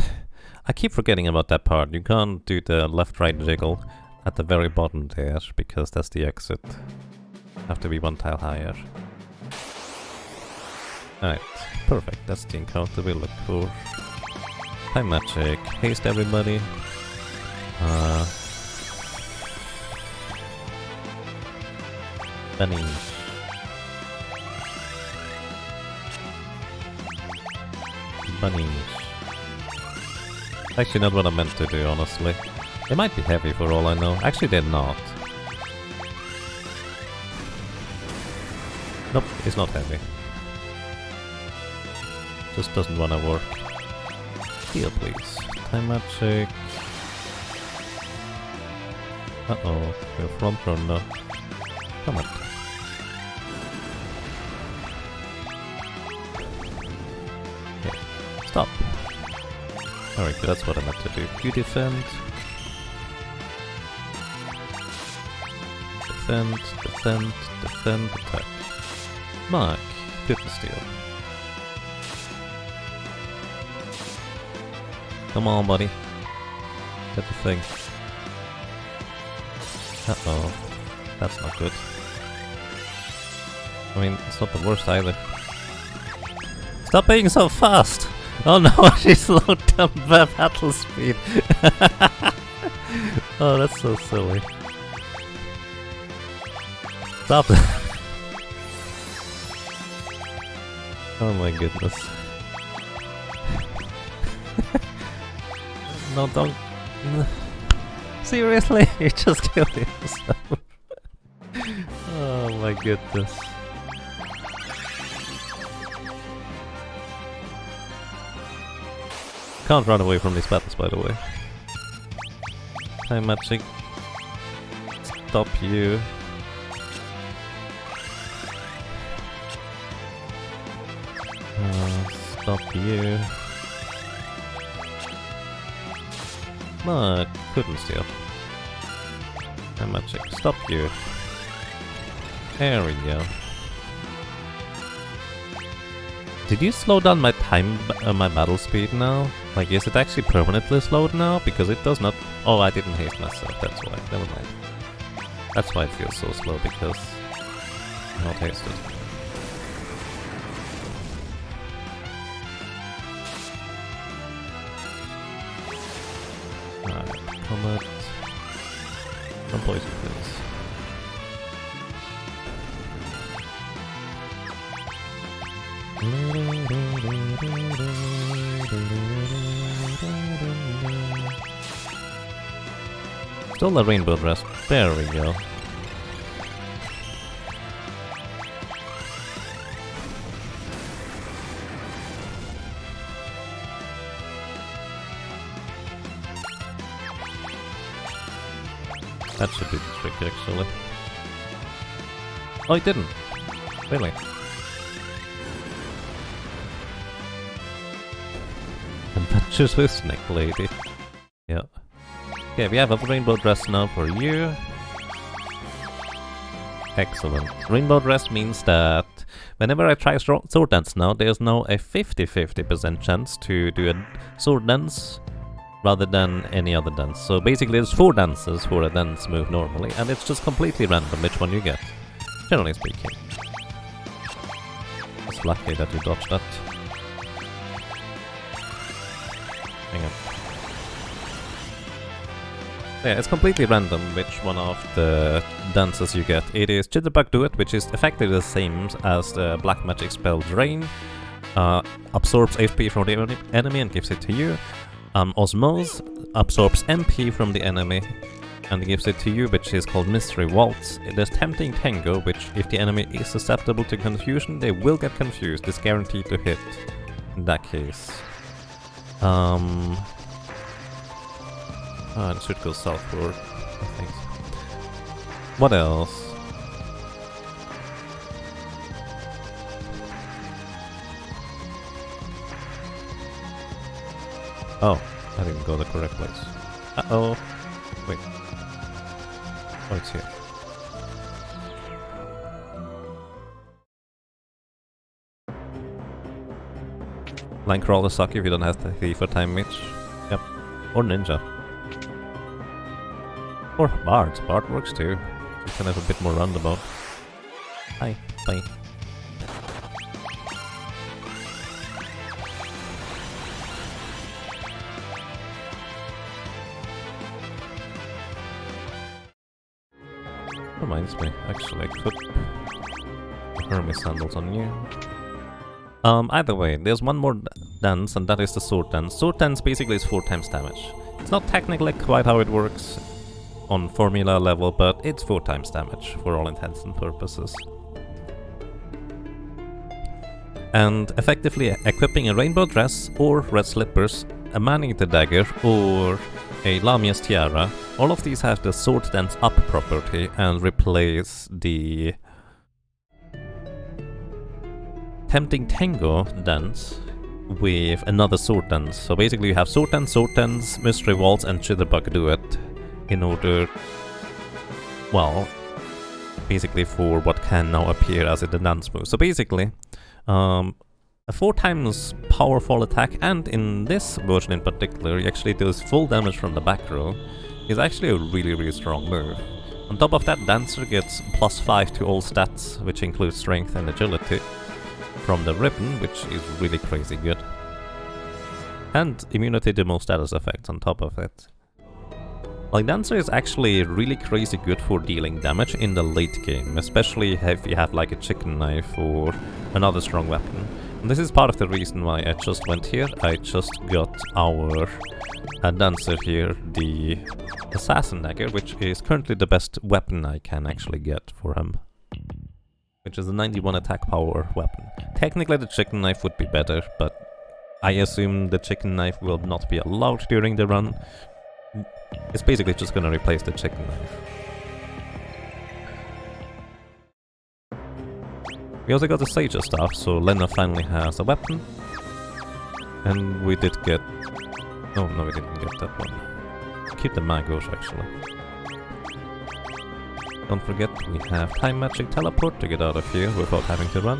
I keep forgetting about that part. You can't do the left-right jiggle at the very bottom there, because that's the exit. Have to be one tile higher. Alright. Perfect. That's the encounter we look for. Time magic. Haste everybody. Bunnies. Bunnies. Actually not what I meant to do, honestly. They might be heavy for all I know. Actually they're not. Nope, it's not heavy. Just doesn't wanna work. Heal please. Time magic. Uh-oh, we're front runner. Come on. Okay, stop. Alright, that's what I meant to do. You defend. Defend, defend, defend, attack. Mark, couldn't steal. Come on, buddy. Get the thing. Uh-oh. That's not good. I mean, it's not the worst either. Stop being so fast! Oh no, she slowed down the battle speed. Oh, that's so silly. Stop it. Oh my goodness. No, don't. Seriously? You just killed yourself. Oh my goodness. Can't run away from these battles, by the way. Time magic. Stop you. Stop you. No, couldn't steal. Time magic. Stop you. There we go. Did you slow down my time, my battle speed now? Like, is it actually permanently slowed now? Because it does not... Oh, I didn't haste myself, that's why. Never mind. That's why it feels so slow, because... I'm not hasted. Alright, combat. No poison, please. Still a rainbow dress. There we go. That should be the trick, actually. Oh, it didn't. Really? Adventures with Snake Lady. Yeah. Okay, we have a rainbow dress now for you. Excellent. Rainbow dress means that whenever I try sword dance now, there's now a 50-50% chance to do a sword dance rather than any other dance. So basically there's 4 dances for a dance move normally, and it's just completely random which one you get, generally speaking. It's lucky that you dodged that. Hang on. Yeah, it's completely random which one of the dances you get. It is Jitterbug Do It, which is effectively the same as the black magic spell Drain. Absorbs HP from the enemy and gives it to you. Osmose absorbs MP from the enemy and gives it to you, which is called Mystery Waltz. There's Tempting Tango, which if the enemy is susceptible to confusion, they will get confused. It's guaranteed to hit in that case. It should go southward, I think. What else? Oh, I didn't go the correct place. Uh-oh. Wait. Oh, it's here. Line crawler suck if you don't have the thief or time mage. Yep. Or ninja. Or bard. Bard works too. You can have a bit more roundabout. Hi. Bye. Reminds me, actually, I could put Hermes sandals on you. Either way, there's one more dance, and that is the sword dance. Sword dance basically is 4 times damage. It's not technically quite how it works on formula level, but it's 4 times damage for all intents and purposes. And effectively equipping a rainbow dress or red slippers, a man-eater dagger or a Lamia's tiara, all of these have the sword dance up property and replace the Tempting Tango dance with another sword dance. So basically you have sword dance, mystery waltz, and jitterbug duet in order, well, basically for what can now appear as a dance move. So basically, a 4 times powerful attack, and in this version in particular, he actually does full damage from the back row, is actually a really strong move. On top of that, Dancer gets +5 to all stats, which includes strength and agility, from the ribbon, which is really crazy good. And immunity to most status effects on top of it. Like, Dancer is actually really crazy good for dealing damage in the late game, especially if you have like a chicken knife or another strong weapon. And this is part of the reason why I just went here. I just got our Dancer here, the Assassin Dagger, which is currently the best weapon I can actually get for him. Which is a 91 attack power weapon. Technically the chicken knife would be better, but I assume the chicken knife will not be allowed during the run. It's basically just gonna replace the chicken knife. We also got the Sager Staff, so Lena finally has a weapon. And we did get... Oh, no, we didn't get that one. Keep the Magos, actually. Don't forget, we have Time Magic Teleport to get out of here without having to run.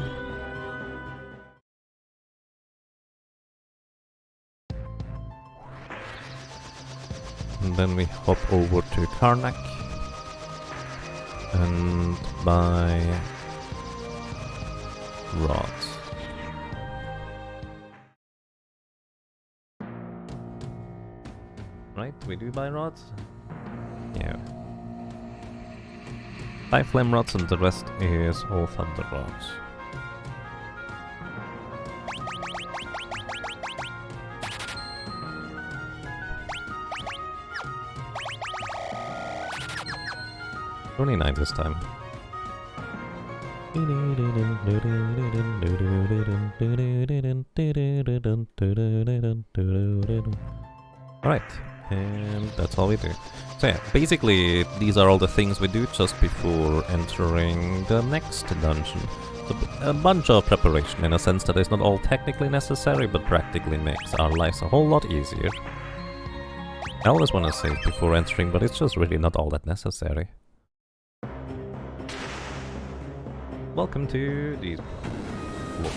And then we hop over to Karnak and buy rods. Right, we do buy rods? Yeah. 5 flame rods and the rest is all thunder rods. Only 9 this time. Alright, and that's all we do. So yeah, basically these are all the things we do just before entering the next dungeon. So a bunch of preparation in a sense that is not all technically necessary, but practically makes our lives a whole lot easier. I always want to save before entering, but it's just really not all that necessary. Welcome to these floors.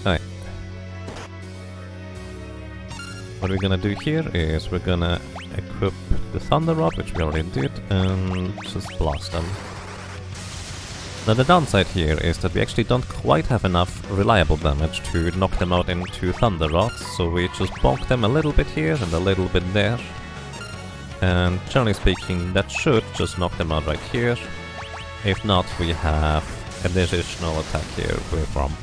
Alright. What we're gonna do here is we're gonna equip the Thunder Rod, which we already did, and just blast them. Now the downside here is that we actually don't quite have enough reliable damage to knock them out into Thunder Rods, so we just bonk them a little bit here and a little bit there. And generally speaking, that should just knock them out right here. If not, we have an additional attack here with Rump.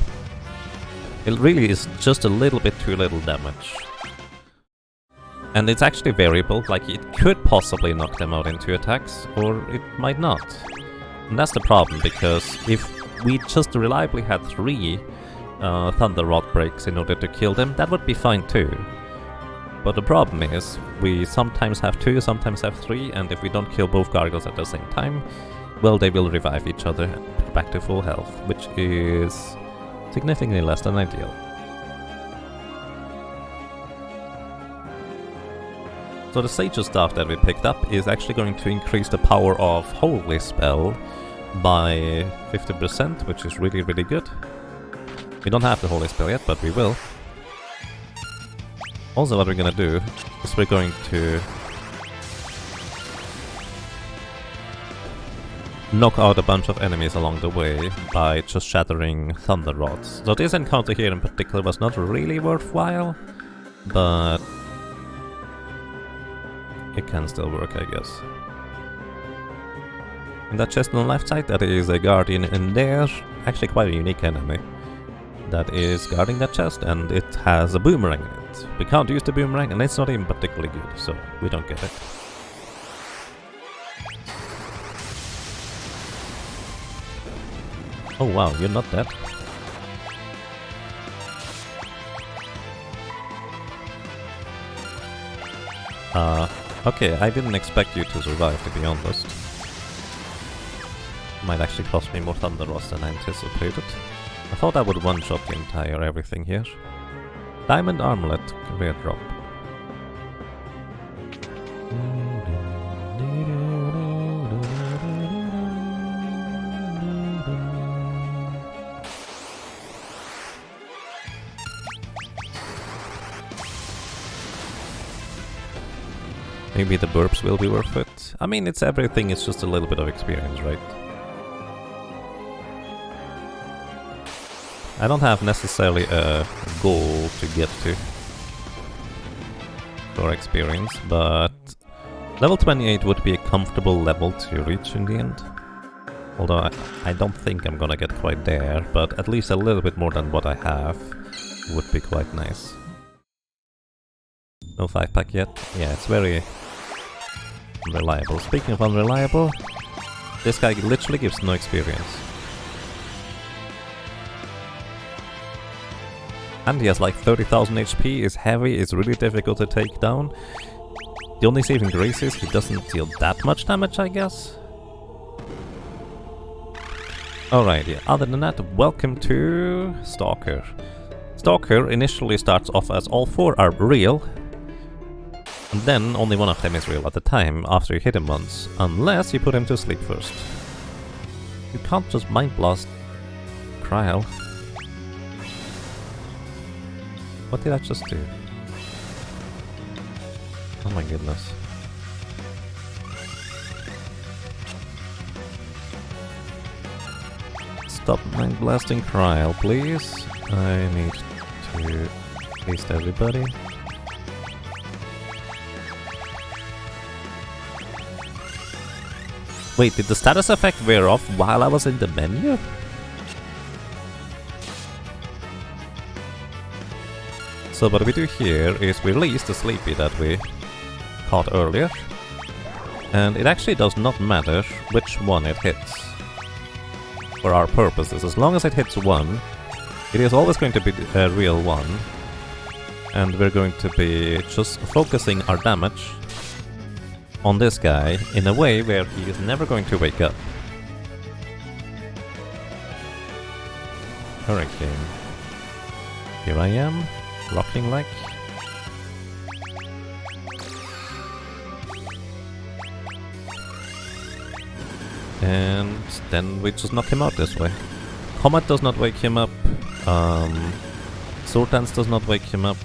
It really is just a little bit too little damage. And it's actually variable, like it could possibly knock them out into attacks, or it might not. And that's the problem, because if we just reliably had 3 Thunder Rod breaks in order to kill them, that would be fine too. But the problem is, we sometimes have 2, sometimes have 3, and if we don't kill both gargoyles at the same time, well, they will revive each other back to full health, which is significantly less than ideal. So the Sage's Staff that we picked up is actually going to increase the power of Holy Spell by 50%, which is really good. We don't have the Holy Spell yet, but we will. Also, what we're gonna do is we're going to knock out a bunch of enemies along the way by just shattering Thunder Rods. So this encounter here in particular was not really worthwhile, but it can still work, I guess. In that chest on the left side, that is a Guardian in there, actually quite a unique enemy that is guarding that chest, and it has a boomerang in it. We can't use the boomerang, and it's not even particularly good, so we don't get it. Oh wow, you're not dead. Okay, I didn't expect you to survive, to be honest. Might actually cost me more Thunder Rods than I anticipated. I thought I would one-shot the entire everything here. Diamond Armlet, rare drop. Maybe the burps will be worth it. I mean, it's everything, it's just a little bit of experience, right? I don't have necessarily a goal to get to for experience, but level 28 would be a comfortable level to reach in the end. Although I don't think I'm gonna get quite there, but at least a little bit more than what I have would be quite nice. No 5-pack yet? Yeah, it's very unreliable. Speaking of unreliable, this guy literally gives no experience. And he has like 30,000 HP, is heavy, is really difficult to take down. The only saving grace is he doesn't deal that much damage, I guess. Alrighty, other than that, welcome to Stalker. Stalker initially starts off as all 4 are real, and then only one of them is real at the time after you hit him once, unless you put him to sleep first. You can't just Mind Blast Cryo. What did I just do? Oh my goodness. Stop Mind Blasting Cryo, please. I need to haste everybody. Wait, did the status effect wear off while I was in the menu? So what we do here is we release the Sleepy that we caught earlier. And it actually does not matter which one it hits. For our purposes, as long as it hits one, it is always going to be a real one. And we're going to be just focusing our damage on this guy in a way where he is never going to wake up. Hurricane. Here I am, rocking like. And then we just knock him out this way. Comet does not wake him up. Sword Dance does not wake him up.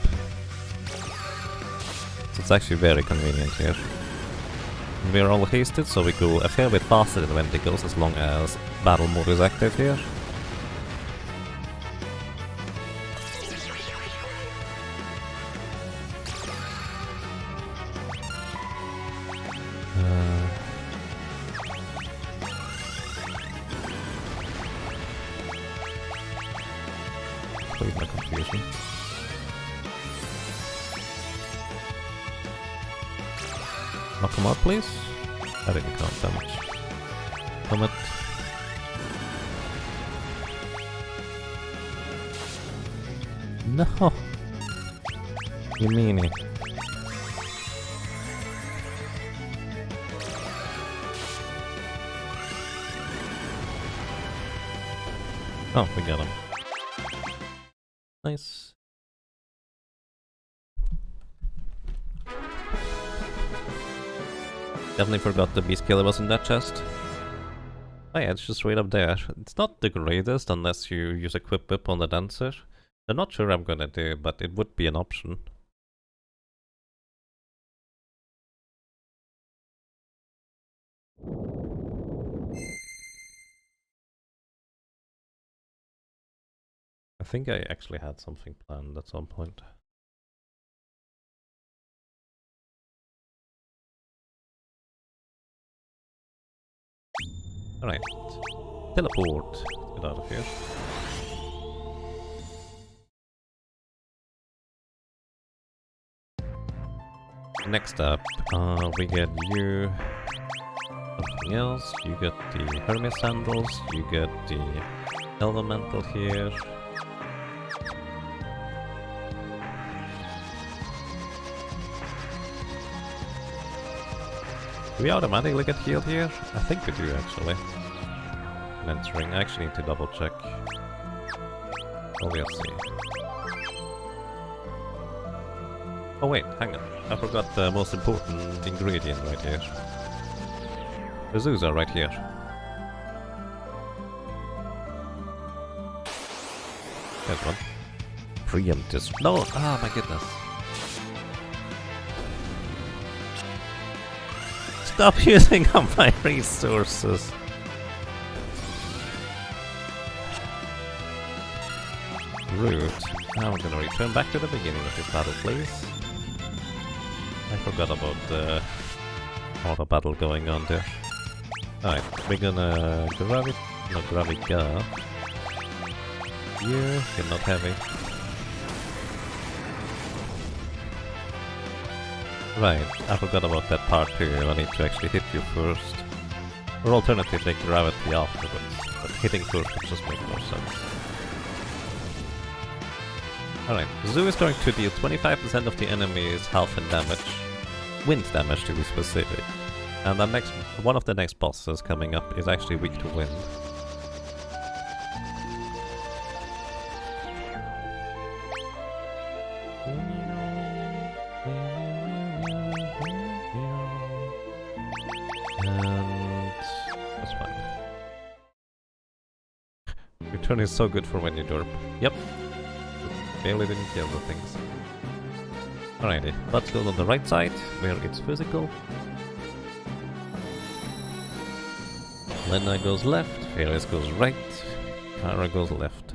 So it's actually very convenient here. We are all hasted, so we go a fair bit faster than Wendigos as long as battle mode is active here. Please no confusion. Knock him out, please. I didn't count damage. Comet. No! You meanie. Oh, we got him. Nice. Definitely forgot the beast killer was in that chest. Oh yeah, it's just right up there. It's not the greatest unless you use Equip Whip on the dancer. I'm not sure I'm gonna do, but it would be an option. I think I actually had something planned at some point. Alright. Teleport. Let's get out of here. Next up, we get you something else. You get the Hermes sandals, you get the elemental here. Do we automatically get healed here? I think we do actually. button entering. I actually need to double check. Oh, we'll see. Oh wait, hang on. I forgot the most important ingredient right here. The zoos are right here. There's one. Preempt this. No! Ah, my goodness. Stop using up my resources. Root. Now I'm gonna return back to the beginning of this battle, please. I forgot about the auto battle going on there. Alright, we're gonna grab it. No, grab it, go. Yeah, you're not heavy. Right, I forgot about that part too. I need to actually hit you first. Or alternatively, gravity afterwards. But hitting first would just make more sense. Alright, Zoo is going to deal 25% of the enemy's health and damage. Wind damage to be specific. And the next, one of the next bosses coming up is actually weak to wind. And that's fine. Your turn is so good for when you derp. Yep. Barely didn't kill the things. Alrighty, let's go on the right side, where it's physical. Lena goes left, Fairies goes right, Kara goes left.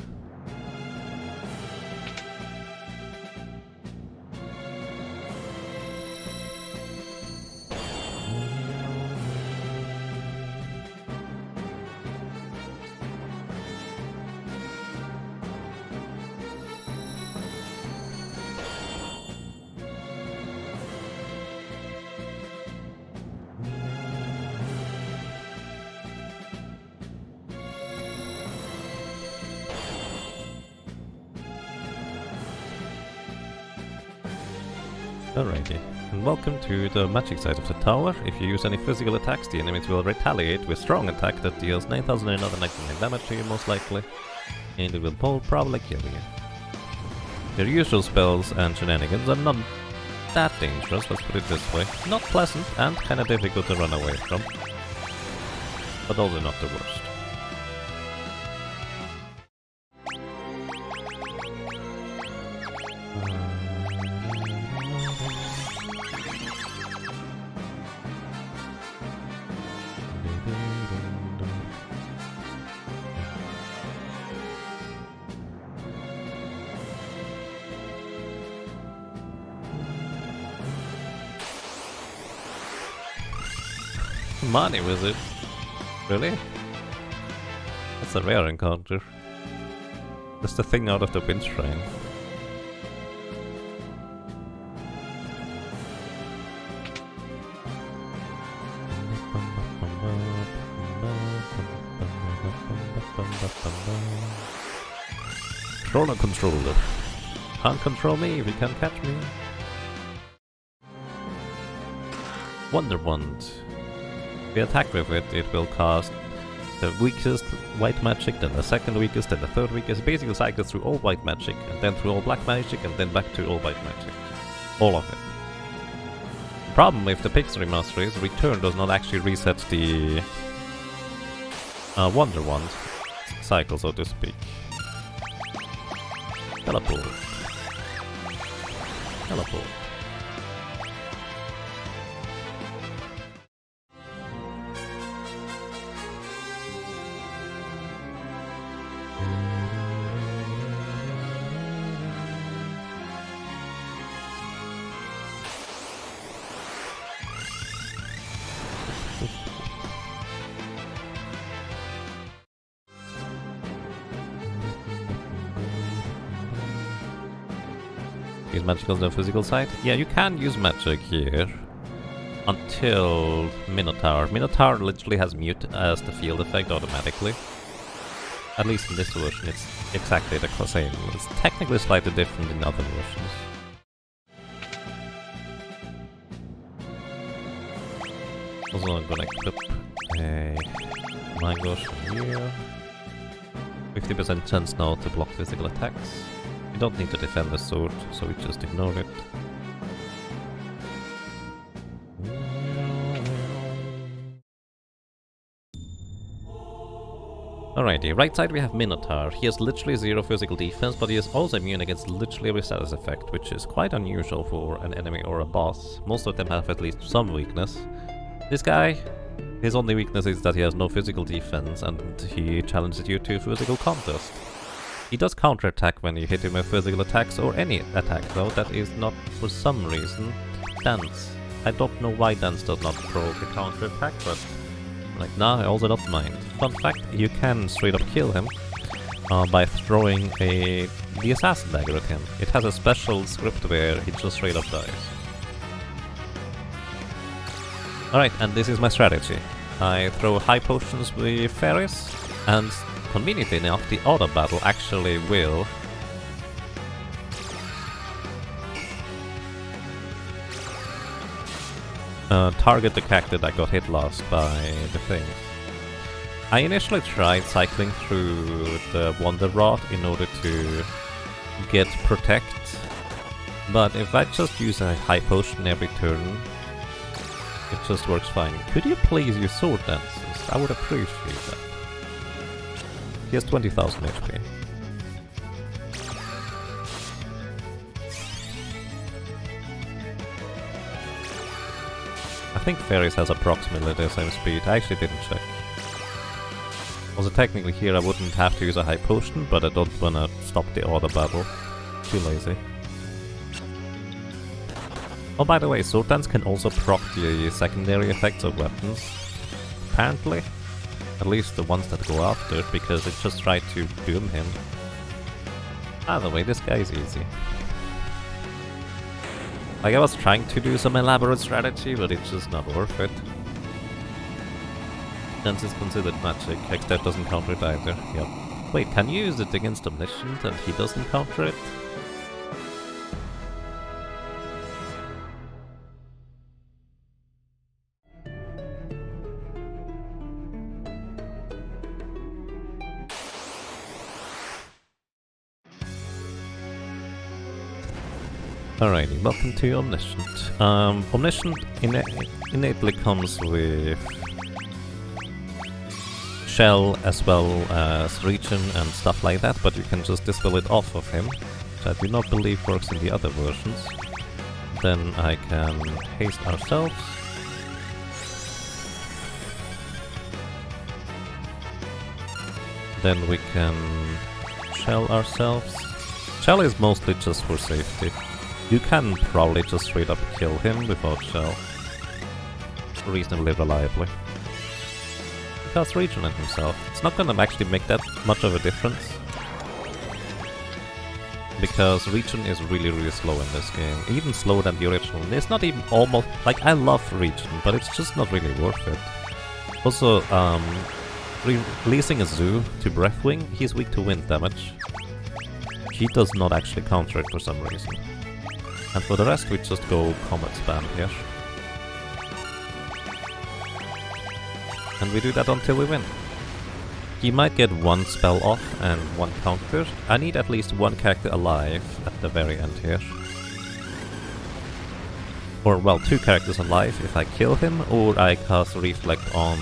Alrighty, and welcome to the magic side of the tower. If you use any physical attacks, the enemies will retaliate with strong attack that deals 9,999 damage to you most likely, and it will probably kill you. Your usual spells and shenanigans are not that dangerous, let's put it this way. Not pleasant and kinda difficult to run away from, but also not the worst. Money wizard? Really? That's a rare encounter. That's the thing out of the wind shrine. Controller controller. Can't control me if you can't catch me. Wonder Wand. If you attack with it, it will cast the weakest white magic, then the second weakest, then the third weakest. It basically cycles through all white magic, and then through all black magic, and then back to all white magic. All of it. The problem with the Pixel Remaster is Return does not actually reset the Wonder Wand cycle, so to speak. Teleport. Teleport. Use magic on the physical side? Yeah, you can use magic here until Minotaur. Minotaur literally has mute as the field effect automatically. At least in this version, it's exactly the same. It's technically slightly different in other versions. Also, I'm gonna equip a Mine goes here. 50% chance now to block physical attacks. You don't need to defend the sword, so we just ignore it. Alrighty, right side we have Minotaur. He has literally 0 physical defense, but he is also immune against literally every status effect, which is quite unusual for an enemy or a boss. Most of them have at least some weakness. This guy, his only weakness is that he has no physical defense, and he challenges you to a physical contest. He does counterattack when you hit him with physical attacks or any attack, though that is not, for some reason, Dance. I don't know why Dance does not provoke a counterattack, but like now I also don't mind. Fun fact, you can straight up kill him by throwing the assassin dagger at him. It has a special script where he just straight up dies. Alright, and this is my strategy. I throw high potions with fairies, and conveniently enough, the auto battle actually will target the character that got hit last by the things. I initially tried cycling through the Wonder Rod in order to get Protect, but if I just use a high potion every turn, it just works fine. Could you please use sword dances? I would appreciate that. He has 20,000 HP. I think Fairies has approximately the same speed. I actually didn't check. Also, technically here I wouldn't have to use a high potion, but I don't wanna stop the auto battle. Too lazy. Oh, by the way, Sword Dance can also proc the secondary effects of weapons. Apparently. At least the ones that go after, because it just tried to doom him. By the way, this guy is easy. Like, I was trying to do some elaborate strategy, but it's just not worth it. Dance is considered magic, Hextech doesn't counter it either. Yep. Wait, can you use it against Omniscient and he doesn't counter it? Alrighty, welcome to Omniscient. Omniscient innately comes with Shell as well as Regen and stuff like that, but you can just dispel it off of him, which I do not believe works in the other versions. Then I can haste ourselves. Then we can Shell ourselves. Shell is mostly just for safety. You can probably just straight up kill him without Shell. Reasonably reliably. Because Regen it himself. It's not gonna actually make that much of a difference. Because Regen is really slow in this game. Even slower than the original. And it's not even almost... Like, I love Regen, but it's just not really worth it. Also, releasing a Zoo to Breathwing, he's weak to wind damage. He does not actually counter it for some reason. And for the rest, we just go Comet Spam here. And we do that until we win. He might get one spell off and one counter. I need at least one character alive at the very end here. Or, well, 2 characters alive if I kill him, or I cast Reflect on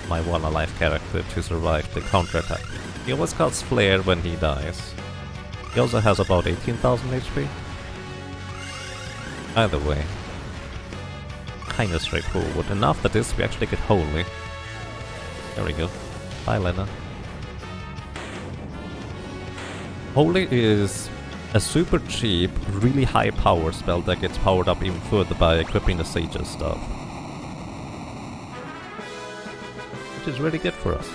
my one alive character to survive the counterattack. He always casts Flare when he dies. He also has about 18,000 HP. Either way, kinda straightforward. And after this we actually get Holy. There we go. Bye, Lena. Holy is a super cheap, really high power spell that gets powered up even further by equipping the Sage's stuff. Which is really good for us.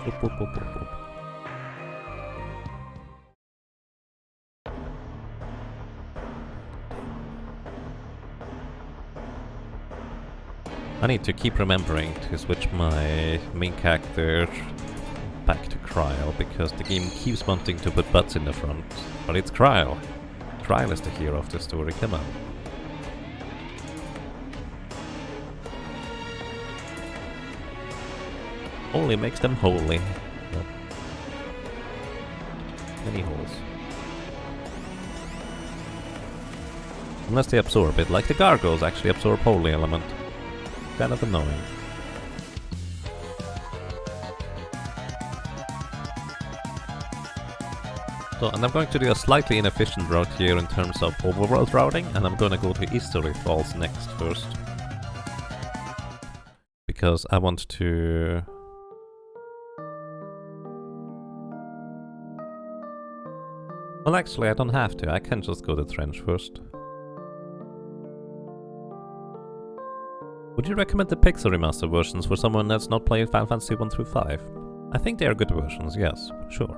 Boop, boop, boop, boop, boop. I need to keep remembering to switch my main character back to Cryle, because the game keeps wanting to put butts in the front. But it's Cryle. Cryle is the hero of the story, come on. Only makes them holy. Yep. Many holes. Unless they absorb it, like the gargoyles actually absorb holy element. Kind of annoying. So, and I'm going to do a slightly inefficient route here in terms of overworld routing, and I'm going to go to History Falls next first. Because I want to... Well, actually, I don't have to. I can just go to Trench first. Would you recommend the Pixel Remaster versions for someone that's not played Final Fantasy 1 through 5? I think they are good versions, yes, sure.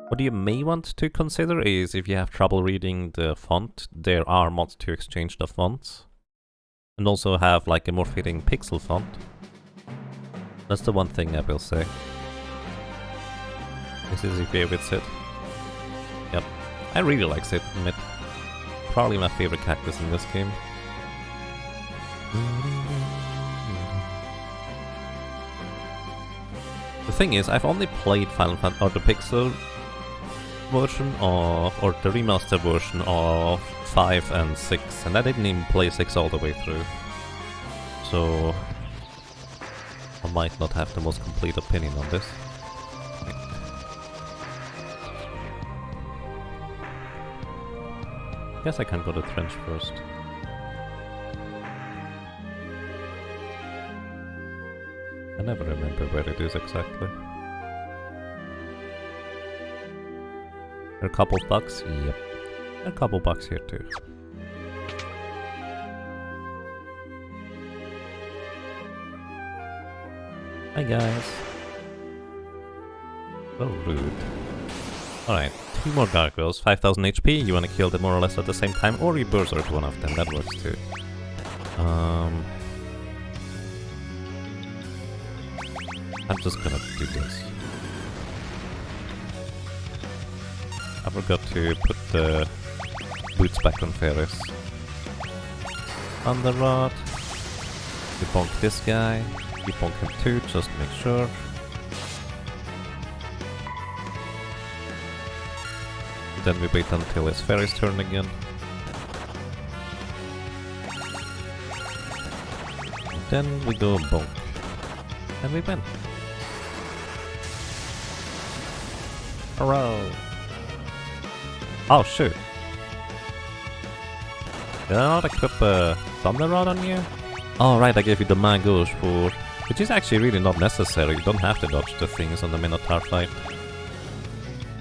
What you may want to consider is, if you have trouble reading the font, there are mods to exchange the fonts. And also have like a more fitting pixel font. That's the one thing I will say. This is your favorite Sid. Yep. I really like Sid, admit. Probably my favorite cactus in this game. The thing is, I've only played Final Fantasy, or the Pixel version of, or the remaster version of 5 and 6, and I didn't even play 6 all the way through. So I might not have the most complete opinion on this. Guess I can go to Trench first. I never remember where it is exactly. There are a couple bugs? Yep. There are a couple bugs here too. Hi guys. So rude. Alright, 2 more gargoyles, 5000 HP, you wanna kill them more or less at the same time, or you berserk one of them, that works too. I'm just gonna do this. I forgot to put the boots back on Ferris. On the rod. You bonk this guy. You bonk him too, just to make sure. Then we wait until it's Ferris' turn again. And then we go bonk. And we win. Hurrah! Oh shoot! Did I not equip a Thunder Rod on you? Oh right, I gave you the Magos for... Which is actually really not necessary, you don't have to dodge the things on the Minotaur fight.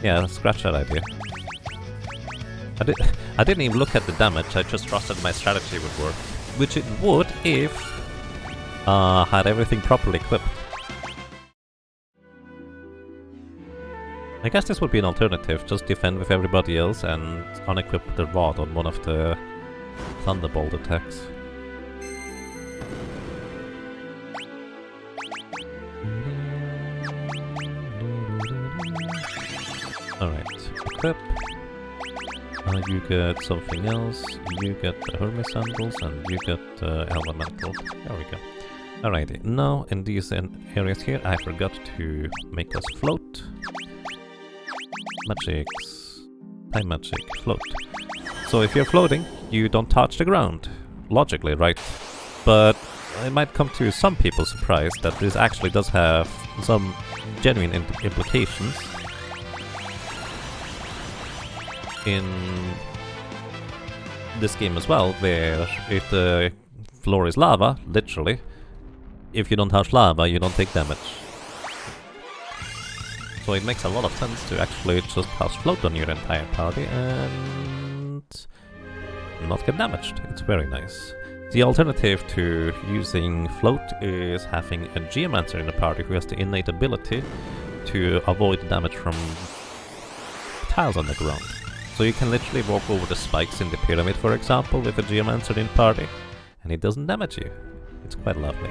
Yeah, scratch that idea. I didn't even look at the damage, I just trusted my strategy would work. Which it would if... had everything properly equipped. I guess this would be an alternative, just defend with everybody else and unequip the rod on one of the Thunderbolt attacks. Alright, equip. You get something else, you get the Hermes Sandals, and you get Elemental. There we go. Alrighty, now in these areas here I forgot to make us float. Magics. Time magic. Float. So if you're floating, you don't touch the ground. Logically, right? But it might come to some people's surprise that this actually does have some genuine implications in this game as well, where if the floor is lava, literally, if you don't touch lava, you don't take damage. So it makes a lot of sense to actually just cast float on your entire party and not get damaged. It's very nice. The alternative to using float is having a Geomancer in the party who has the innate ability to avoid damage from tiles on the ground. So you can literally walk over the spikes in the pyramid, for example, with a Geomancer in party, and it doesn't damage you. It's quite lovely.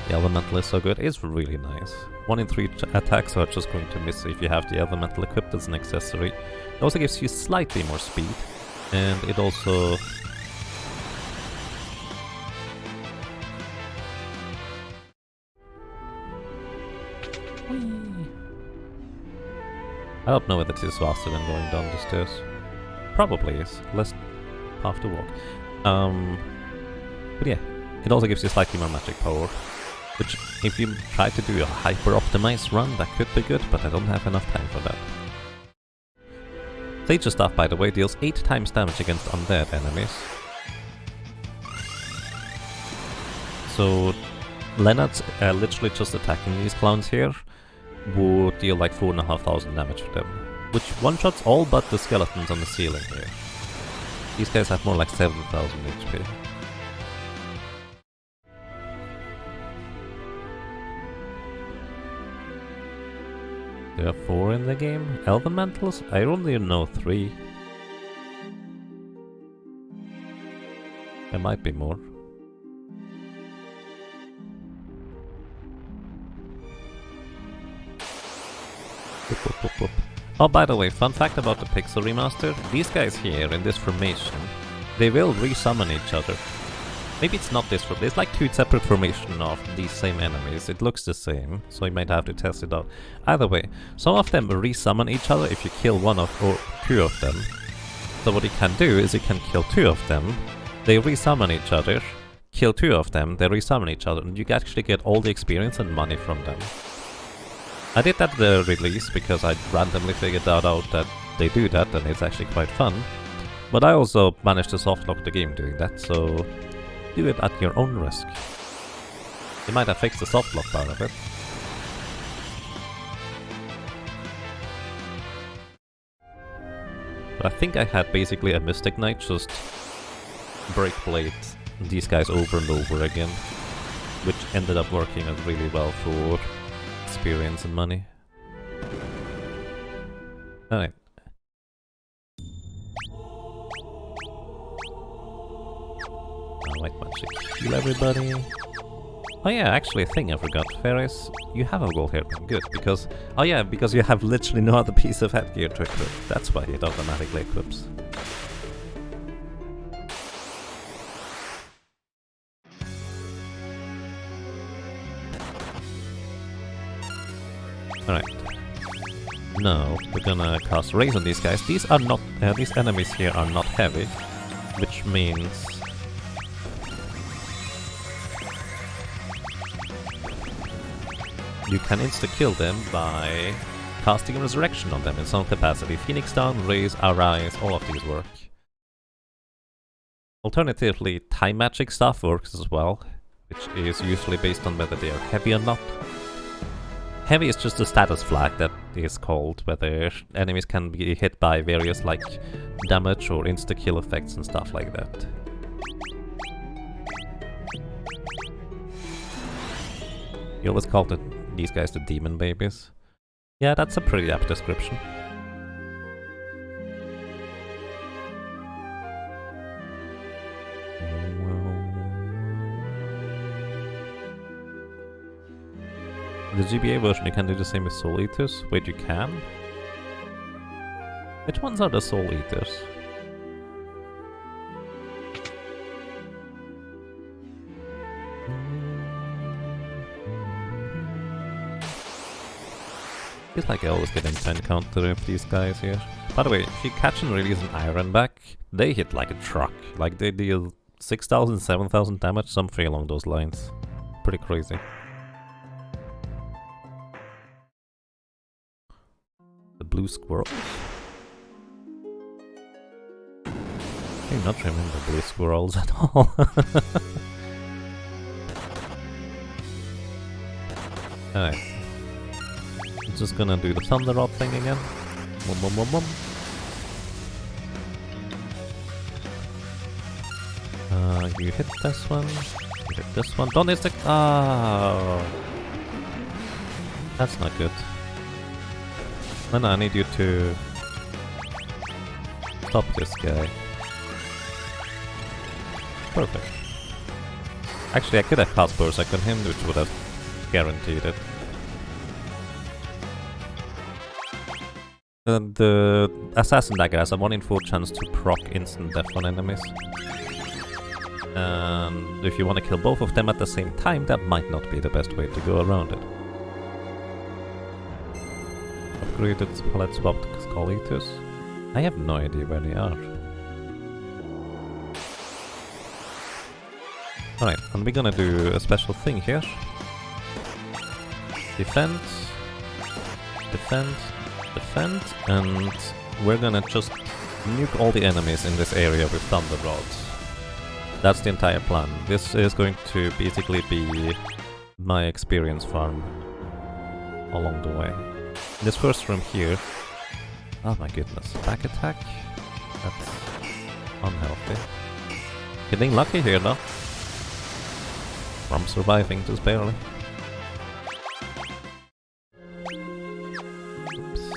The Elemental is so good, it's really nice. 1 in 3 attacks are just going to miss if you have the Elemental equipped as an accessory. It also gives you slightly more speed, and it also... I don't know whether this is faster than going down the stairs. Probably is. Less path to walk. But yeah, it also gives you slightly more magic power. Which, if you try to do a hyper-optimized run, that could be good, but I don't have enough time for that. Sage's staff, by the way, deals 8 times damage against undead enemies. So, Leonard's literally just attacking these clowns here would deal like 4,500 damage to them, which one-shots all but the skeletons on the ceiling here. These guys have more like 7,000 HP. There are 4 in the game. Elementals? I only know 3. There might be more. Oh, by the way, fun fact about the Pixel Remaster. These guys here in this formation, they will resummon each other. Maybe it's not this formation. There's like 2 separate formations of these same enemies. It looks the same, so you might have to test it out. Either way, some of them resummon each other if you kill 1 of or 2 of them. So what you can do is you can kill 2 of them, they resummon each other, kill 2 of them, they resummon each other, and you actually get all the experience and money from them. I did that at the release because I randomly figured out that they do that and it's actually quite fun. But I also managed to softlock the game doing that, so do it at your own risk. You might have fixed the softlock part of it. But I think I had basically a Mystic Knight just break blade these guys over and over again, which ended up working out really well for experience and money. Alright. White magic. Heal everybody. Oh yeah, actually a thing I forgot. Ferris, you have a gold hairpin. Good, because... Oh yeah, because you have literally no other piece of headgear to equip. That's why it automatically equips. Alright. Now, we're gonna cast Raise on these guys. These are not... these enemies here are not heavy, which means... you can insta-kill them by casting Resurrection on them in some capacity. Phoenix Down, Raise, Arise, all of these work. Alternatively, Time Magic stuff works as well, which is usually based on whether they are heavy or not. Heavy is just a status flag that is called, whether enemies can be hit by various like damage or insta-kill effects and stuff like that. You always call these guys the demon babies. Yeah, that's a pretty apt description. The GBA version you can do the same with Soul Eaters. Wait, you can? Which ones are the Soul Eaters? Feels like I always get into encounter with these guys here. By the way, if you catch and release an Ironback, they hit like a truck. Like they deal 6,000, 7,000 damage, something along those lines. Pretty crazy. The blue squirrels? I do not remember blue squirrels at all. Alright. I'm just gonna do the thunder rod thing again. Boom, boom, boom, boom. You hit this one. You hit this one. Don't insta. Oh. That's not good. No, I need you to stop this guy. Perfect. Actually, I could have cast Berserk on him, which would have guaranteed it. The Assassin Dagger has a 1 in 4 chance to proc instant death on enemies. And if you want to kill both of them at the same time, that might not be the best way to go around it. Upgraded palette swapped Skull Eaters. I have no idea where they are. Alright, and we're gonna do a special thing here. Defend, defend, defend, and we're gonna just nuke all the enemies in this area with Thunder Rods. That's the entire plan. This is going to basically be my experience farm along the way. This first room here... Oh my goodness, back attack? That's unhealthy. Getting lucky here though. From surviving just barely. Oops.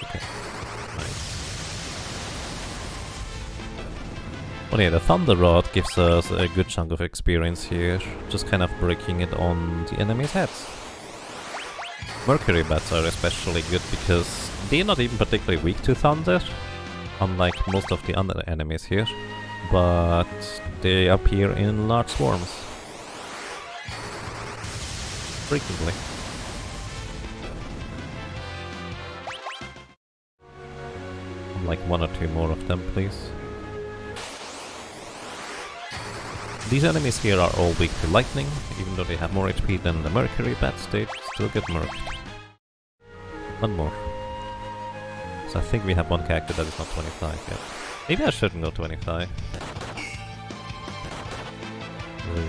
Okay, nice. Well, yeah, the Thunder Rod gives us a good chunk of experience here, just kind of breaking it on the enemy's heads. Mercury bats are especially good because they're not even particularly weak to thunder, unlike most of the other enemies here, but they appear in large swarms. Frequently. Like 1 or 2 more of them, please. These enemies here are all weak to lightning, even though they have more HP than the Mercury bats, they still get murked. One more. So I think we have one character that is not 25 yet. Maybe I shouldn't go 25. Rude.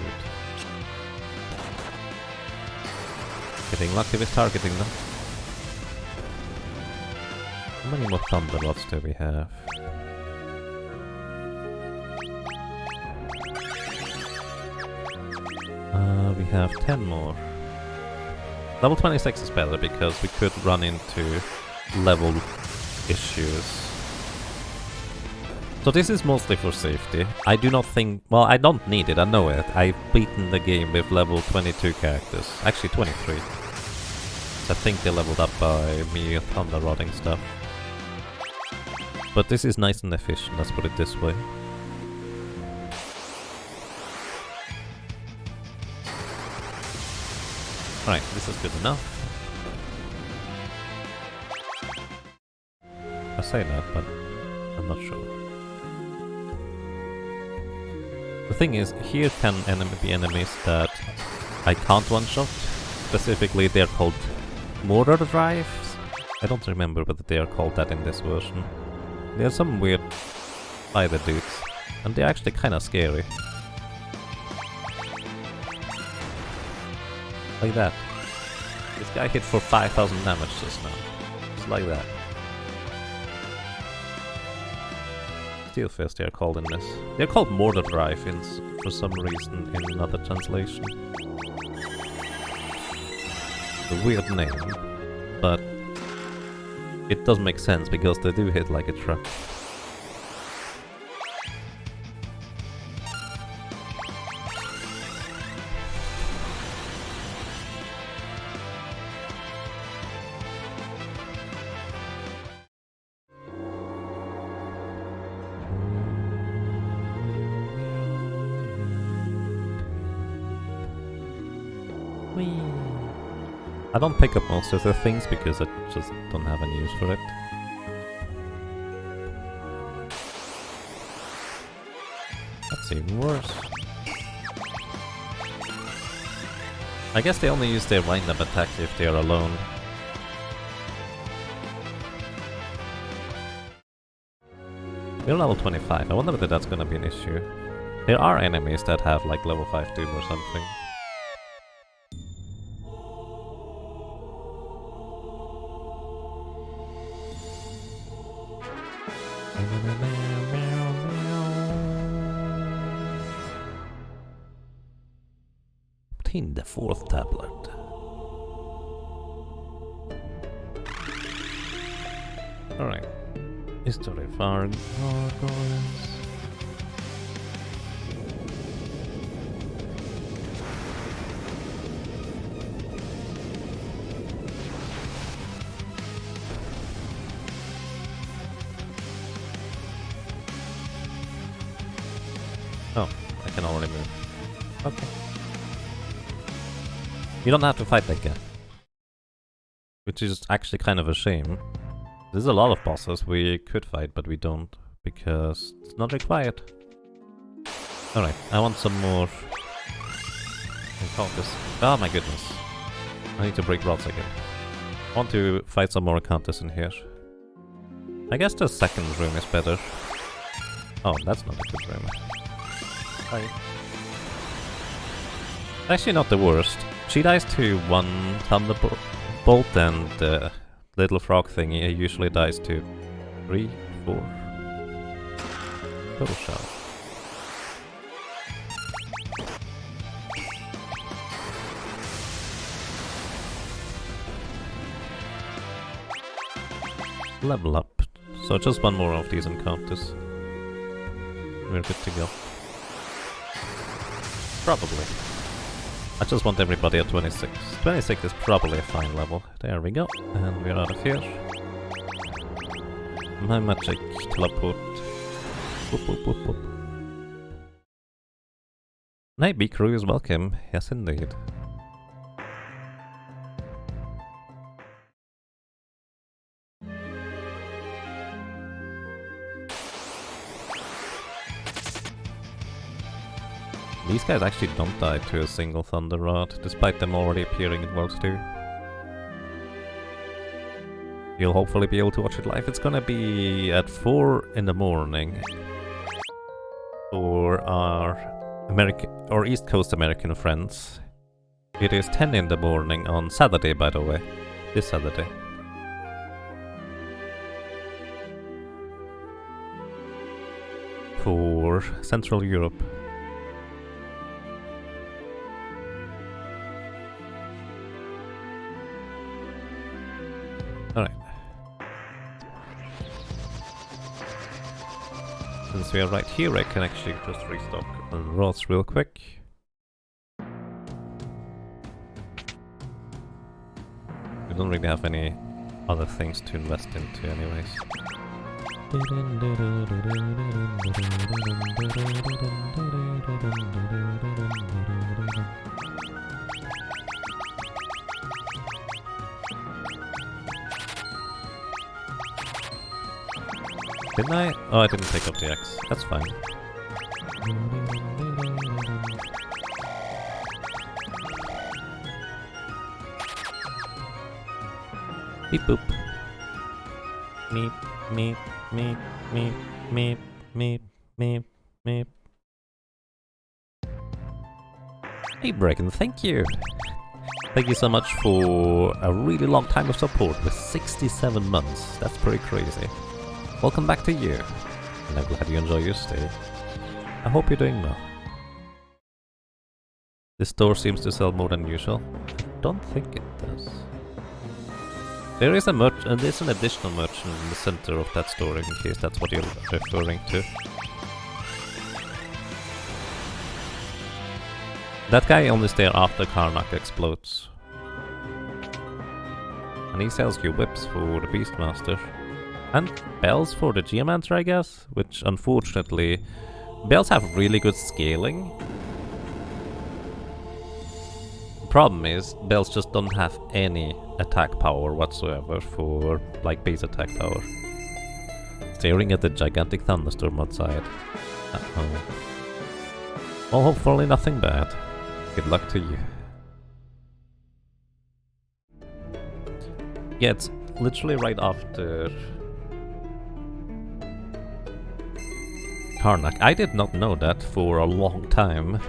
Getting lucky with targeting them. How many more Thunder Rods do we have? We have 10 more. Level 26 is better because we could run into level issues. So this is mostly for safety. I do not think... Well, I don't need it, I know it. I've beaten the game with level 22 characters. Actually 23. So I think they leveled up by me thunder rodding stuff. But this is nice and efficient, let's put it this way. Alright, this is good enough. I say that, but I'm not sure. The thing is, here can be enemies that I can't one-shot. Specifically, they're called Mortar Drives. I don't remember whether they are called that in this version. They're some weird spider dudes, and they're actually kind of scary. Like that. This guy hit for 5,000 damage just now. Just like that. Steel Fist they are called in this. They're called Mortar Drive for some reason in another translation. A weird name, but it does make sense because they do hit like a truck. I don't pick up most of the things because I just don't have any use for it. That's even worse. I guess they only use their wind-up attack if they are alone. We're level 25, I wonder whether that's gonna be an issue. There are enemies that have like level 5 doom or something. Obtain the 4th tablet. Alright. History far gargoyles. Oh, I can already move. Okay. You don't have to fight that guy. Which is actually kind of a shame. There's a lot of bosses we could fight, but we don't, because it's not required. Alright, I want some more encounters. Oh my goodness. I need to break rods again. I want to fight some more encounters in here. I guess the second room is better. Oh, that's not a good room. Hi. Actually not the worst. She dies to 1 thunderbolt and the little frog thingy usually dies to 3, 4. Total shot. Level up. So just 1 more of these encounters. We're good to go. Probably. I just want everybody at 26. 26 is probably a fine level. There we go. And we're out of here. My magic teleport. Whoop, whoop, whoop, whoop. Maybe crew is welcome. Yes, indeed. These guys actually don't die to a single Thunder Rod, despite them already appearing in World 2. You'll hopefully be able to watch it live. It's gonna be at 4 in the morning for our East Coast American friends. It is 10 in the morning on Saturday, by the way. This Saturday. For Central Europe. Alright. Since we are right here, I can actually just restock on rods real quick. We don't really have any other things to invest into anyways. Didn't I? Oh, I didn't pick up the axe. That's fine. Beep boop. Meep, meep, meep, meep, meep, meep, meep, meep. Hey Bracken, thank you! Thank you so much for a really long time of support with 67 months. That's pretty crazy. Welcome back to you, and I'm glad you enjoy your stay. I hope you're doing well. This store seems to sell more than usual. I don't think it does. There is there's an additional merchant in the center of that store in case that's what you're referring to. That guy only stays after Karnak explodes. And he sells you whips for the Beastmaster. And bells for the Geomancer, I guess, which unfortunately, bells have really good scaling. The problem is, bells just don't have any attack power whatsoever for, like, base attack power. Staring at the gigantic thunderstorm outside. Uh-oh. Well, hopefully nothing bad. Good luck to you. Yeah, it's literally right after Karnak. I did not know that for a long time.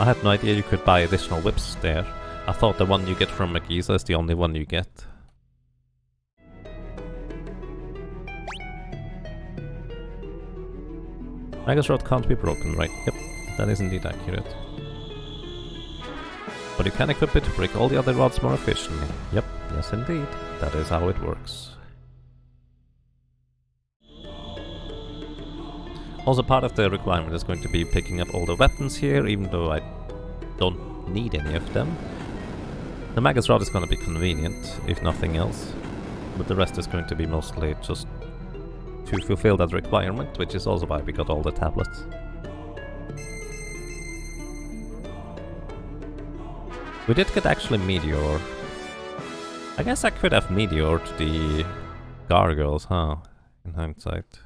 I had no idea you could buy additional whips there. I thought the one you get from Magisa is the only one you get. Magus Rod can't be broken, right? Yep, that is indeed accurate. But you can equip it to break all the other rods more efficiently. Yep, yes indeed. That is how it works. Also, part of the requirement is going to be picking up all the weapons here, even though I don't need any of them. The Magus Rod is going to be convenient, if nothing else. But the rest is going to be mostly just to fulfill that requirement, which is also why we got all the tablets. We did get actually Meteor. I guess I could have Meteored the gargoyles, huh? In hindsight.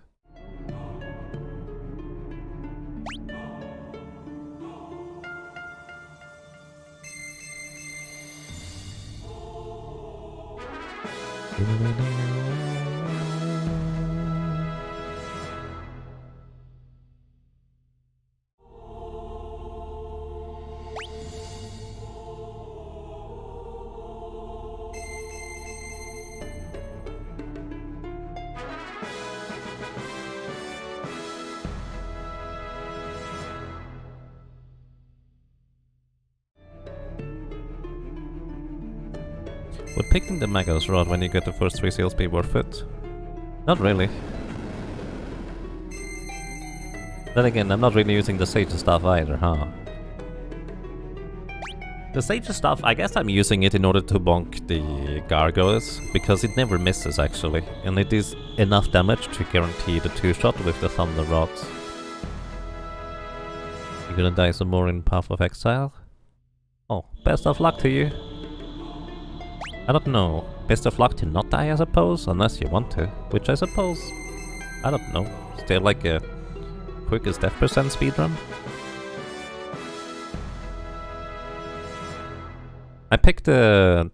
Would picking the Magus Rod when you get the first 3 seals be worth it? Not really. Then again, I'm not really using the Sage Staff either, huh? The Sage Staff, I guess I'm using it in order to bonk the gargoyles, because it never misses actually, and it is enough damage to guarantee the 2-shot with the Thunder Rods. You're gonna die some more in Path of Exile? Oh, best of luck to you! I don't know. Best of luck to not die, I suppose, unless you want to. Which I suppose... I don't know. Still like a quickest death percent speedrun? I picked the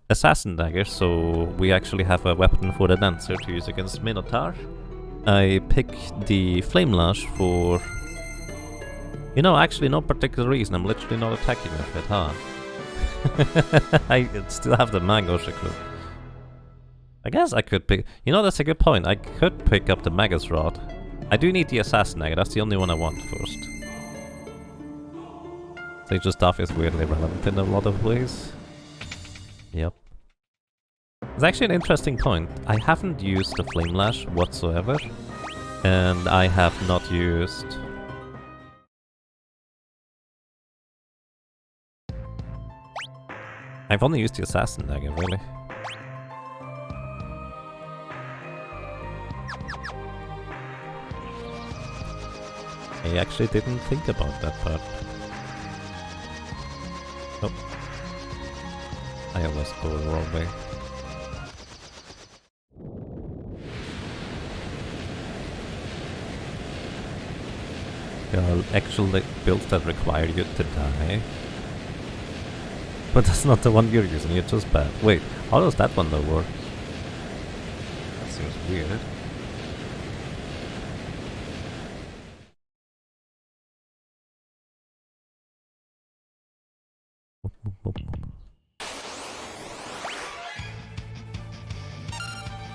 Assassin Dagger, so we actually have a weapon for the Dancer to use against Minotaur. I picked the Flame Lash for... You know, actually no particular reason, I'm literally not attacking with it, huh? I still have the Mango Shiklu. I guess I could pick... You know, that's a good point. I could pick up the Magus Rod. I do need the Assassin Dagger, that's the only one I want first. Sage Staff is weirdly relevant in a lot of ways. Yep. It's actually an interesting point. I haven't used the Flame Lash whatsoever. And I have not used... I've only used the Assassin Dagger, really. I actually didn't think about that part. Oh. I always go the wrong way. There are actual builds that require you to die. But that's not the one you're using, it's just bad. Wait, how does that one though work? That seems weird.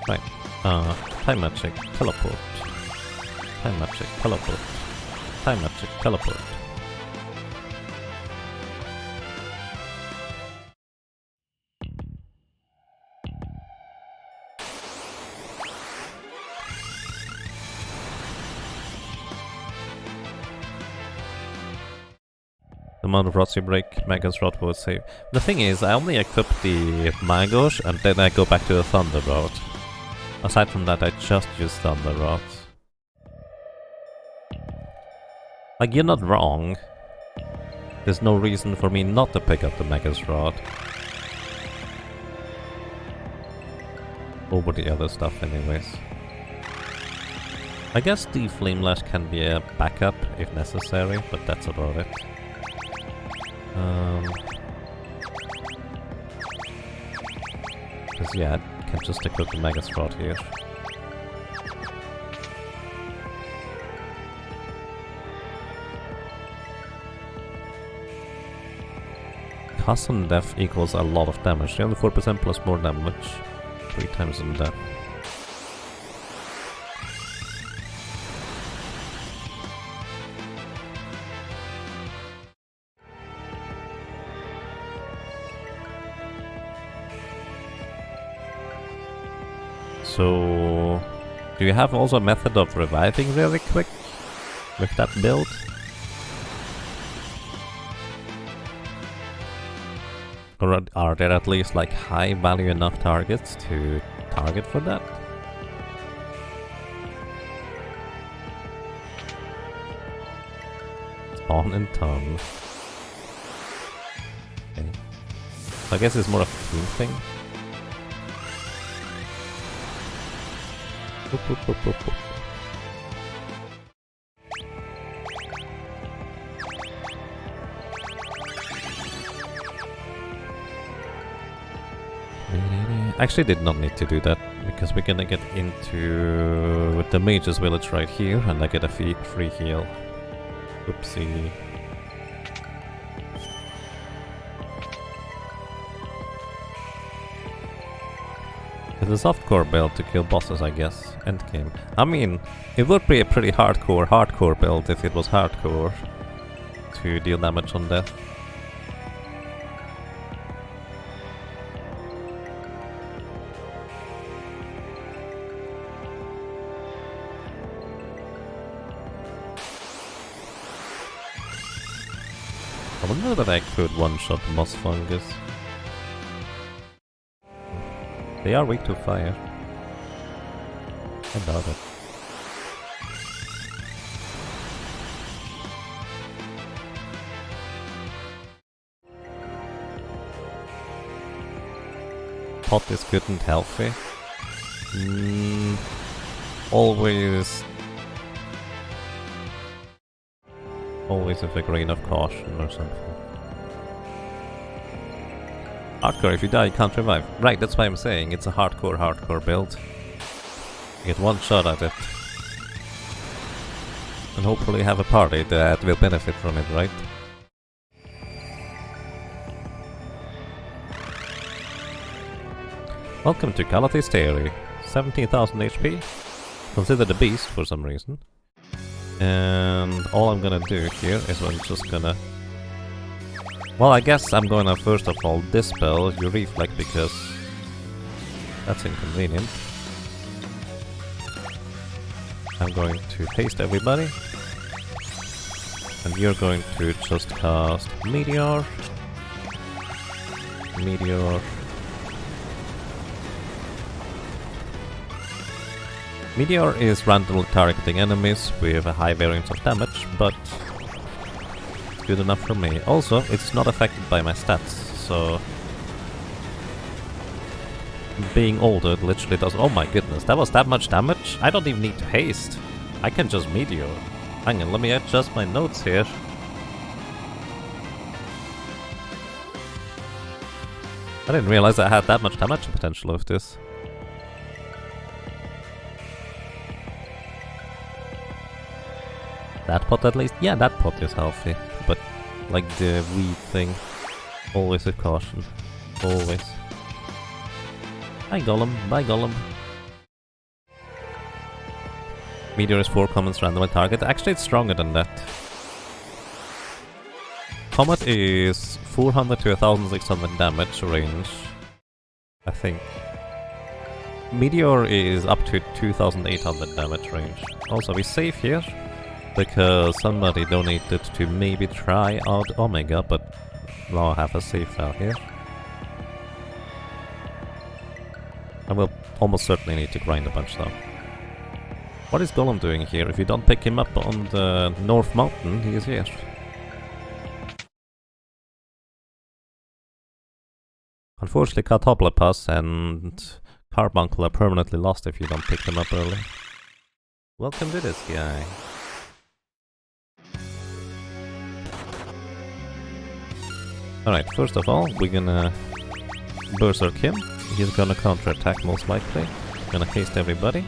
Right, time magic, teleport. Time magic, teleport. Time magic, teleport. The amount of rods you break, Magus Rod will save. The thing is, I only equip the Magus and then I go back to the Thunder Rod. Aside from that, I just use Thunder Rods. Like, you're not wrong. There's no reason for me not to pick up the Magus Rod. Over the other stuff anyways. I guess the Flame Lash can be a backup if necessary, but that's about it. Because yeah, I can just equip the Magus Rod here. Cost on death equals a lot of damage. 304% plus more damage. 3 times on death. So, do you have also a method of reviving really quick with that build? Or are there at least like high value enough targets to target for that? Spawn in ton. Okay. So I guess it's more of a team thing. Boop, boop, boop, boop, boop. Actually did not need to do that, because we're gonna get into the mage's village right here, and I get a free heal. Oopsie. It's a softcore build to kill bosses, I guess. Endgame. I mean, it would be a pretty hardcore build if it was hardcore to deal damage on death. I wonder that I could one-shot the moss fungus. They are weak to fire. I doubt it. Pot is good and healthy. Always with a grain of caution or something. Hardcore, if you die you can't revive. Right, that's why I'm saying it's a hardcore build. You get one shot at it. And hopefully have a party that will benefit from it, right? Welcome to Calathis Theory. 17,000 HP. Consider the beast for some reason. And all I'm gonna do here is I'm just gonna... Well, I guess I'm gonna first of all dispel your reflect, because that's inconvenient. I'm going to haste everybody. And you're going to just cast Meteor. Meteor. Meteor is randomly targeting enemies with a high variance of damage, but it's good enough for me. Also, it's not affected by my stats, so being older literally does... Oh my goodness, that was that much damage? I don't even need to haste. I can just Meteor. Hang on, let me adjust my notes here. I didn't realize I had that much damage potential with this. That pot at least? Yeah, that pot is healthy. But, like the weed thing, always with caution. Always. Bye Golem, bye Golem. Meteor is 4 commons randomly target. Actually, it's stronger than that. Comet is 400 to 1600 damage range, I think. Meteor is up to 2800 damage range. Also, we save here, because somebody donated to maybe try out Omega, but now I have a save file here. I will almost certainly need to grind a bunch though. What is Golem doing here? If you don't pick him up on the North Mountain, he is here. Unfortunately, Catoblepas and Carbuncle are permanently lost if you don't pick them up early. Welcome to this guy. Alright, first of all, we're gonna Berserk him. He's gonna counter-attack most likely. Gonna haste everybody.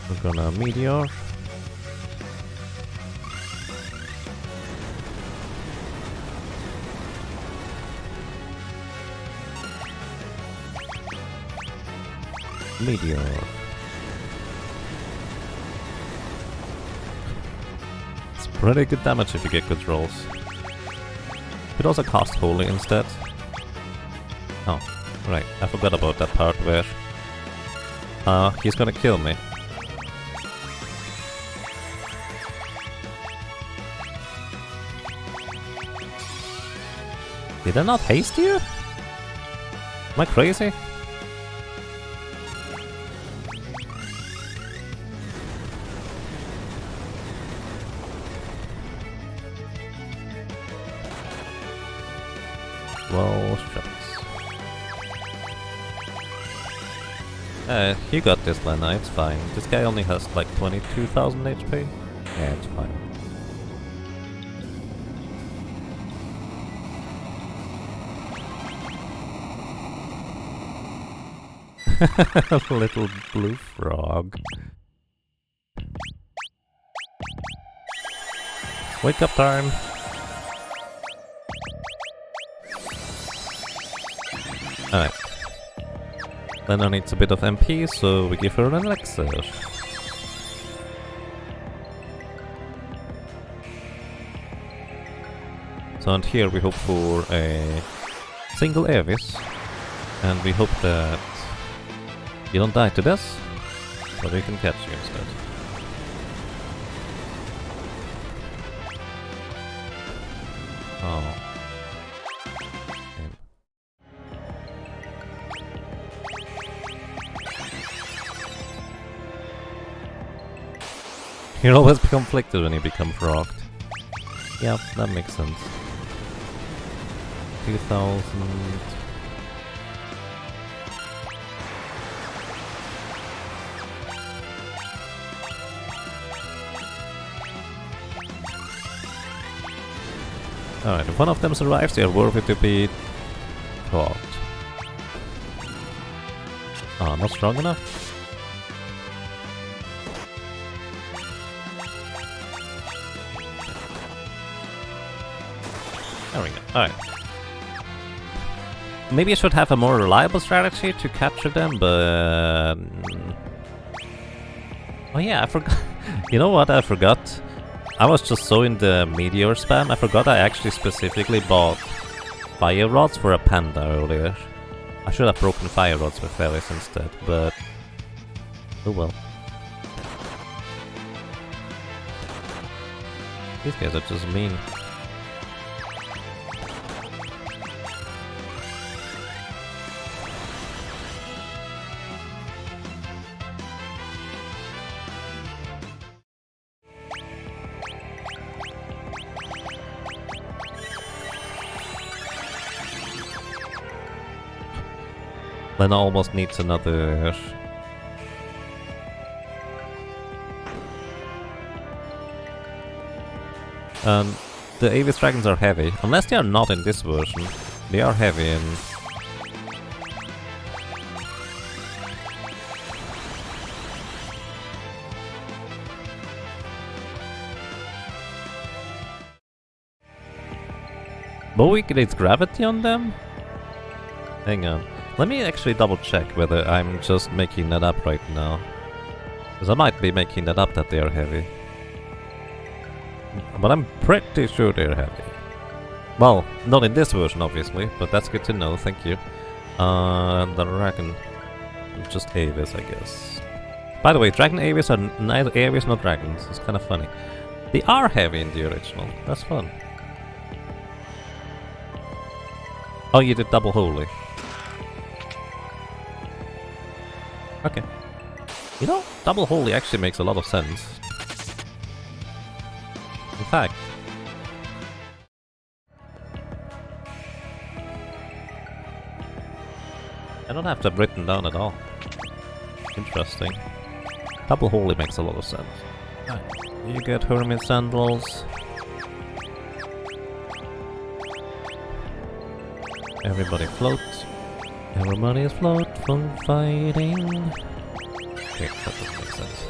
We're gonna Meteor. Meteor. It's pretty good damage if you get good rolls. Could also cast Holy instead. Oh, Right, I forgot about that part where... he's gonna kill me. Did I not haste you? Am I crazy? Well, shucks. You got this, Lena, it's fine. This guy only has like 22,000 HP. Yeah, it's fine. Little blue frog. Wake up time! Alright. Lena needs a bit of MP, so we give her an elixir. So and here we hope for a single Avis, and we hope that you don't die to this, but we can catch you instead. Oh. You'll always be conflicted when you become frogged. Yeah, that makes sense. 2000... Alright, if one of them survives, they are worthy to be frogged. Ah, not strong enough? There we go. Alright. Maybe I should have a more reliable strategy to capture them, but... Oh yeah, I forgot. You know what I forgot? I was just so in the meteor spam, I forgot I actually specifically bought fire rods for a panda earlier. I should have broken fire rods with fairies instead, but... Oh well. These guys are just mean. Lena almost needs another... The Avis dragons are heavy, unless they are not in this version. They are heavy in... Bowie creates gravity on them? Hang on. Let me actually double check whether I'm just making that up right now. Because I might be making that up that they are heavy. But I'm pretty sure they're heavy. Well, not in this version obviously, but that's good to know, thank you. The dragon... just Avis, I guess. By the way, dragon Avis are neither Avis nor dragons, it's kind of funny. They are heavy in the original, that's fun. Oh, you did double holy. Okay. You know, double holy actually makes a lot of sense. In fact... I don't have that written down at all. Interesting. Double holy makes a lot of sense. Right. You get hermit sandals. Everybody float. Everybody float from fighting. Okay, that doesn't make sense.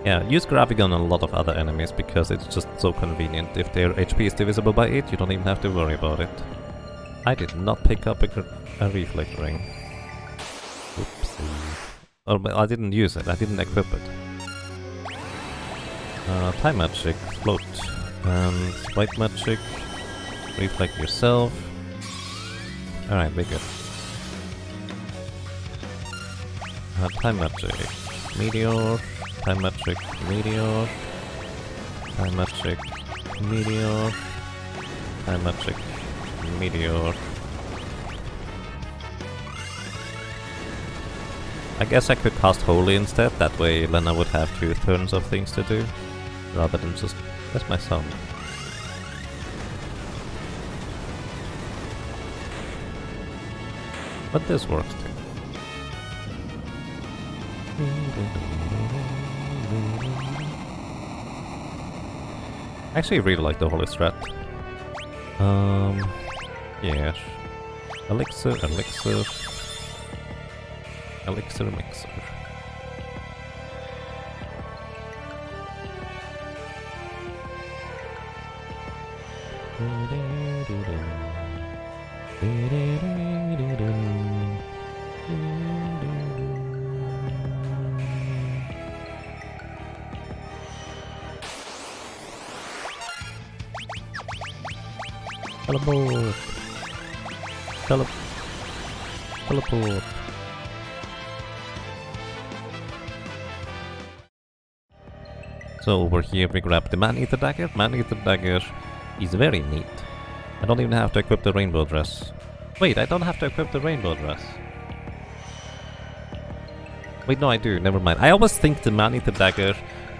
Yeah, use Gravigon on a lot of other enemies because it's just so convenient. If their HP is divisible by 8, you don't even have to worry about it. I did not pick up a reflect ring. Oopsie. Oh, but I didn't use it, I didn't equip it. Time magic, float. And white magic, reflect yourself. Alright, we're good. Time magic. Meteor. Time magic. Meteor. Time magic. Meteor. Time magic. Meteor. I guess I could cast Holy instead, that way Lena would have 2 turns of things to do, rather than just... That's my song. But this works too. I actually really like the Holy Strat. Yeah. Elixir, elixir. Elixir, mixer. Teleport! Teleport! So over here we grab the Man-Eater Dagger. Man-Eater Dagger is very neat. I don't even have to equip the Rainbow Dress. Wait, I don't have to equip the Rainbow Dress. Wait, no I do, never mind. I always think the Man-Eater Dagger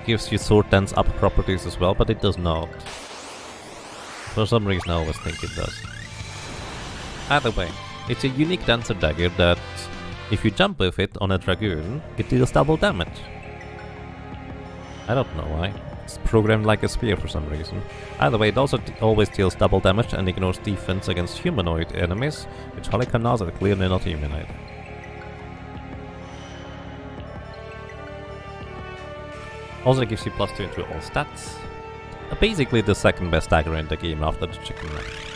gives you Sword Dance up properties as well, but it does not. For some reason I always think it does. Either way, it's a unique Dancer Dagger that, if you jump with it on a Dragoon, it deals double damage. I don't know why. It's programmed like a spear for some reason. Either way, it also always deals double damage and ignores defense against humanoid enemies, which Harlequins are clearly not humanoid. Also it gives you +2 to all stats. Basically the second best dagger in the game after the chicken knife.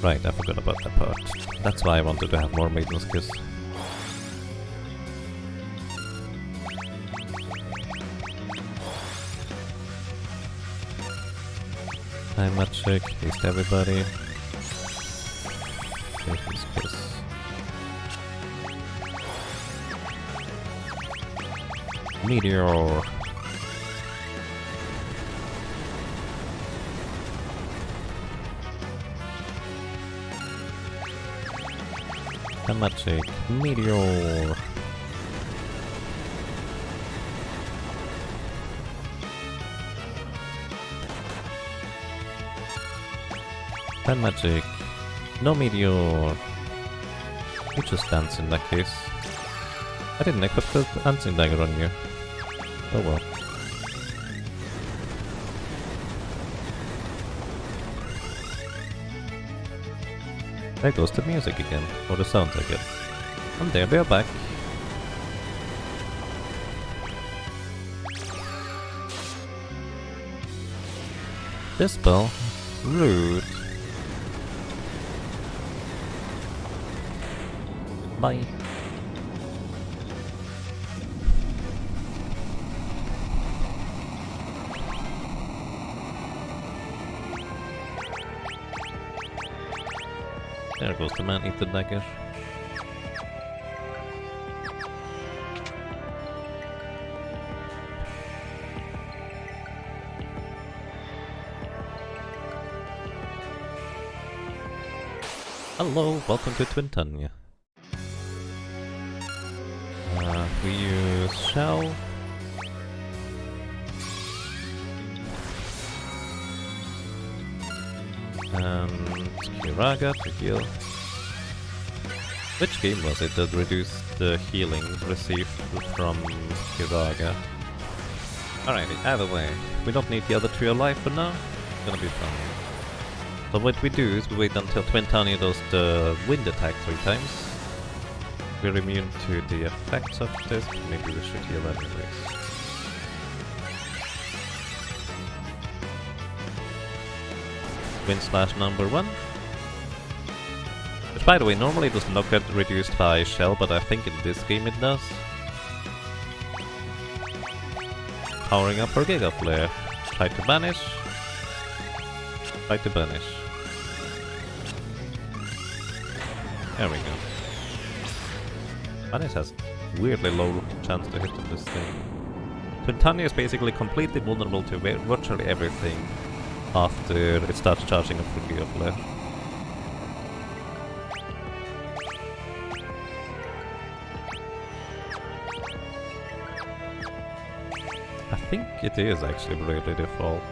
Right, I forgot about that part. That's why I wanted to have more Maiden's Kiss. Time magic, haste everybody. Maiden's Kiss. Meteor. Time magic. Meteor. Time magic. No meteor. You just dance in that case. I didn't equip the dancing dagger on you. Oh well. There goes the music again, or the sounds I guess. And there we are back. Dispel? Rude. Bye. There goes the Man-Eater Dagger. Hello, welcome to Twintania. We use Shell. And Kiraga to heal. Which game was it that reduced the healing received from Kiraga? Alrighty, either way, we don't need the other 2 alive for now. It's gonna be fun. So what we do is we wait until Twintania does the wind attack 3 times. We're immune to the effects of this, but maybe we should heal anyways. Wind slash number 1. Which, by the way, normally does not get reduced by Shell, but I think in this game it does. Powering up for Giga Flare. Try to banish. Try to banish. There we go. Banish has weirdly low chance to hit on this thing. Quintania is basically completely vulnerable to virtually everything after it starts charging up for Giga Flare. I think it is actually really default.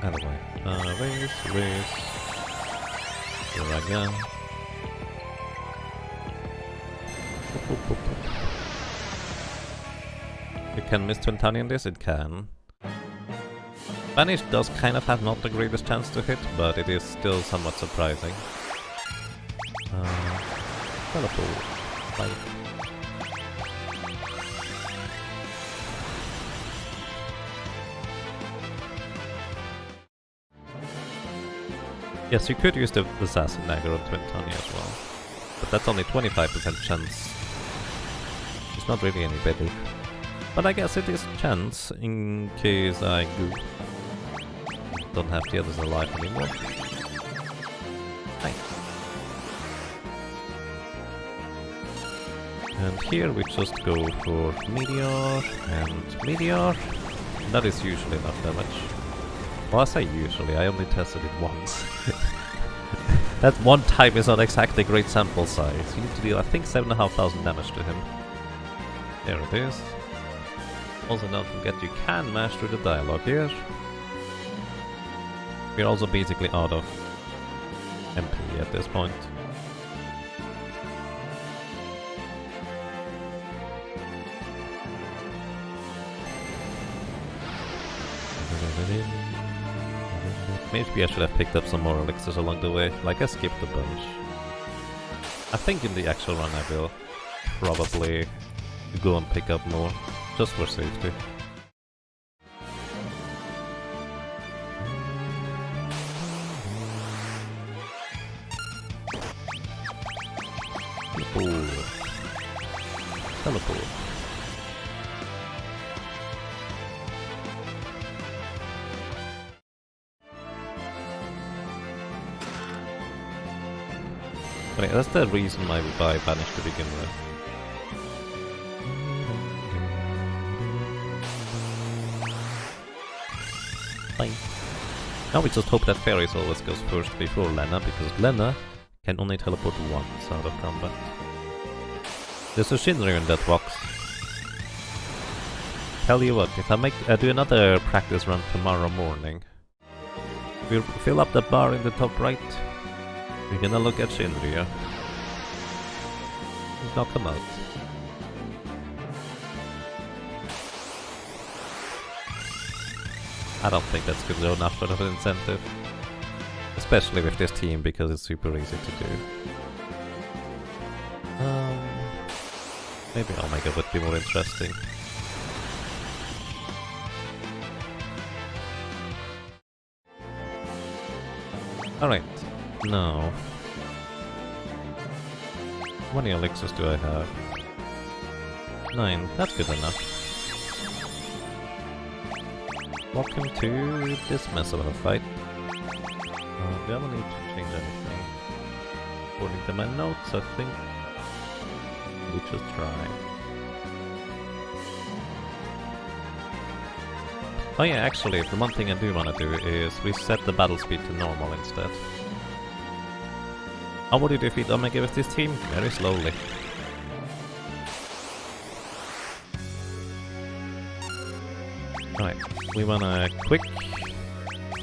Anyway, raise. Here I go. It can miss Twintani in this, it can. Banish does kind of have not the greatest chance to hit, but it is still somewhat surprising. Teleport. Like. Yes, you could use the Assassin Dagger on Twintani as well, but that's only 25% chance. It's not really any better. But I guess it is chance in case I don't have the others alive anymore. Hi. And here we just go for Meteor and Meteor. That is usually enough damage. Well, I say usually, I only tested it once. That one time is not exactly a great sample size. You need to deal, I think, 7,500 damage to him. There it is. Also, don't forget you can mash through the dialogue here. We're also basically out of MP at this point. Maybe I should have picked up some more elixirs along the way, like I skipped a bunch. I think in the actual run I will probably go and pick up more, just for safety. Teleport. Teleport. Right, that's the reason why we buy Banish to begin with. Fine. Now we just hope that Fairies always goes first before Lena, because Lena can only teleport once out of combat. There's a Shinryu in that box. Tell you what, if I do another practice run tomorrow morning, we'll fill up the bar in the top right. We're gonna look at Shinryu. Knock him out. I don't think that's good enough of an incentive. Especially with this team, because it's super easy to do. Maybe Omega would be more interesting. Alright. No. How many elixirs do I have? 9. That's good enough. Welcome to this mess of a fight. We don't need to change anything. According to my notes, I think we should try. Oh yeah, actually, the one thing I do want to do is reset the battle speed to normal instead. How would you defeat Omega with this team? Very slowly. Alright, we want a quick,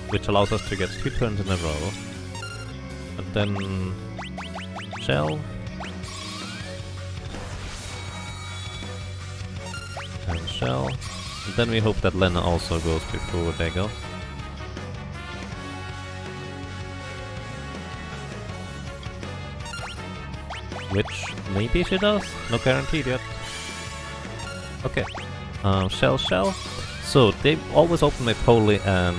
which allows us to get 2 turns in a row. And then Shell. And Shell. And then we hope that Lena also goes before they go. Which maybe she does? No guaranteed yet. Okay. Shell. So they always open with Holy, and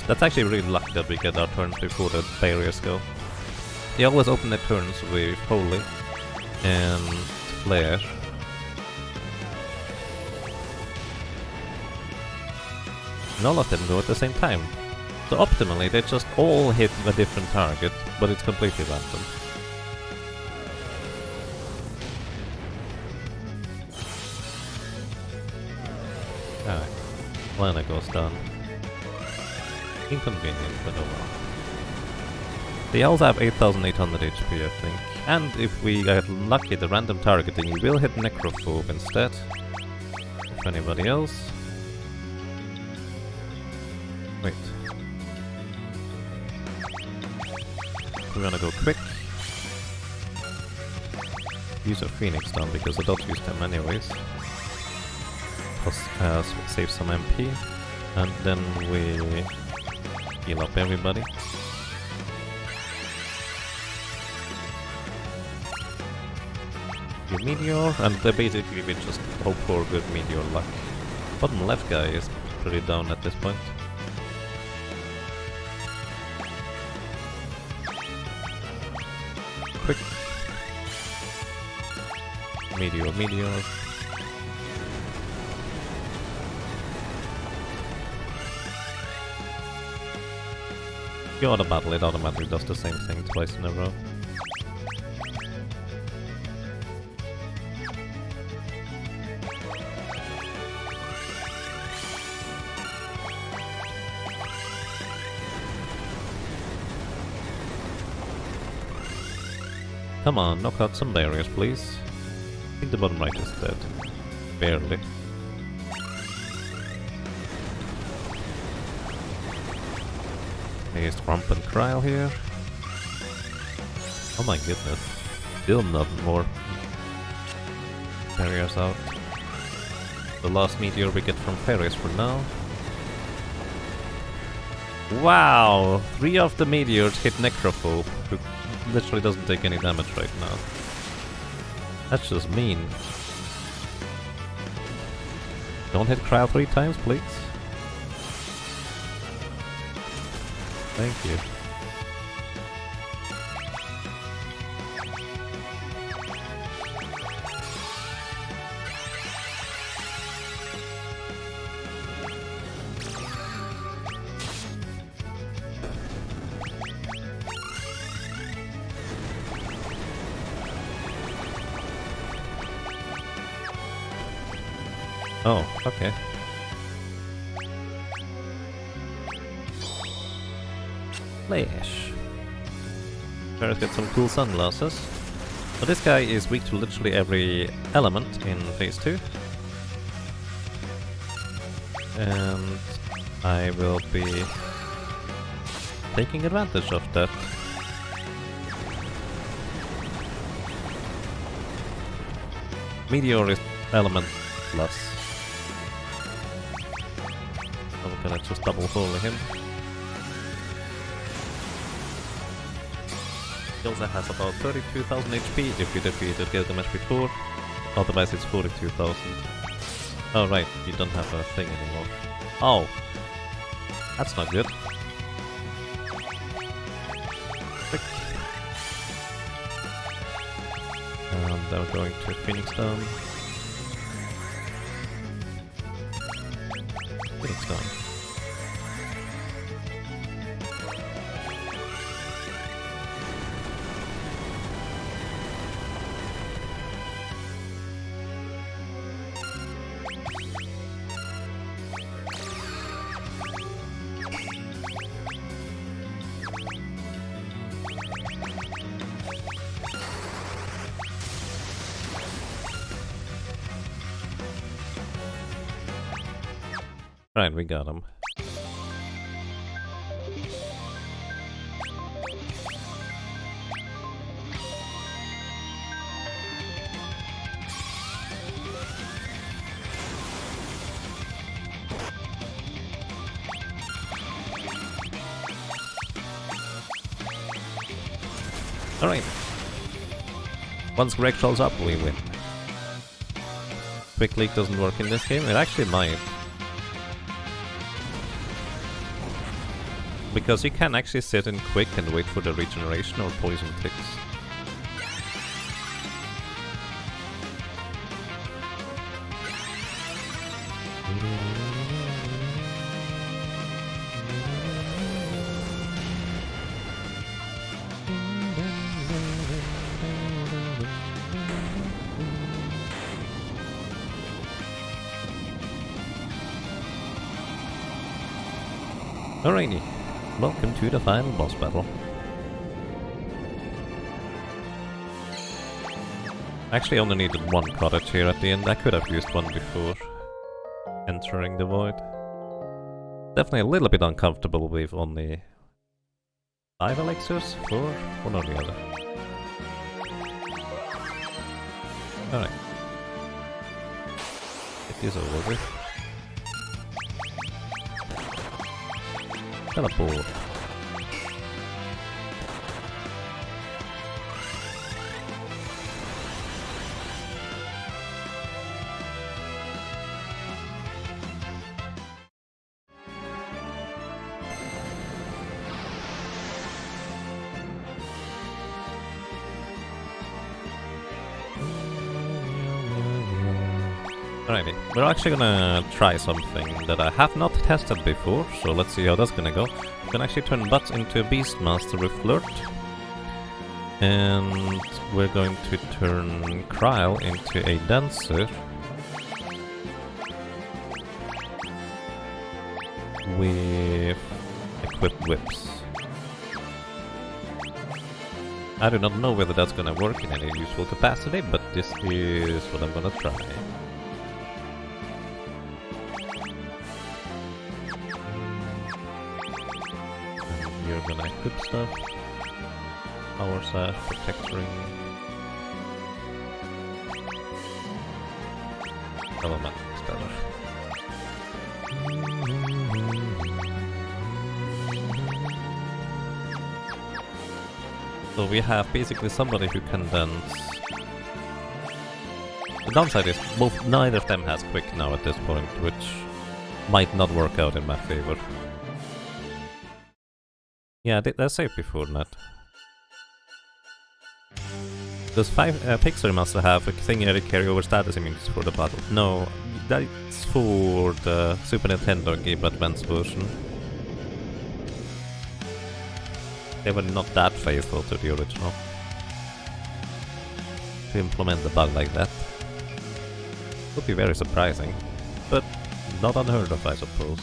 that's actually really lucky that we get our turns before the barriers go. They always open their turns with Holy and Flare. and all of them go at the same time. So optimally, they just all hit a different target, but it's completely random. Alright, Lana goes down. Inconvenient, but oh well. They also have 8800 HP, I think. And if we get lucky, the random targeting, we will hit Necrophobe instead. If anybody else. Wait. We're gonna go quick. Use a Phoenix down because I don't use them anyways. Plus, save some MP. And then we heal up everybody. Your Meteor, and basically we just hope for good Meteor luck. Bottom left guy is pretty down at this point. Quick. Meteor, Meteor. You auto battle, it automatically does the same thing twice in a row. Come on, knock out some barriers, please. I think the bottom right is dead. Barely. There's Rump and Kryl here. Oh my goodness. Still not more barriers out. The last meteor we get from Paris for now. Wow! 3 of the meteors hit Necrophobe, who literally doesn't take any damage right now. That's just mean. Don't hit Kryl 3 times, please. Thank you. Oh, okay. Flash. Let's get some cool sunglasses. So this guy is weak to literally every element in phase 2. And I will be taking advantage of that. Meteor is element plus. I'm gonna just double volley him. He also has about 32,000 HP if you defeated Gilgamesh before. Otherwise it's 42,000. Oh right, you don't have a thing anymore. Oh! That's not good. Quick. And they're going to Phoenix down. Phoenix down. Right, we got him. Alright. Once Greg shows up, we win. Quick Leak doesn't work in this game. It actually might. Because you can actually sit in quick and wait for the regeneration or poison ticks. Alrighty, welcome to the final boss battle. Actually, I only needed one cottage here at the end. I could have used one before entering the void. Definitely a little bit uncomfortable with only 5 elixirs, 4, one or the other. Alright. Get this over with. Teleport. Alrighty, we're actually gonna try something that I have not tested before, so let's see how that's gonna go. We can actually turn Butts into a Beastmaster with Flirt. And we're going to turn Kryle into a Dancer. With equipped whips. I do not know whether that's gonna work in any useful capacity, but this is what I'm gonna try. You're gonna equip stuff. Power Sash, Protect Ring. Element is better. So we have basically somebody who can dance. The downside is neither of them has quick now at this point, which might not work out in my favor. Yeah, I saved before that. Does Pixar must have a thing that carry over status images for the battle? No, that's for the Super Nintendo Game Advance version. They were not that faithful to the original. To implement the bug like that would be very surprising, but not unheard of, I suppose.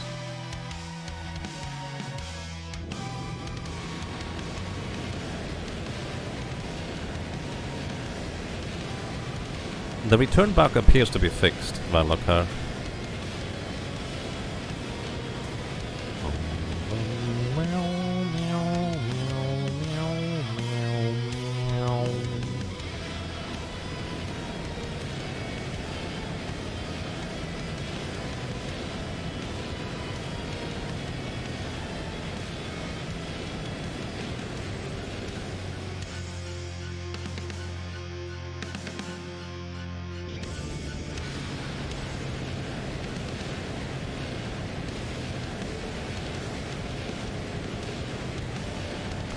The return bug appears to be fixed, Valokar.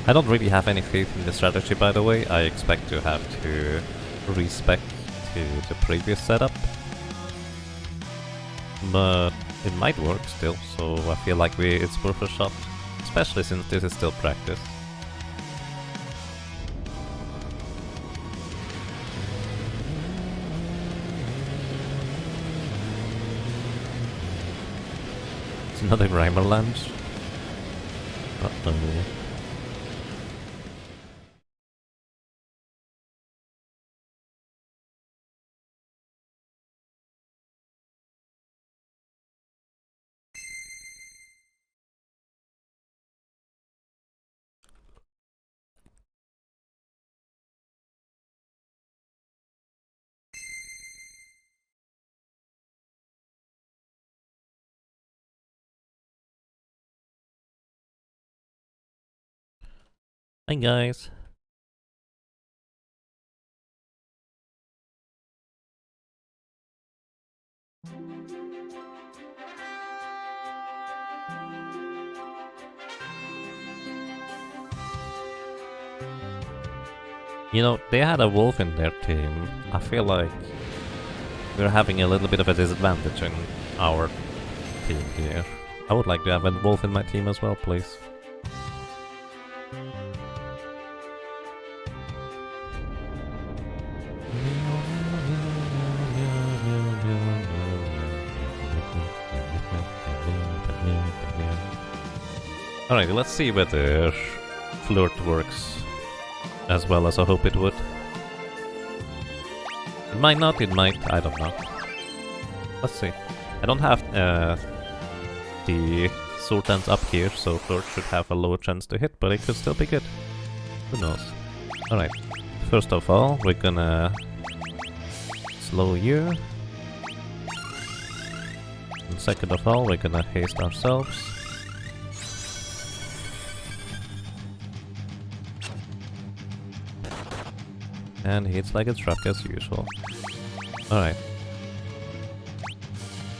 I don't really have any faith in the strategy, by the way. I expect to have to respec to the previous setup. But it might work still, so I feel like it's worth a shot. Especially since this is still practice. It's another Grimer Lunge. Uh-oh. Hi guys. You know, they had a wolf in their team. I feel like we're having a little bit of a disadvantage in our team here. I would like to have a wolf in my team as well, please. Alright, let's see whether flirt works as well as I hope it would. It might not, it might, I don't know. Let's see. I don't have the sword dance up here, so flirt should have a lower chance to hit, but it could still be good. Who knows? Alright, first of all, we're gonna slow you. And second of all, we're gonna haste ourselves. And he hits like a truck as usual. Alright.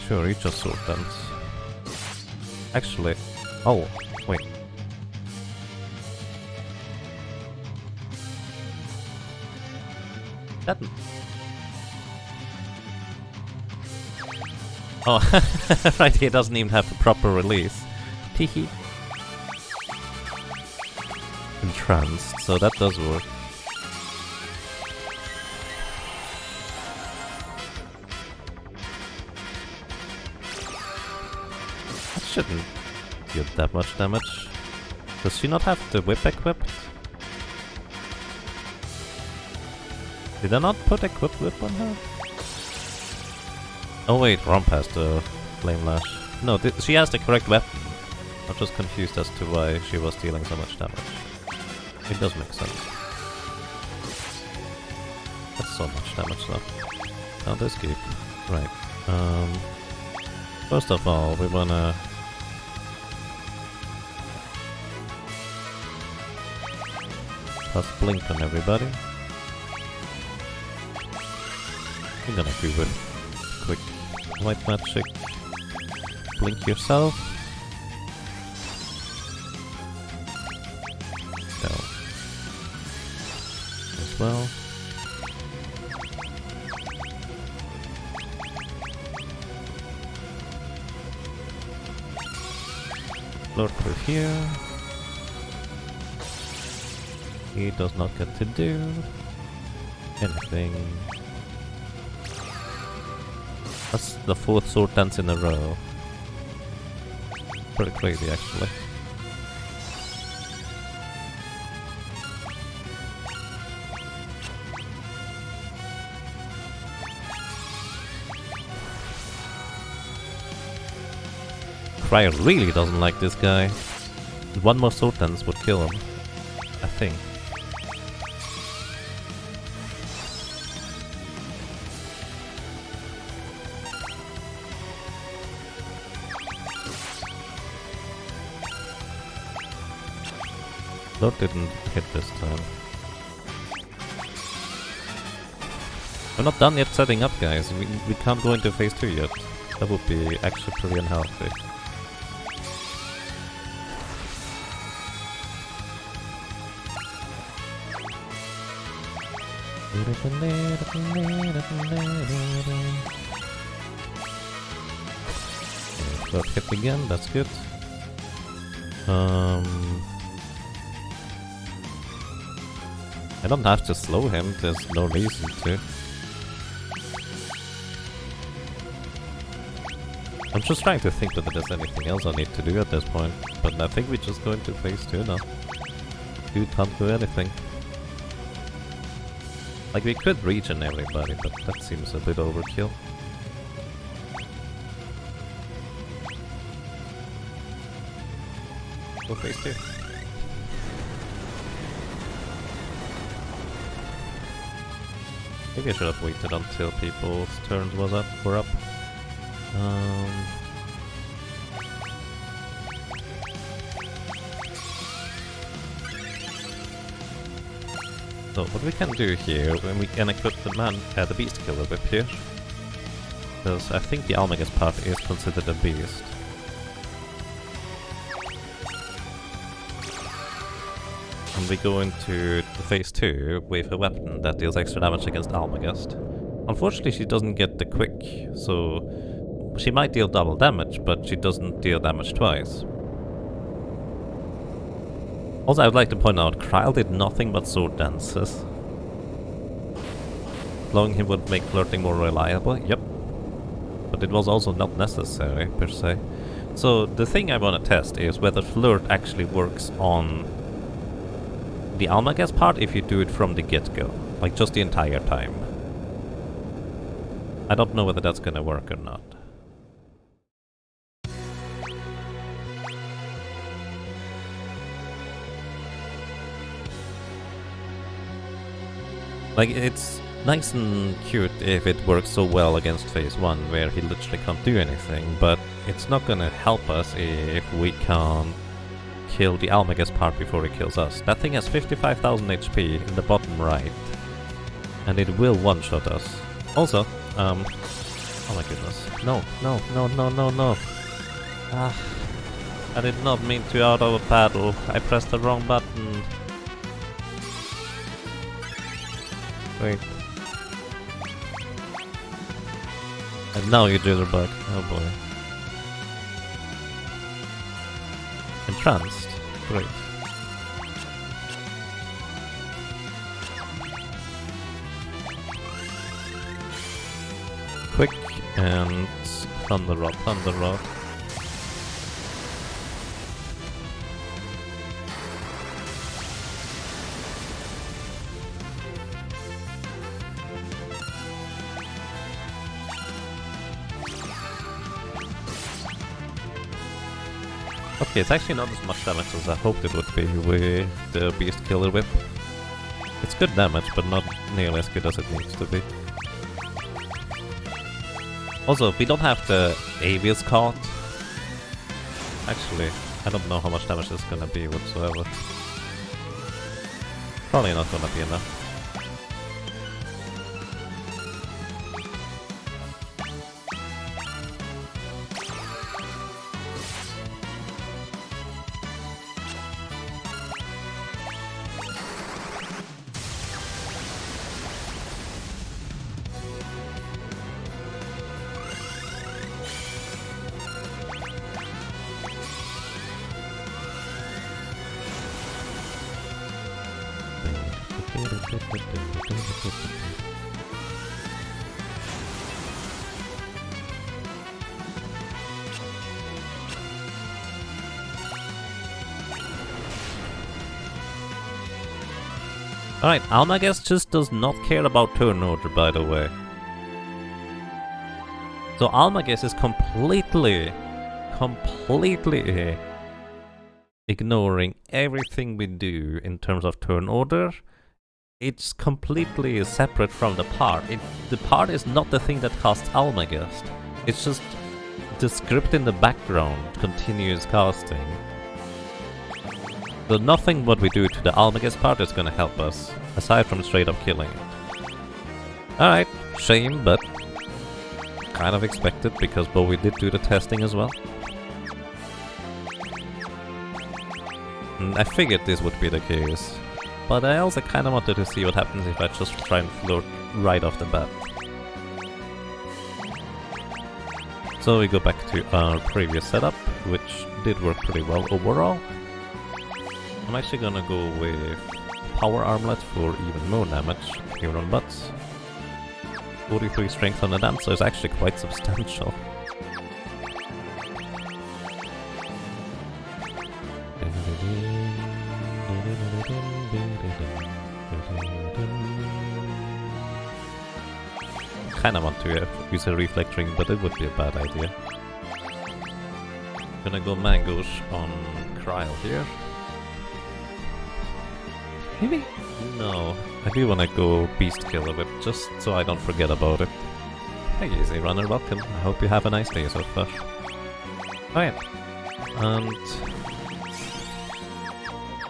Sure, he just sword dance. Actually... Oh, wait. That... Oh, right, he doesn't even have a proper release. Teehee. Entranced, so that does work. That shouldn't deal that much damage. Does she not have the whip equipped? Did I not put equipped whip on her? Oh wait, Romp has the Flame Lash. No, she has the correct weapon. I'm just confused as to why she was dealing so much damage. It does make sense. That's so much damage though. Now this keep. Right. First of all, we wanna... cast Blink on everybody. We're gonna do it. Quick white magic. Blink yourself. Go. As well. Lord through here. He does not get to do anything. That's the 4th sword dance in a row. Pretty crazy, actually. Cryer really doesn't like this guy. One more sword dance would kill him, I think. Lord didn't hit this time. We're not done yet setting up, guys. We can't go into phase 2 yet. That would be actually pretty unhealthy. Lord hit again, that's good. I don't have to slow him, there's no reason to. I'm just trying to think whether there's anything else I need to do at this point, but I think we just go into phase 2 now. Dude can't do anything. Like, we could regen everybody, but that seems a bit overkill. Go phase 2. Maybe I should have waited until people's turns were up. So what we can do here, when we can equip the beast killer whip here, because I think the Almagus part is considered a beast. And we go into phase 2 with a weapon that deals extra damage against Almagast. Unfortunately, she doesn't get the quick, so she might deal double damage, but she doesn't deal damage twice. Also, I would like to point out, Kryle did nothing but sword dances. Blowing him would make flirting more reliable, yep. But it was also not necessary, per se. So the thing I want to test is whether Flirt actually works on the Almagas part if you do it from the get-go. Like just the entire time. I don't know whether that's gonna work or not. Like, it's nice and cute if it works so well against phase 1, where he literally can't do anything, but it's not gonna help us if we can't kill the Almagas part before he kills us. That thing has 55,000 HP in the bottom right, and it will one-shot us. Also, oh my goodness. No, no, no, no, no, no. Ah, I did not mean to auto battle. I pressed the wrong button. Wait. And now you jitterbug. Oh boy. Entranced. Great. Quick and Thunder Rod, Thunder Rod. Okay, it's actually not as much damage as I hoped it would be with the Beast Killer Whip. It's good damage, but not nearly as good as it needs to be. Also, we don't have the Avius caught. Actually, I don't know how much damage it's gonna be whatsoever. Probably not gonna be enough. Alright, Almagas just does not care about turn order, by the way. So Almagas is completely ignoring everything we do in terms of turn order. It's completely separate from the part. The part is not the thing that casts Almagast. It's just the script in the background continues casting. So nothing what we do to the Almagast part is gonna help us, aside from straight up killing it. Alright, shame, but kind of expected, because Bowie did do the testing as well. And I figured this would be the case, but I also kind of wanted to see what happens if I just try and Flirt right off the bat. So we go back to our previous setup, which did work pretty well overall. I'm actually gonna go with Power Armlet for even more damage here on butts. 43 strength on the dance, so it's actually quite substantial. Kinda want to use a Reflect Ring, but it would be a bad idea. Gonna go Mangoes on Kryl here. Maybe? No, I do want to go Beast Killer Whip, just so I don't forget about it. Hey Easy Runner, welcome. I hope you have a nice day so far. Alright, and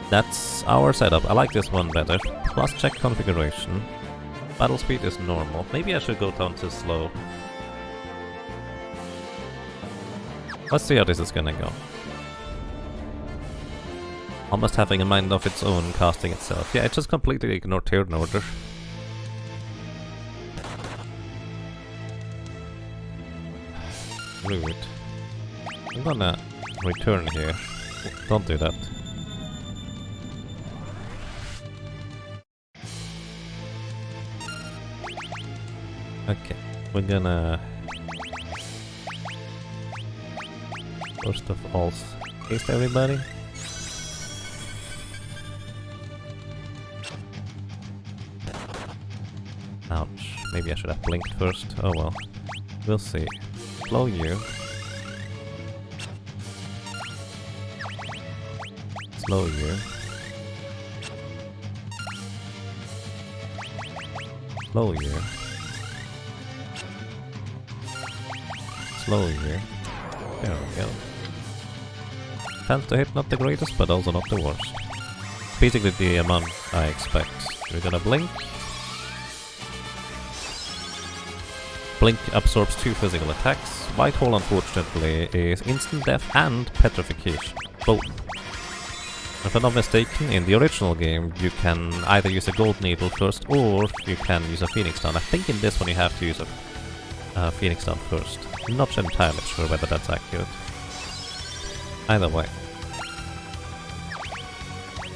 that's our setup. I like this one better. Plus check configuration. Battle speed is normal. Maybe I should go down to slow. Let's see how this is gonna go. Almost having a mind of its own, casting itself. Yeah, it just completely ignored turn order. Rude. I'm gonna return here. Don't do that. Okay, we're gonna First of all, taste everybody. Ouch. Maybe I should have blinked first. Oh well. We'll see. Slow you. Slow you. Slow you. Slow you. There we go. Chance to hit not the greatest, but also not the worst. Basically the amount I expect. We're gonna blink. Blink absorbs 2 physical attacks. White hole, unfortunately, is instant death and petrification. Both. If I'm not mistaken, in the original game you can either use a gold needle first or you can use a phoenix stone. I think in this one you have to use a phoenix stone first. I'm not entirely sure whether that's accurate. Either way.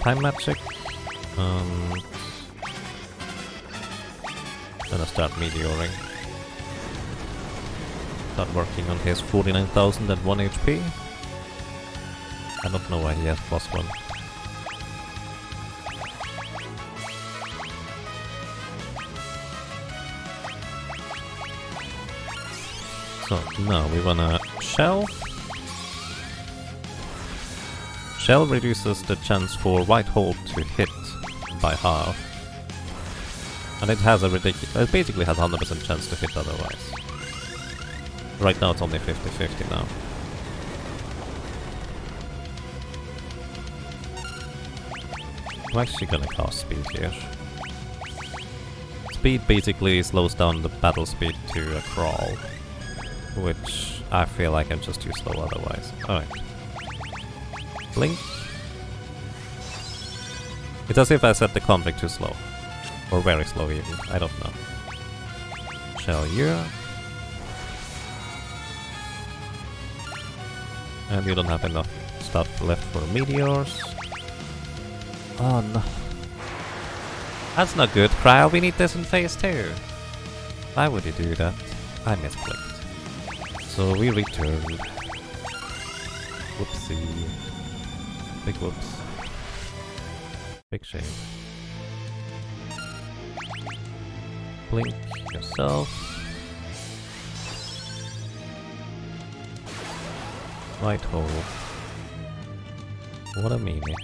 Time magic. Gonna start meteoring. Start working on his 49,001 HP. I don't know why he has +1. So now we wanna shell. Shell reduces the chance for white hole to hit by half. And it has a ridiculous... It basically has 100% chance to hit otherwise. Right now it's only 50-50 now. I'm actually gonna cast speed here. Speed basically slows down the battle speed to a crawl, which I feel like I'm just too slow otherwise. Alright. Blink. It's as if I set the conflict too slow. Or very slow even, I don't know. Shell you. And you don't have enough stuff left for meteors. Oh no. That's not good, Cryo, we need this in phase 2. Why would you do that? I misclicked. So we return. Whoopsie. Big whoops. Big shame. Blink yourself. White hole. What a meanie.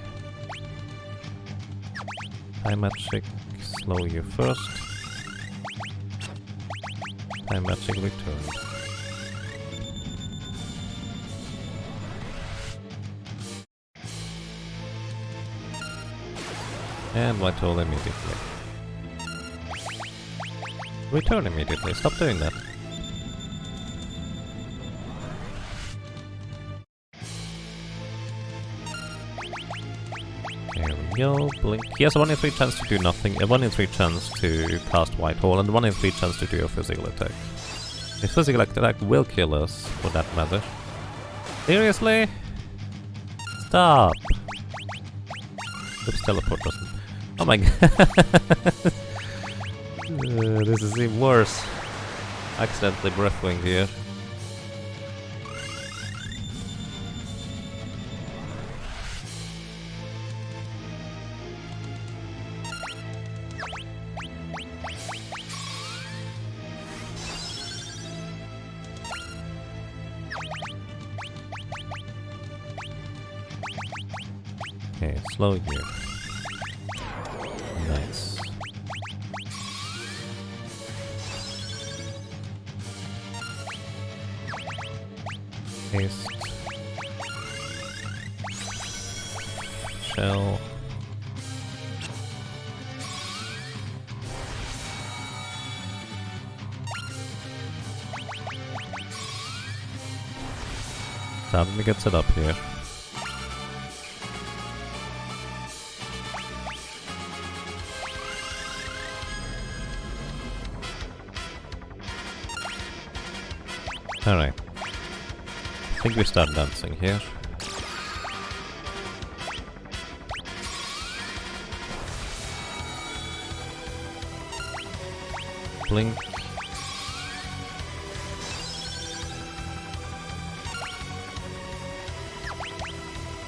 Time magic, slow you first. Time magic returned. And white hole immediately. Return immediately, stop doing that. There we go, blink. He has a 1 in 3 chance to do nothing, a 1 in 3 chance to cast white hole, and a 1 in 3 chance to do a physical attack. His physical attack will kill us, for that matter. Seriously? Stop! Oops, teleport doesn't. Oh my god! This is even worse. Accidentally breathwinged here. Okay, slow you. Nice. Haste. Shell. Time to get set up here. Alright. I think we start dancing here. Blink.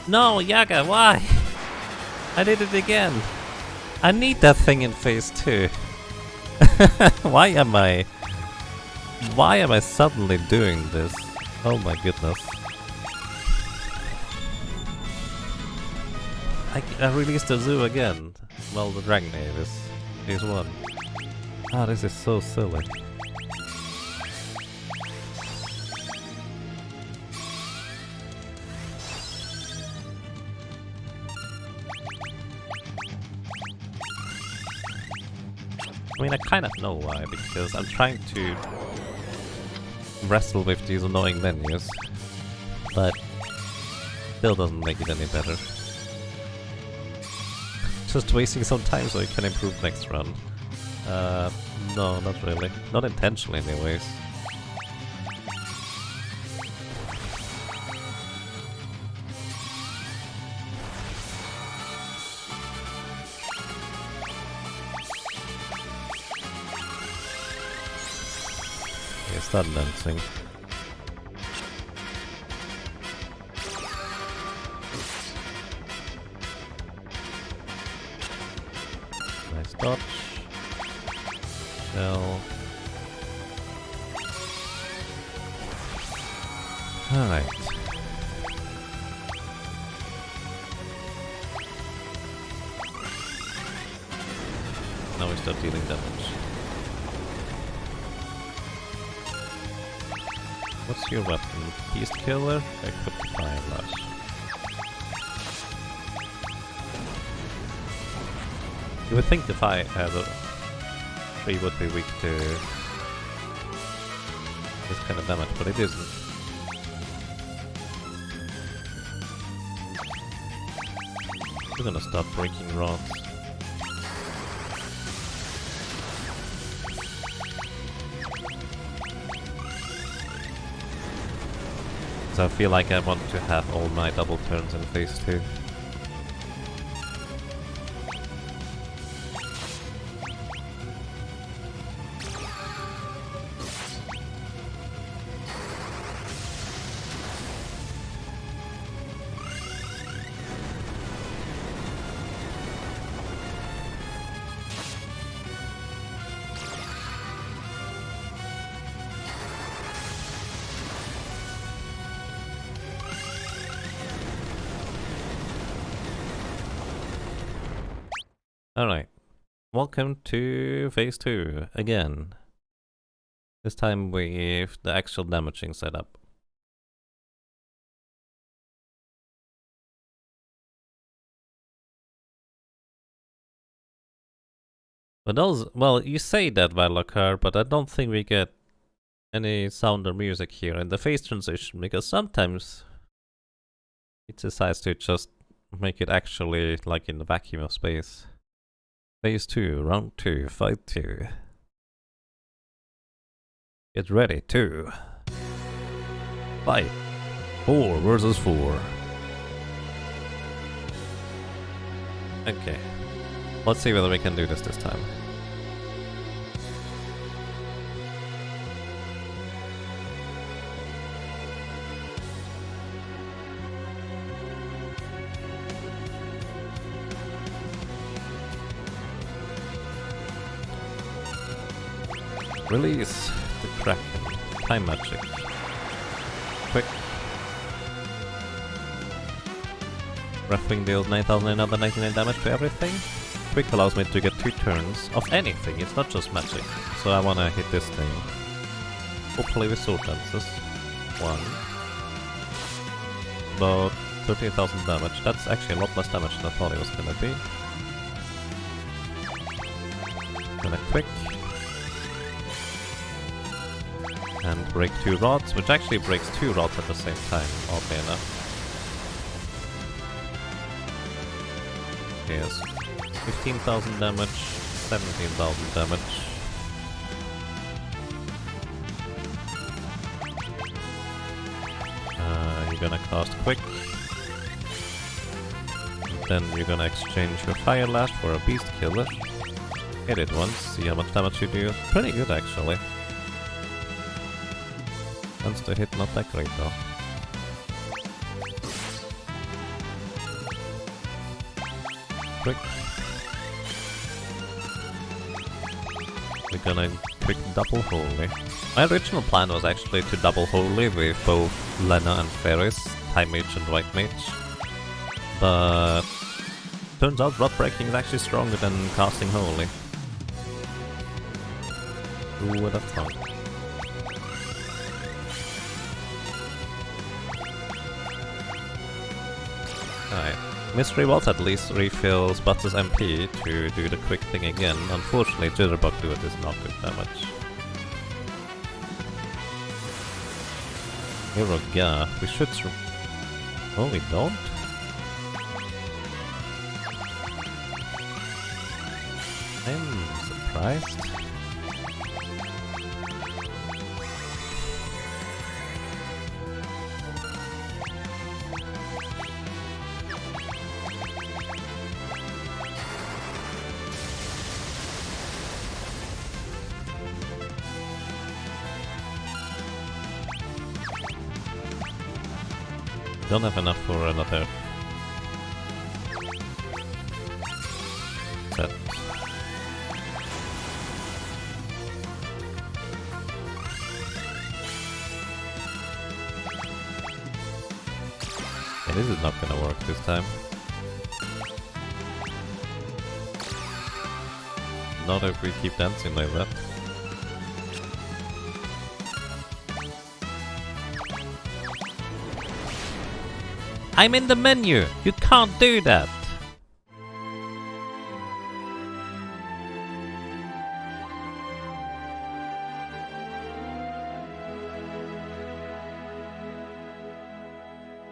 No, Yaga, why? I did it again. I need that thing in phase 2. Why am I suddenly doing this? Oh my goodness. I released the zoo again. Well, the Dragon is one. Ah, this is so silly. I mean, I kind of know why, because I'm trying to wrestle with these annoying menus, but still doesn't make it any better. Just wasting some time so you can improve next run. No, not really. Not intentionally anyways. Okay, start dancing. Nice dodge. Shell. Alright. Now we start dealing damage. What's your weapon? Beast Killer? Equipped Fire Lash. You would think the fire tree would be weak to this kind of damage, but it isn't. We're gonna start breaking rods. So I feel like I want to have all my double turns in phase 2. Alright, welcome to phase 2 again. This time with the actual damaging setup. But those, well, you say that, Valakar, but I don't think we get any sound or music here in the phase transition, because sometimes it decides to just make it actually like in the vacuum of space. Phase 2, round 2, fight 2. Get ready to fight 4 versus 4. Okay, let's see whether we can do this time. Release the Kraken. Time Magic. Quick. Wrathwing deals 9,999 damage to everything. Quick allows me to get 2 turns of anything, it's not just magic. So I wanna hit this thing. Hopefully with sword dances. 1. About 13,000 damage. That's actually a lot less damage than I thought it was gonna be. Gonna quick. And break 2 rods, which actually breaks 2 rods at the same time, oddly enough. Yes. 15,000 damage, 17,000 damage. You're gonna cast quick. Then you're gonna exchange your Fire Lash for a Beast Killer. Hit it once, see how much damage you do. Pretty good actually. Chance to hit, not that great though. quick. We're gonna quick double Holy. My original plan was actually to double Holy with both Lena and Ferris, High Mage and White Mage. But turns out Rod Breaking is actually stronger than casting Holy. Who would have thought? Alright. Mystery Vault at least refills Butts' MP to do the quick thing again. Unfortunately, Jitterbug do it is not good damage. Hero Ga, we should oh, we don't? I'm surprised. Don't have enough for another set. Yeah, this is not gonna work this time. Not if we keep dancing like that. I'm in the menu! You can't do that!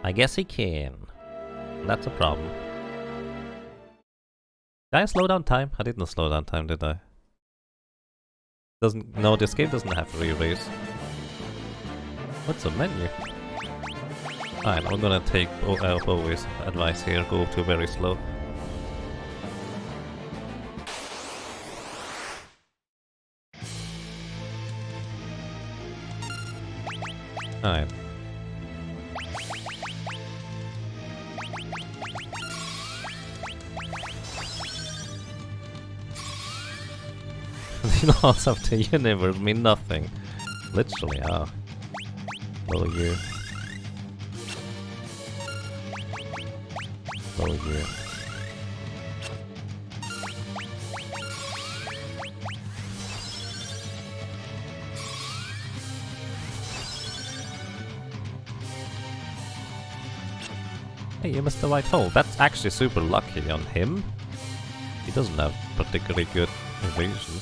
I guess he can. That's a problem. Did I slow down time? I didn't slow down time, did I? No, this game doesn't have re-raise. What's the menu? Alright, I'm gonna take always advice here, go to very slow. Alright. The laws of the universe mean nothing. Literally, ah. Low you. Low you. Hey, you missed the white hole. That's actually super lucky on him. He doesn't have particularly good evasion.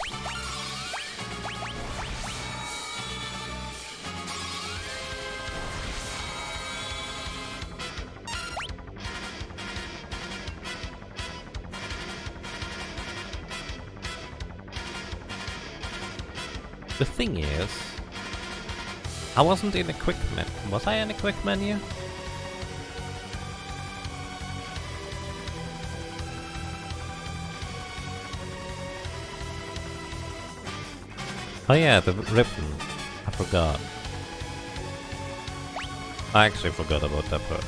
The thing is, I wasn't in a quick menu. Was I in a quick menu? Oh yeah, the ribbon. I forgot. I actually forgot about that part.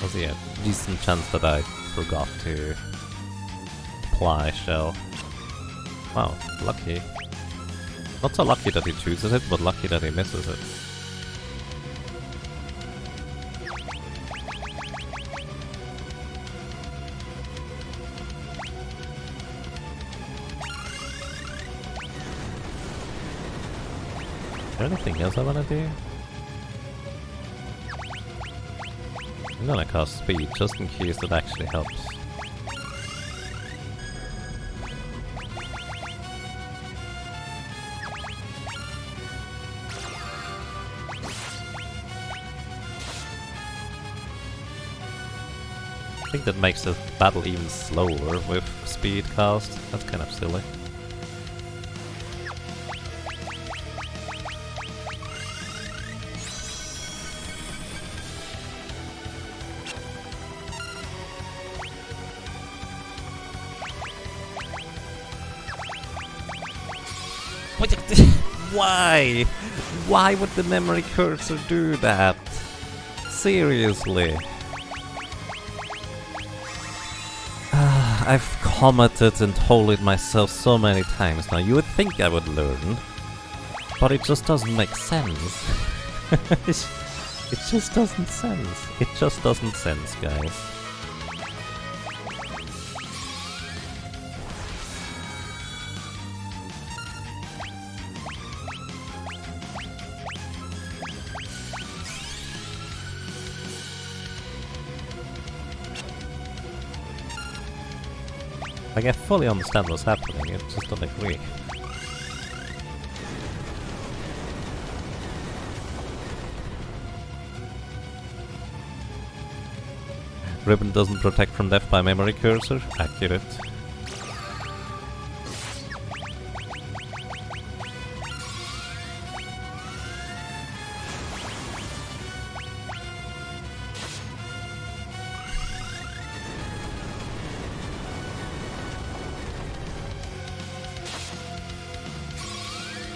Was yeah, decent chance that I forgot to apply shell. Wow, lucky. Not so lucky that he chooses it, but lucky that he misses it. Is there anything else I wanna do? I'm gonna cast speed, just in case that actually helps. I think that makes the battle even slower with speed cast. That's kind of silly. Why? Why would the memory cursor do that? Seriously. I've commented and told it myself so many times now. You would think I would learn, but it just doesn't make sense. It just doesn't sense. It just doesn't sense, guys. Like, I fully understand what's happening, I just don't agree. Ribbon doesn't protect from death by memory cursor? Accurate.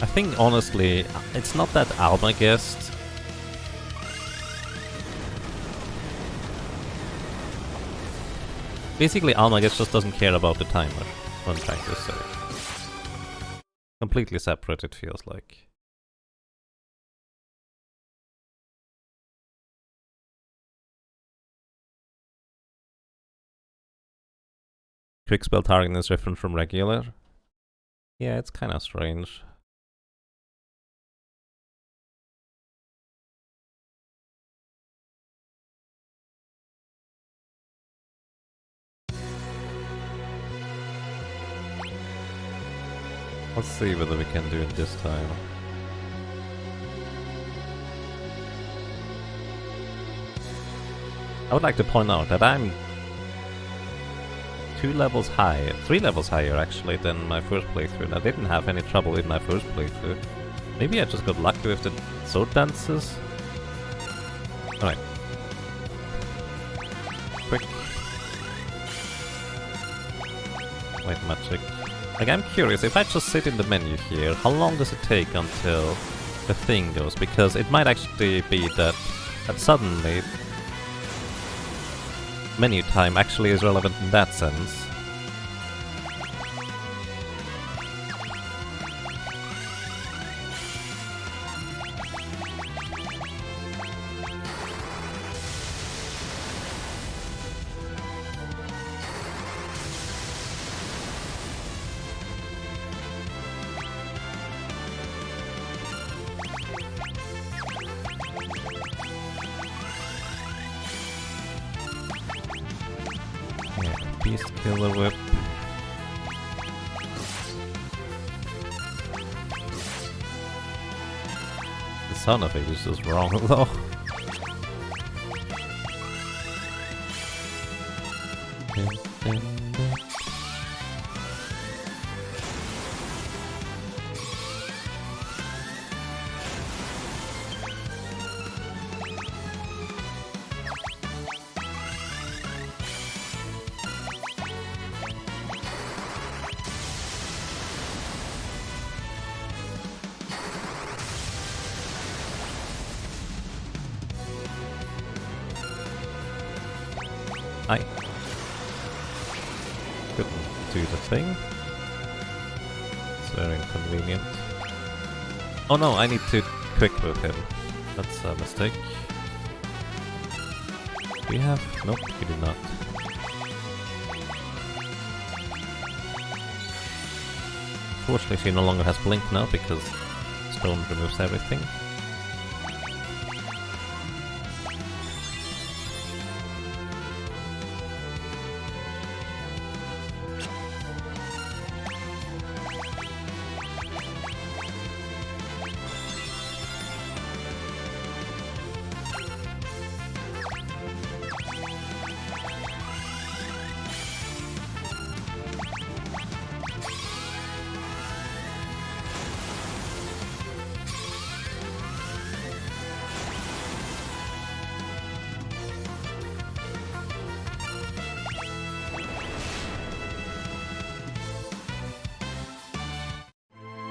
I think, honestly, it's not that Almagest. Basically, Almagest just doesn't care about the timer, what I'm trying to say. Completely separate, it feels like. Quick spell targeting is different from regular. Yeah, it's kinda strange. Let's see whether we can do it this time. I would like to point out that I'm 3 levels higher actually than my first playthrough, and I didn't have any trouble with my first playthrough. Maybe I just got lucky with the sword dances? Alright. Quick. White magic. Like, I'm curious, if I just sit in the menu here, how long does it take until the thing goes? Because it might actually be that suddenly menu time actually is relevant in that sense. Beast Killer Whip. The sound of it is just wrong though. I couldn't do the thing. It's very inconvenient. Oh no, I need to quick move him. That's a mistake. Do you have? Nope, you do not. Fortunately, she no longer has blink now because stone removes everything.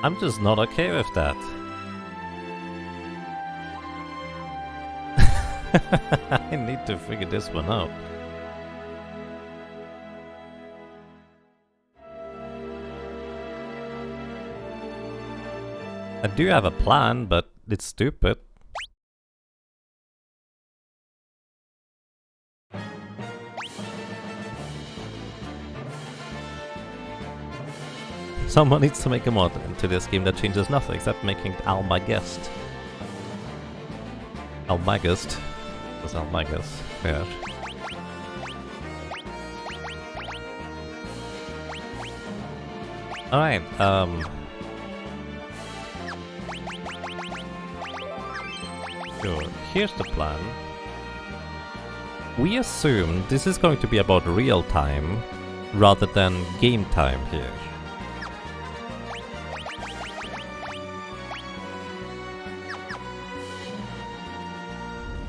I'm just not okay with that. I need to figure this one out. I do have a plan, but it's stupid. Someone needs to make a mod into this game that changes nothing except making it Almagest. Almagest. That's Almagest. Fair. Alright, sure. Here's the plan. We assume this is going to be about real time rather than game time here.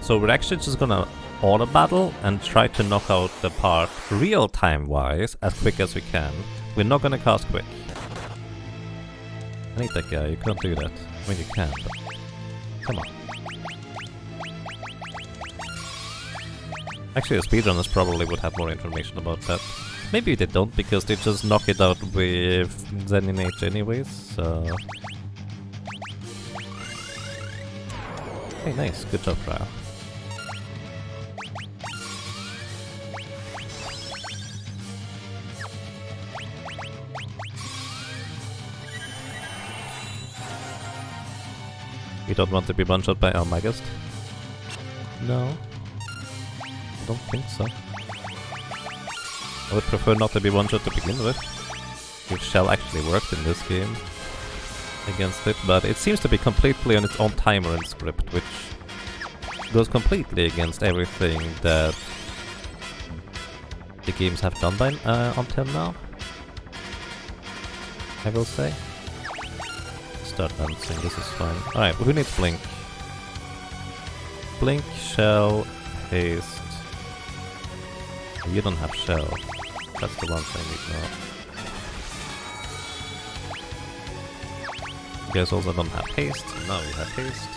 So we're actually just gonna auto battle and try to knock out the part real time wise as quick as we can. We're not gonna cast quick. I need that guy, you can't do that. I mean you can, but come on. Actually the speedrunners probably would have more information about that. Maybe they don't because they just knock it out with Zenninage anyways, so... Hey nice, good job Rao. You don't want to be one-shot by Almagest? No. I don't think so. I would prefer not to be one-shot to begin with. Which shall actually worked in this game against it, but it seems to be completely on its own timer and script, which goes completely against everything that the games have done by until now, I will say. Start dancing, this is fine. Alright, who needs Blink? Blink, Shell, Haste. You don't have Shell. That's the ones I need now. You guys also don't have Haste. Now you have Haste.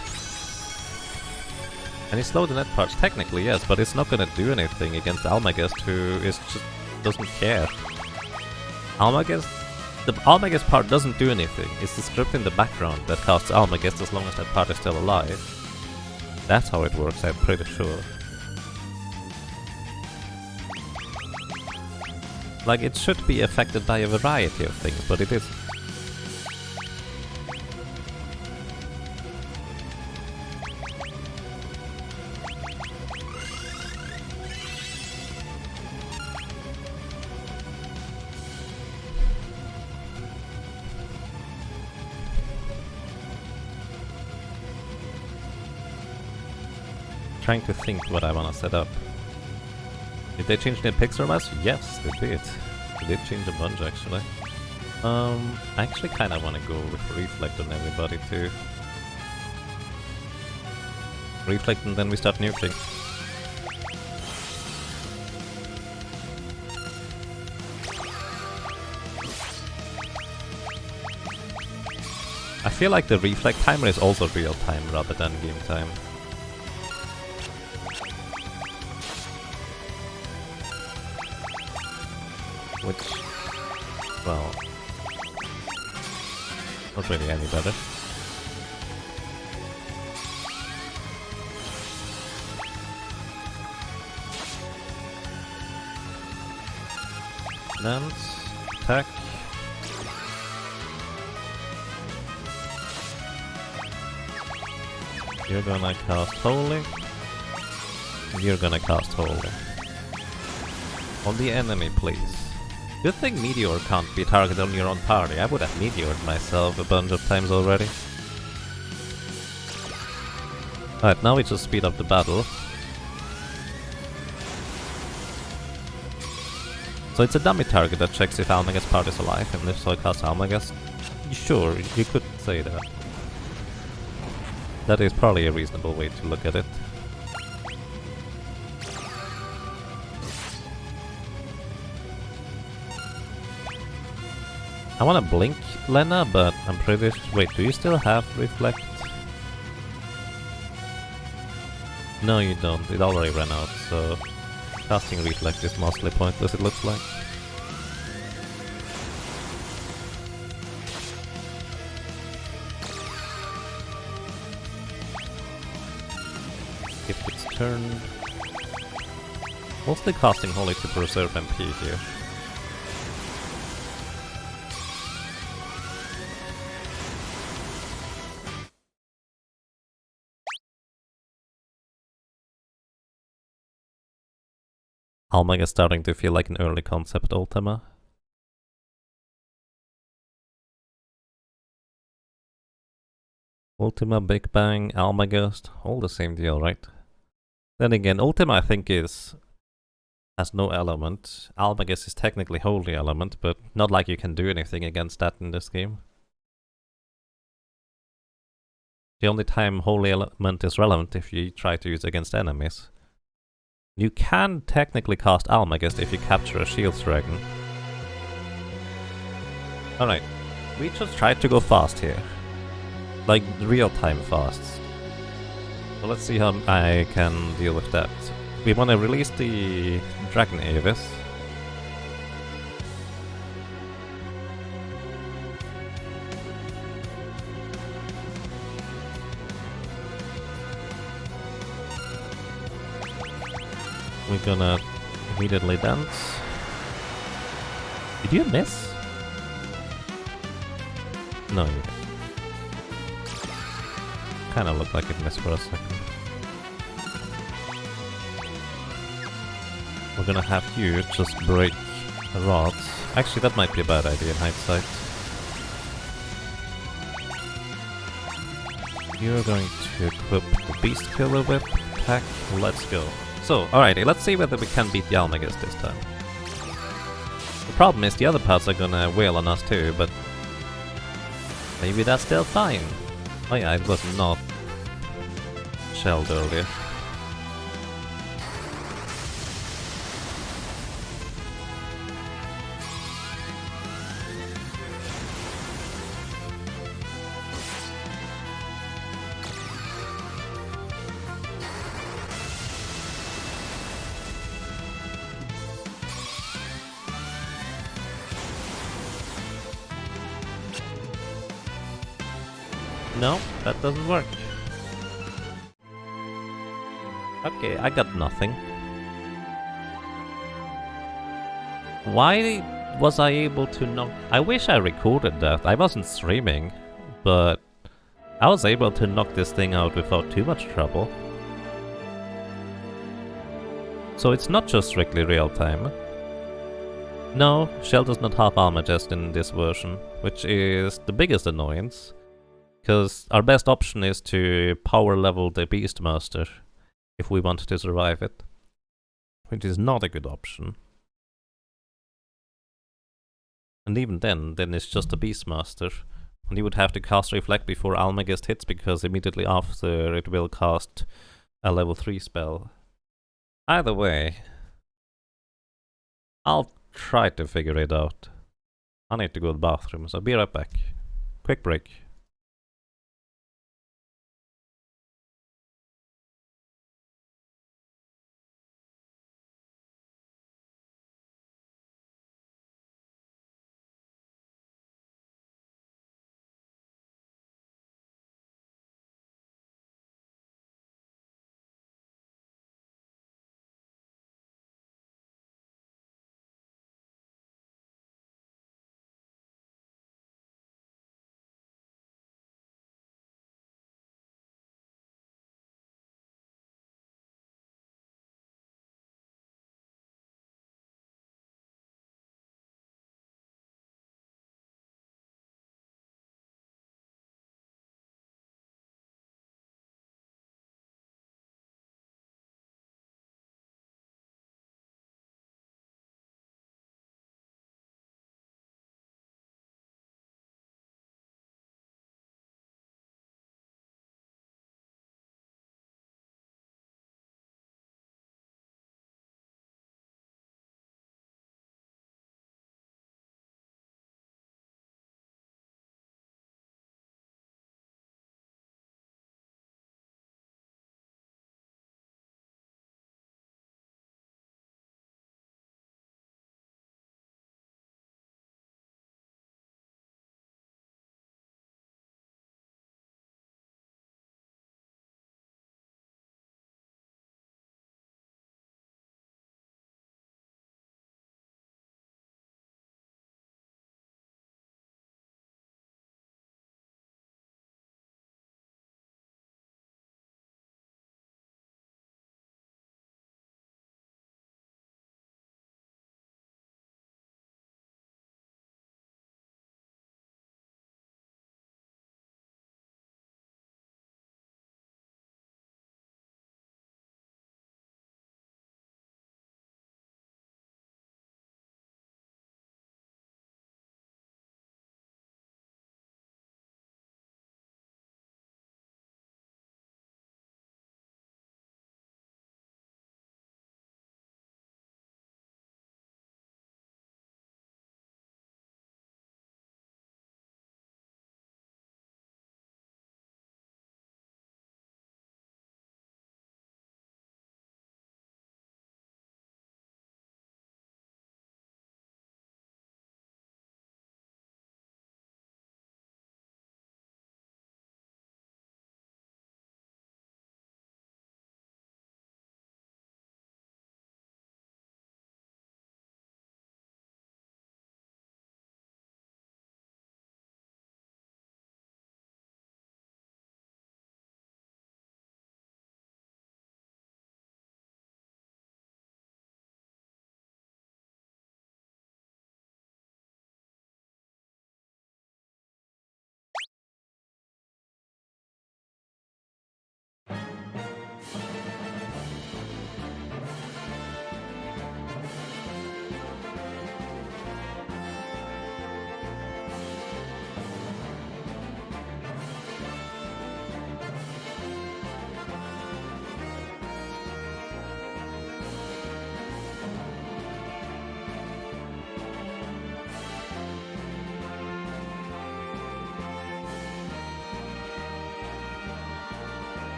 And he slowed the net parts, technically yes, but it's not gonna do anything against Almagest, who is just doesn't care. The Almagest part doesn't do anything. It's the script in the background that casts Almagest as long as that part is still alive. That's how it works, I'm pretty sure. Like, it should be affected by a variety of things, but it isn't. Trying to think what I want to set up. Did they change the pixel mask? Yes, they did. They did change a bunch actually. I actually kind of want to go with Reflect on everybody too. Reflect and then we start nuking. I feel like the Reflect timer is also real time rather than game time. Which, well, not really any better. Lance, attack. You're gonna cast Holy. You're gonna cast Holy. On the enemy, please. Good thing Meteor can't be targeted on your own party. I would have Meteored myself a bunch of times already. Alright, now we just speed up the battle. So it's a dummy target that checks if Almagest part is alive, and if so it casts Almagest. Sure, you could say that. That is probably a reasonable way to look at it. I wanna blink Lena, but I'm pretty wait, do you still have reflect? No, you don't. It already ran out, so casting reflect is mostly pointless, it looks like. If it's turned. Mostly casting Holy to preserve MP here. Almag is starting to feel like an early concept Ultima. Ultima, Big Bang, Almagest, all the same deal, right? Then again, Ultima I think has no element. Almagest is technically holy element, but not like you can do anything against that in this game. The only time holy element is relevant if you try to use it against enemies. You can technically cast Almagest if you capture a Shield Dragon. Alright, we just tried to go fast here. Like real-time fast. So let's see how I can deal with that. We want to release the Dragon Avis. We're gonna immediately dance. Did you miss? No, you didn't. Kinda looked like it missed for a second. We're gonna have you just break the rods. Actually, that might be a bad idea in hindsight. You're going to equip the Beast Killer Whip attack. Let's go. So, alrighty, let's see whether we can beat the Almagus this time. The problem is the other parts are gonna wail on us too, but maybe that's still fine. Oh yeah, it was not shelled earlier. No, that doesn't work. Okay, I got nothing. Why was I able to knock... I wish I recorded that. I wasn't streaming, but I was able to knock this thing out without too much trouble. So it's not just strictly real time. No, Shell does not have Almagest in this version, which is the biggest annoyance. Because our best option is to power level the Beastmaster if we want to survive it. Which is not a good option. And even then it's just a Beastmaster. And you would have to cast Reflect before Almagest hits, because immediately after it will cast a level 3 spell. Either way, I'll try to figure it out. I need to go to the bathroom, so be right back. Quick break.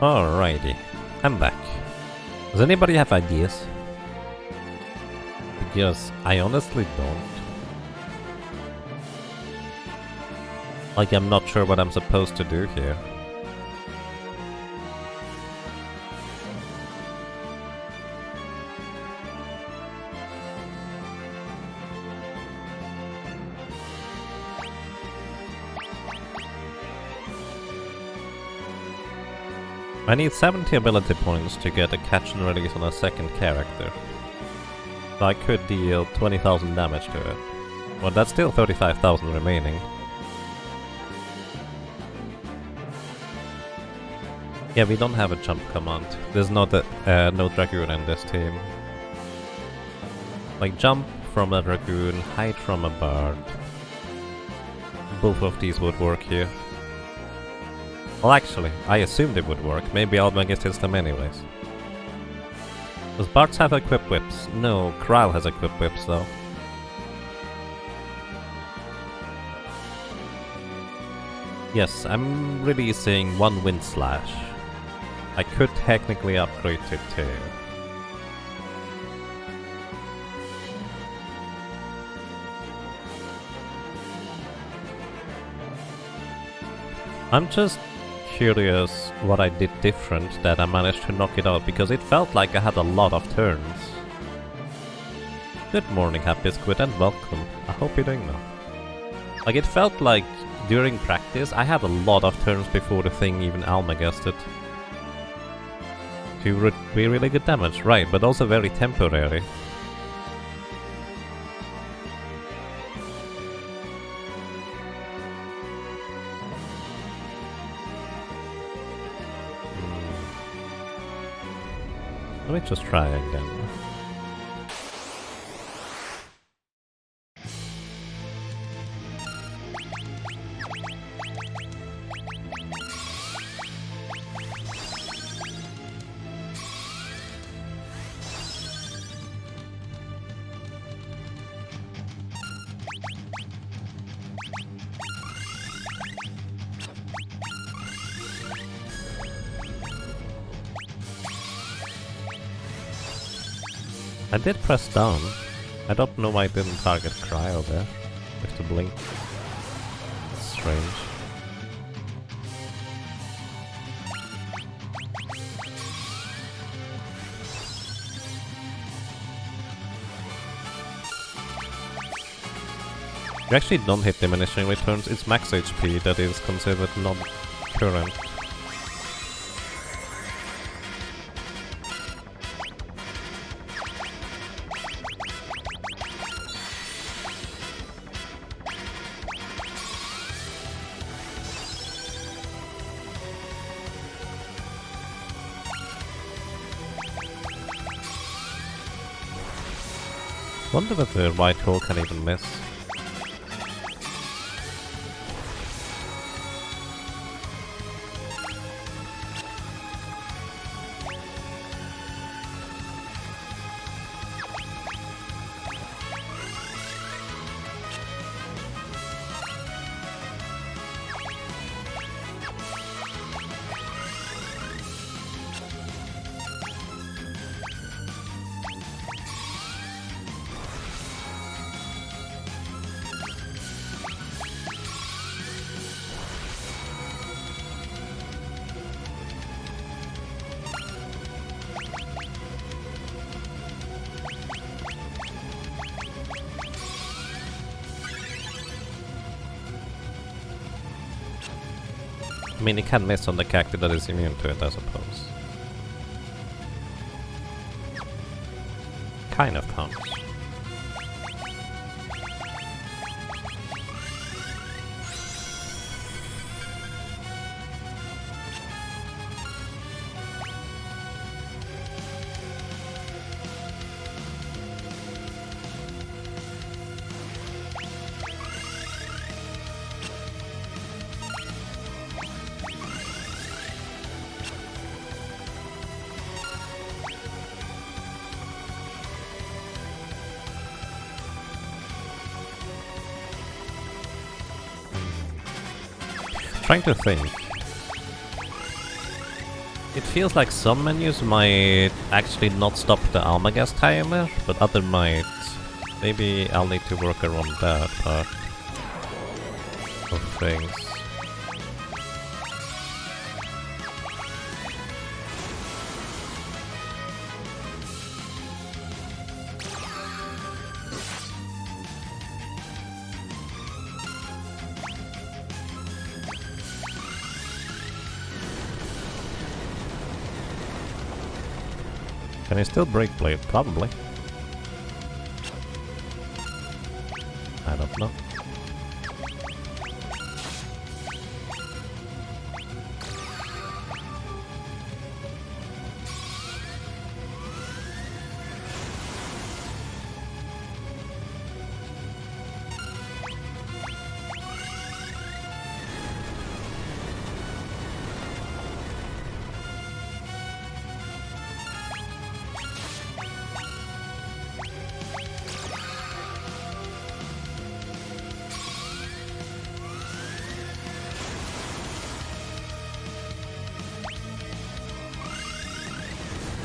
Alrighty, I'm back. Does anybody have ideas? Because I honestly don't. Like, I'm not sure what I'm supposed to do here. I need 70 ability points to get a catch and release on a second character. So I could deal 20,000 damage to it. Well, that's still 35,000 remaining. Yeah, we don't have a jump command. There's not a no Dragoon in this team. Like, jump from a Dragoon, hide from a Bard. Both of these would work here. Well, actually, I assumed it would work. Maybe Almagus hits them anyways. Does Bards have equipped whips? No, Kral has equipped whips though. Yes, I'm releasing one Wind Slash. I could technically upgrade to 2. I'm just curious what I did different that I managed to knock it out, because it felt like I had a lot of turns. Good morning, Happy Squid, and welcome. I hope you're doing well. Like, it felt like during practice I had a lot of turns before the thing even Almagusted it. To be really good damage, right, but also very temporary. Let me just try again. I did press down. I don't know why I didn't target Cryo there with the blink. It's strange. You actually don't hit diminishing returns, it's max HP that is considered non-current. Wonder if the white hole can even miss. I mean, it can miss on the character that is immune to it, I suppose. Kind of counts. Trying to think. It feels like some menus might actually not stop the Almagas timer, but other might. Maybe I'll need to work around that part of things. Can I still break blade? Probably. I don't know.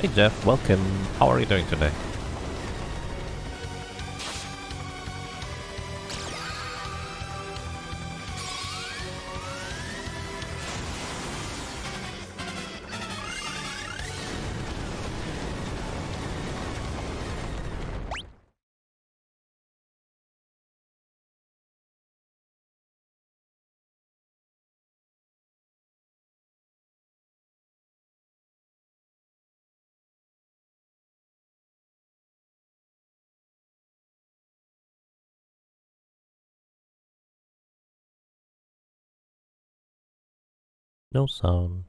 Hey Jeff, welcome. How are you doing today? No sound.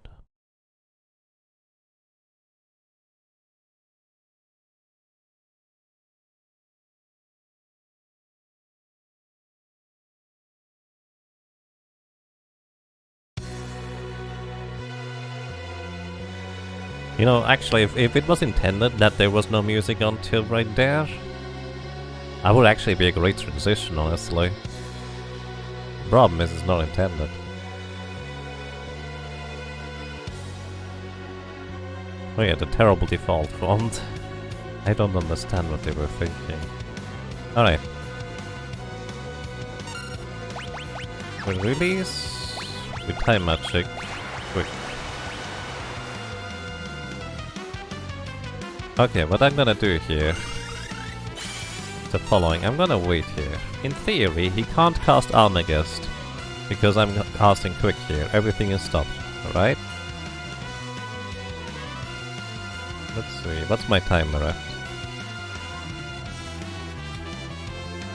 You know, actually, if it was intended that there was no music until right there, I would actually be a great transition, honestly. Problem is, it's not intended. Oh yeah, the terrible default font. I don't understand what they were thinking. Alright. We release with time magic. Quick. Okay, what I'm gonna do here is the following. I'm gonna wait here. In theory, he can't cast Almagest because I'm casting quick here. Everything is stopped, alright? Let's see, what's my timer at?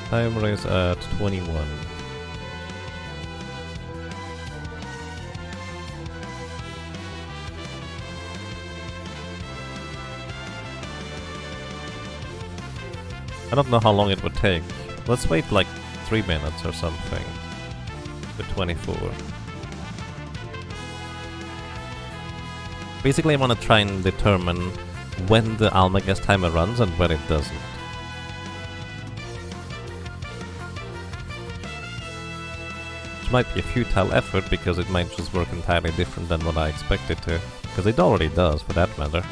Timer is at 21. I don't know how long it would take. Let's wait like 3 minutes or something. To 24. Basically I want to try and determine when the Almagest timer runs and when it doesn't. Which might be a futile effort because it might just work entirely different than what I expect it to. Because it already does, for that matter.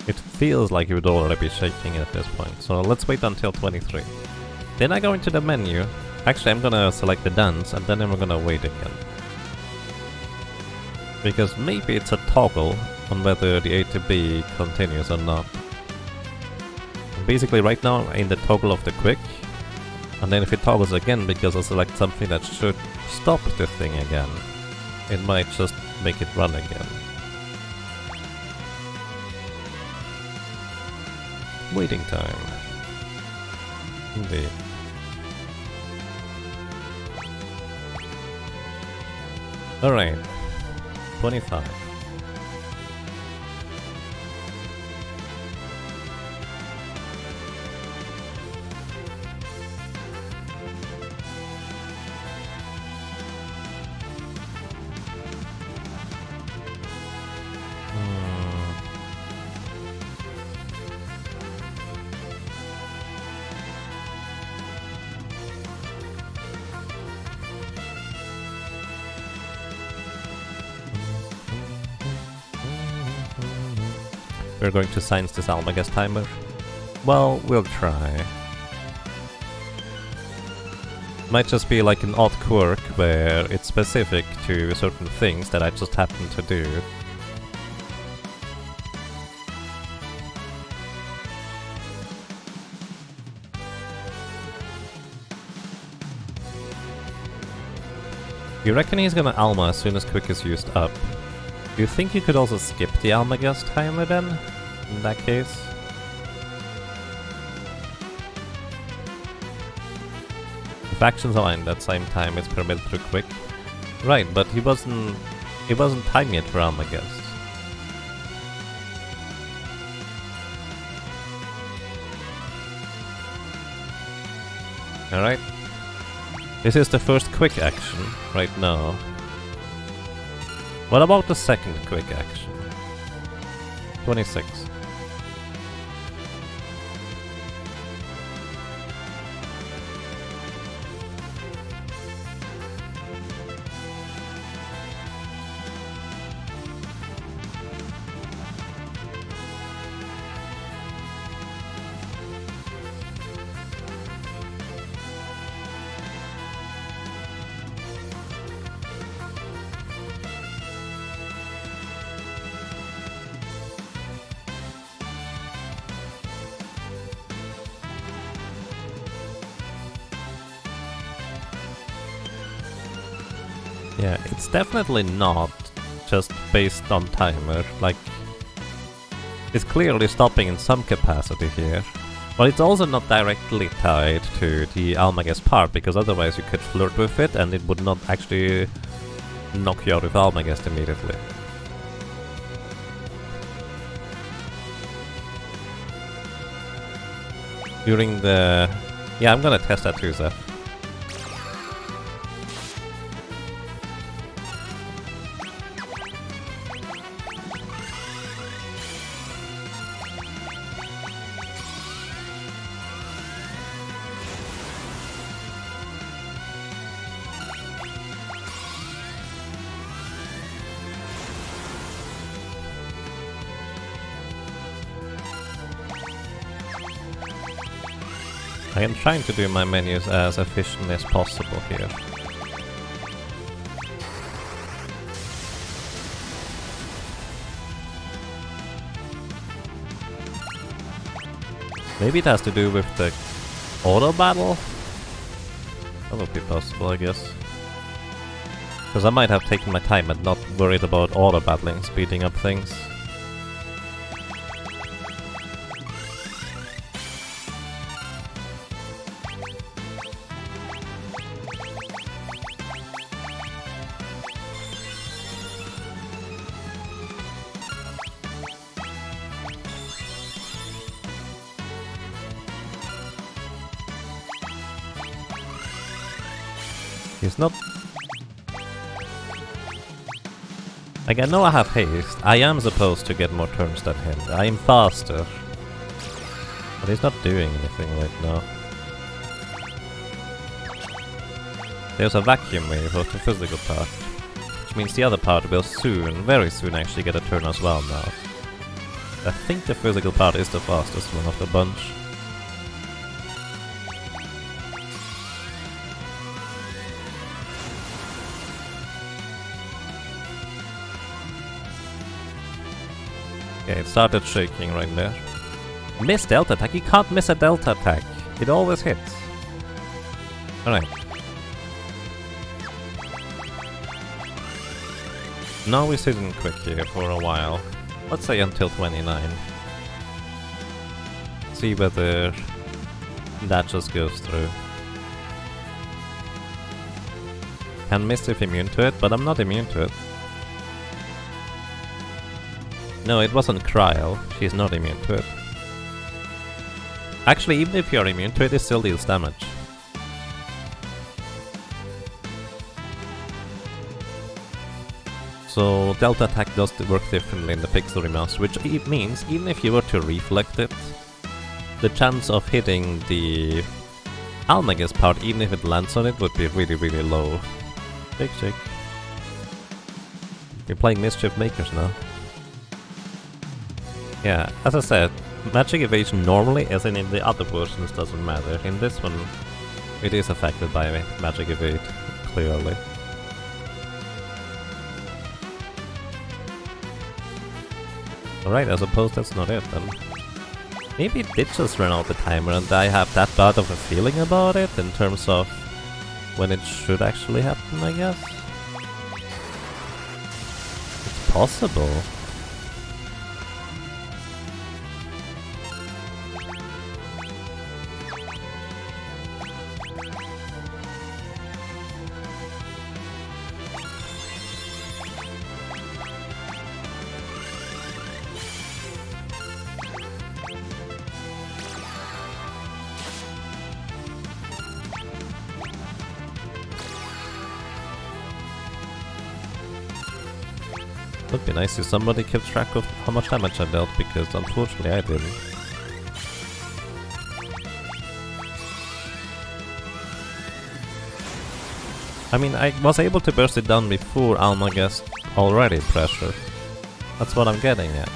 It feels like it would already be shaking at this point, so let's wait until 23. Then I go into the menu. Actually, I'm gonna select the dance, and then I'm gonna wait again. Because maybe it's a toggle on whether the A to B continues or not. Basically, right now I'm in the toggle of the quick, and then if it toggles again because I select something that should stop the thing again, it might just make it run again. Waiting time. Indeed. Alright. 25. we're going to science this Almagas timer? Well, we'll try. Might just be like an odd quirk where it's specific to certain things that I just happen to do. You reckon he's gonna Alma as soon as Quick is used up? Do you think you could also skip the Almagas timer then, in that case? If actions aligned at same time, it's permitted through Quick. Right, but he wasn't timed yet for Almagas. Alright. This is the first quick action, right now. What about the second quick action? 26. Yeah, it's definitely not just based on timer, like, it's clearly stopping in some capacity here. But it's also not directly tied to the Almagas part, because otherwise you could flirt with it and it would not actually knock you out with Almagas immediately. During the... yeah, I'm gonna test that too, Zeph. I am trying to do my menus as efficiently as possible here. Maybe it has to do with the auto battle? That would be possible, I guess. Because I might have taken my time and not worried about auto battling, speeding up things. He's not... like, I know I have haste. I am supposed to get more turns than him. I am faster. But he's not doing anything right now. There's a vacuum wave of the physical part. Which means the other part will soon, very soon actually get a turn as well now. I think the physical part is the fastest one of the bunch. Okay, it started shaking right there. Miss delta attack? You can't miss a delta attack. It always hits. Alright. Now we sit in quick here for a while. Let's say until 29. See whether that just goes through. Can Mischief immune to it, but I'm not immune to it. No, it wasn't Cryo. She's not immune to it. Actually, even if you're immune to it, it still deals damage. So Delta attack does work differently in the Pixel Remaster, which means even if you were to reflect it, the chance of hitting the Almagas part, even if it lands on it, would be really, really low. Shake. You're playing Mischief Makers now. Yeah, as I said, magic evasion normally, as in the other versions, doesn't matter. In this one, it is affected by magic evade, clearly. Alright, I suppose that's not it then. Maybe it did just run out the timer and I have that bad of a feeling about it in terms of when it should actually happen, I guess. It's possible. Would be nice if somebody kept track of how much damage I dealt, because unfortunately I didn't. I mean, I was able to burst it down before Almagest already pressure. That's what I'm getting at.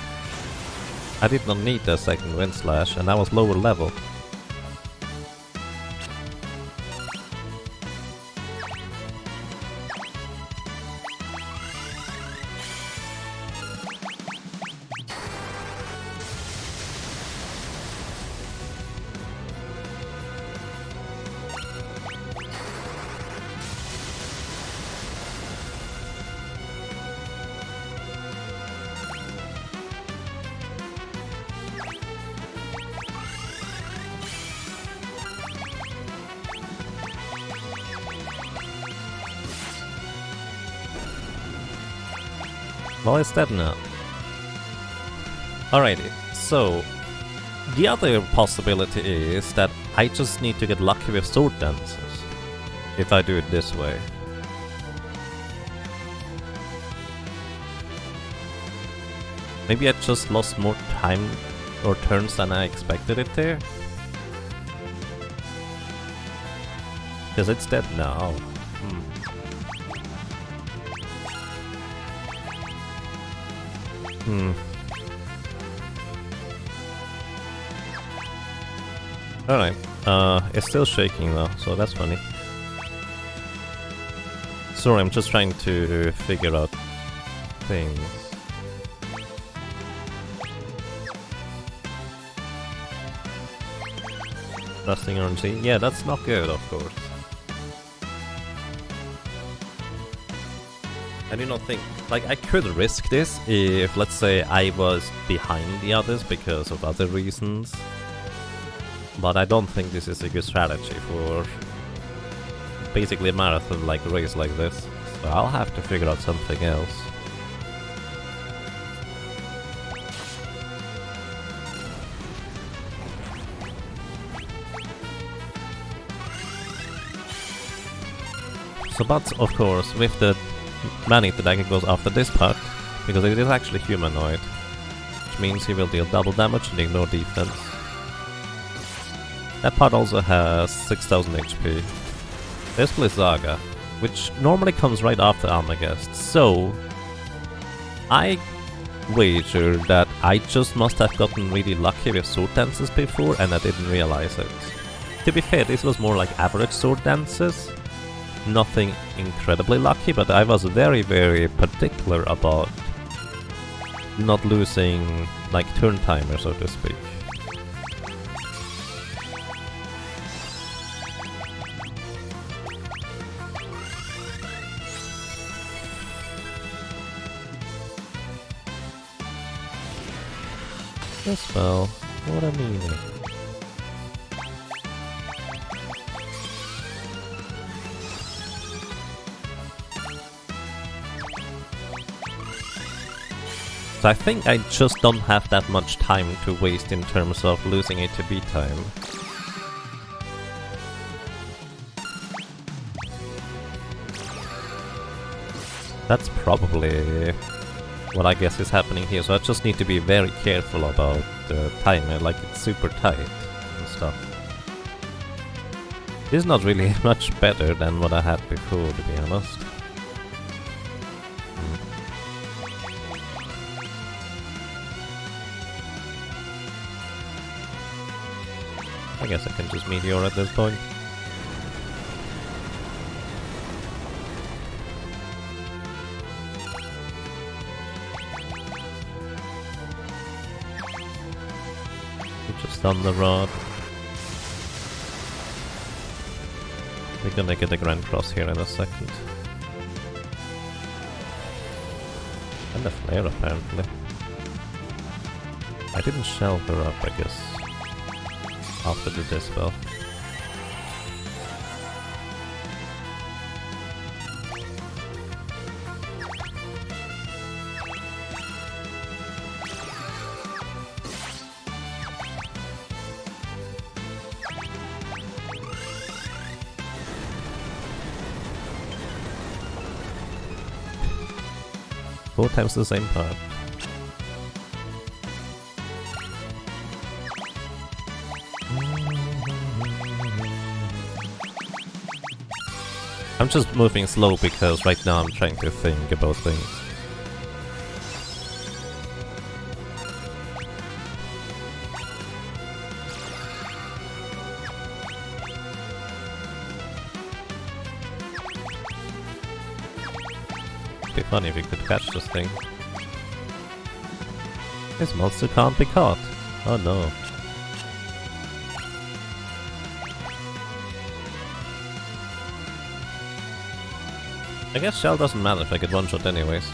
I did not need the second wind slash, and I was lower level. Well, it's dead now. Alrighty, so the other possibility is that I just need to get lucky with sword dances if I do it this way. Maybe I just lost more time or turns than I expected it to. Because it's dead now. Alright, it's still shaking though, so that's funny. Sorry, I'm just trying to figure out things. Rusting RNG? Yeah, that's not good, of course. I do not think, like, I could risk this if, let's say, I was behind the others because of other reasons. But I don't think this is a good strategy for basically a marathon like race like this. So I'll have to figure out something else. So, but of course, with the man-eater that goes after this part, because it is actually humanoid, which means he will deal double damage and ignore defense. That part also has 6000 HP. There's Blizzaga, which normally comes right after Almagest, so I wager that I just must have gotten really lucky with sword dances before and I didn't realize it. To be fair, this was more like average sword dances. Nothing incredibly lucky, but I was very, very particular about not losing, like, turn timer, so to speak. This spell, what a meaning. So I think I just don't have that much time to waste in terms of losing ATB time. That's probably what I guess is happening here, so I just need to be very careful about the timer, like it's super tight and stuff. This is not really much better than what I had before, to be honest. I guess I can just meteor at this point. Just on the rod. We're gonna get a Grand Cross here in a second. And a flare apparently. I didn't shell her up, I guess, after the dispel. Four times the same part. I'm just moving slow because right now I'm trying to think about things. It'd be funny if we could catch this thing. This monster can't be caught. Oh no. I guess shell doesn't matter if I get one shot anyways.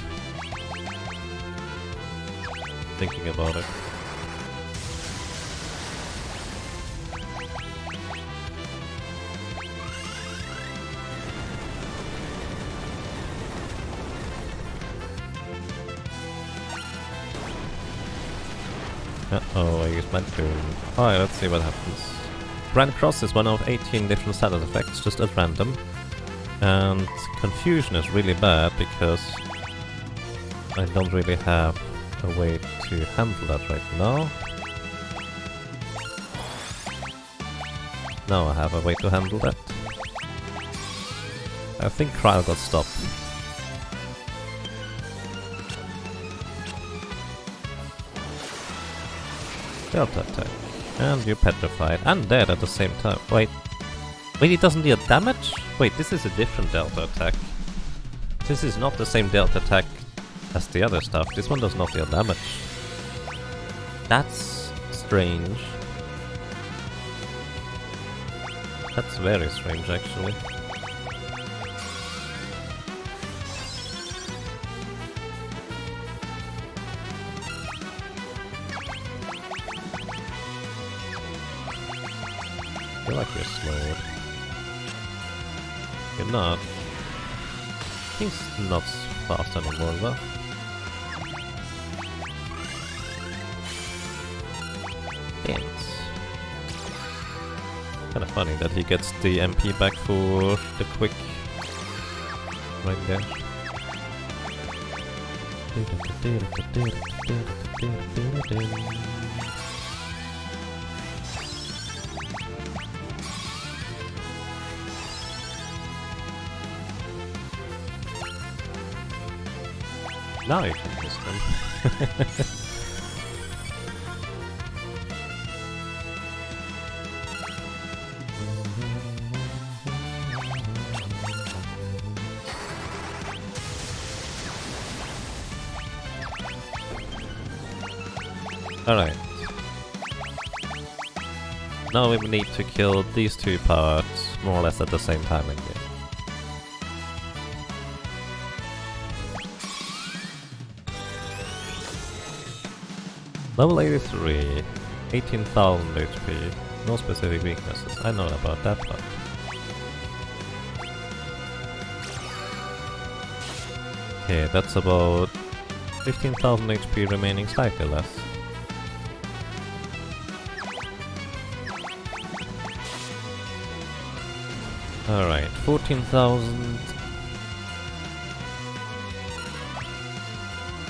Thinking about it. Uh-oh, I used my tool. Alright, let's see what happens. Grand Cross is one of 18 different status effects, just at random. And confusion is really bad because I don't really have a way to handle that right now. Now I have a way to handle that. I think Cryo got stopped. Delta attack. And you're petrified and dead at the same time. Wait, it doesn't deal damage? Wait, this is a different Delta attack. This is not the same Delta attack as the other stuff. This one does not deal damage. That's strange. That's very strange, actually. I feel like you're slowed. You're not. He's not fast anymore, though. Thanks. Kinda funny that he gets the MP back for the quick right there. Now you can use them. Alright. Now we need to kill these two parts more or less at the same time again. Level 83, 18,000 HP, no specific weaknesses. I know about that part. Okay, that's about 15,000 HP remaining, slightly less. Alright, 14,000.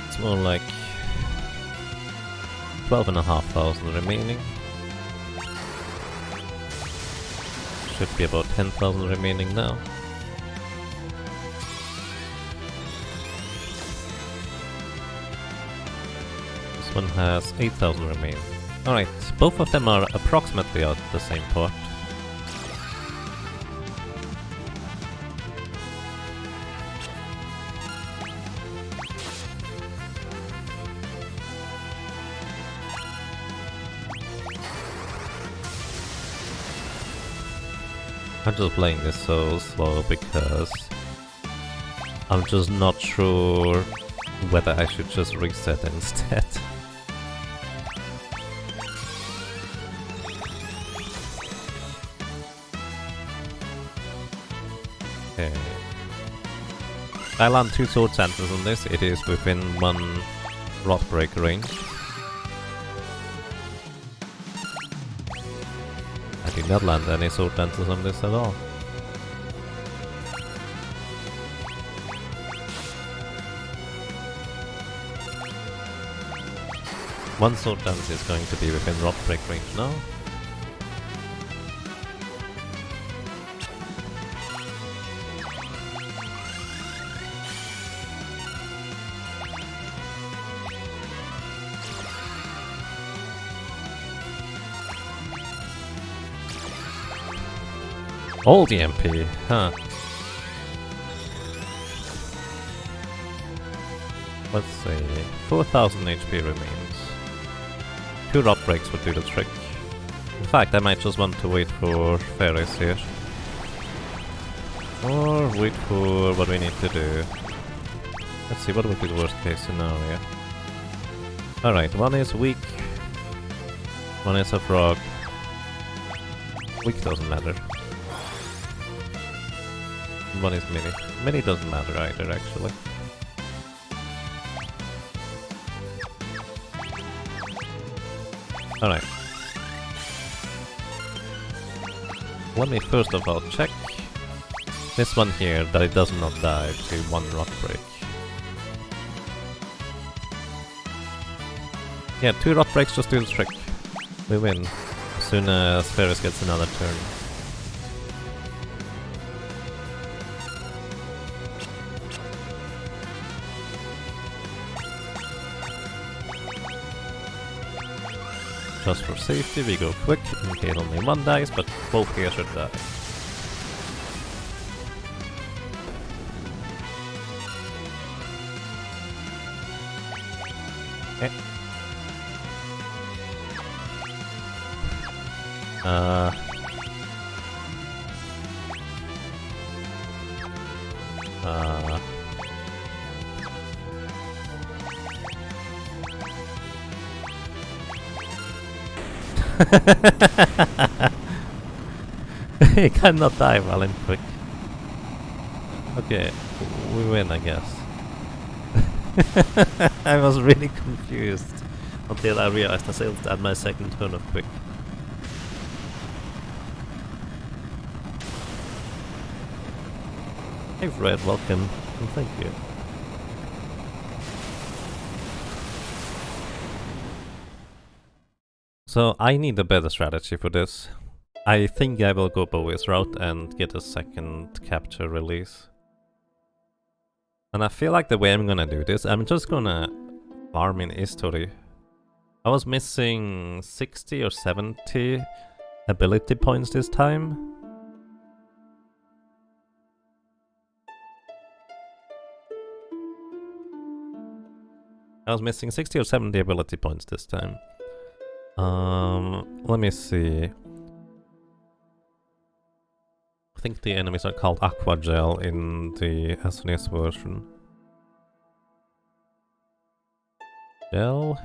It's more like 12,500 remaining. Should be about 10,000 remaining now. This one has 8,000 remaining. Alright, both of them are approximately at the same port. I'm just playing this so slow because I'm just not sure whether I should just reset instead. Okay. I land 2 sword dances on this, it is within 1 rod break range. I did not land any sword dances on this at all. One sword dance is going to be within rod break range now. All the MP, huh? Let's see, 4000 HP remains. 2 rod breaks would do the trick. In fact, I might just want to wait for fairies here. Or wait for what we need to do. Let's see, what would be the worst case scenario? Alright, one is weak. One is a frog. Weak doesn't matter. One is mini. Mini doesn't matter either, actually. Alright. Let me first of all check this one here, that it does not die to 1 rock break. Yeah, 2 rock breaks just do the trick. We win. As soon as Ferris gets another turn. Just for safety, we go quick, in case only 1 dies, but both here should die. Okay. He cannot die while I'm quick. Okay, we win, I guess. I was really confused until I realized I still had my second turn of quick. Hey Fred, welcome, and thank you. So I need a better strategy for this. I think I will go Bowie's route and get a second capture release. And I feel like the way I'm gonna do this, I'm just gonna farm in history. I was missing 60 or 70 ability points this time. I was missing 60 or 70 ability points this time. Let me see. I think the enemies are called Aqua Gel in the SNES version. Gel?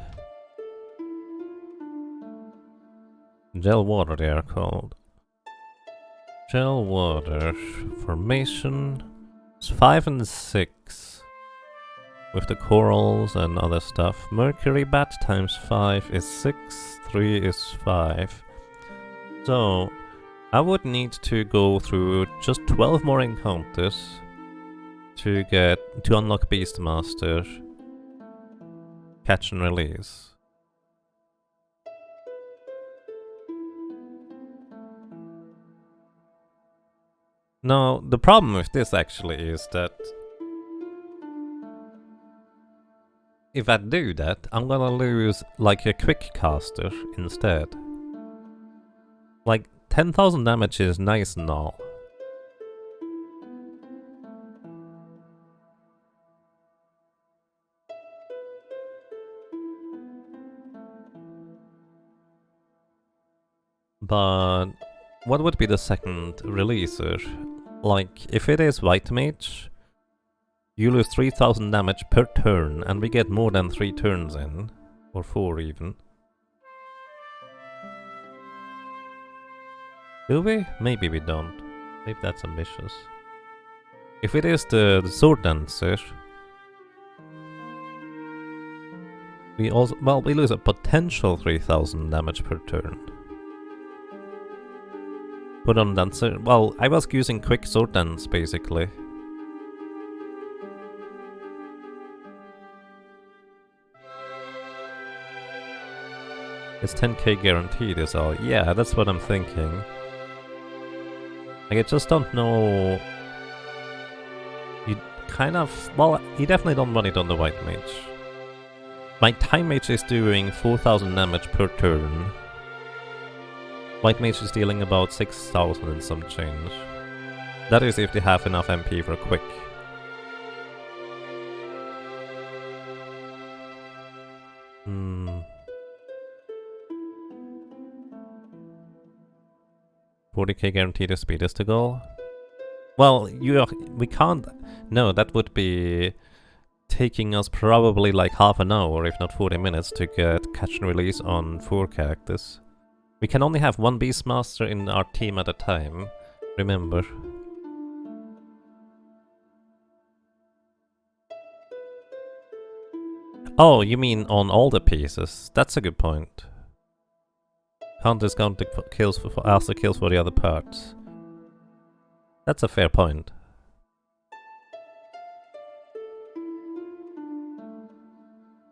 Gel Water they are called. Gel Water. Formation. It's 5 and 6. With the corals and other stuff. Mercury Bat times 5 is 6. 3 is 5. So I would need to go through just 12 more encounters to unlock Beastmaster, catch and release. Now, the problem with this actually is that if I do that, I'm gonna lose like a quick caster instead. Like 10,000 damage is nice and all. But what would be the second releaser? Like, if it is White Mage, you lose 3000 damage per turn, and we get more than 3 turns in. Or 4 even. Do we? Maybe we don't. Maybe that's ambitious. If it is the Sword Dancer, we also, well, we lose a potential 3000 damage per turn. Put on Dancer, well, I was using quick Sword Dance basically. It's 10k guaranteed is all. Yeah, that's what I'm thinking. Like, I just don't know. You kind of, well, you definitely don't want it on the White Mage. My Time Mage is doing 4000 damage per turn. White Mage is dealing about 6000 and some change. That is if they have enough MP for quick. Hmm. 40k guaranteed if speed is the goal. Well, we can't. No, that would be taking us probably like half an hour, if not 40 minutes, to get catch and release on 4 characters. We can only have one Beastmaster in our team at a time, remember. Oh, you mean on all the pieces? That's a good point. Can't discount the kills as the kills for the other parts. That's a fair point.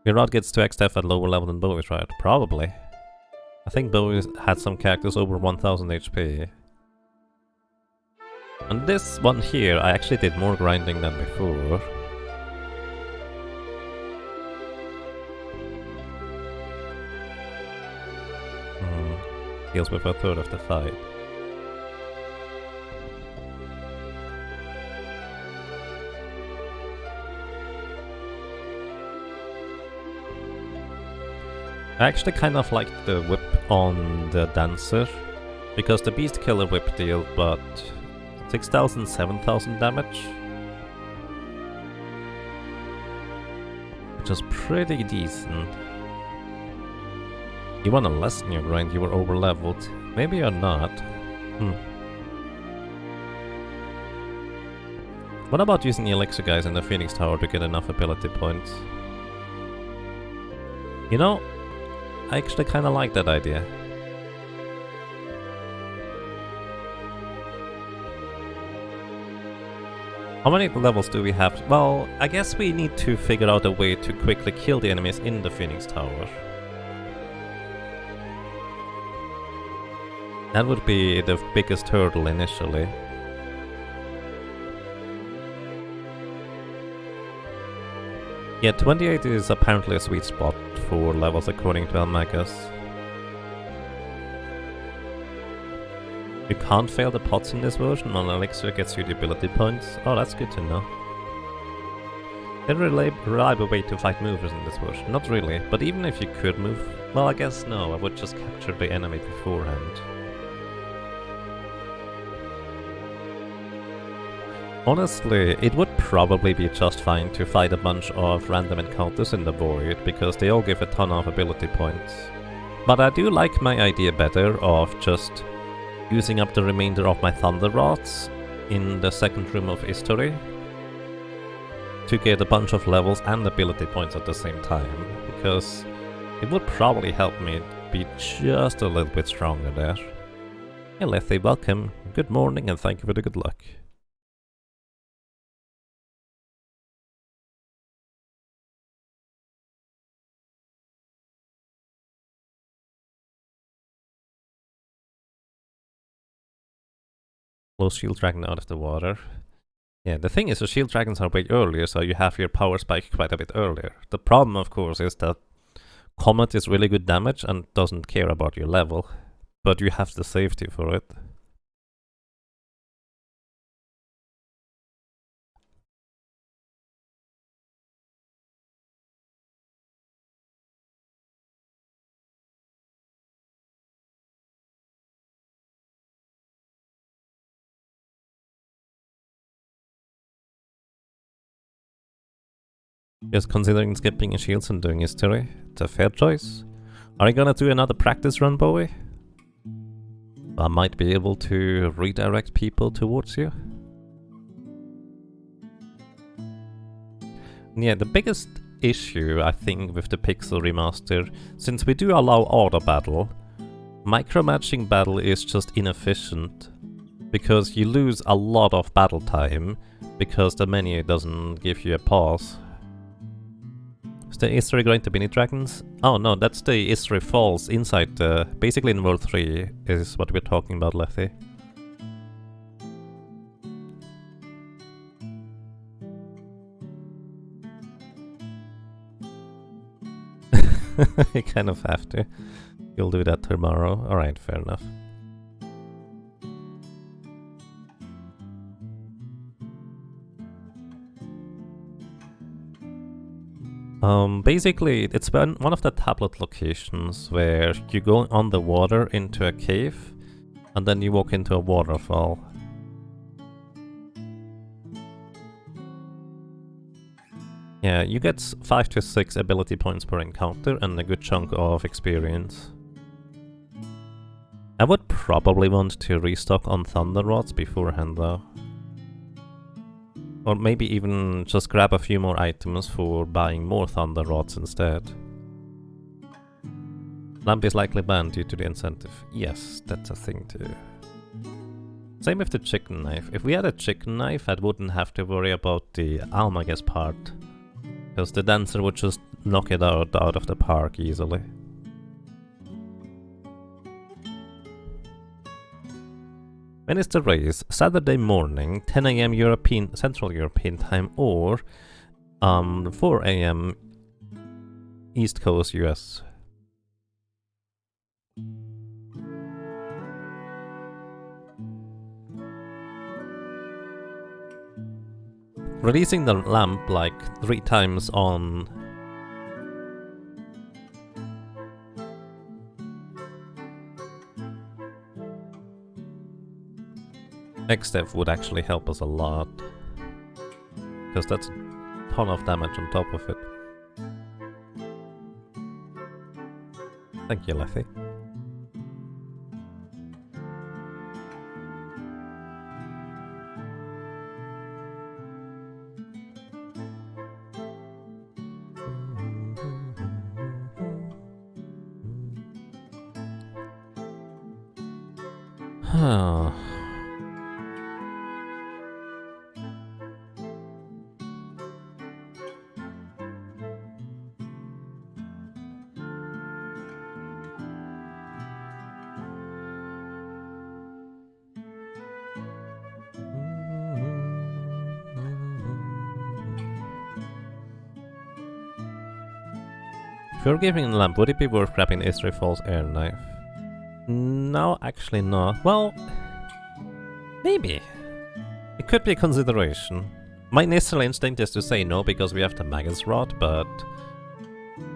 Mirad gets 2x def at lower level than Bowie, right? Probably. I think Bowie had some characters over 1000 HP. And this one here, I actually did more grinding than before. Deals with a third of the fight. I actually kind of like the whip on the Dancer, because the Beast Killer whip deal but 6000, 7000 damage, which is pretty decent. You wanna lessen your grind, you were over leveled. Maybe you're not. What about using the Elixir guys in the Phoenix Tower to get enough ability points? You know, I actually kinda like that idea. How many levels do we have? Well, I guess we need to figure out a way to quickly kill the enemies in the Phoenix Tower. That would be the biggest hurdle initially. Yeah, 28 is apparently a sweet spot for levels according to Almagas. You can't fail the pots in this version, and Elixir gets you the ability points. Oh, that's good to know. Is there a reliable way to fight movers in this version? Not really, but even if you could move, well, I guess no, I would just capture the enemy beforehand. Honestly, it would probably be just fine to fight a bunch of random encounters in the Void, because they all give a ton of ability points. But I do like my idea better of just using up the remainder of my Thunder Rods in the second room of History to get a bunch of levels and ability points at the same time, because it would probably help me be just a little bit stronger there. Hey Lethe, welcome, good morning and thank you for the good luck. Close Shield Dragon out of the water. Yeah, the thing is the shield dragons are way earlier, so you have your power spike quite a bit earlier. The problem, of course, is that Comet is really good damage and doesn't care about your level, but you have the safety for it. Just considering skipping shields and doing history, it's a fair choice. Are you gonna do another practice run, Bowie? I might be able to redirect people towards you. Yeah, the biggest issue, I think, with the Pixel Remaster, since we do allow auto battle, micromatching battle is just inefficient. Because you lose a lot of battle time, because the menu doesn't give you a pause. Is there going to be any dragons? Oh no, that's the Isri Falls inside the... Basically in World 3 is what we're talking about, Lethy. You kind of have to. You'll do that tomorrow. Alright, fair enough. Basically, it's one of the tablet locations where you go on the water into a cave, and then you walk into a waterfall. Yeah, you get 5 to 6 ability points per encounter and a good chunk of experience. I would probably want to restock on Thunder Rods beforehand though. Or maybe even just grab a few more items for buying more Thunder Rods instead. Lamp is likely banned due to the incentive. Yes, that's a thing too. Same with the chicken knife. If we had a chicken knife, I wouldn't have to worry about the Almagus part. Because the dancer would just knock it out of the park easily. When is the race? Saturday morning, 10 AM European, Central European time, or 4 AM East Coast US. Releasing the lamp like 3 times on... X-Dev would actually help us a lot. Because that's a ton of damage on top of it. Thank you, Lethy. Huh. If you're giving a lamp, would it be worth grabbing the Isri Falls air knife? No, actually not. Well, maybe. It could be a consideration. My initial instinct is to say no because we have the Magus Rod, but...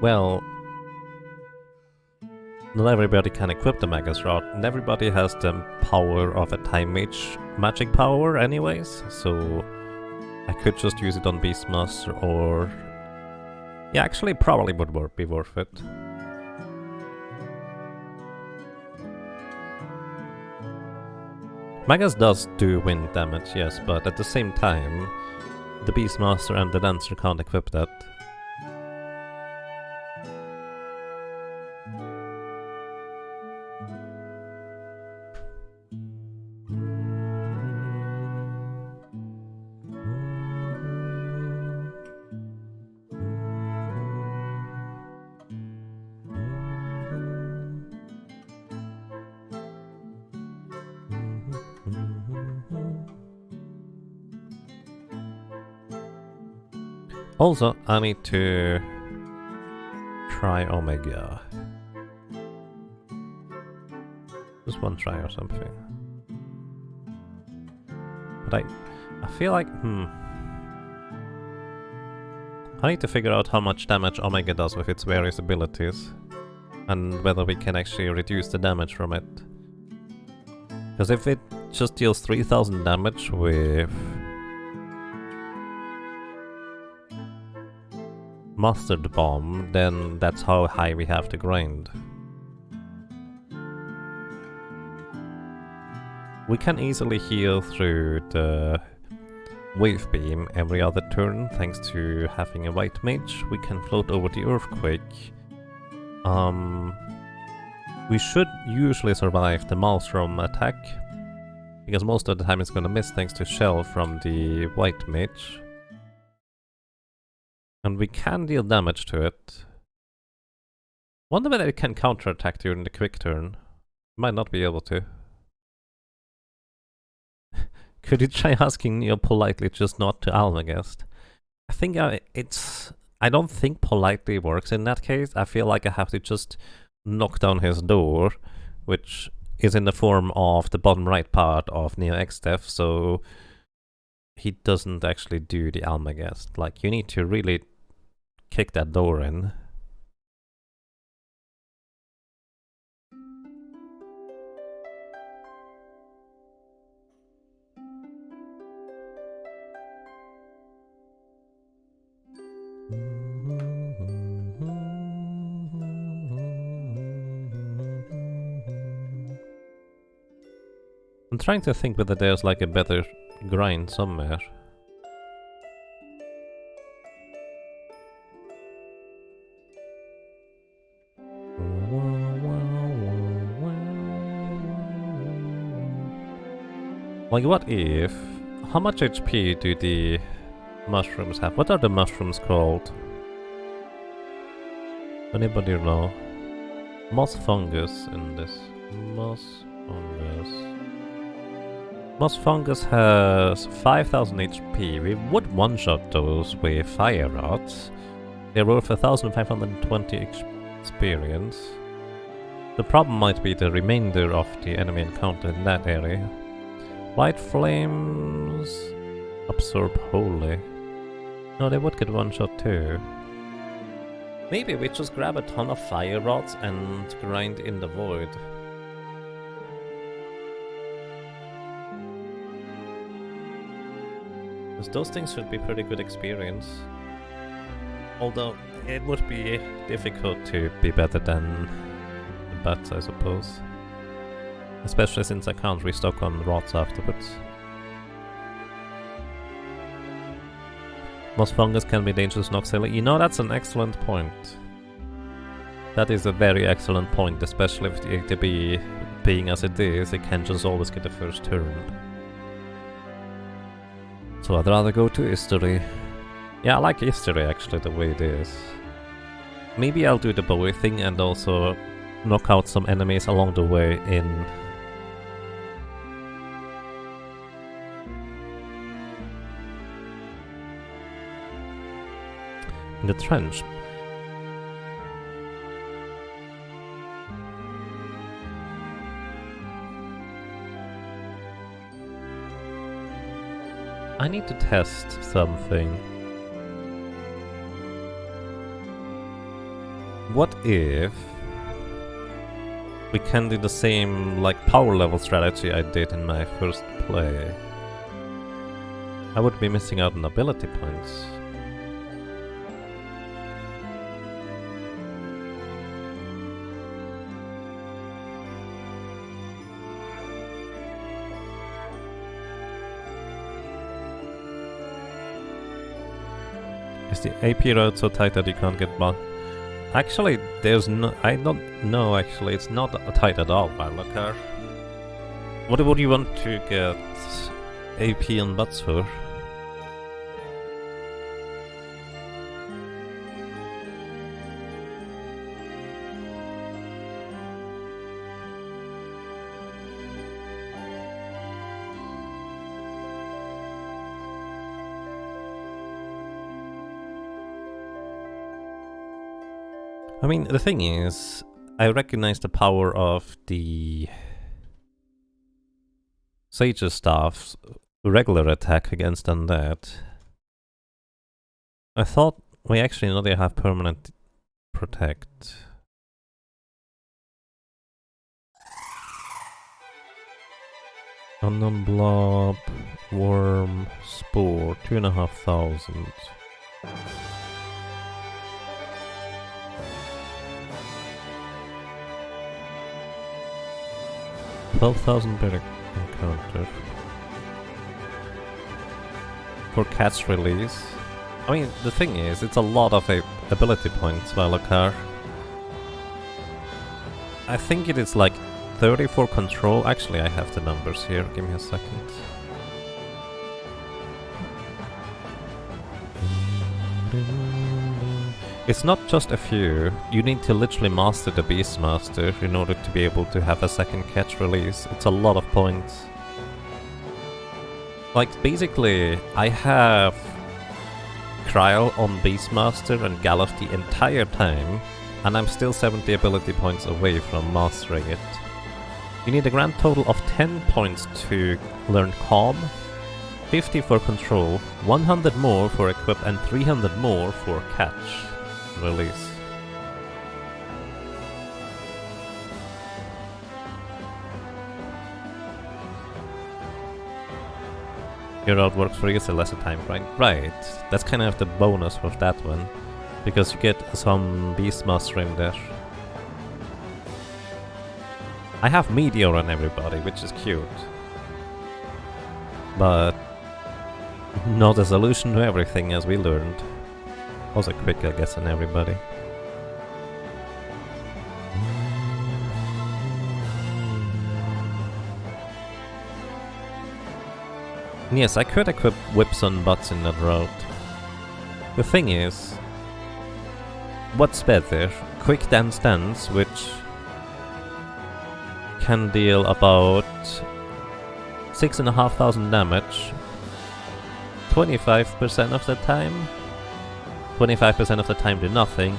Well... Not everybody can equip the Magus Rod, and everybody has the power of a Time Mage magic power anyways, so... I could just use it on Beastmaster or... Yeah, actually probably would be worth it. Magus does do wind damage, yes, but at the same time, the Beastmaster and the Dancer can't equip that. Also, I need to try Omega. Just one try or something. But I feel like, I need to figure out how much damage Omega does with its various abilities. And whether we can actually reduce the damage from it. Because if it just deals 3000 damage with Mustard Bomb, then that's how high we have to grind. We can easily heal through the Wave Beam every other turn thanks to having a White Mage. We can float over the Earthquake. We should usually survive the Maelstrom attack, because most of the time it's gonna miss thanks to Shell from the White Mage. And we can deal damage to it. Wonder whether it can counterattack during the quick turn. Might not be able to. Could you try asking Neo politely just not to Almagest? I think I don't think politely works in that case. I feel like I have to just knock down his door, which is in the form of the bottom right part of Neo X-Def, so he doesn't actually do the Almagest. Like, you need to really kick that door in. I'm trying to think whether there's like a better grind somewhere. Like, what if... How much HP do the mushrooms have? What are the mushrooms called? Anybody know? Moss fungus in this. Moss fungus. Moss fungus has 5000 HP. We would one-shot those with fire rods. They're worth 1520 experience. The problem might be the remainder of the enemy encounter in that area. White flames absorb wholly. No, they would get one-shot too. Maybe we just grab a ton of fire rods and grind in the void. Because those things should be pretty good experience. Although it would be difficult to be better than the bats, I suppose. Especially since I can't restock on rods afterwards. Moss fungus can be dangerous Noxella. You know, that's an excellent point. That is a very excellent point, especially with the ATB being as it is, it can just always get the first turn. So I'd rather go to history. Yeah, I like history actually, the way it is. Maybe I'll do the Bowie thing and also knock out some enemies along the way in the trench. I need to test something. What if we can do the same like power level strategy I did in my first play? I would be missing out on ability points. Is the AP road so tight that you can't get by? Actually, there's no... I don't know, actually. It's not tight at all, Barlocar. What would you want to get AP and butts for? I mean, the thing is, I recognize the power of the Sage's staff's regular attack against undead. I thought we actually know they have permanent protect. Unknown blob, worm, spore, 2,500. $12,000 better encounter. For cat's release. I mean, the thing is, it's a lot of ability points, Valakar. I think it is like 30 for control. Actually, I have the numbers here. Give me a second. It's not just a few. You need to literally master the Beastmaster in order to be able to have a second catch release. It's a lot of points. Like, basically, I have Kryl on Beastmaster and Galuf the entire time, and I'm still 70 ability points away from mastering it. You need a grand total of 10 points to learn Calm, 50 for Control, 100 more for Equip, and 300 more for Catch release. Your out works for you, so lesser time, right? Right, that's kind of the bonus of that one, because you get some Beastmaster in there. I have Meteor on everybody, which is cute. But not a solution to everything, as we learned. Also quick, I guess, on everybody. Yes, I could equip whips on butts in that route. The thing is, what's better? Quick Dance Dance, which can deal about 6,500 damage 25% of the time. 25% of the time do nothing.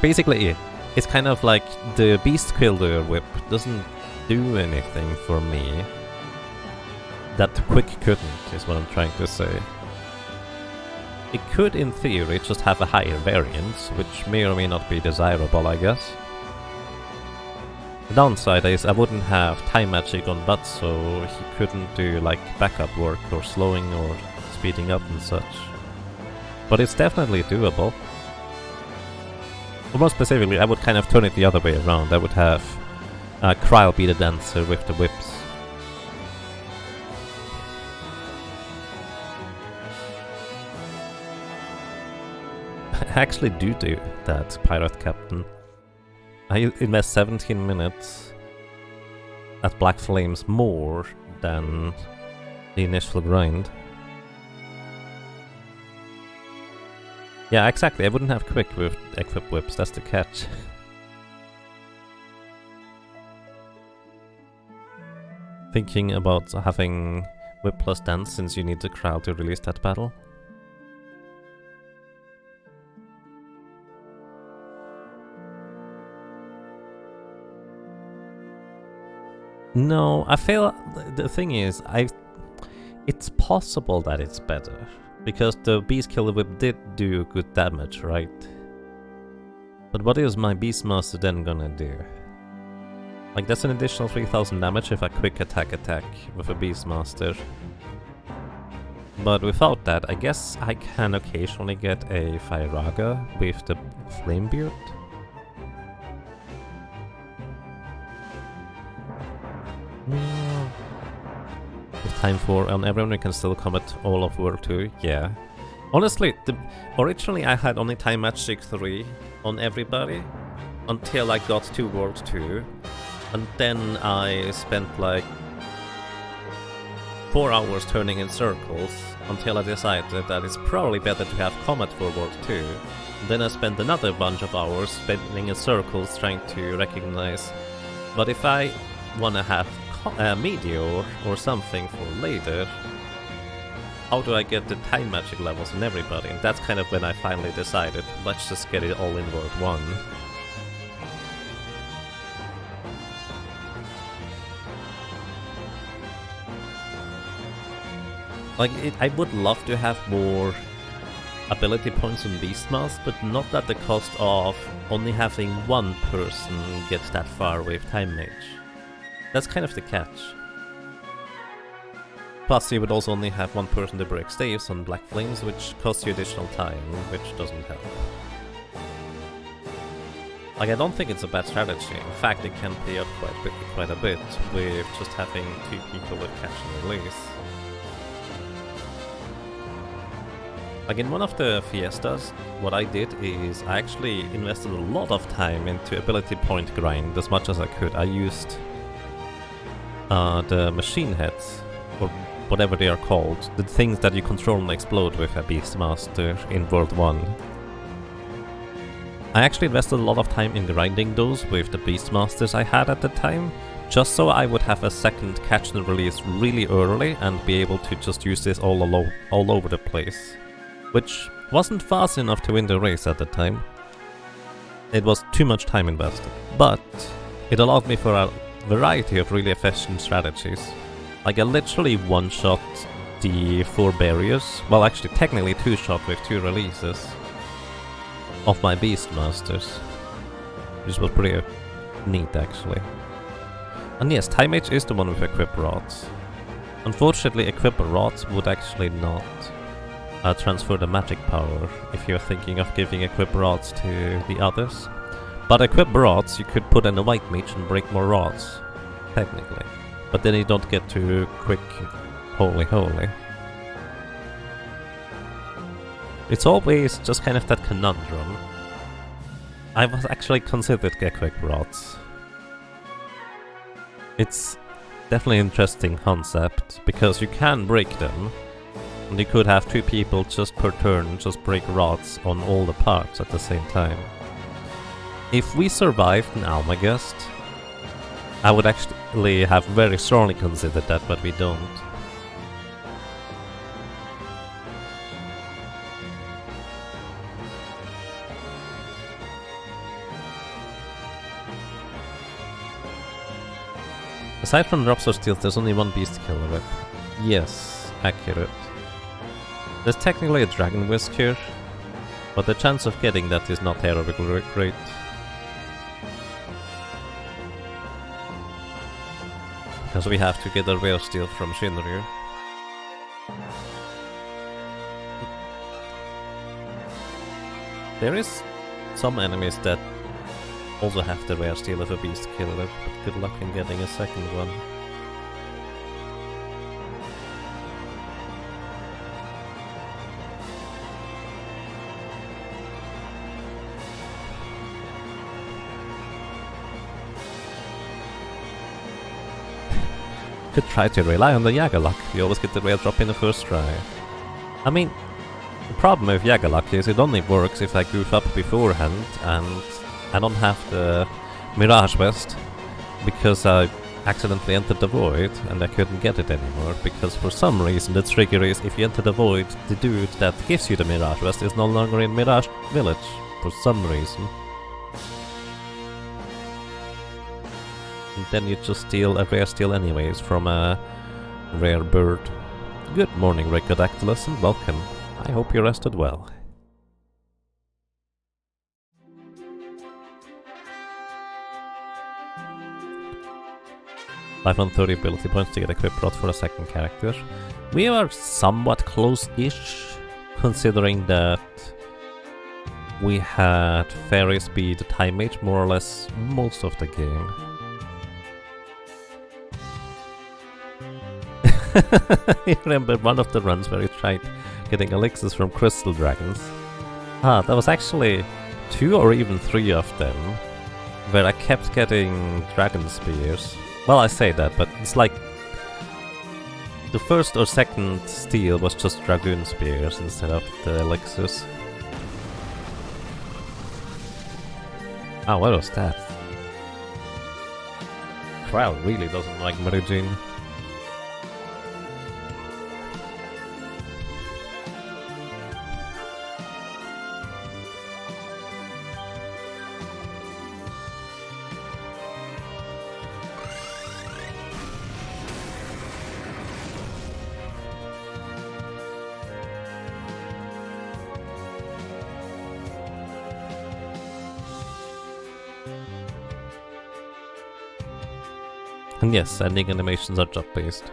Basically, it's kind of like the Beast Killer whip doesn't do anything for me that quick couldn't, is what I'm trying to say. It could, in theory, just have a higher variance, which may or may not be desirable, I guess. The downside is I wouldn't have time magic on Butts, so he couldn't do like backup work or slowing or speeding up and such. But it's definitely doable. Or more specifically, I would kind of turn it the other way around. I would have Kryl be the dancer with the whips. I actually do that, Pirate Captain. I invest 17 minutes at Black Flames more than the initial grind. Yeah, exactly, I wouldn't have quick with equip whips, that's the catch. Thinking about having whip plus dance since you need the crowd to release that battle. No, I feel the thing is, it's possible that it's better, because the Beast Killer Whip did do good damage, right? But what is my Beastmaster then gonna do? Like, that's an additional 3,000 damage if I quick attack with a Beastmaster. But without that, I guess I can occasionally get a Firaga with the Flamebeard. With time for everyone can still combat all of World 2, yeah. Honestly, originally I had only Time Magic 3 on everybody until I got to World 2, and then I spent like 4 hours turning in circles until I decided that it's probably better to have combat for World 2. And then I spent another bunch of hours spinning in circles trying to recognize, but if I wanna have Meteor or something for later, how do I get the time magic levels in everybody? And that's kind of when I finally decided, let's just get it all in World 1. Like, I would love to have more ability points on Beastmaster, but not at the cost of only having one person get that far with Time Mage. That's kind of the catch. Plus, you would also only have one person to break staves on Black Flames, which costs you additional time, which doesn't help. Like, I don't think it's a bad strategy. In fact, it can pay up quite a bit with just having 2 people with catch and release. Like in one of the Fiestas, what I did is I actually invested a lot of time into ability point grind as much as I could. I used the machine heads, or whatever they are called, the things that you control and explode with a Beastmaster in World 1. I actually invested a lot of time in grinding those with the Beastmasters I had at the time, just so I would have a second catch and release really early and be able to just use this all over the place. Which wasn't fast enough to win the race at the time. It was too much time invested, but it allowed me for a variety of really efficient strategies. Like I literally one-shot the 4 barriers, well actually technically 2-shot with 2 releases of my Beastmasters, which was pretty neat actually. And yes, Time Mage is the one with Equip Rods. Unfortunately, Equip Rods would actually not transfer the magic power if you're thinking of giving Equip Rods to the others. But Equip Rods you could put in a White Mage and break more rods, technically. But then you don't get to quick Holy Holy. It's always just kind of that conundrum. I was actually considered Equip Rods. It's definitely an interesting concept, because you can break them, and you could have 2 people just per turn just break rods on all the parts at the same time. If we survived an Almagest, I would actually have very strongly considered that, but we don't. Aside from drops or steals, there's only one beast killer whip. Yes, accurate. There's technically a Dragon Whisk here, but the chance of getting that is not terribly great. Because we have to get a rare steal from Shinryu. There is some enemies that also have the rare steal of a beast killer, but good luck in getting a second one. Could try to rely on the Yaga luck. You always get the rare drop in the first try. I mean, the problem with Yaga luck is it only works if I goof up beforehand and I don't have the Mirage Vest because I accidentally entered the Void and I couldn't get it anymore, because for some reason the trigger is if you enter the Void, the dude that gives you the Mirage Vest is no longer in Mirage Village for some reason. And then you just steal a rare steal anyways from a rare bird. Good morning, Ricodactylus, and welcome. I hope you rested well. 530 ability points to get Equip Rod for a second character. We are somewhat close-ish, considering that we had Fairy Speed Time Mage more or less most of the game. You remember one of the runs where he tried getting elixirs from crystal dragons? Ah, that was actually 2 or even 3 of them, where I kept getting dragon spears. Well, I say that, but it's like the first or second steal was just dragoon spears instead of the elixirs. Oh, what was that? Crowd really doesn't like Merijin. And yes, ending animations are job-based.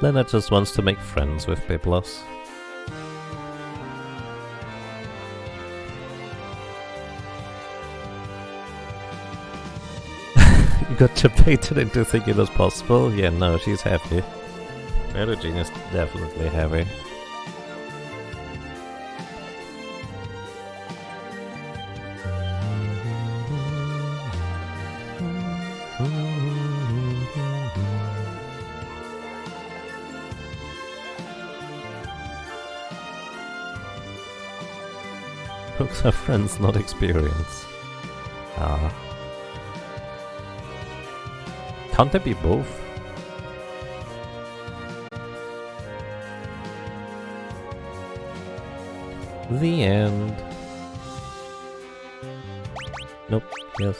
Lena just wants to make friends with Biblos. You got debated into thinking it was possible? Yeah, no, she's heavy. Medellin is definitely heavy. Books are friends, not experience. Ah. Can't they be both? The end. Nope. Yes.